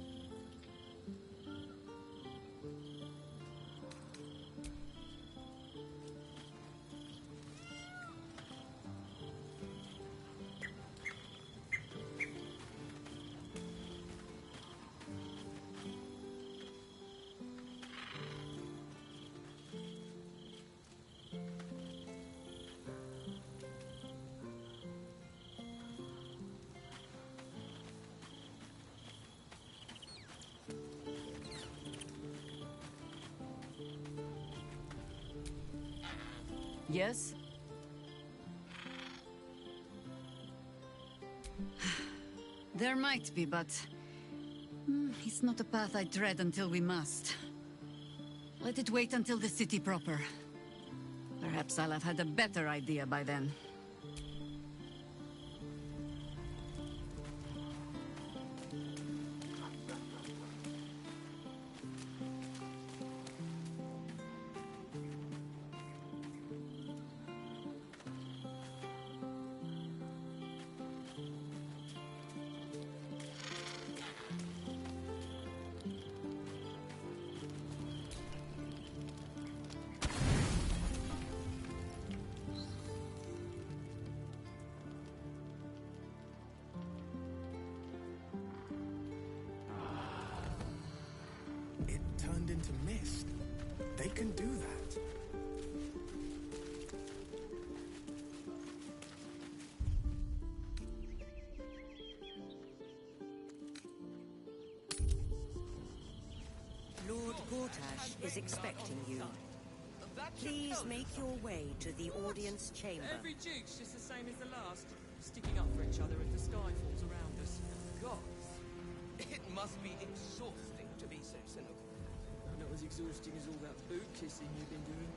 Yes? There might be, but it's not a path I tread until we must. Let it wait until the city proper. Perhaps I'll have had a better idea by then. It turned into mist. They can do that. Lord Gortash is expecting you. Please make your way to the audience chamber. Every duke's just the same as the last. Sticking up for each other if the sky falls around us. Gods, it must be exhausting to be so cynical. Not as exhausting as all that boot kissing you've been doing.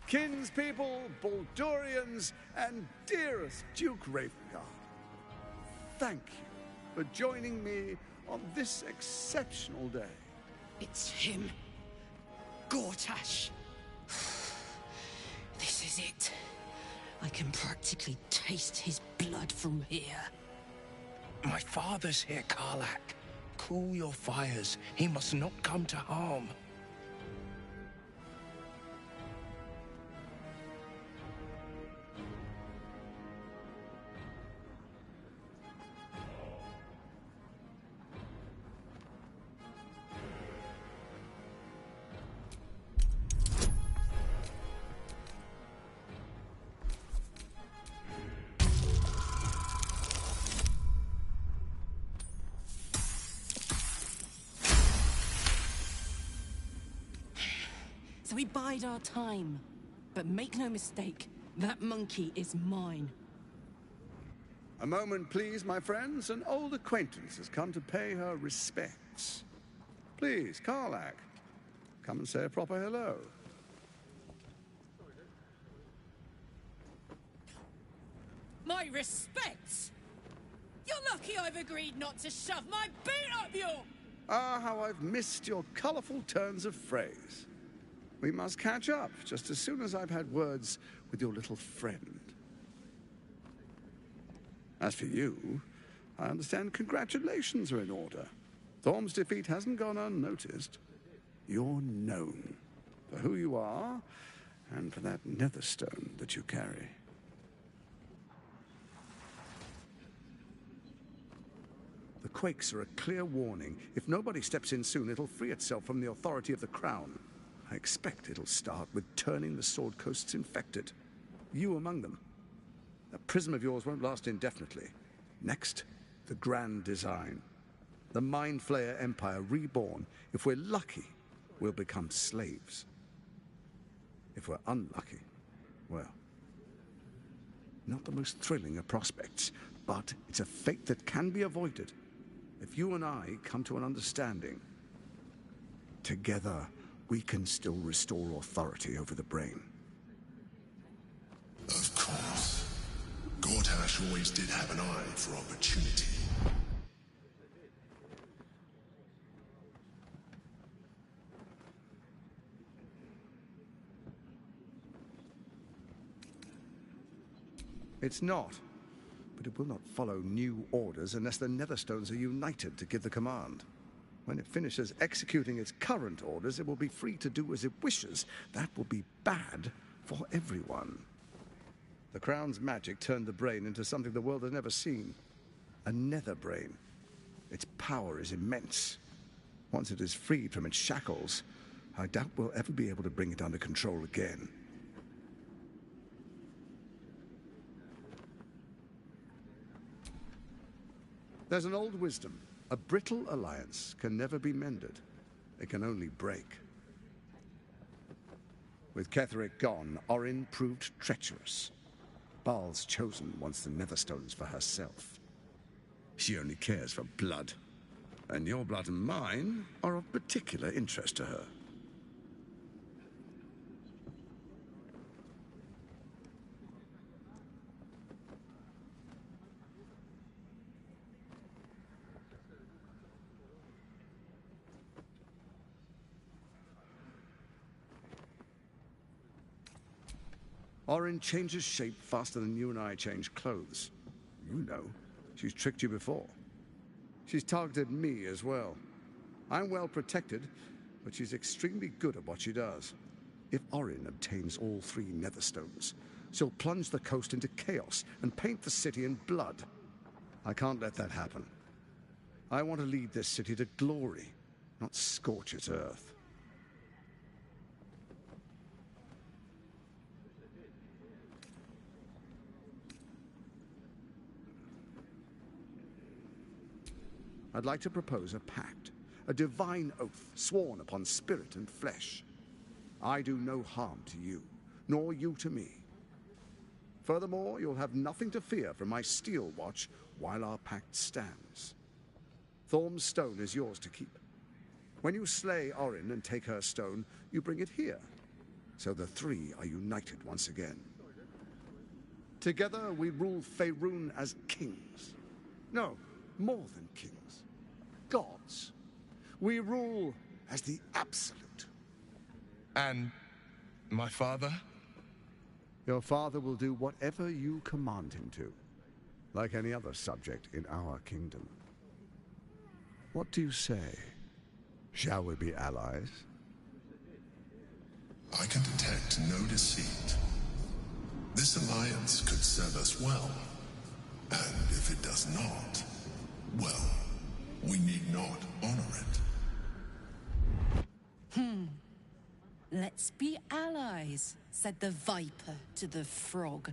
Kinspeople, Baldurians, and dearest Duke Ravengard, thank you for joining me on this exceptional day. It's him. Gortash. This is it. I can practically taste his blood from here. My father's here, Karlak. Cool your fires. He must not come to harm. So we bide our time. But make no mistake, that monkey is mine. A moment, please, my friends. An old acquaintance has come to pay her respects. Please, Karlak, come and say a proper hello. My respects! You're lucky I've agreed not to shove my boot up your... Ah, how I've missed your colourful turns of phrase. We must catch up just as soon as I've had words with your little friend. As for you, I understand congratulations are in order. Thorm's defeat hasn't gone unnoticed. You're known for who you are and for that netherstone that you carry. The quakes are a clear warning. If nobody steps in soon, it'll free itself from the authority of the Crown. I expect it'll start with turning the Sword Coasts infected. You among them. That prism of yours won't last indefinitely. Next, the grand design. The Mind Flayer Empire reborn. If we're lucky, we'll become slaves. If we're unlucky, well, not the most thrilling of prospects, but it's a fate that can be avoided if you and I come to an understanding. Together, we can still restore authority over the brain. Of course. Gortash always did have an eye for opportunity. It's not. But it will not follow new orders unless the Netherstones are united to give the command. When it finishes executing its current orders, it will be free to do as it wishes. That will be bad for everyone. The Crown's magic turned the brain into something the world has never seen. A nether brain. Its power is immense. Once it is freed from its shackles, I doubt we'll ever be able to bring it under control again. There's an old wisdom. A brittle alliance can never be mended. It can only break. With Ketheric gone, Orin proved treacherous. Baal's chosen wants the Netherstones for herself. She only cares for blood. And your blood and mine are of particular interest to her. Orin changes shape faster than you and I change clothes. You know, She's tricked you before. She's targeted me as well. I'm well protected, but she's extremely good at what she does. If Orin obtains all 3 Netherstones, she'll plunge the coast into chaos and paint the city in blood. I can't let that happen. I want to lead this city to glory, not scorch its earth. I'd like to propose a pact, a divine oath sworn upon spirit and flesh. I do no harm to you, nor you to me. Furthermore, you'll have nothing to fear from my steel watch while our pact stands. Thorm's stone is yours to keep. When you slay Orin and take her stone, you bring it here, so the 3 are united once again. Together we rule Faerun as kings. No, more than kings. Gods. We rule as the Absolute. And my father? Your father will do whatever you command him to, like any other subject in our kingdom. What do you say? Shall we be allies? I can detect no deceit. This alliance could serve us well. And if it does not, well, we need not honor it. Let's be allies, said the viper to the frog.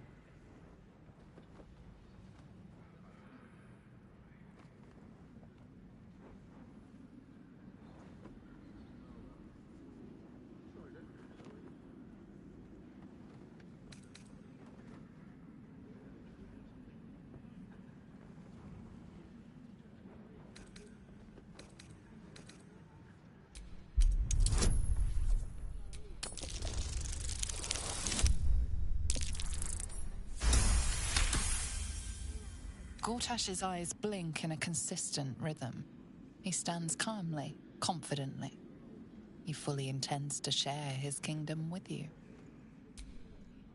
Gortash's eyes blink in a consistent rhythm. He stands calmly, confidently. He fully intends to share his kingdom with you.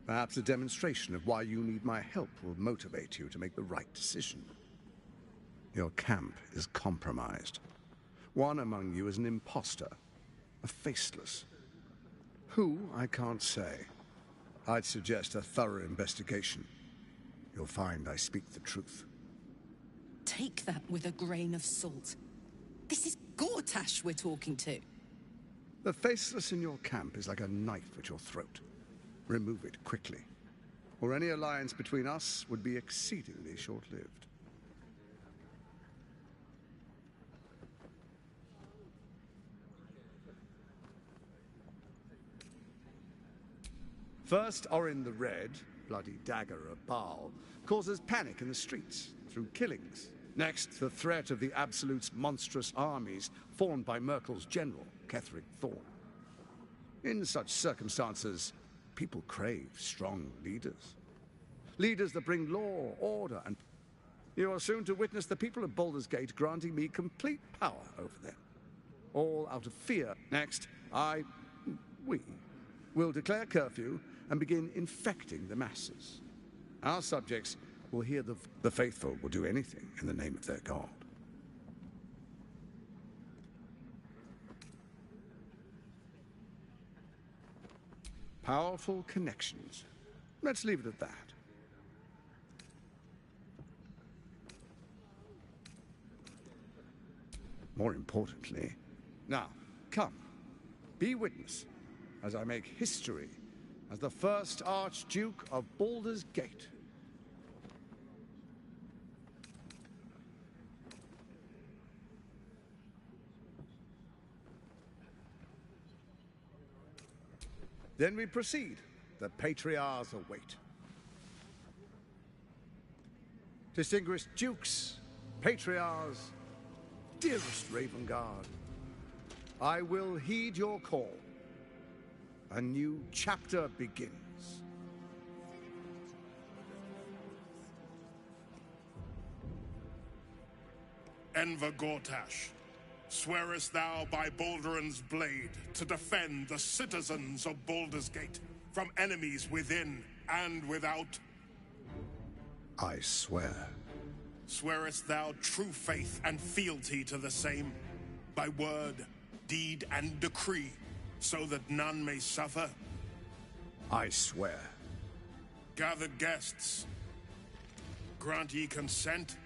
Perhaps a demonstration of why you need my help will motivate you to make the right decision. Your camp is compromised. One among you is an imposter, a faceless. Who, I can't say. I'd suggest a thorough investigation. You'll find I speak the truth. Take that with a grain of salt. This is Gortash we're talking to. The faceless in your camp is like a knife at your throat. Remove it quickly, or any alliance between us would be exceedingly short-lived. First, Orin the Red, bloody dagger of Baal, causes panic in the streets through killings. Next, the threat of the Absolute's monstrous armies formed by Merkel's general, Ketheric Thorn. In such circumstances, people crave strong leaders. Leaders that bring law, order, and... You are soon to witness the people of Baldur's Gate granting me complete power over them. All out of fear. Next, we will declare curfew and begin infecting the masses. Our subjects will hear the faithful will do anything in the name of their god. Powerful connections. Let's leave it at that. More importantly, now, come, be witness as I make history as the first Archduke of Baldur's Gate. Then we proceed. The Patriarchs await. Distinguished Dukes, Patriarchs, dearest Ravengard, I will heed your call. A new chapter begins. Enver Gortash, swearest thou by Balduran's blade to defend the citizens of Baldur's Gate from enemies within and without? I swear. Swearest thou true faith and fealty to the same, by word, deed, and decree, so that none may suffer? I swear. Gathered guests, grant ye consent?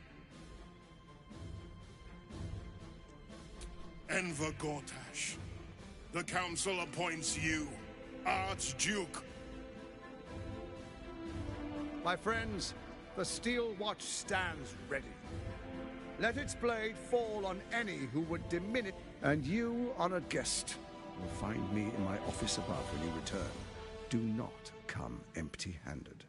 Enver Gortash, the council appoints you Archduke. My friends, the Steel Watch stands ready. Let its blade fall on any who would diminish, and you, honored guest, will find me in my office above when you return. Do not come empty-handed.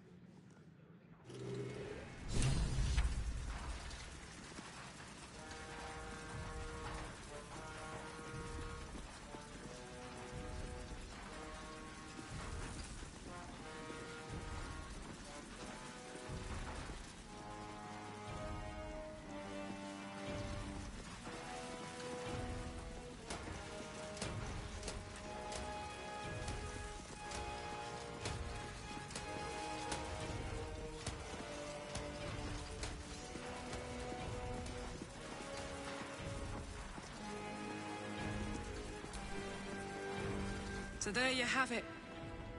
So there you have it.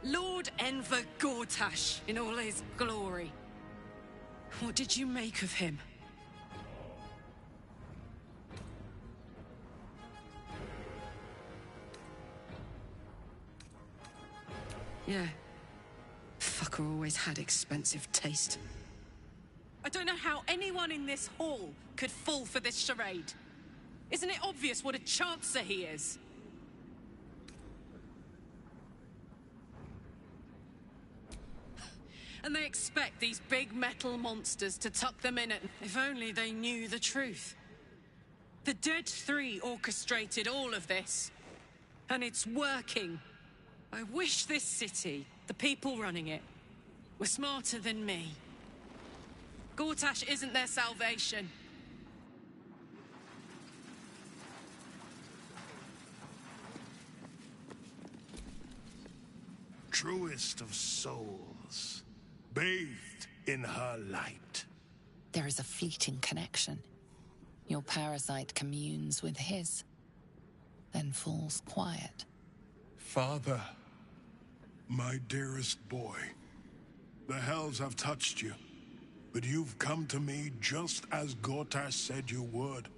Lord Enver Gortash in all his glory. What did you make of him? Yeah. Fucker always had expensive taste. I don't know how anyone in this hall could fall for this charade. Isn't it obvious what a chancer he is? And they expect these big metal monsters to tuck them in at... If only they knew the truth. The Dead Three orchestrated all of this. And it's working. I wish this city, the people running it, were smarter than me. Gortash isn't their salvation. Truest of souls, bathed in her light. There is a fleeting connection. Your parasite communes with his, then falls quiet. Father, my dearest boy, the hells have touched you, but you've come to me just as Gortash said you would.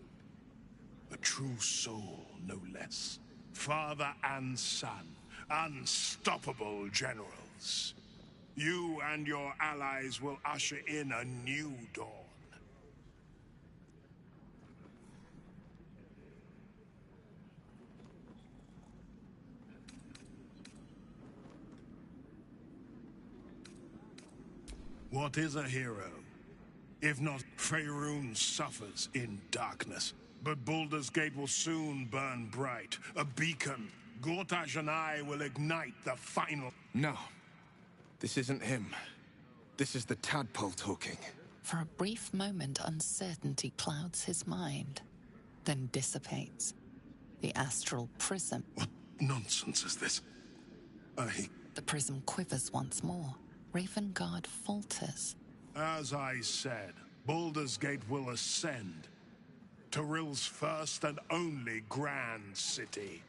A true soul, no less. Father and son, unstoppable generals. You and your allies will usher in a new dawn. What is a hero? If not, Faerun suffers in darkness. But Baldur's Gate will soon burn bright. A beacon. Gortash and I will ignite the final... No. This isn't him. This is the tadpole talking. For a brief moment, uncertainty clouds his mind, then dissipates. The astral prism... What nonsense is this? The prism quivers once more. Ravengard falters. As I said, Baldur's Gate will ascend. Tyrill's first and only grand city.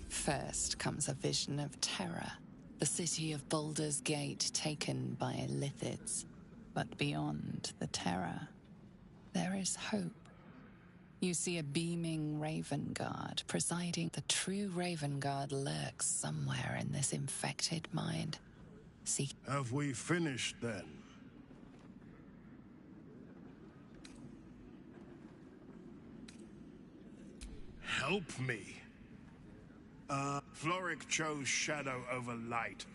First comes a vision of terror. The city of Baldur's Gate taken by Lithids. But beyond the terror, there is hope. You see a beaming Ravengard presiding. The true Ravengard lurks somewhere in this infected mind. Have we finished then? Help me. Floric chose shadow over light.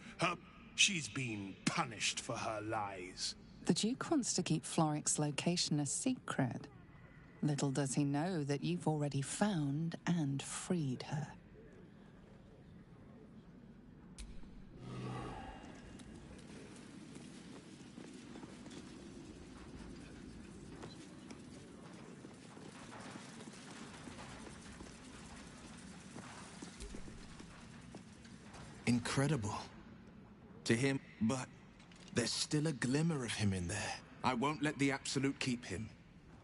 She's been punished for her lies. The Duke wants to keep Floric's location a secret. Little does he know that you've already found and freed her. incredible to him, but there's still a glimmer of him in there. I won't let the Absolute keep him.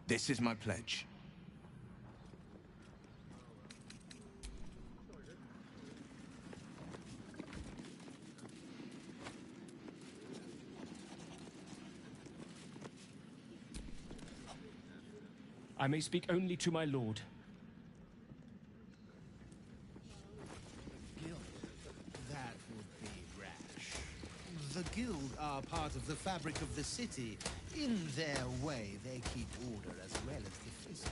This is my pledge. I may speak only to my lord. That would be rash. The guild are part of the fabric of the city. In their way, they keep order as well as the fist.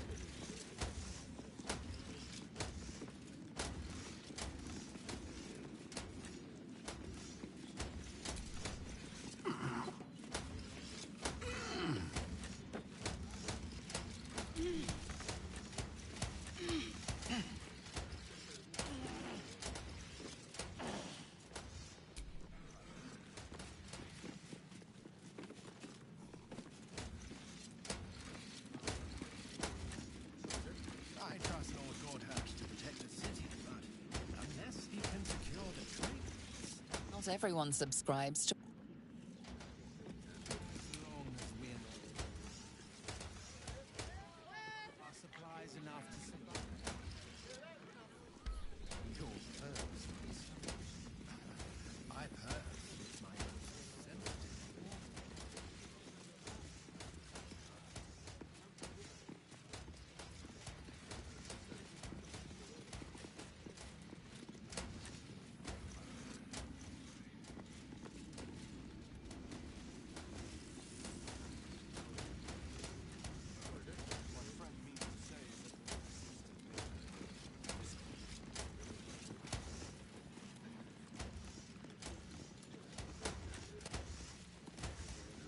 Everyone subscribes to.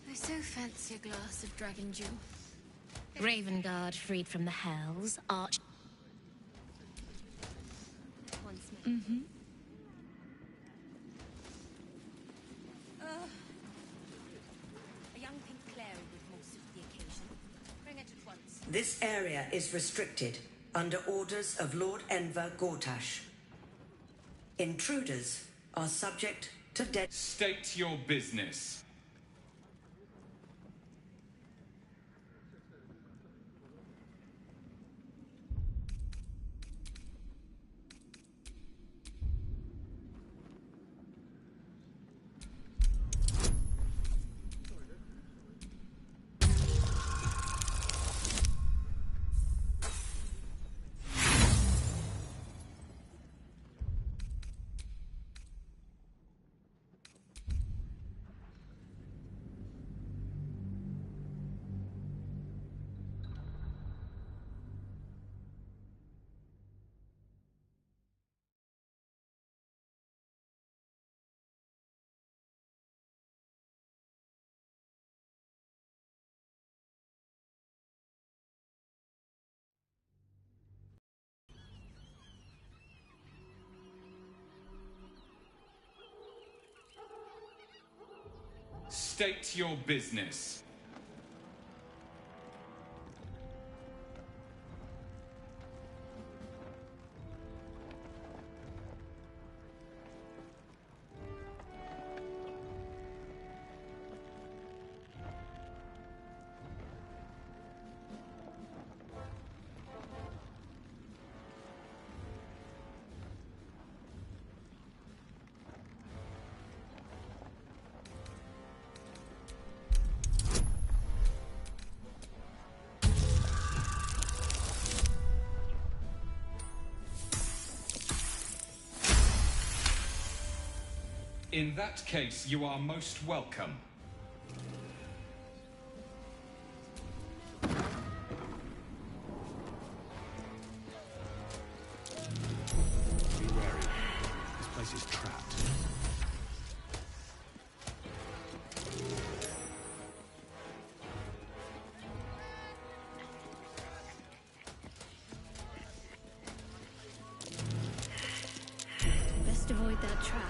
I so fancy a glass of dragon dew. Ravenguard freed from the hells, arch... Once more. Mm-hmm. A young pink clary would more suit the occasion. Bring it at once. This area is restricted under orders of Lord Enver Gortash. Intruders are subject to death. State your business. State your business. In that case, you are most welcome. Be wary. This place is trapped. Best avoid that trap.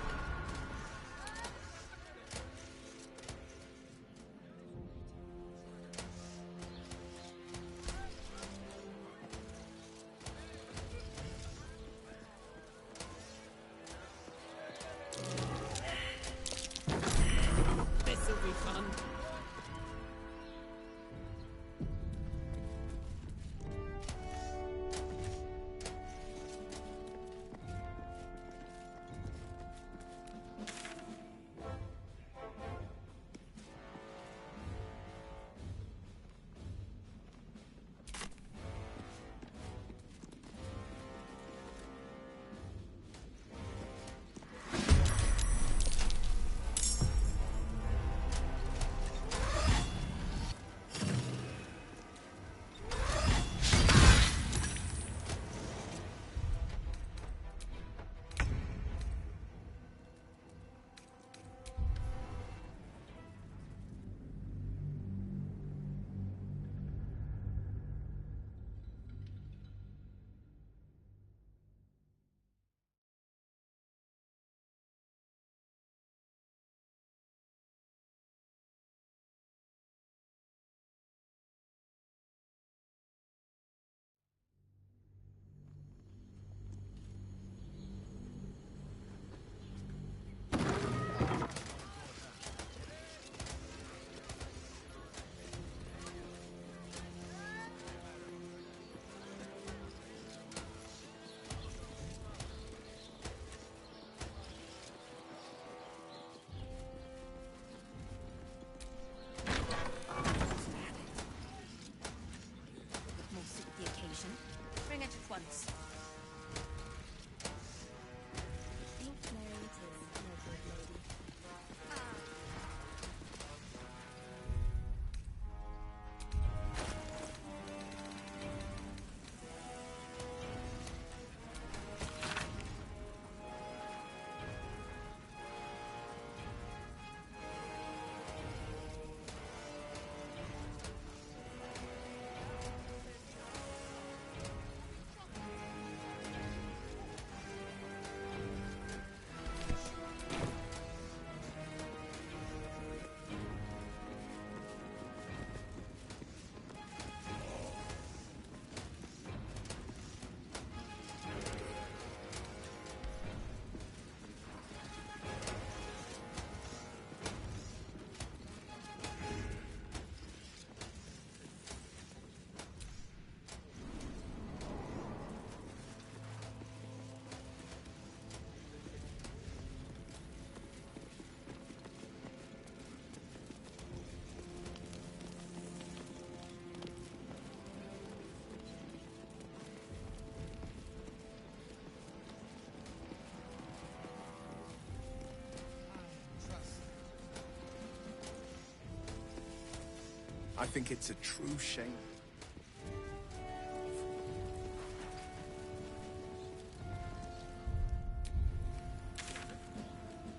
I think it's a true shame.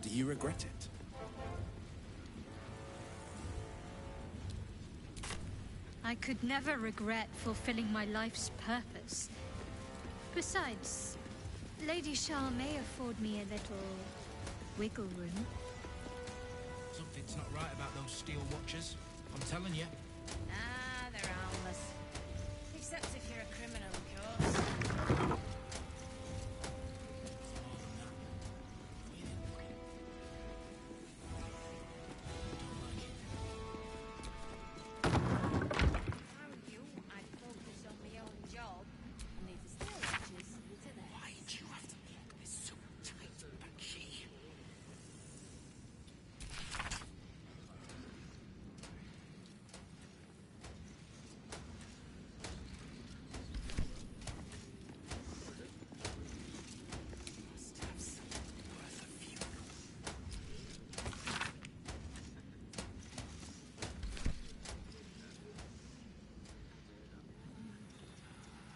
Do you regret it? I could never regret fulfilling my life's purpose. Besides, Lady Shah may afford me a little wiggle room. Something's not right about those steel watchers. I'm telling you. Ah, they're harmless. Except if you're a criminal, of course.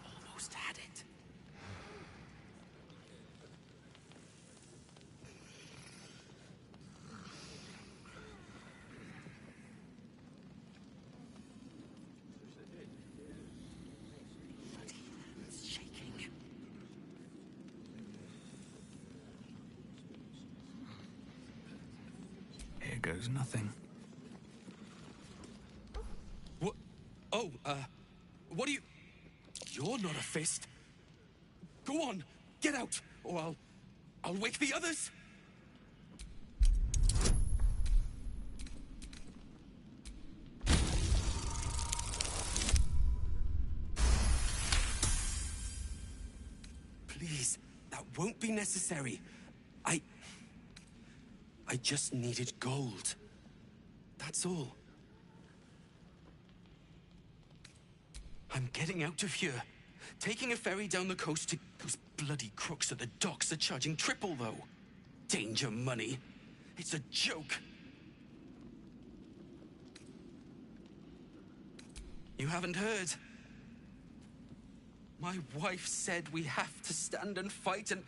Almost had it. It's shaking. Here goes nothing. What? Oh, what do you... You're not a fist. Go on, get out, or I'll wake the others. Please, that won't be necessary. I just needed gold. That's all. I'm getting out of here. Taking a ferry down the coast to... Those bloody crooks at the docks are charging triple, though. Danger money. It's a joke. You haven't heard? My wife said we have to stand and fight, and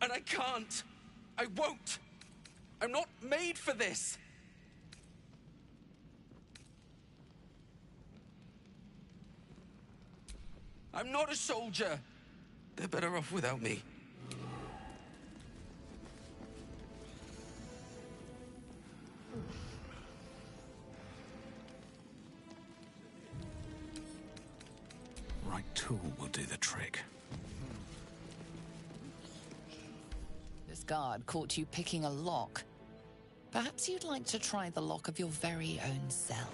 I can't. I won't. I'm not made for this. I'm not a soldier. They're better off without me. Right tool will do the trick. This guard caught you picking a lock. Perhaps you'd like to try the lock of your very own cell.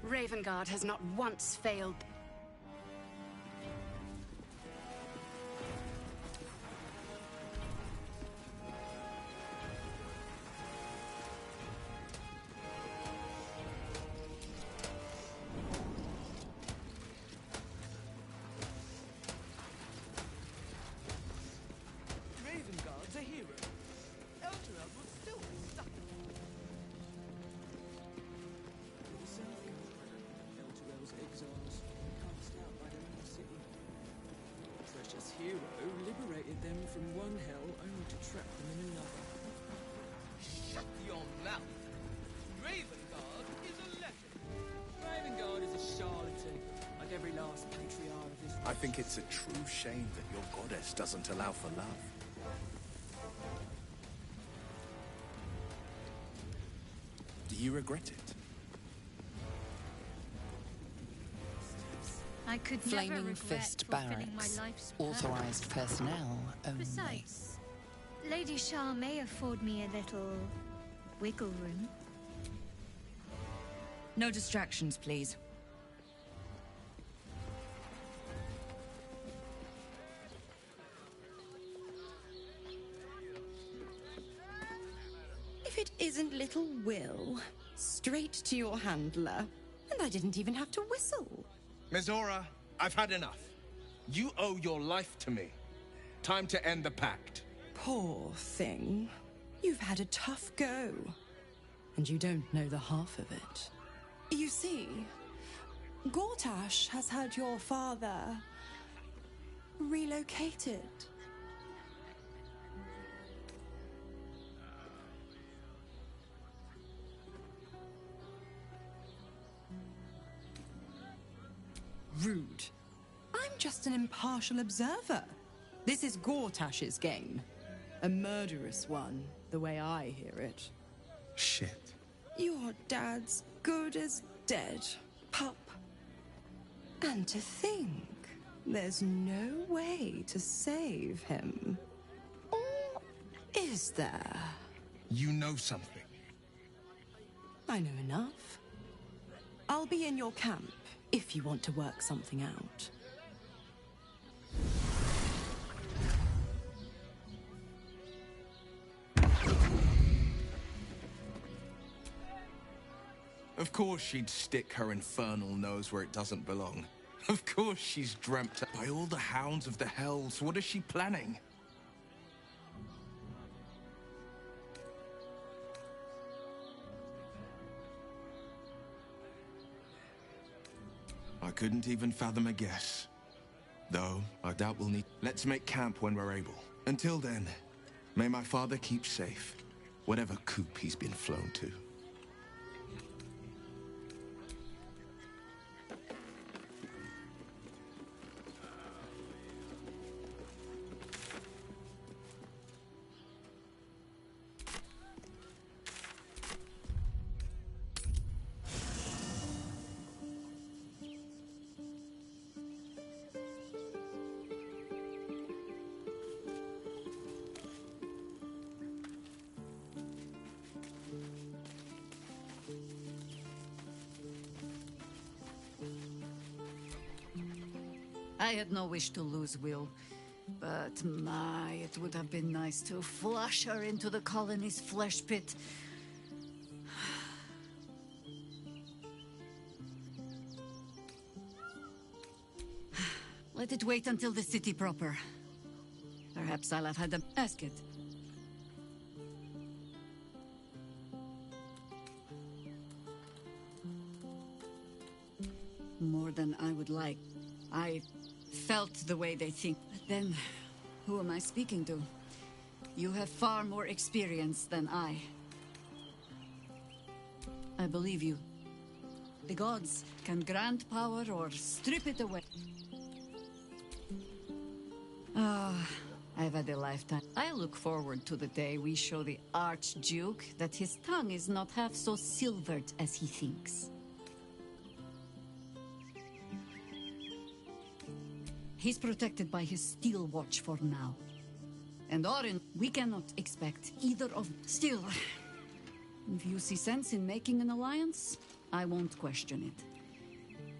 Ravengard has not once failed. Ravengard's a hero. Elturel would still be stuck. Elturel's exiles cast out by the main city. Precious hero liberated them from one hell only to trap them in another. Shut your mouth! Ravengard is a legend. Ravengard is a charlatan, like every last patriarch of this. I think it's a true shame that your goddess doesn't allow for love. Do you regret it? I could never Flaming regret Fist fulfilling my Barracks. life's Authorized purpose. personnel only. Besides, Lady Shah may afford me a little wiggle room. No distractions, please. If it isn't little Will, straight to your handler. And I didn't even have to whistle. Mizora, I've had enough. You owe your life to me. Time to end the pact. Poor thing. You've had a tough go. And you don't know the half of it. You see, Gortash has had your father relocated. Rude. I'm just an impartial observer. This is Gortash's game. A murderous one, the way I hear it. Shit. Your dad's good as dead, pup. And to think, there's no way to save him. Or is there? You know something. I know enough. I'll be in your camp if you want to work something out. Of course she'd stick her infernal nose where it doesn't belong. Of course she's dreamt by all the hounds of the hells. What is she planning? I couldn't even fathom a guess. Though, I doubt we'll need... Let's make camp when we're able. Until then, may my father keep safe, whatever coop he's been flown to. I had no wish to lose Will, but my, it would have been nice to flush her into the colony's flesh pit. Let it wait until the city proper. Perhaps I'll have had them ask it. More than I would like. I felt the way they think. But then, who am I speaking to? You have far more experience than I. I believe you. The gods can grant power or strip it away. I've had a lifetime. I look forward to the day we show the Archduke that his tongue is not half so silvered as he thinks. He's protected by his steel watch for now. And Orin, we cannot expect either of... Still, if you see sense in making an alliance, I won't question it.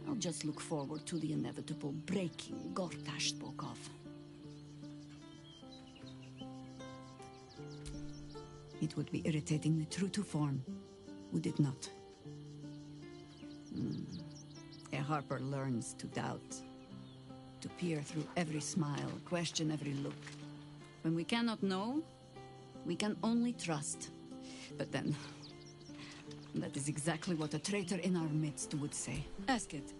I'll just look forward to the inevitable breaking Gortash spoke of. It would be irritatingly true to form, would it not? A Harper learns to doubt, to peer through every smile, question every look. When we cannot know, we can only trust. But then, that is exactly what a traitor in our midst would say. Ask it.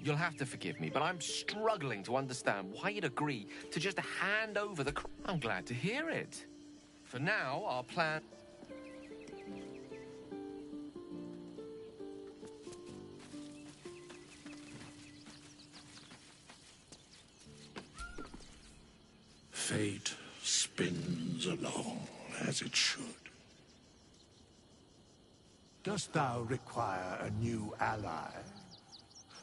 You'll have to forgive me, but I'm struggling to understand why you'd agree to just hand over the... I'm glad to hear it. For now, our plan... Fate spins along as it should. Dost thou require a new ally?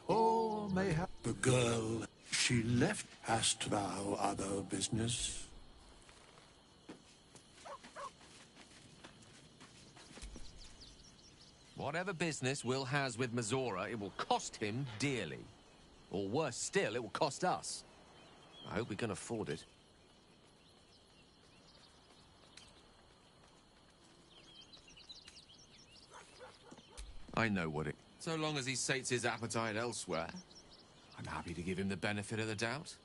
Or mayhap The girl she left, hast thou other business? Whatever business Will has with Mizora, it will cost him dearly. Or worse still, it will cost us. I hope we can afford it. I know what it... So long as he sates his appetite elsewhere, I'm happy to give him the benefit of the doubt.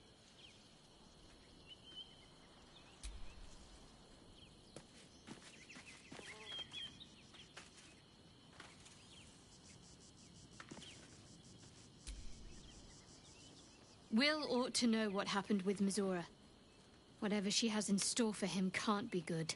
Will ought to know what happened with Mizora. Whatever she has in store for him can't be good.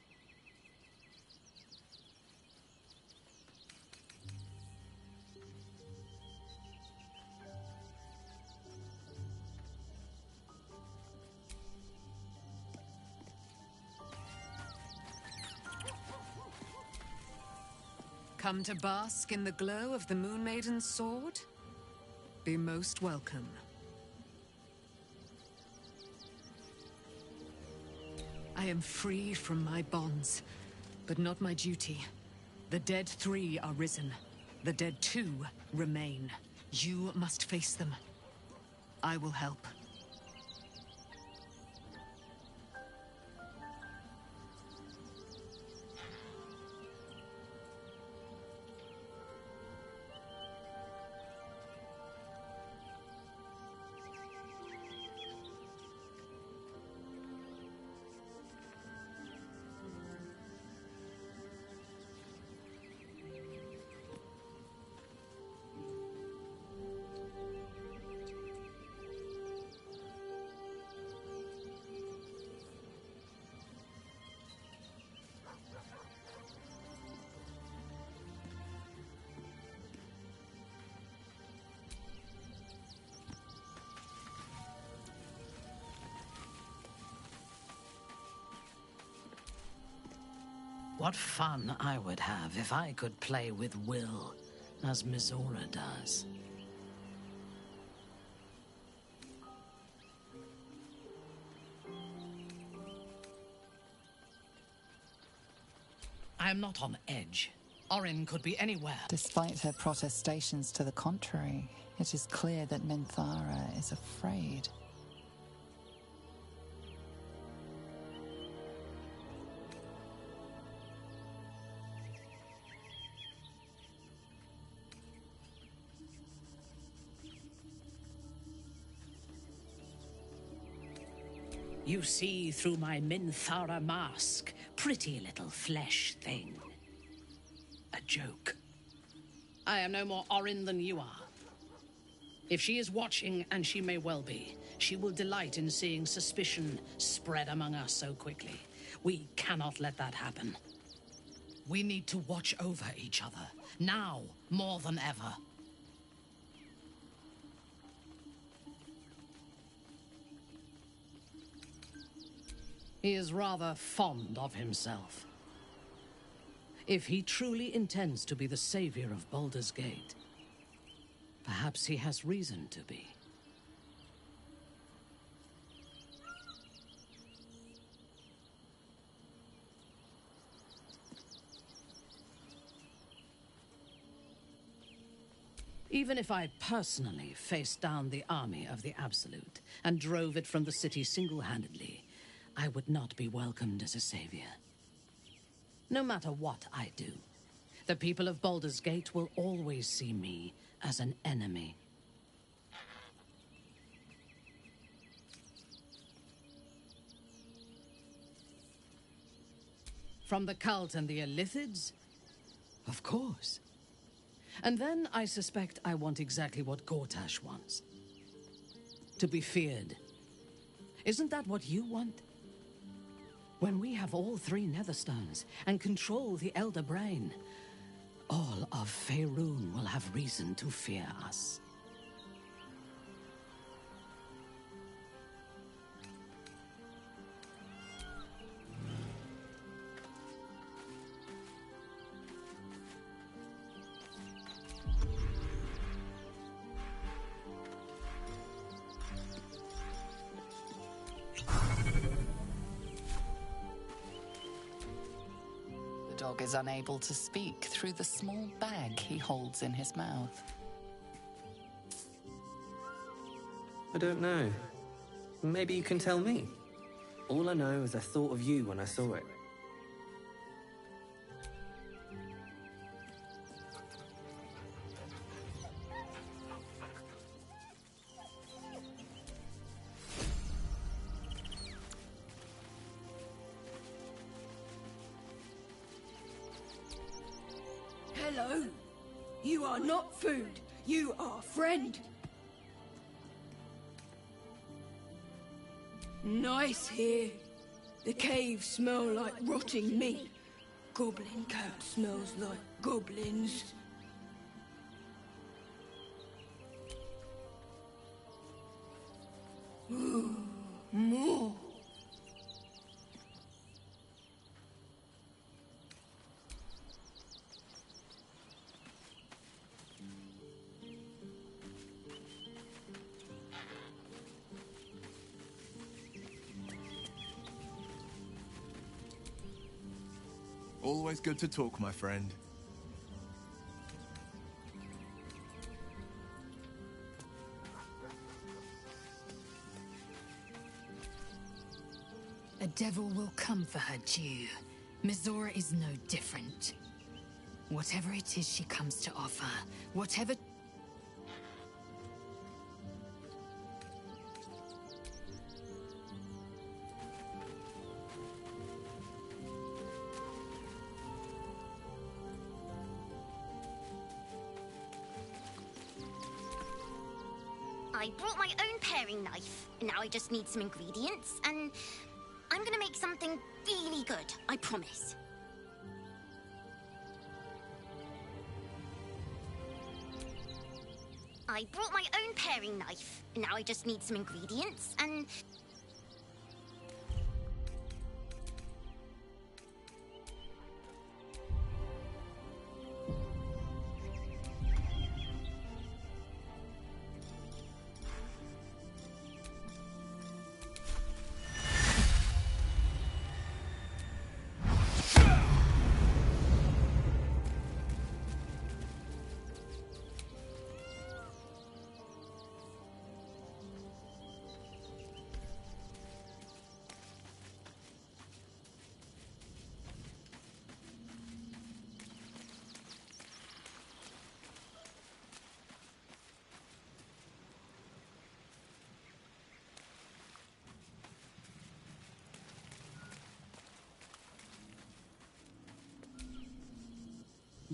Come to bask in the glow of the Moon Maiden's sword? Be most welcome. I am free from my bonds, but not my duty. The dead 3 are risen. The dead 2 remain. You must face them. I will help. What fun I would have if I could play with Will, as Mizora does. I am not on edge. Orin could be anywhere. Despite her protestations to the contrary, it is clear that Minthara is afraid. You see through my Minthara mask, pretty little flesh thing. A joke. I am no more Orin than you are. If she is watching, and she may well be, she will delight in seeing suspicion spread among us so quickly. We cannot let that happen. We need to watch over each other, now more than ever. He is rather fond of himself. If he truly intends to be the savior of Baldur's Gate, perhaps he has reason to be. Even if I personally faced down the army of the Absolute and drove it from the city single-handedly, I would not be welcomed as a savior. No matter what I do, the people of Baldur's Gate will always see me as an enemy. From the cult and the Illithids? Of course. And then I suspect I want exactly what Gortash wants. To be feared. Isn't that what you want? When we have all three Netherstones and control the Elder Brain, all of Faerun will have reason to fear us. The dog is unable to speak through the small bag he holds in his mouth. I don't know. Maybe you can tell me. All I know is I thought of you when I saw it. Hello. You are not food. You are friend. Nice here. The caves smell like rotting meat. Goblin camp smells like goblins. Ooh, more. Always good to talk, my friend. A devil will come for her due. Mizora is no different. Whatever it is she comes to offer, whatever... I brought my own paring knife. Now I just need some ingredients, and I'm gonna make something really good, I promise. I brought my own paring knife. Now I just need some ingredients, and...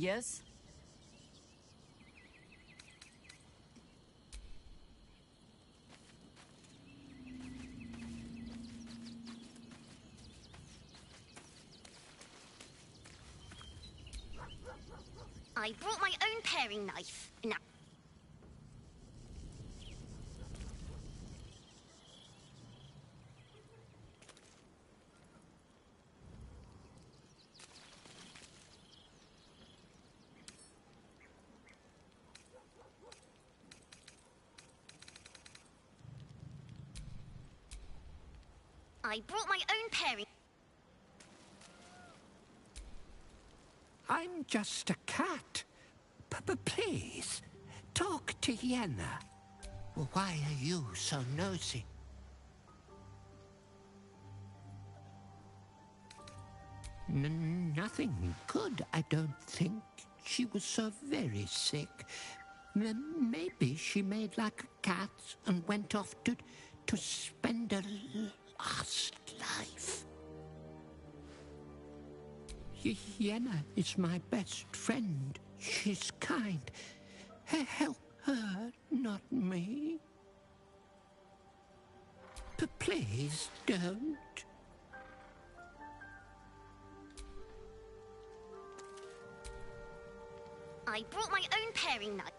Yes? I brought my own paring knife. Now, I brought my own paring. I'm just a cat. Please, talk to Yenna. Why are you so nosy? Nothing good, I don't think. She was so very sick. Maybe she made like a cat and went off to spend her last life. Yenna is my best friend. She's kind. Help her, not me. Please don't. I brought my own paring knife.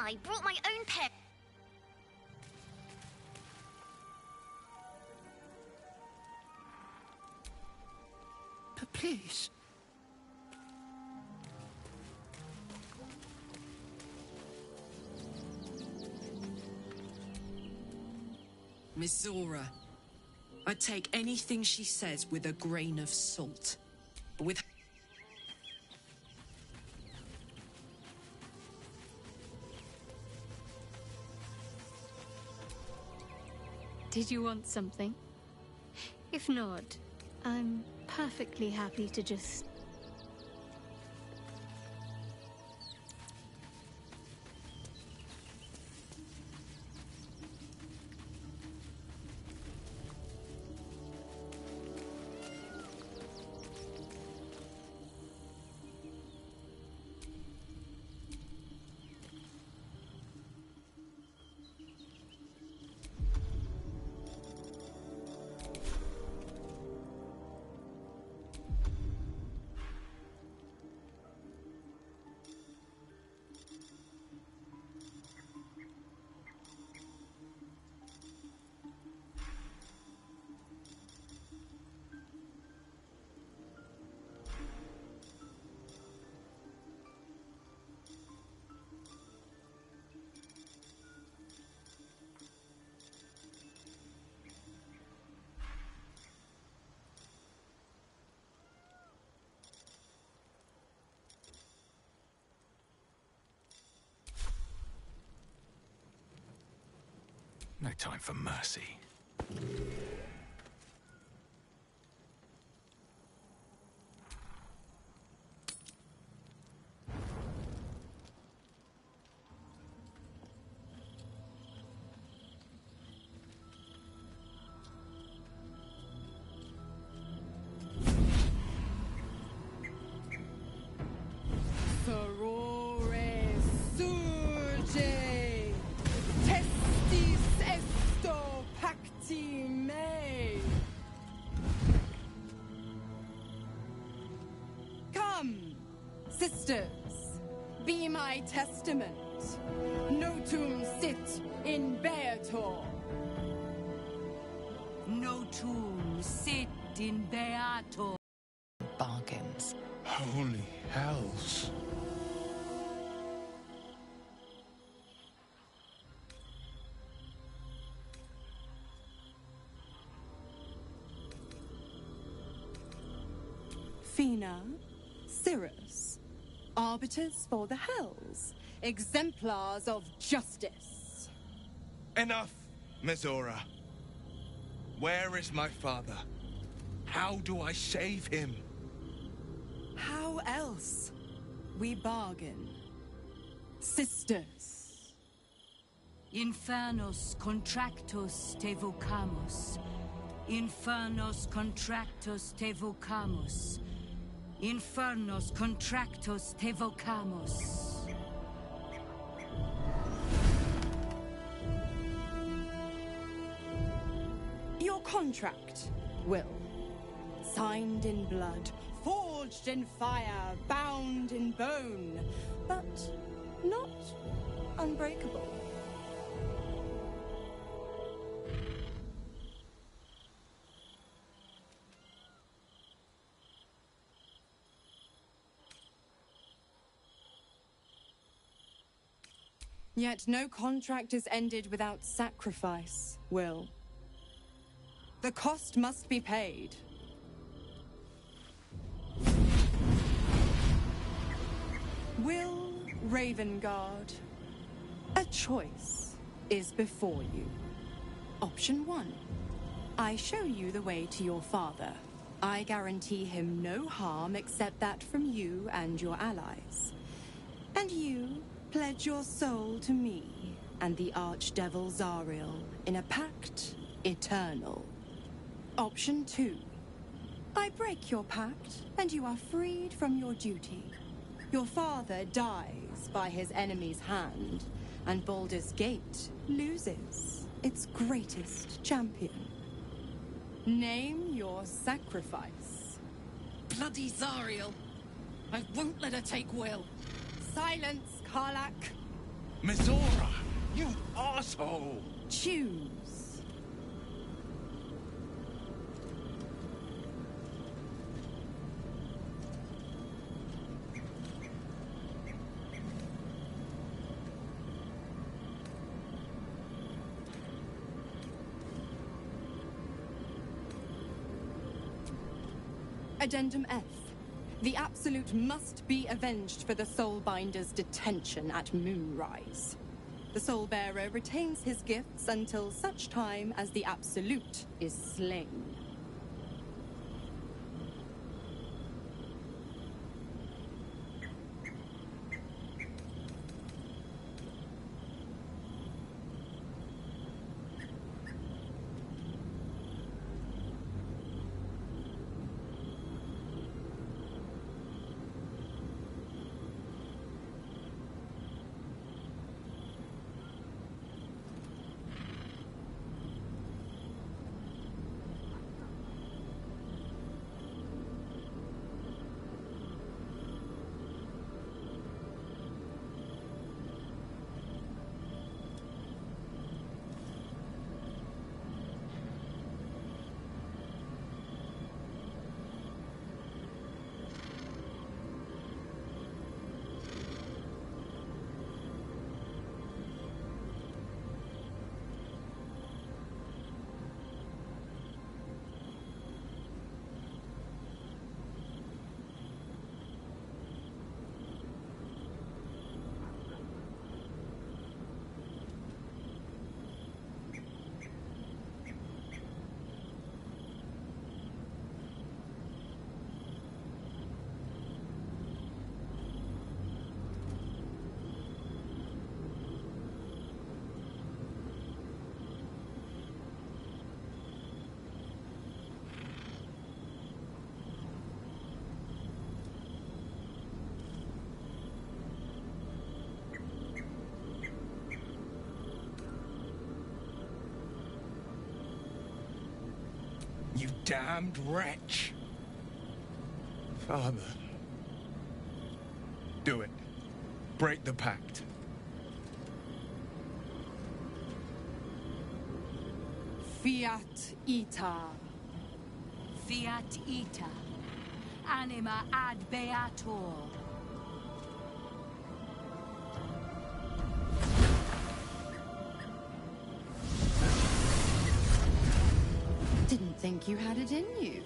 I brought my own pair. Please. Miss Zora, I take anything she says with a grain of salt. But with... Did you want something? If not, I'm perfectly happy to just... No time for mercy. Furore surge, testis esto pacti me. Come, sisters, be my testament. Notum sit in beator. Notum sit in beato. Bargains. Holy hells. Fina, Cirrus, Arbiters for the Hells. Exemplars of justice. Enough, Mizora. Where is my father? How do I save him? How else? We bargain. Sisters. Infernos contractus te vocamus. Infernos contractus te vocamus. Infernos contractus te vocamus. Your contract, Will. Signed in blood, forged in fire, bound in bone, but not unbreakable. Yet no contract is ended without sacrifice, Will. The cost must be paid. Will Ravengard, a choice is before you. Option 1. I show you the way to your father. I guarantee him no harm except that from you and your allies. And you pledge your soul to me and the Archdevil Zariel in a pact eternal. Option 2. I break your pact, and you are freed from your duty. Your father dies by his enemy's hand, and Baldur's Gate loses its greatest champion. Name your sacrifice. Bloody Zariel! I won't let her take Will. Silence, Karlak. Mizora, you asshole! Choose. Addendum F. The Absolute must be avenged for the Soulbinder's detention at Moonrise. The Soulbearer retains his gifts until such time as the Absolute is slain. You damned wretch. Father. Do it. Break the pact. Fiat ita. Fiat ita. Anima ad beator. Didn't think you had it in you.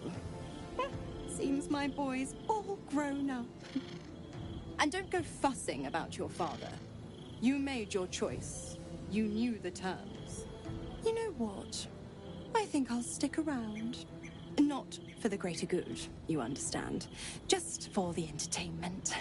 Seems my boy's all grown up. And don't go fussing about your father. You made your choice. You knew the terms. You know what? I think I'll stick around. Not for the greater good, you understand. Just for the entertainment.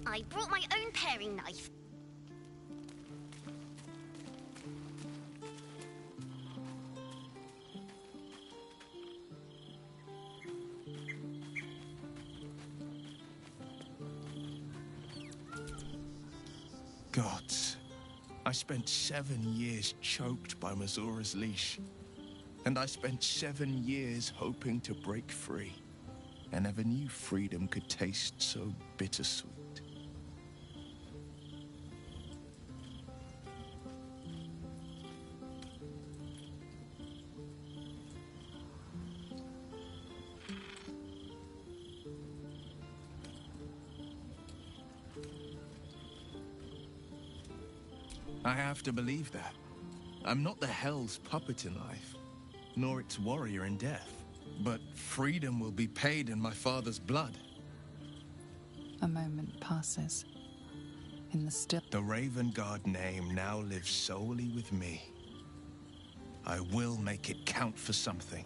I brought my own paring knife. Gods, I spent 7 years choked by Mazora's leash. And I spent 7 years hoping to break free. I never knew freedom could taste so bittersweet. I have to believe that. I'm not the Hell's puppet in life, nor its warrior in death. But freedom will be paid in my father's blood. A moment passes. In the still... The Raven Guard name now lives solely with me. I will make it count for something.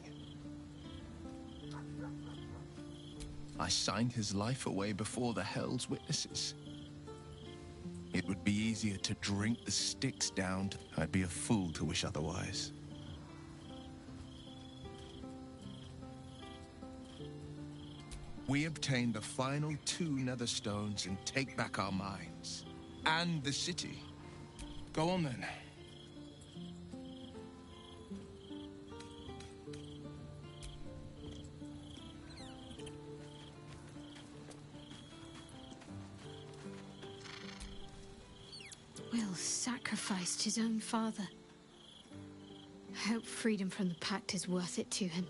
I signed his life away before the Hell's witnesses. It would be easier to drink the sticks down. I'd be a fool to wish otherwise. We obtain the final 2 Netherstones and take back our minds. And the city. Go on then. Will sacrificed his own father. I hope freedom from the Pact is worth it to him.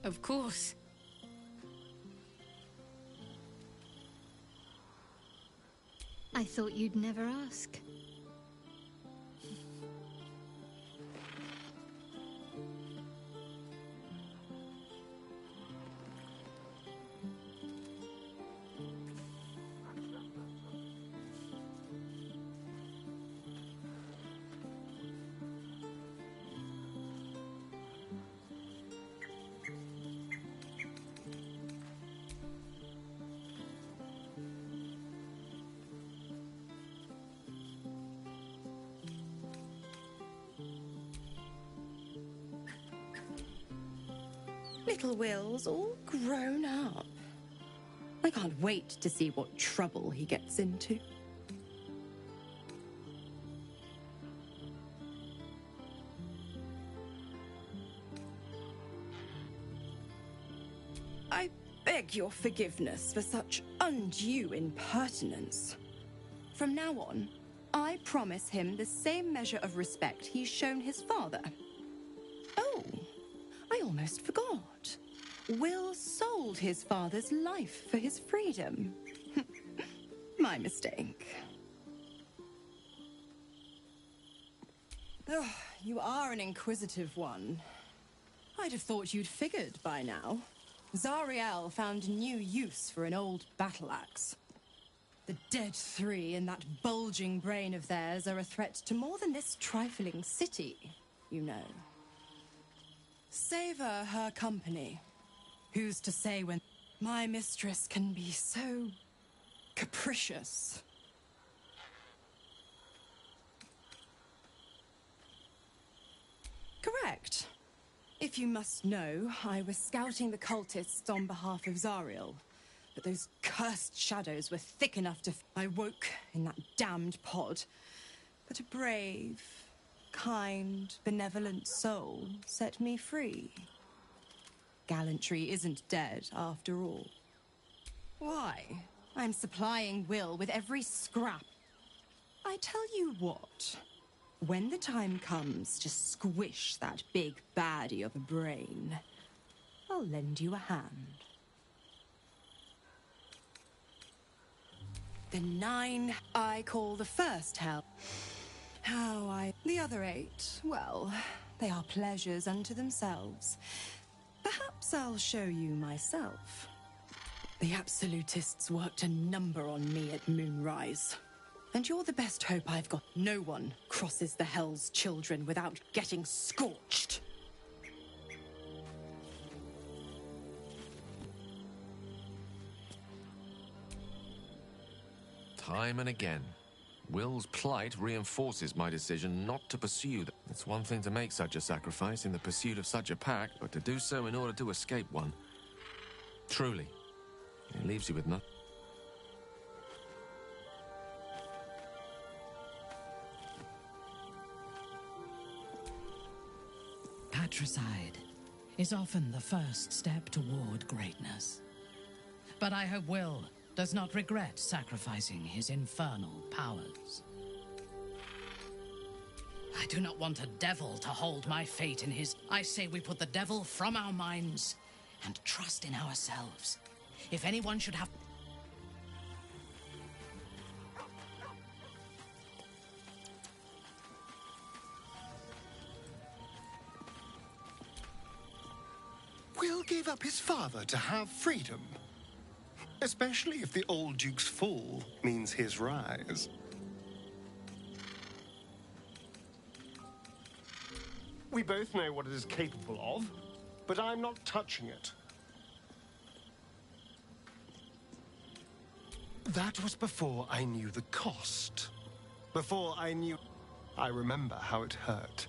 Of course. I thought you'd never ask. Little Will's all grown up. I can't wait to see what trouble he gets into. I beg your forgiveness for such undue impertinence. From now on, I promise him the same measure of respect he's shown his father. Oh, I almost forgot. Will sold his father's life for his freedom. My mistake. Oh, you are an inquisitive one. I'd have thought you'd figured by now. Zariel found new use for an old battle axe. The Dead Three and that bulging brain of theirs are a threat to more than this trifling city, you know. Savor her company. Who's to say when my mistress can be so capricious? Correct. If you must know, I was scouting the cultists on behalf of Zariel, but those cursed shadows were thick enough to... I woke in that damned pod, but a brave, kind, benevolent soul set me free. gallantry isn't dead after all. Why? I'm supplying Will with every scrap. I tell you what, when the time comes to squish that big baddie of a brain, I'll lend you a hand. The 9 I call the first hell. The other 8, well, they are pleasures unto themselves. Perhaps I'll show you myself. The Absolutists worked a number on me at Moonrise. And you're the best hope I've got. No one crosses the Hell's Children without getting scorched. Time and again, Will's plight reinforces my decision not to pursue them. It's one thing to make such a sacrifice in the pursuit of such a pack, but to do so in order to escape one. Truly, it leaves you with nothing. Patricide is often the first step toward greatness. But I hope Will does not regret sacrificing his infernal powers. I do not want a devil to hold my fate in his... I say we put the devil from our minds and trust in ourselves. If anyone should have... Will gave up his father to have freedom. Especially if the old Duke's fall means his rise. We both know what it is capable of, but I'm not touching it. That was before I knew the cost. Before I knew... I remember how it hurt.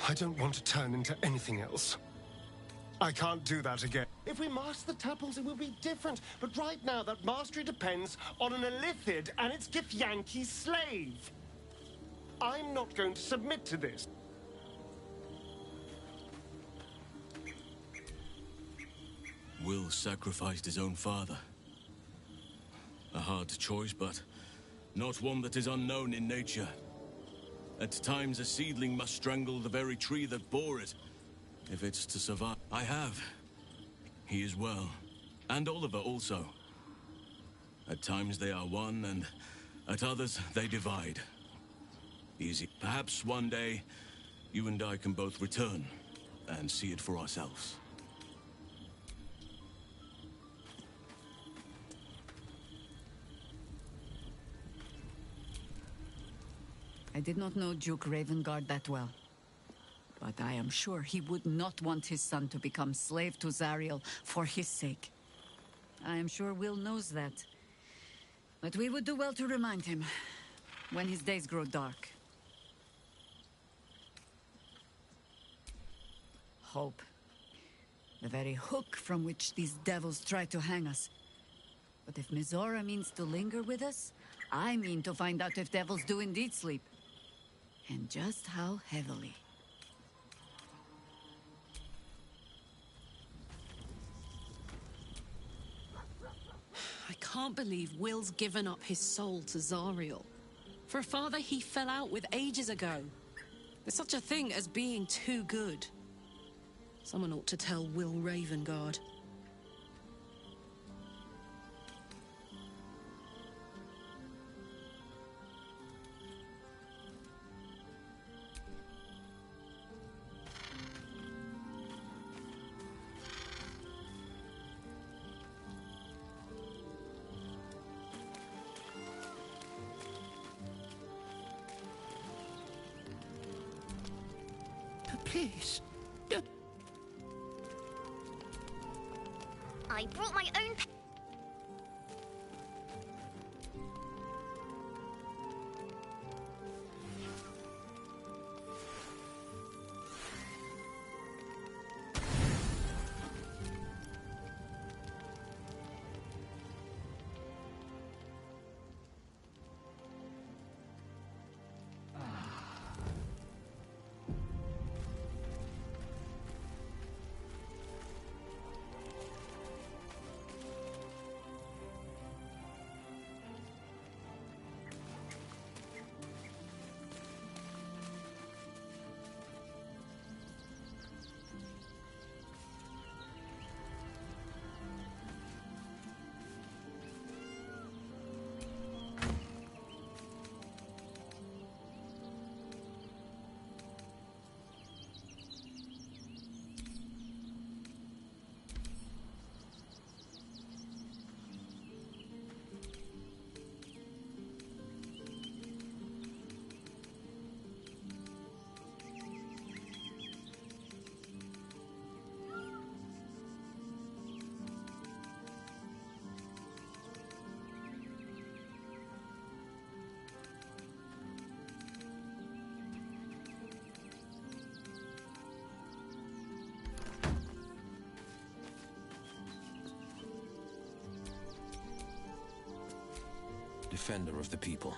I don't want to turn into anything else. I can't do that again. If we master the tuples, it will be different. But right now, that mastery depends on an Illithid and its Githyanki slave. I'm not going to submit to this. Will sacrificed his own father. A hard choice, but not one that is unknown in nature. At times, a seedling must strangle the very tree that bore it, if it's to survive. I have. He is well. And Oliver also. At times they are one, and at others they divide. Easy. Perhaps one day, you and I can both return and see it for ourselves. I did not know Duke Ravengard that well. But I am sure he would not want his son to become slave to Zariel for his sake. I am sure Will knows that. But we would do well to remind him when his days grow dark. Hope. The very hook from which these devils try to hang us. But if Mizora means to linger with us, I mean to find out if devils do indeed sleep. And just how heavily. I can't believe Will's given up his soul to Zariel. For a father he fell out with ages ago. There's such a thing as being too good. Someone ought to tell Will Ravengard. Please. I brought my own... defender of the people.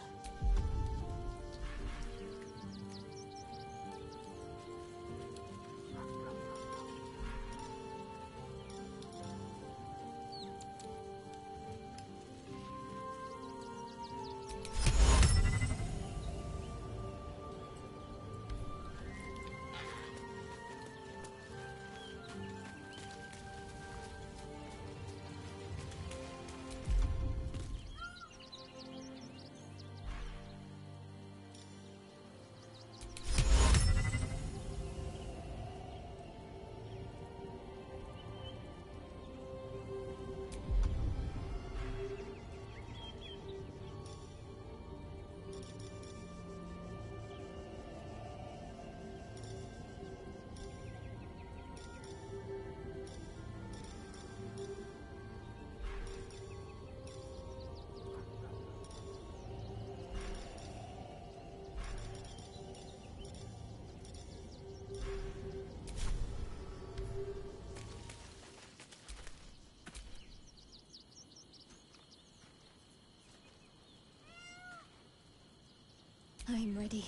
I'm ready.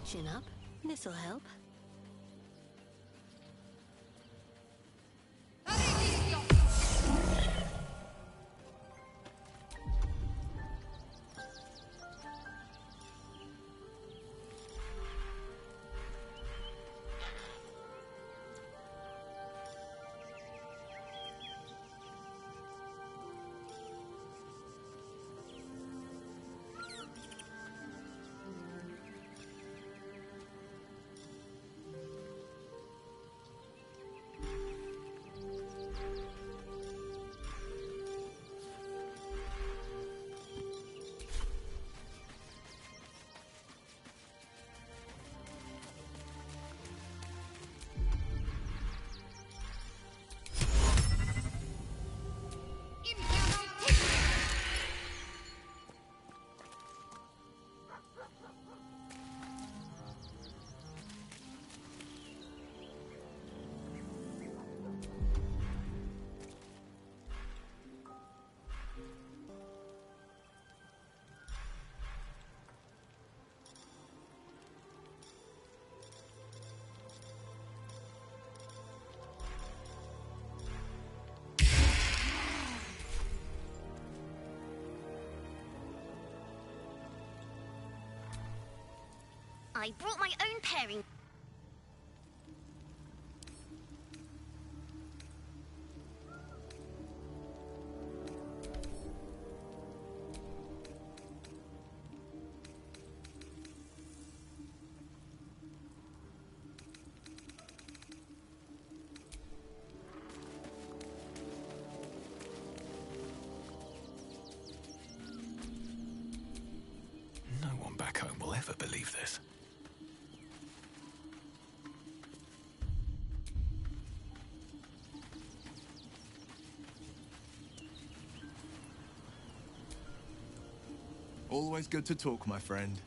Chin up. This'll help. I brought my own pairing. No one back home will ever believe this. Always good to talk, my friend.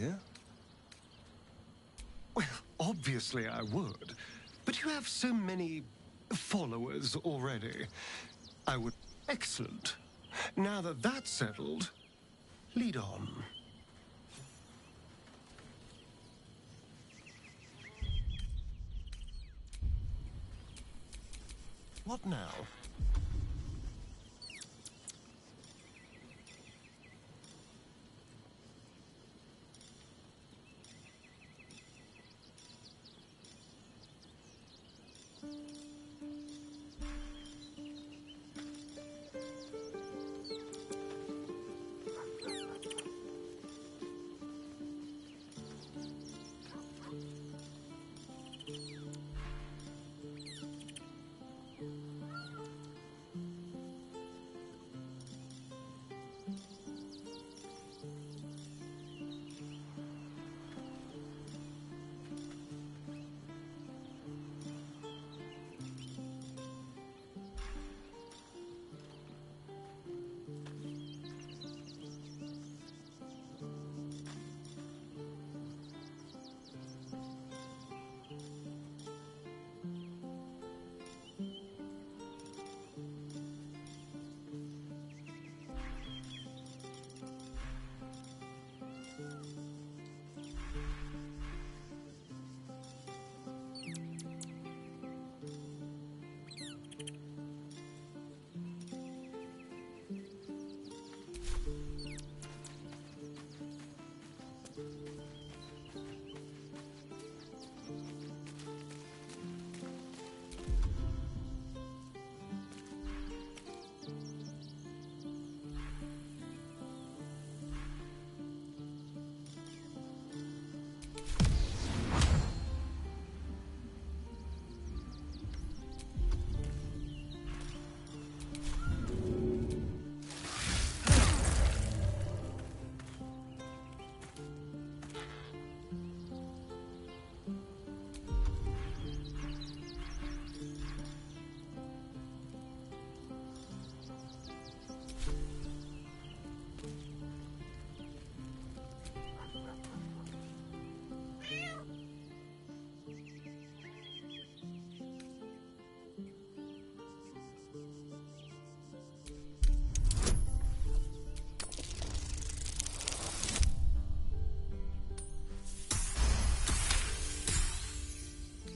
dear? Well, obviously I would. But you have so many followers already. I would... Excellent. Now that that's settled, lead on. What now?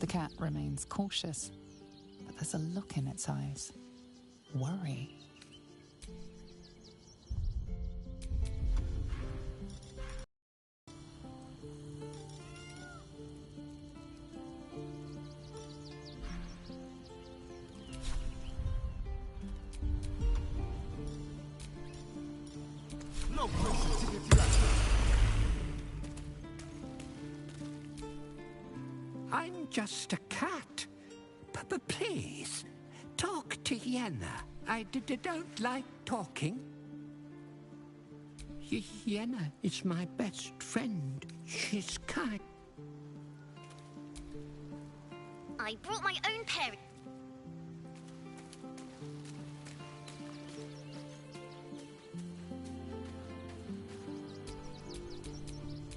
The cat remains cautious, but there's a look in its eyes. Worry. No place to get you. I'm just a cat. But please, talk to Yenna. I don't like talking. Yenna is my best friend. She's kind. I brought my own parent.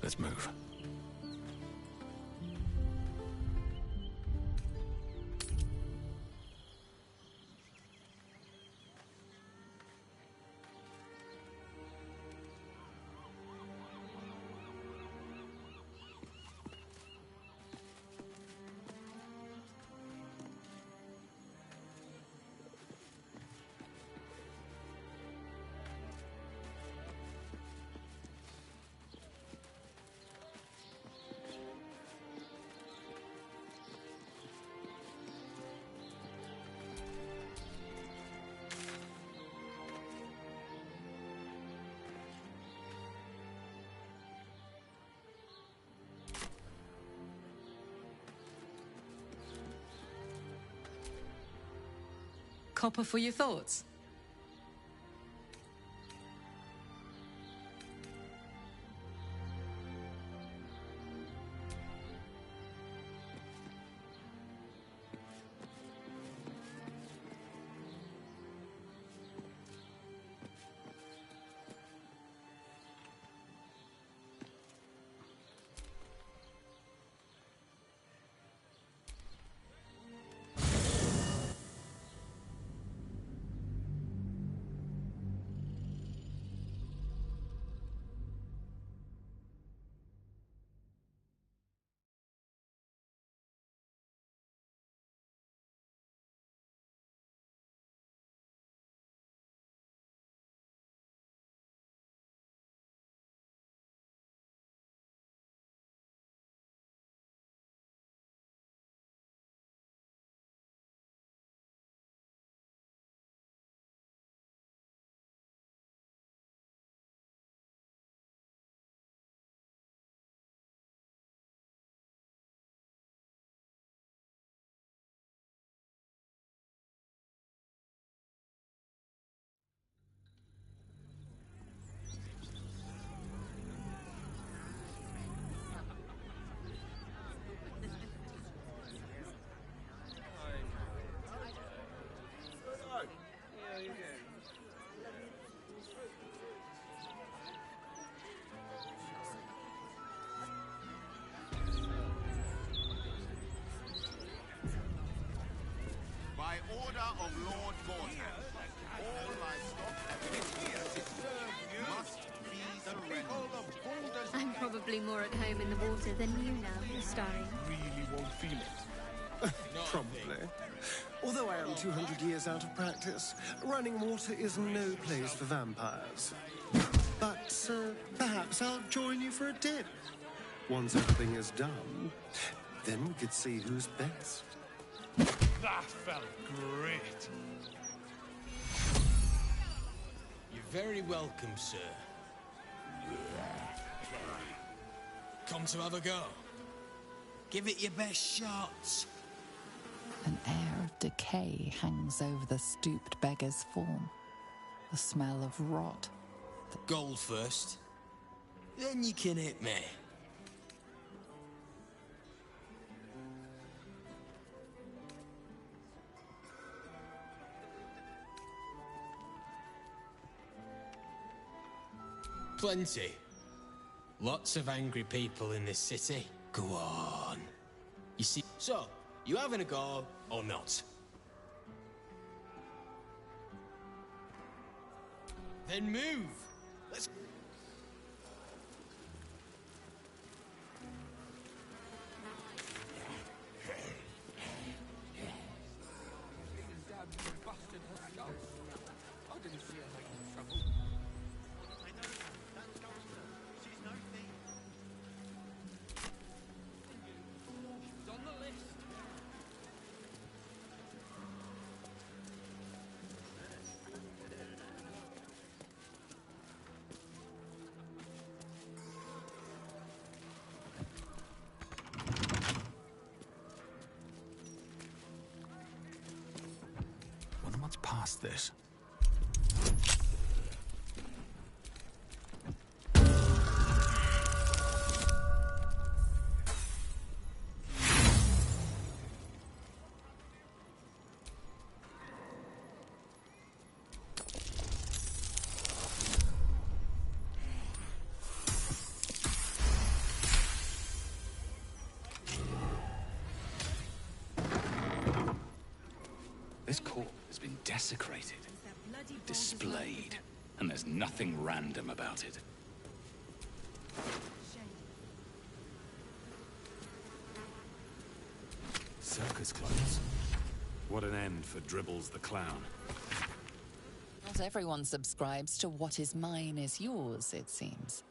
Let's move. Copper for your thoughts. By order of Lord Morton, all livestock must be surrendered. I'm probably more at home in the water than you now, Starring. Really won't feel it. Probably. Although I am 200 years out of practice, running water is no place for vampires. But perhaps I'll join you for a dip. Once everything is done, then we could see who's best. That felt great. You're very welcome, sir. Come to have a go. Give it your best shots. An air of decay hangs over the stooped beggar's form. The smell of rot. Gold first. Then you can hit me. Plenty. Lots of angry people in this city. Go on. You see... So, you having a go or not? Then move! Let's... Wonder what's past this. This court has been desecrated, displayed, and there's nothing random about it. Circus clothes. What an end for Dribbles the Clown. Not everyone subscribes to what is mine is yours, it seems.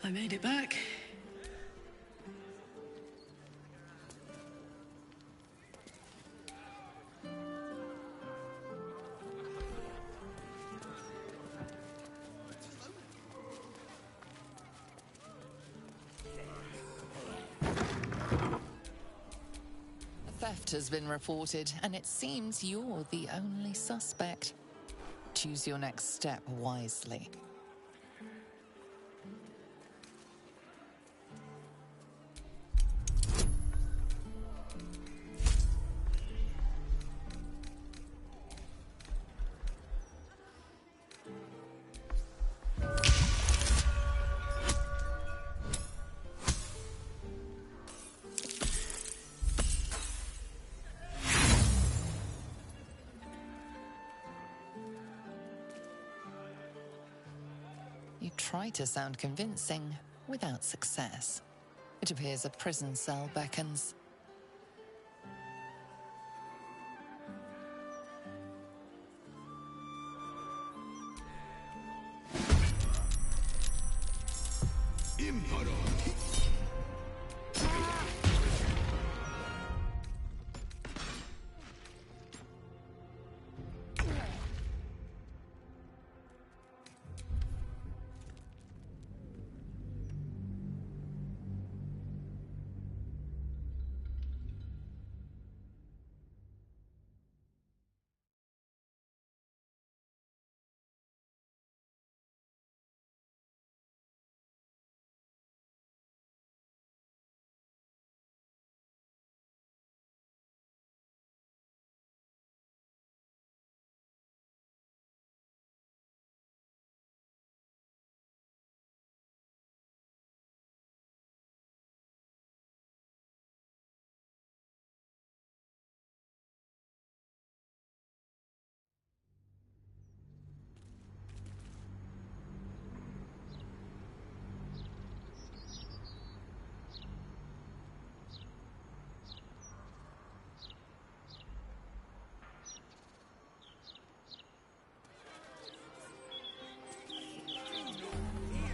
I made it back. theft has been reported, and it seems you're the only suspect. Choose your next step wisely. You try to sound convincing, without success. It appears a prison cell beckons.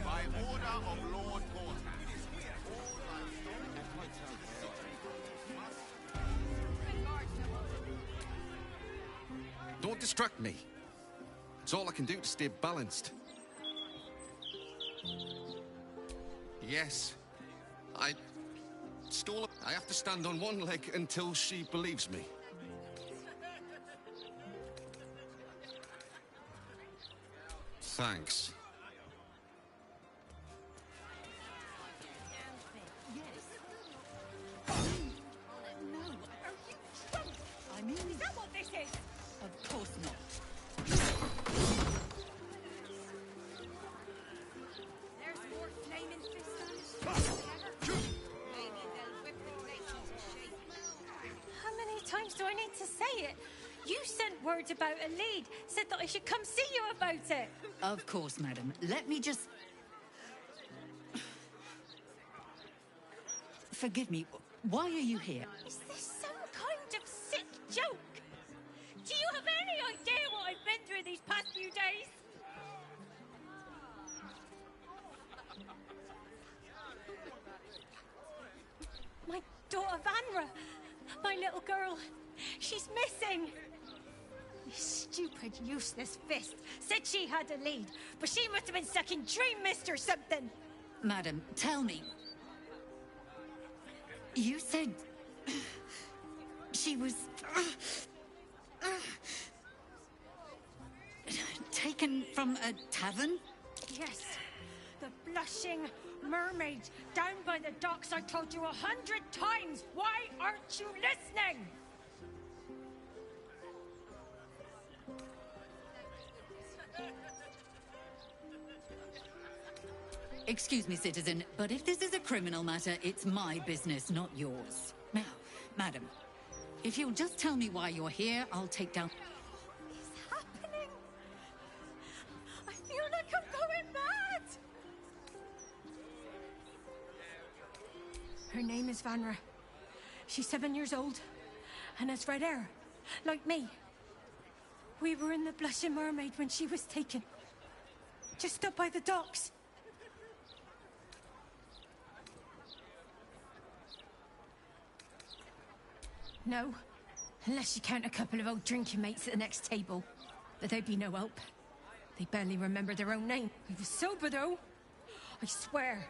By order of Lord Baldur, all livestock. Don't distract me. It's all I can do to stay balanced. Yes, I stole. I have to stand on one leg until she believes me. Thanks. I mean, is that what this is? Of course not. There's more flaming fists on the Maybe they'll whip the place into shape. How many times do I need to say it? You sent word about a lead, said that I should come see you about it. Of course, madam. Let me just... Forgive me, why are you here? Is this some kind of sick joke? Do you have any idea what I've been through these past few days? My daughter Vanra, my little girl, she's missing. This stupid, useless fist said she had a lead, but she must have been sucking Dream Mist or something. Madam, tell me. You said... she was... taken from a tavern? Yes, the blushing mermaid down by the docks. I told you 100 times. Why aren't you listening? Excuse me, citizen, but if this is a criminal matter, it's my business, not yours. Now, madam, if you'll just tell me why you're here, I'll take down... What is happening? I feel like I'm going mad. Her name is Vanra. She's 7 years old and has red hair, like me. We were in the Blushing Mermaid when she was taken. Just up by the docks. No, unless you count a couple of old drinking mates at the next table. But they'd be no help. They barely remember their own name. I was sober, though. I swear.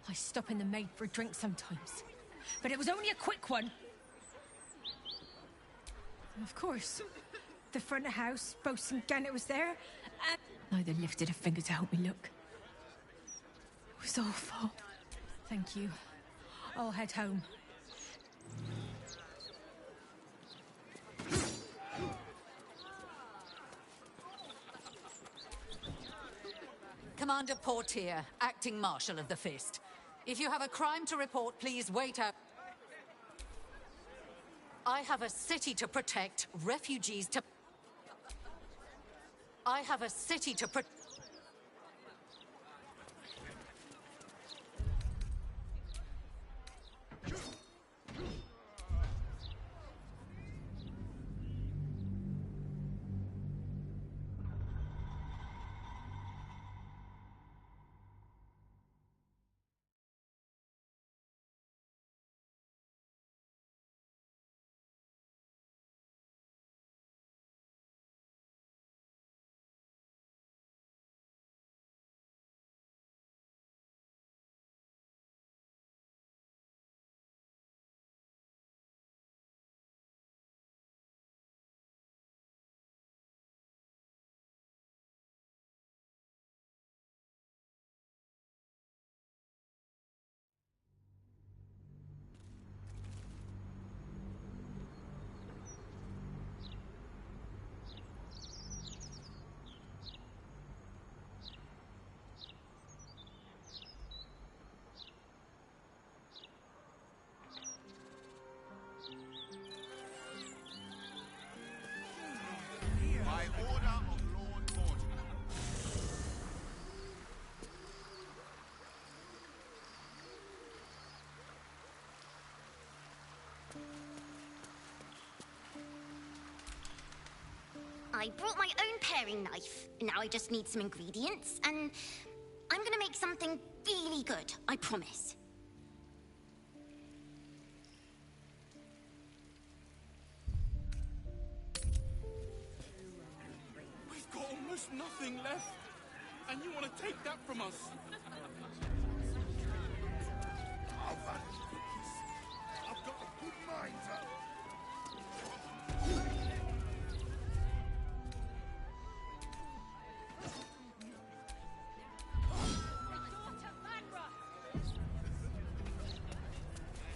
I stop in the maid for a drink sometimes. But it was only a quick one. Of course. The front of house, Bosun Gannett was there, and neither lifted a finger to help me look. It was awful. Thank you. I'll head home. Commander Portier, acting Marshal of the Fist. If you have a crime to report, please wait out. I have a city to protect, refugees to... I have a city to protect... By order of Lord Mortimer. I brought my own paring knife. Now I just need some ingredients, and I'm gonna make something really good, I promise. We've got almost nothing left. And you want to take that from us? I've got a good mind.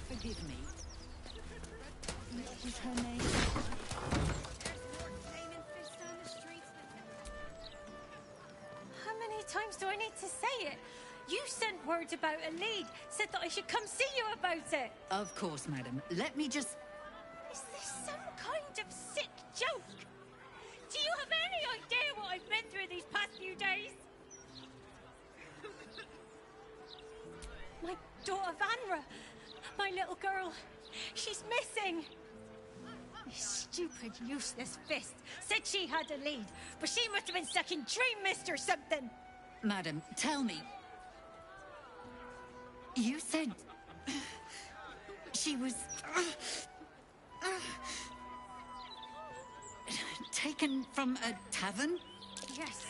Forgive me. What was her name? How many times do I need to say it? You sent word about a lead, said that I should come see you about it. Of course, madam. Let me just... Is this some kind of sick joke? Do you have any idea what I've been through these past few days? My daughter Vanra, my little girl, she's missing. This stupid, useless Fist said she had a lead, but she must have been stuck in Dream Mist or something. Madam, tell me. You said... she was... taken from a tavern? Yes,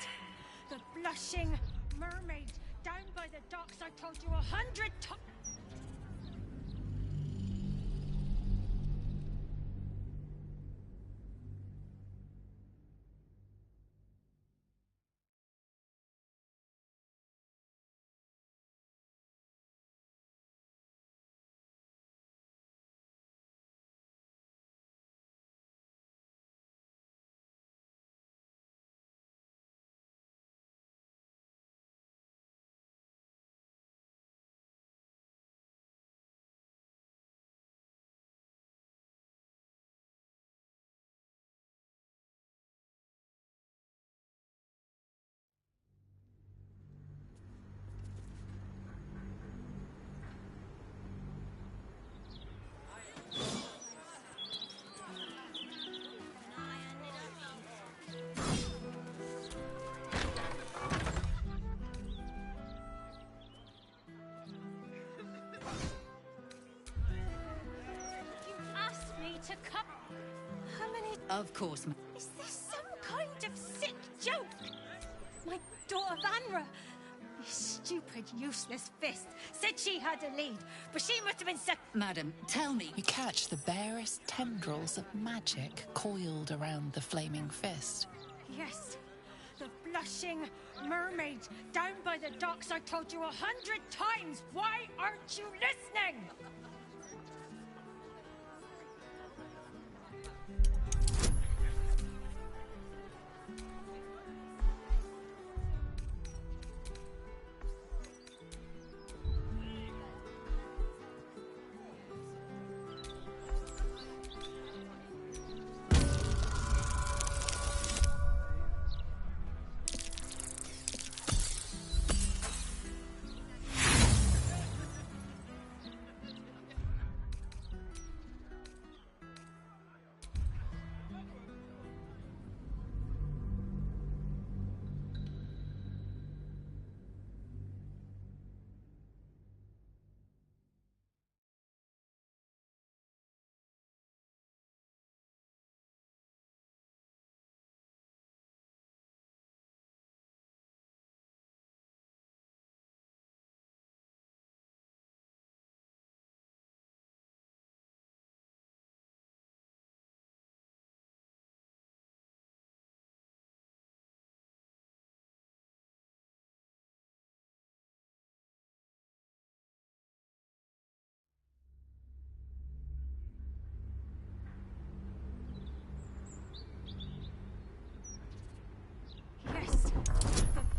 the blushing mermaid down by the docks I told you 100 times. To come. How many? Of course, Is this some kind of sick joke? My daughter Vanra, Stupid, useless fist. Said she had a lead, but she must have been sick. Madam, tell me. You catch the barest tendrils of magic coiled around the flaming fist. Yes, the blushing mermaid down by the docks. I told you 100 times. Why aren't you listening?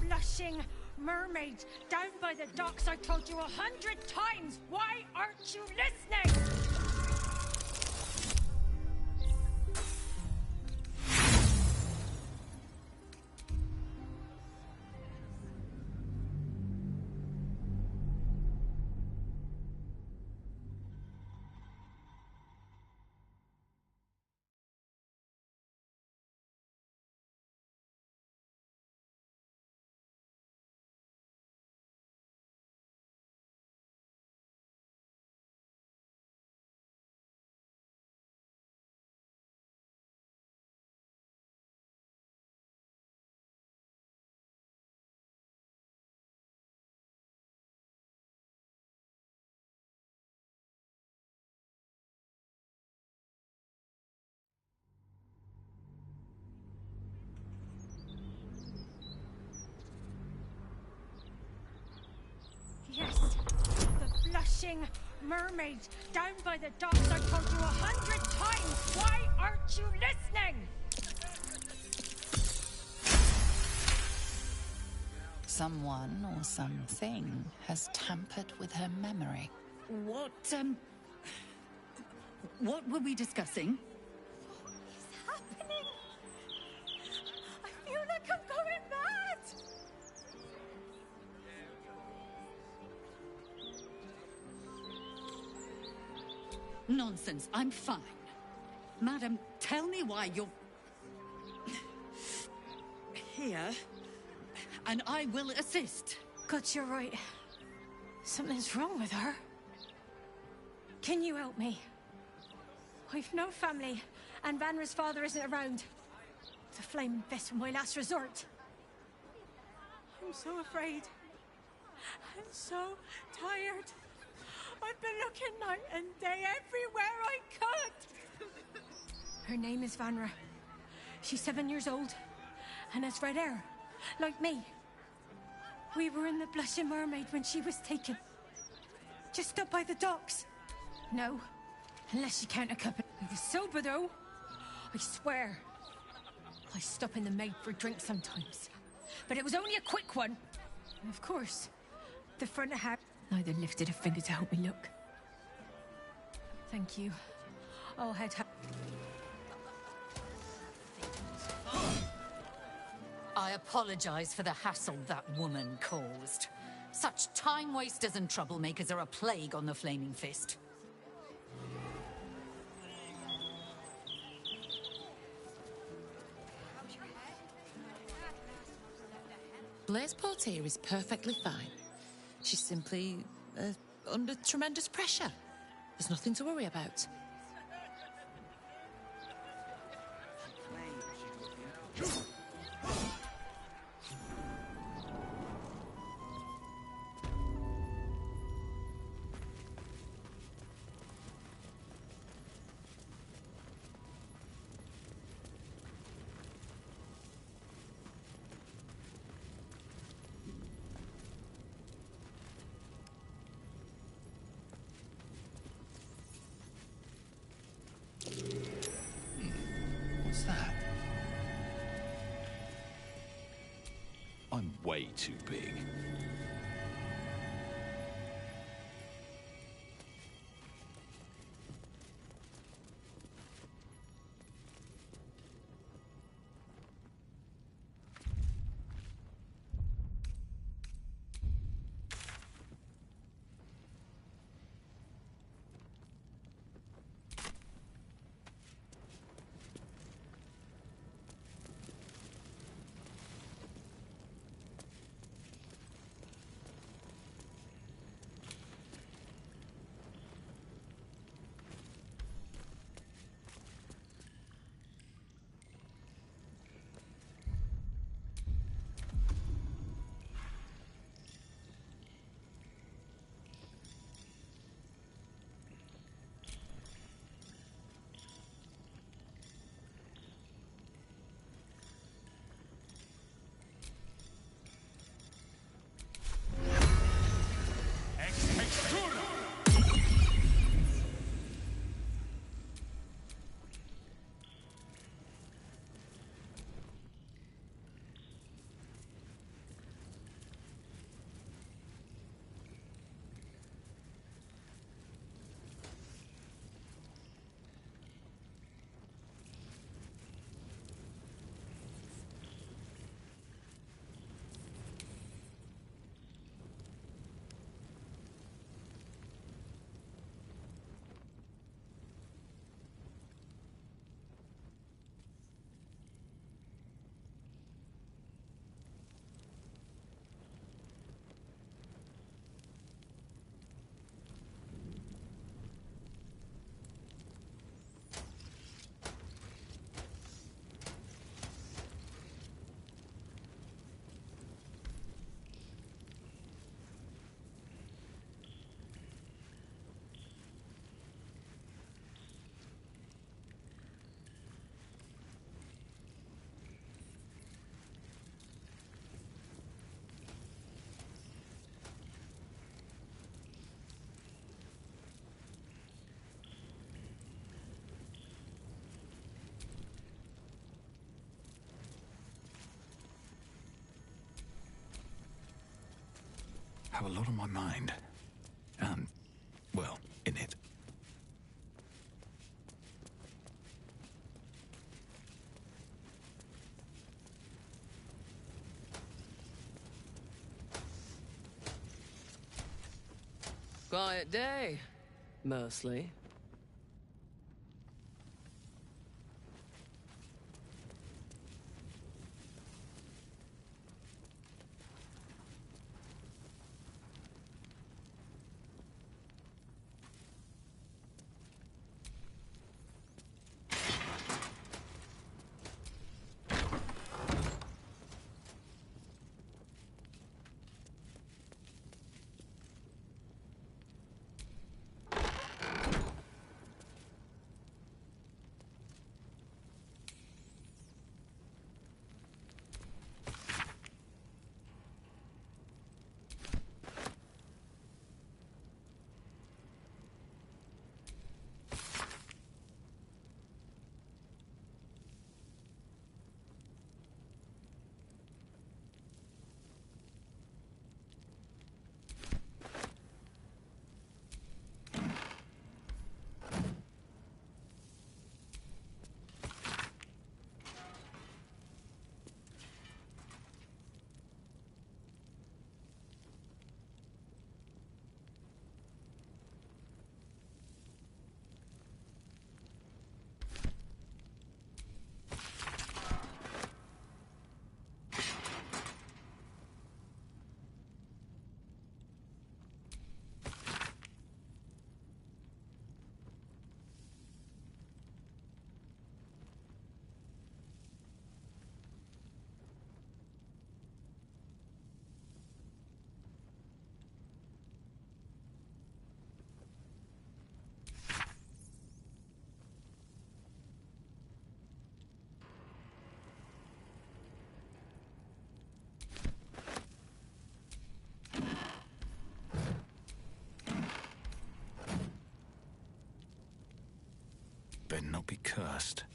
Blushing mermaid down by the docks. I told you 100 times. Why aren't you listening? Yes, the blushing mermaid down by the docks. I told you 100 times. Why aren't you listening? Someone or something has tampered with her memory. What were we discussing? What's happening? I feel like I'm going mad. Nonsense, I'm fine. Madam, tell me why you're here, and I will assist. God, you're right. Something's wrong with her. Can you help me? I've no family, and Vanra's father isn't around. The flaming fist was my last resort. I'm so afraid. I'm so tired. I've been looking night and day everywhere I could. Her name is Vanra. She's 7 years old and has red hair, like me. We were in the Blushing Mermaid when she was taken. Just up by the docks. No, unless you count a couple. I was sober though. I swear. I stop in the maid for a drink sometimes. But it was only a quick one. And of course, the front of house neither lifted a finger to help me look. Thank you. I'll head home. I apologize for the hassle that woman caused. Such time wasters and troublemakers are a plague on the Flaming Fist. Blaise Portier is perfectly fine. She's simply under tremendous pressure. There's nothing to worry about. way too big. Have a lot on my mind. And, well, in it. Quiet day, mostly. Better not be cursed.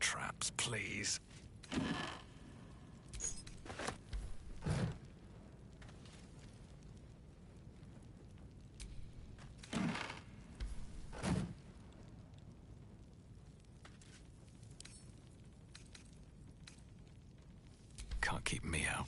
traps, please. Can't keep me out.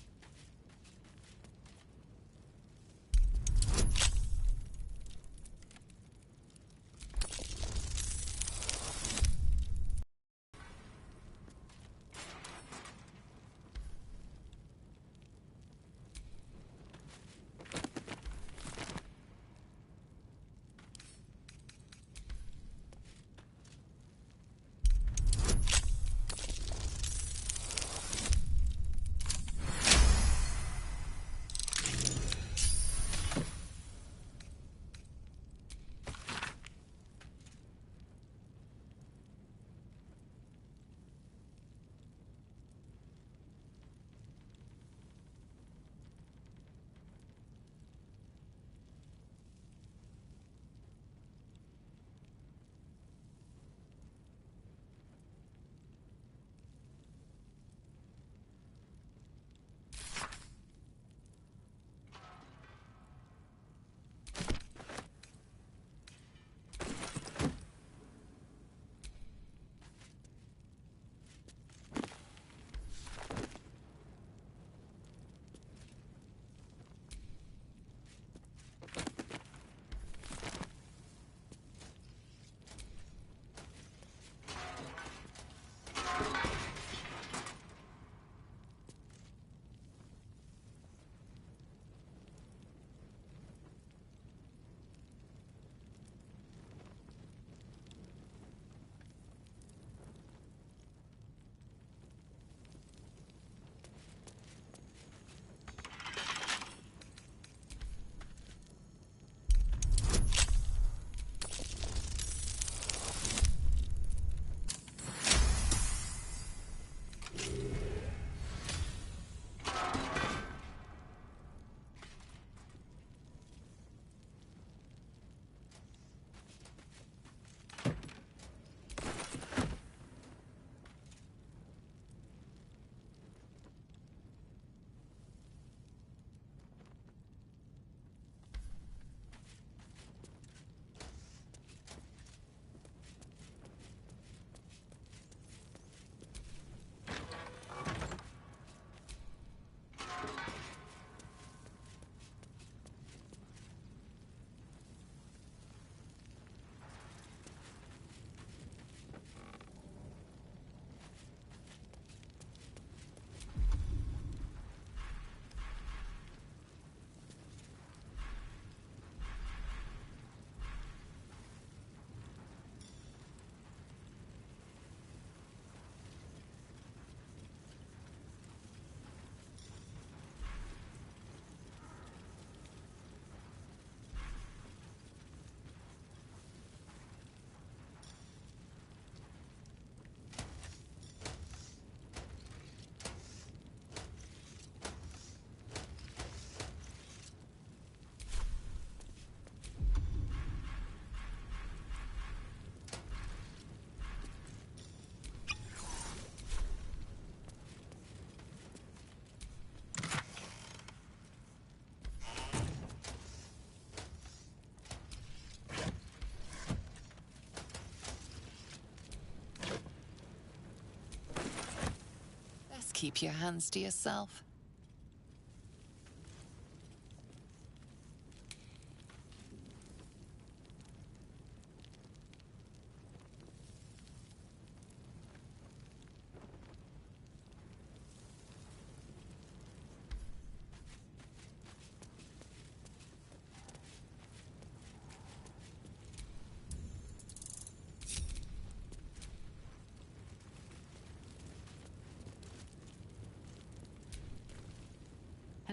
Keep your hands to yourself.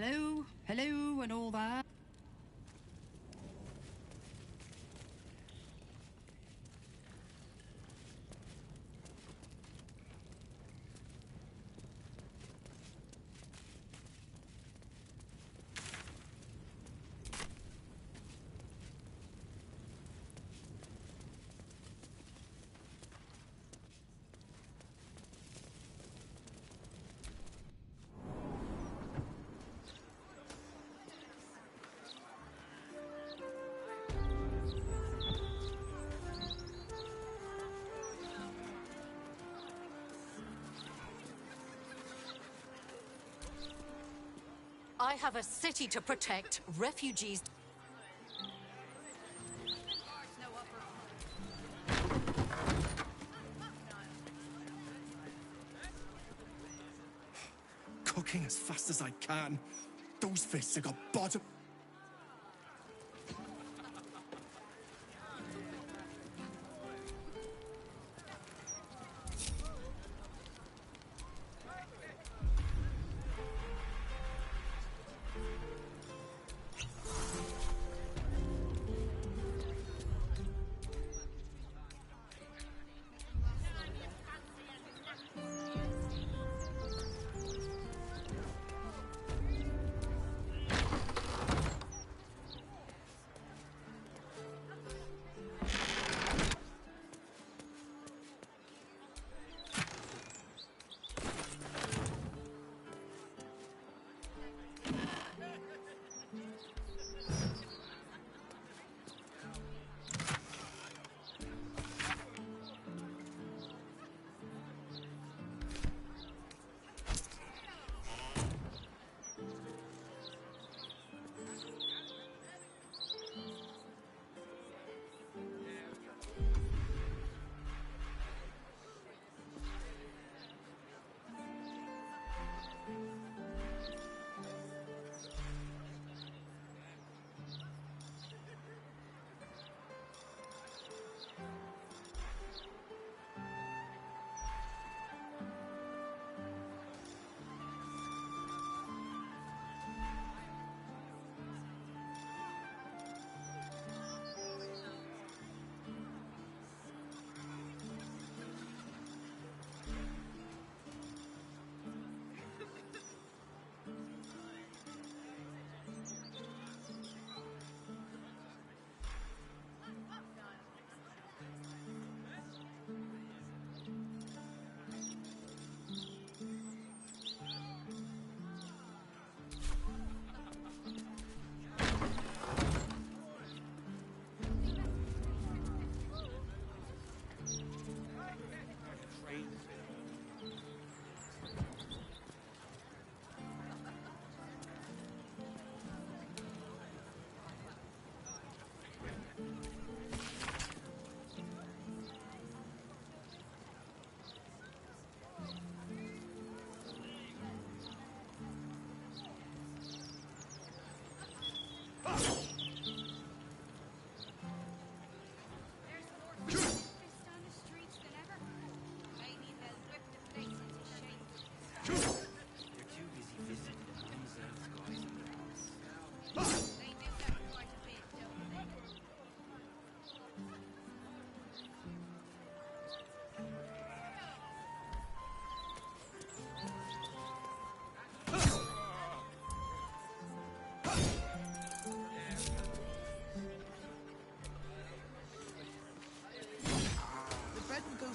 Hello, hello, and all that. I have a city to protect, refugees. Cooking as fast as I can. Those fists have got bottom.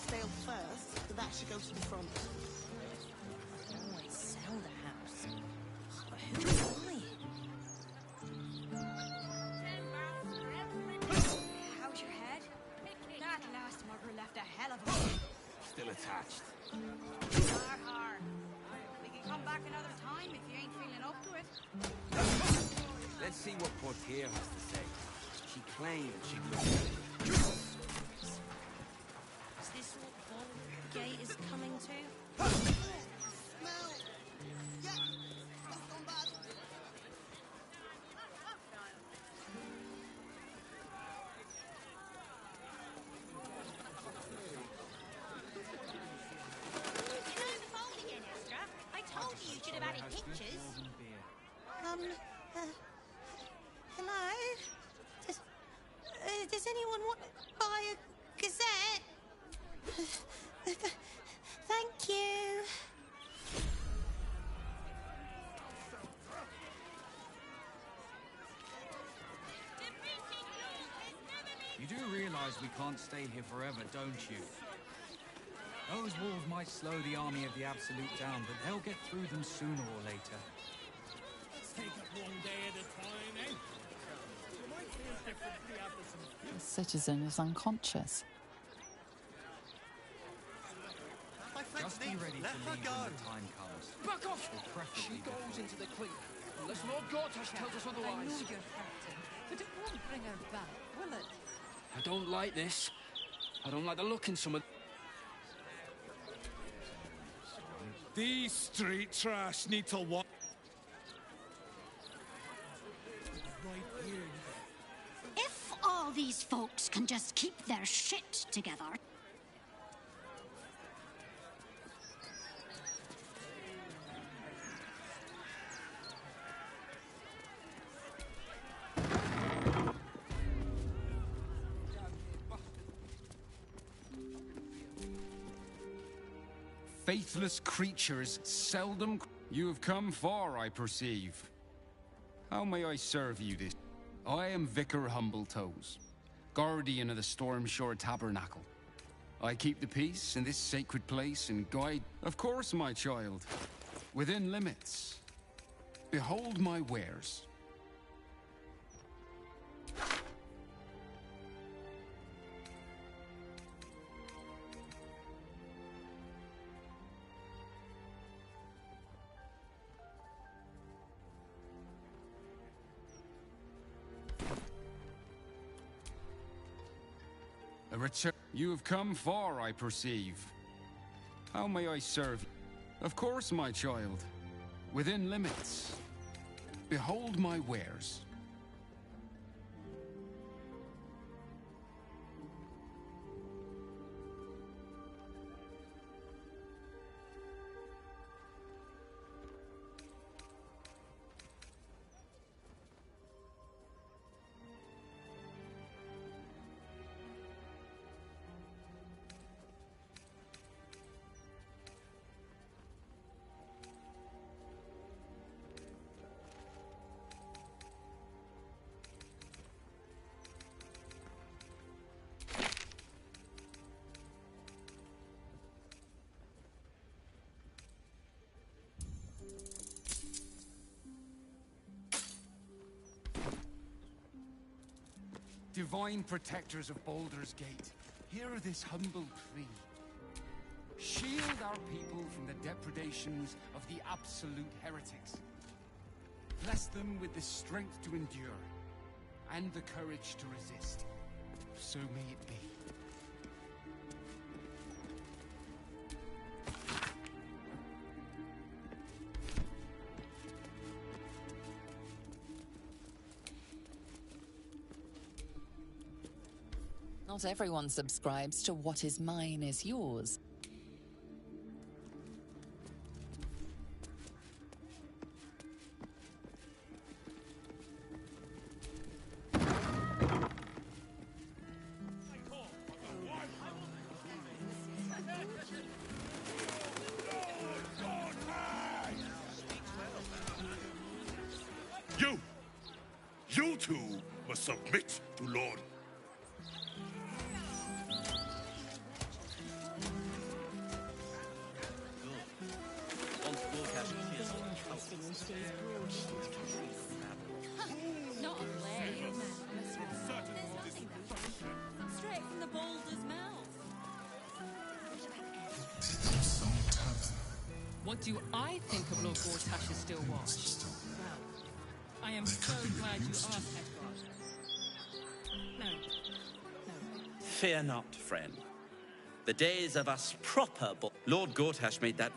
Stale first, but that should go to the front. I can always sell the house. But who will buy? How's your head? That last mugger left a hell of a... Still attached. Har. We can come back another time if you ain't feeling up to it. Let's see what Portier has to say. She claimed she'd look. Is this what Baldur Gate is coming to? Hello? Does anyone want to buy a gazette? Thank you. You do realize we can't stay here forever, don't you? Those walls might slow the army of the Absolute down, but they'll get through them sooner or later. Let's take it one day at a time, eh? You might feel differently after some... The citizen is unconscious. Just be ready to leave when the time comes. Back off! Or preferably She goes before. into the clean. unless Lord Gortash tells us I know otherwise. you're hurting, but it won't bring her back, will it? I don't like this. I don't like the look in some of... These street trash need to walk. If all these folks can just keep their shit together. Faithless creatures seldom... You have come far, I perceive. How may I serve you this? I am Vicar Humbletoes, guardian of the Stormshore Tabernacle. I keep the peace in this sacred place and guide... Of course, my child. Within limits. Behold my wares. A return. You have come far, I perceive. How may I serve you? Of course, my child. Within limits. Behold my wares. Divine protectors of Baldur's Gate, hear this humble plea. Shield our people from the depredations of the absolute heretics. Bless them with the strength to endure, and the courage to resist. So may it be. Not everyone subscribes to what is mine is yours. You two must submit to Lord. Not a leg. Straight from the Baldur's mouth. What do I think of Lord Gortash's still watch? Well, I am so glad you asked, Edgar. No. Fear not, friend. The days of us proper Lord Gortash made that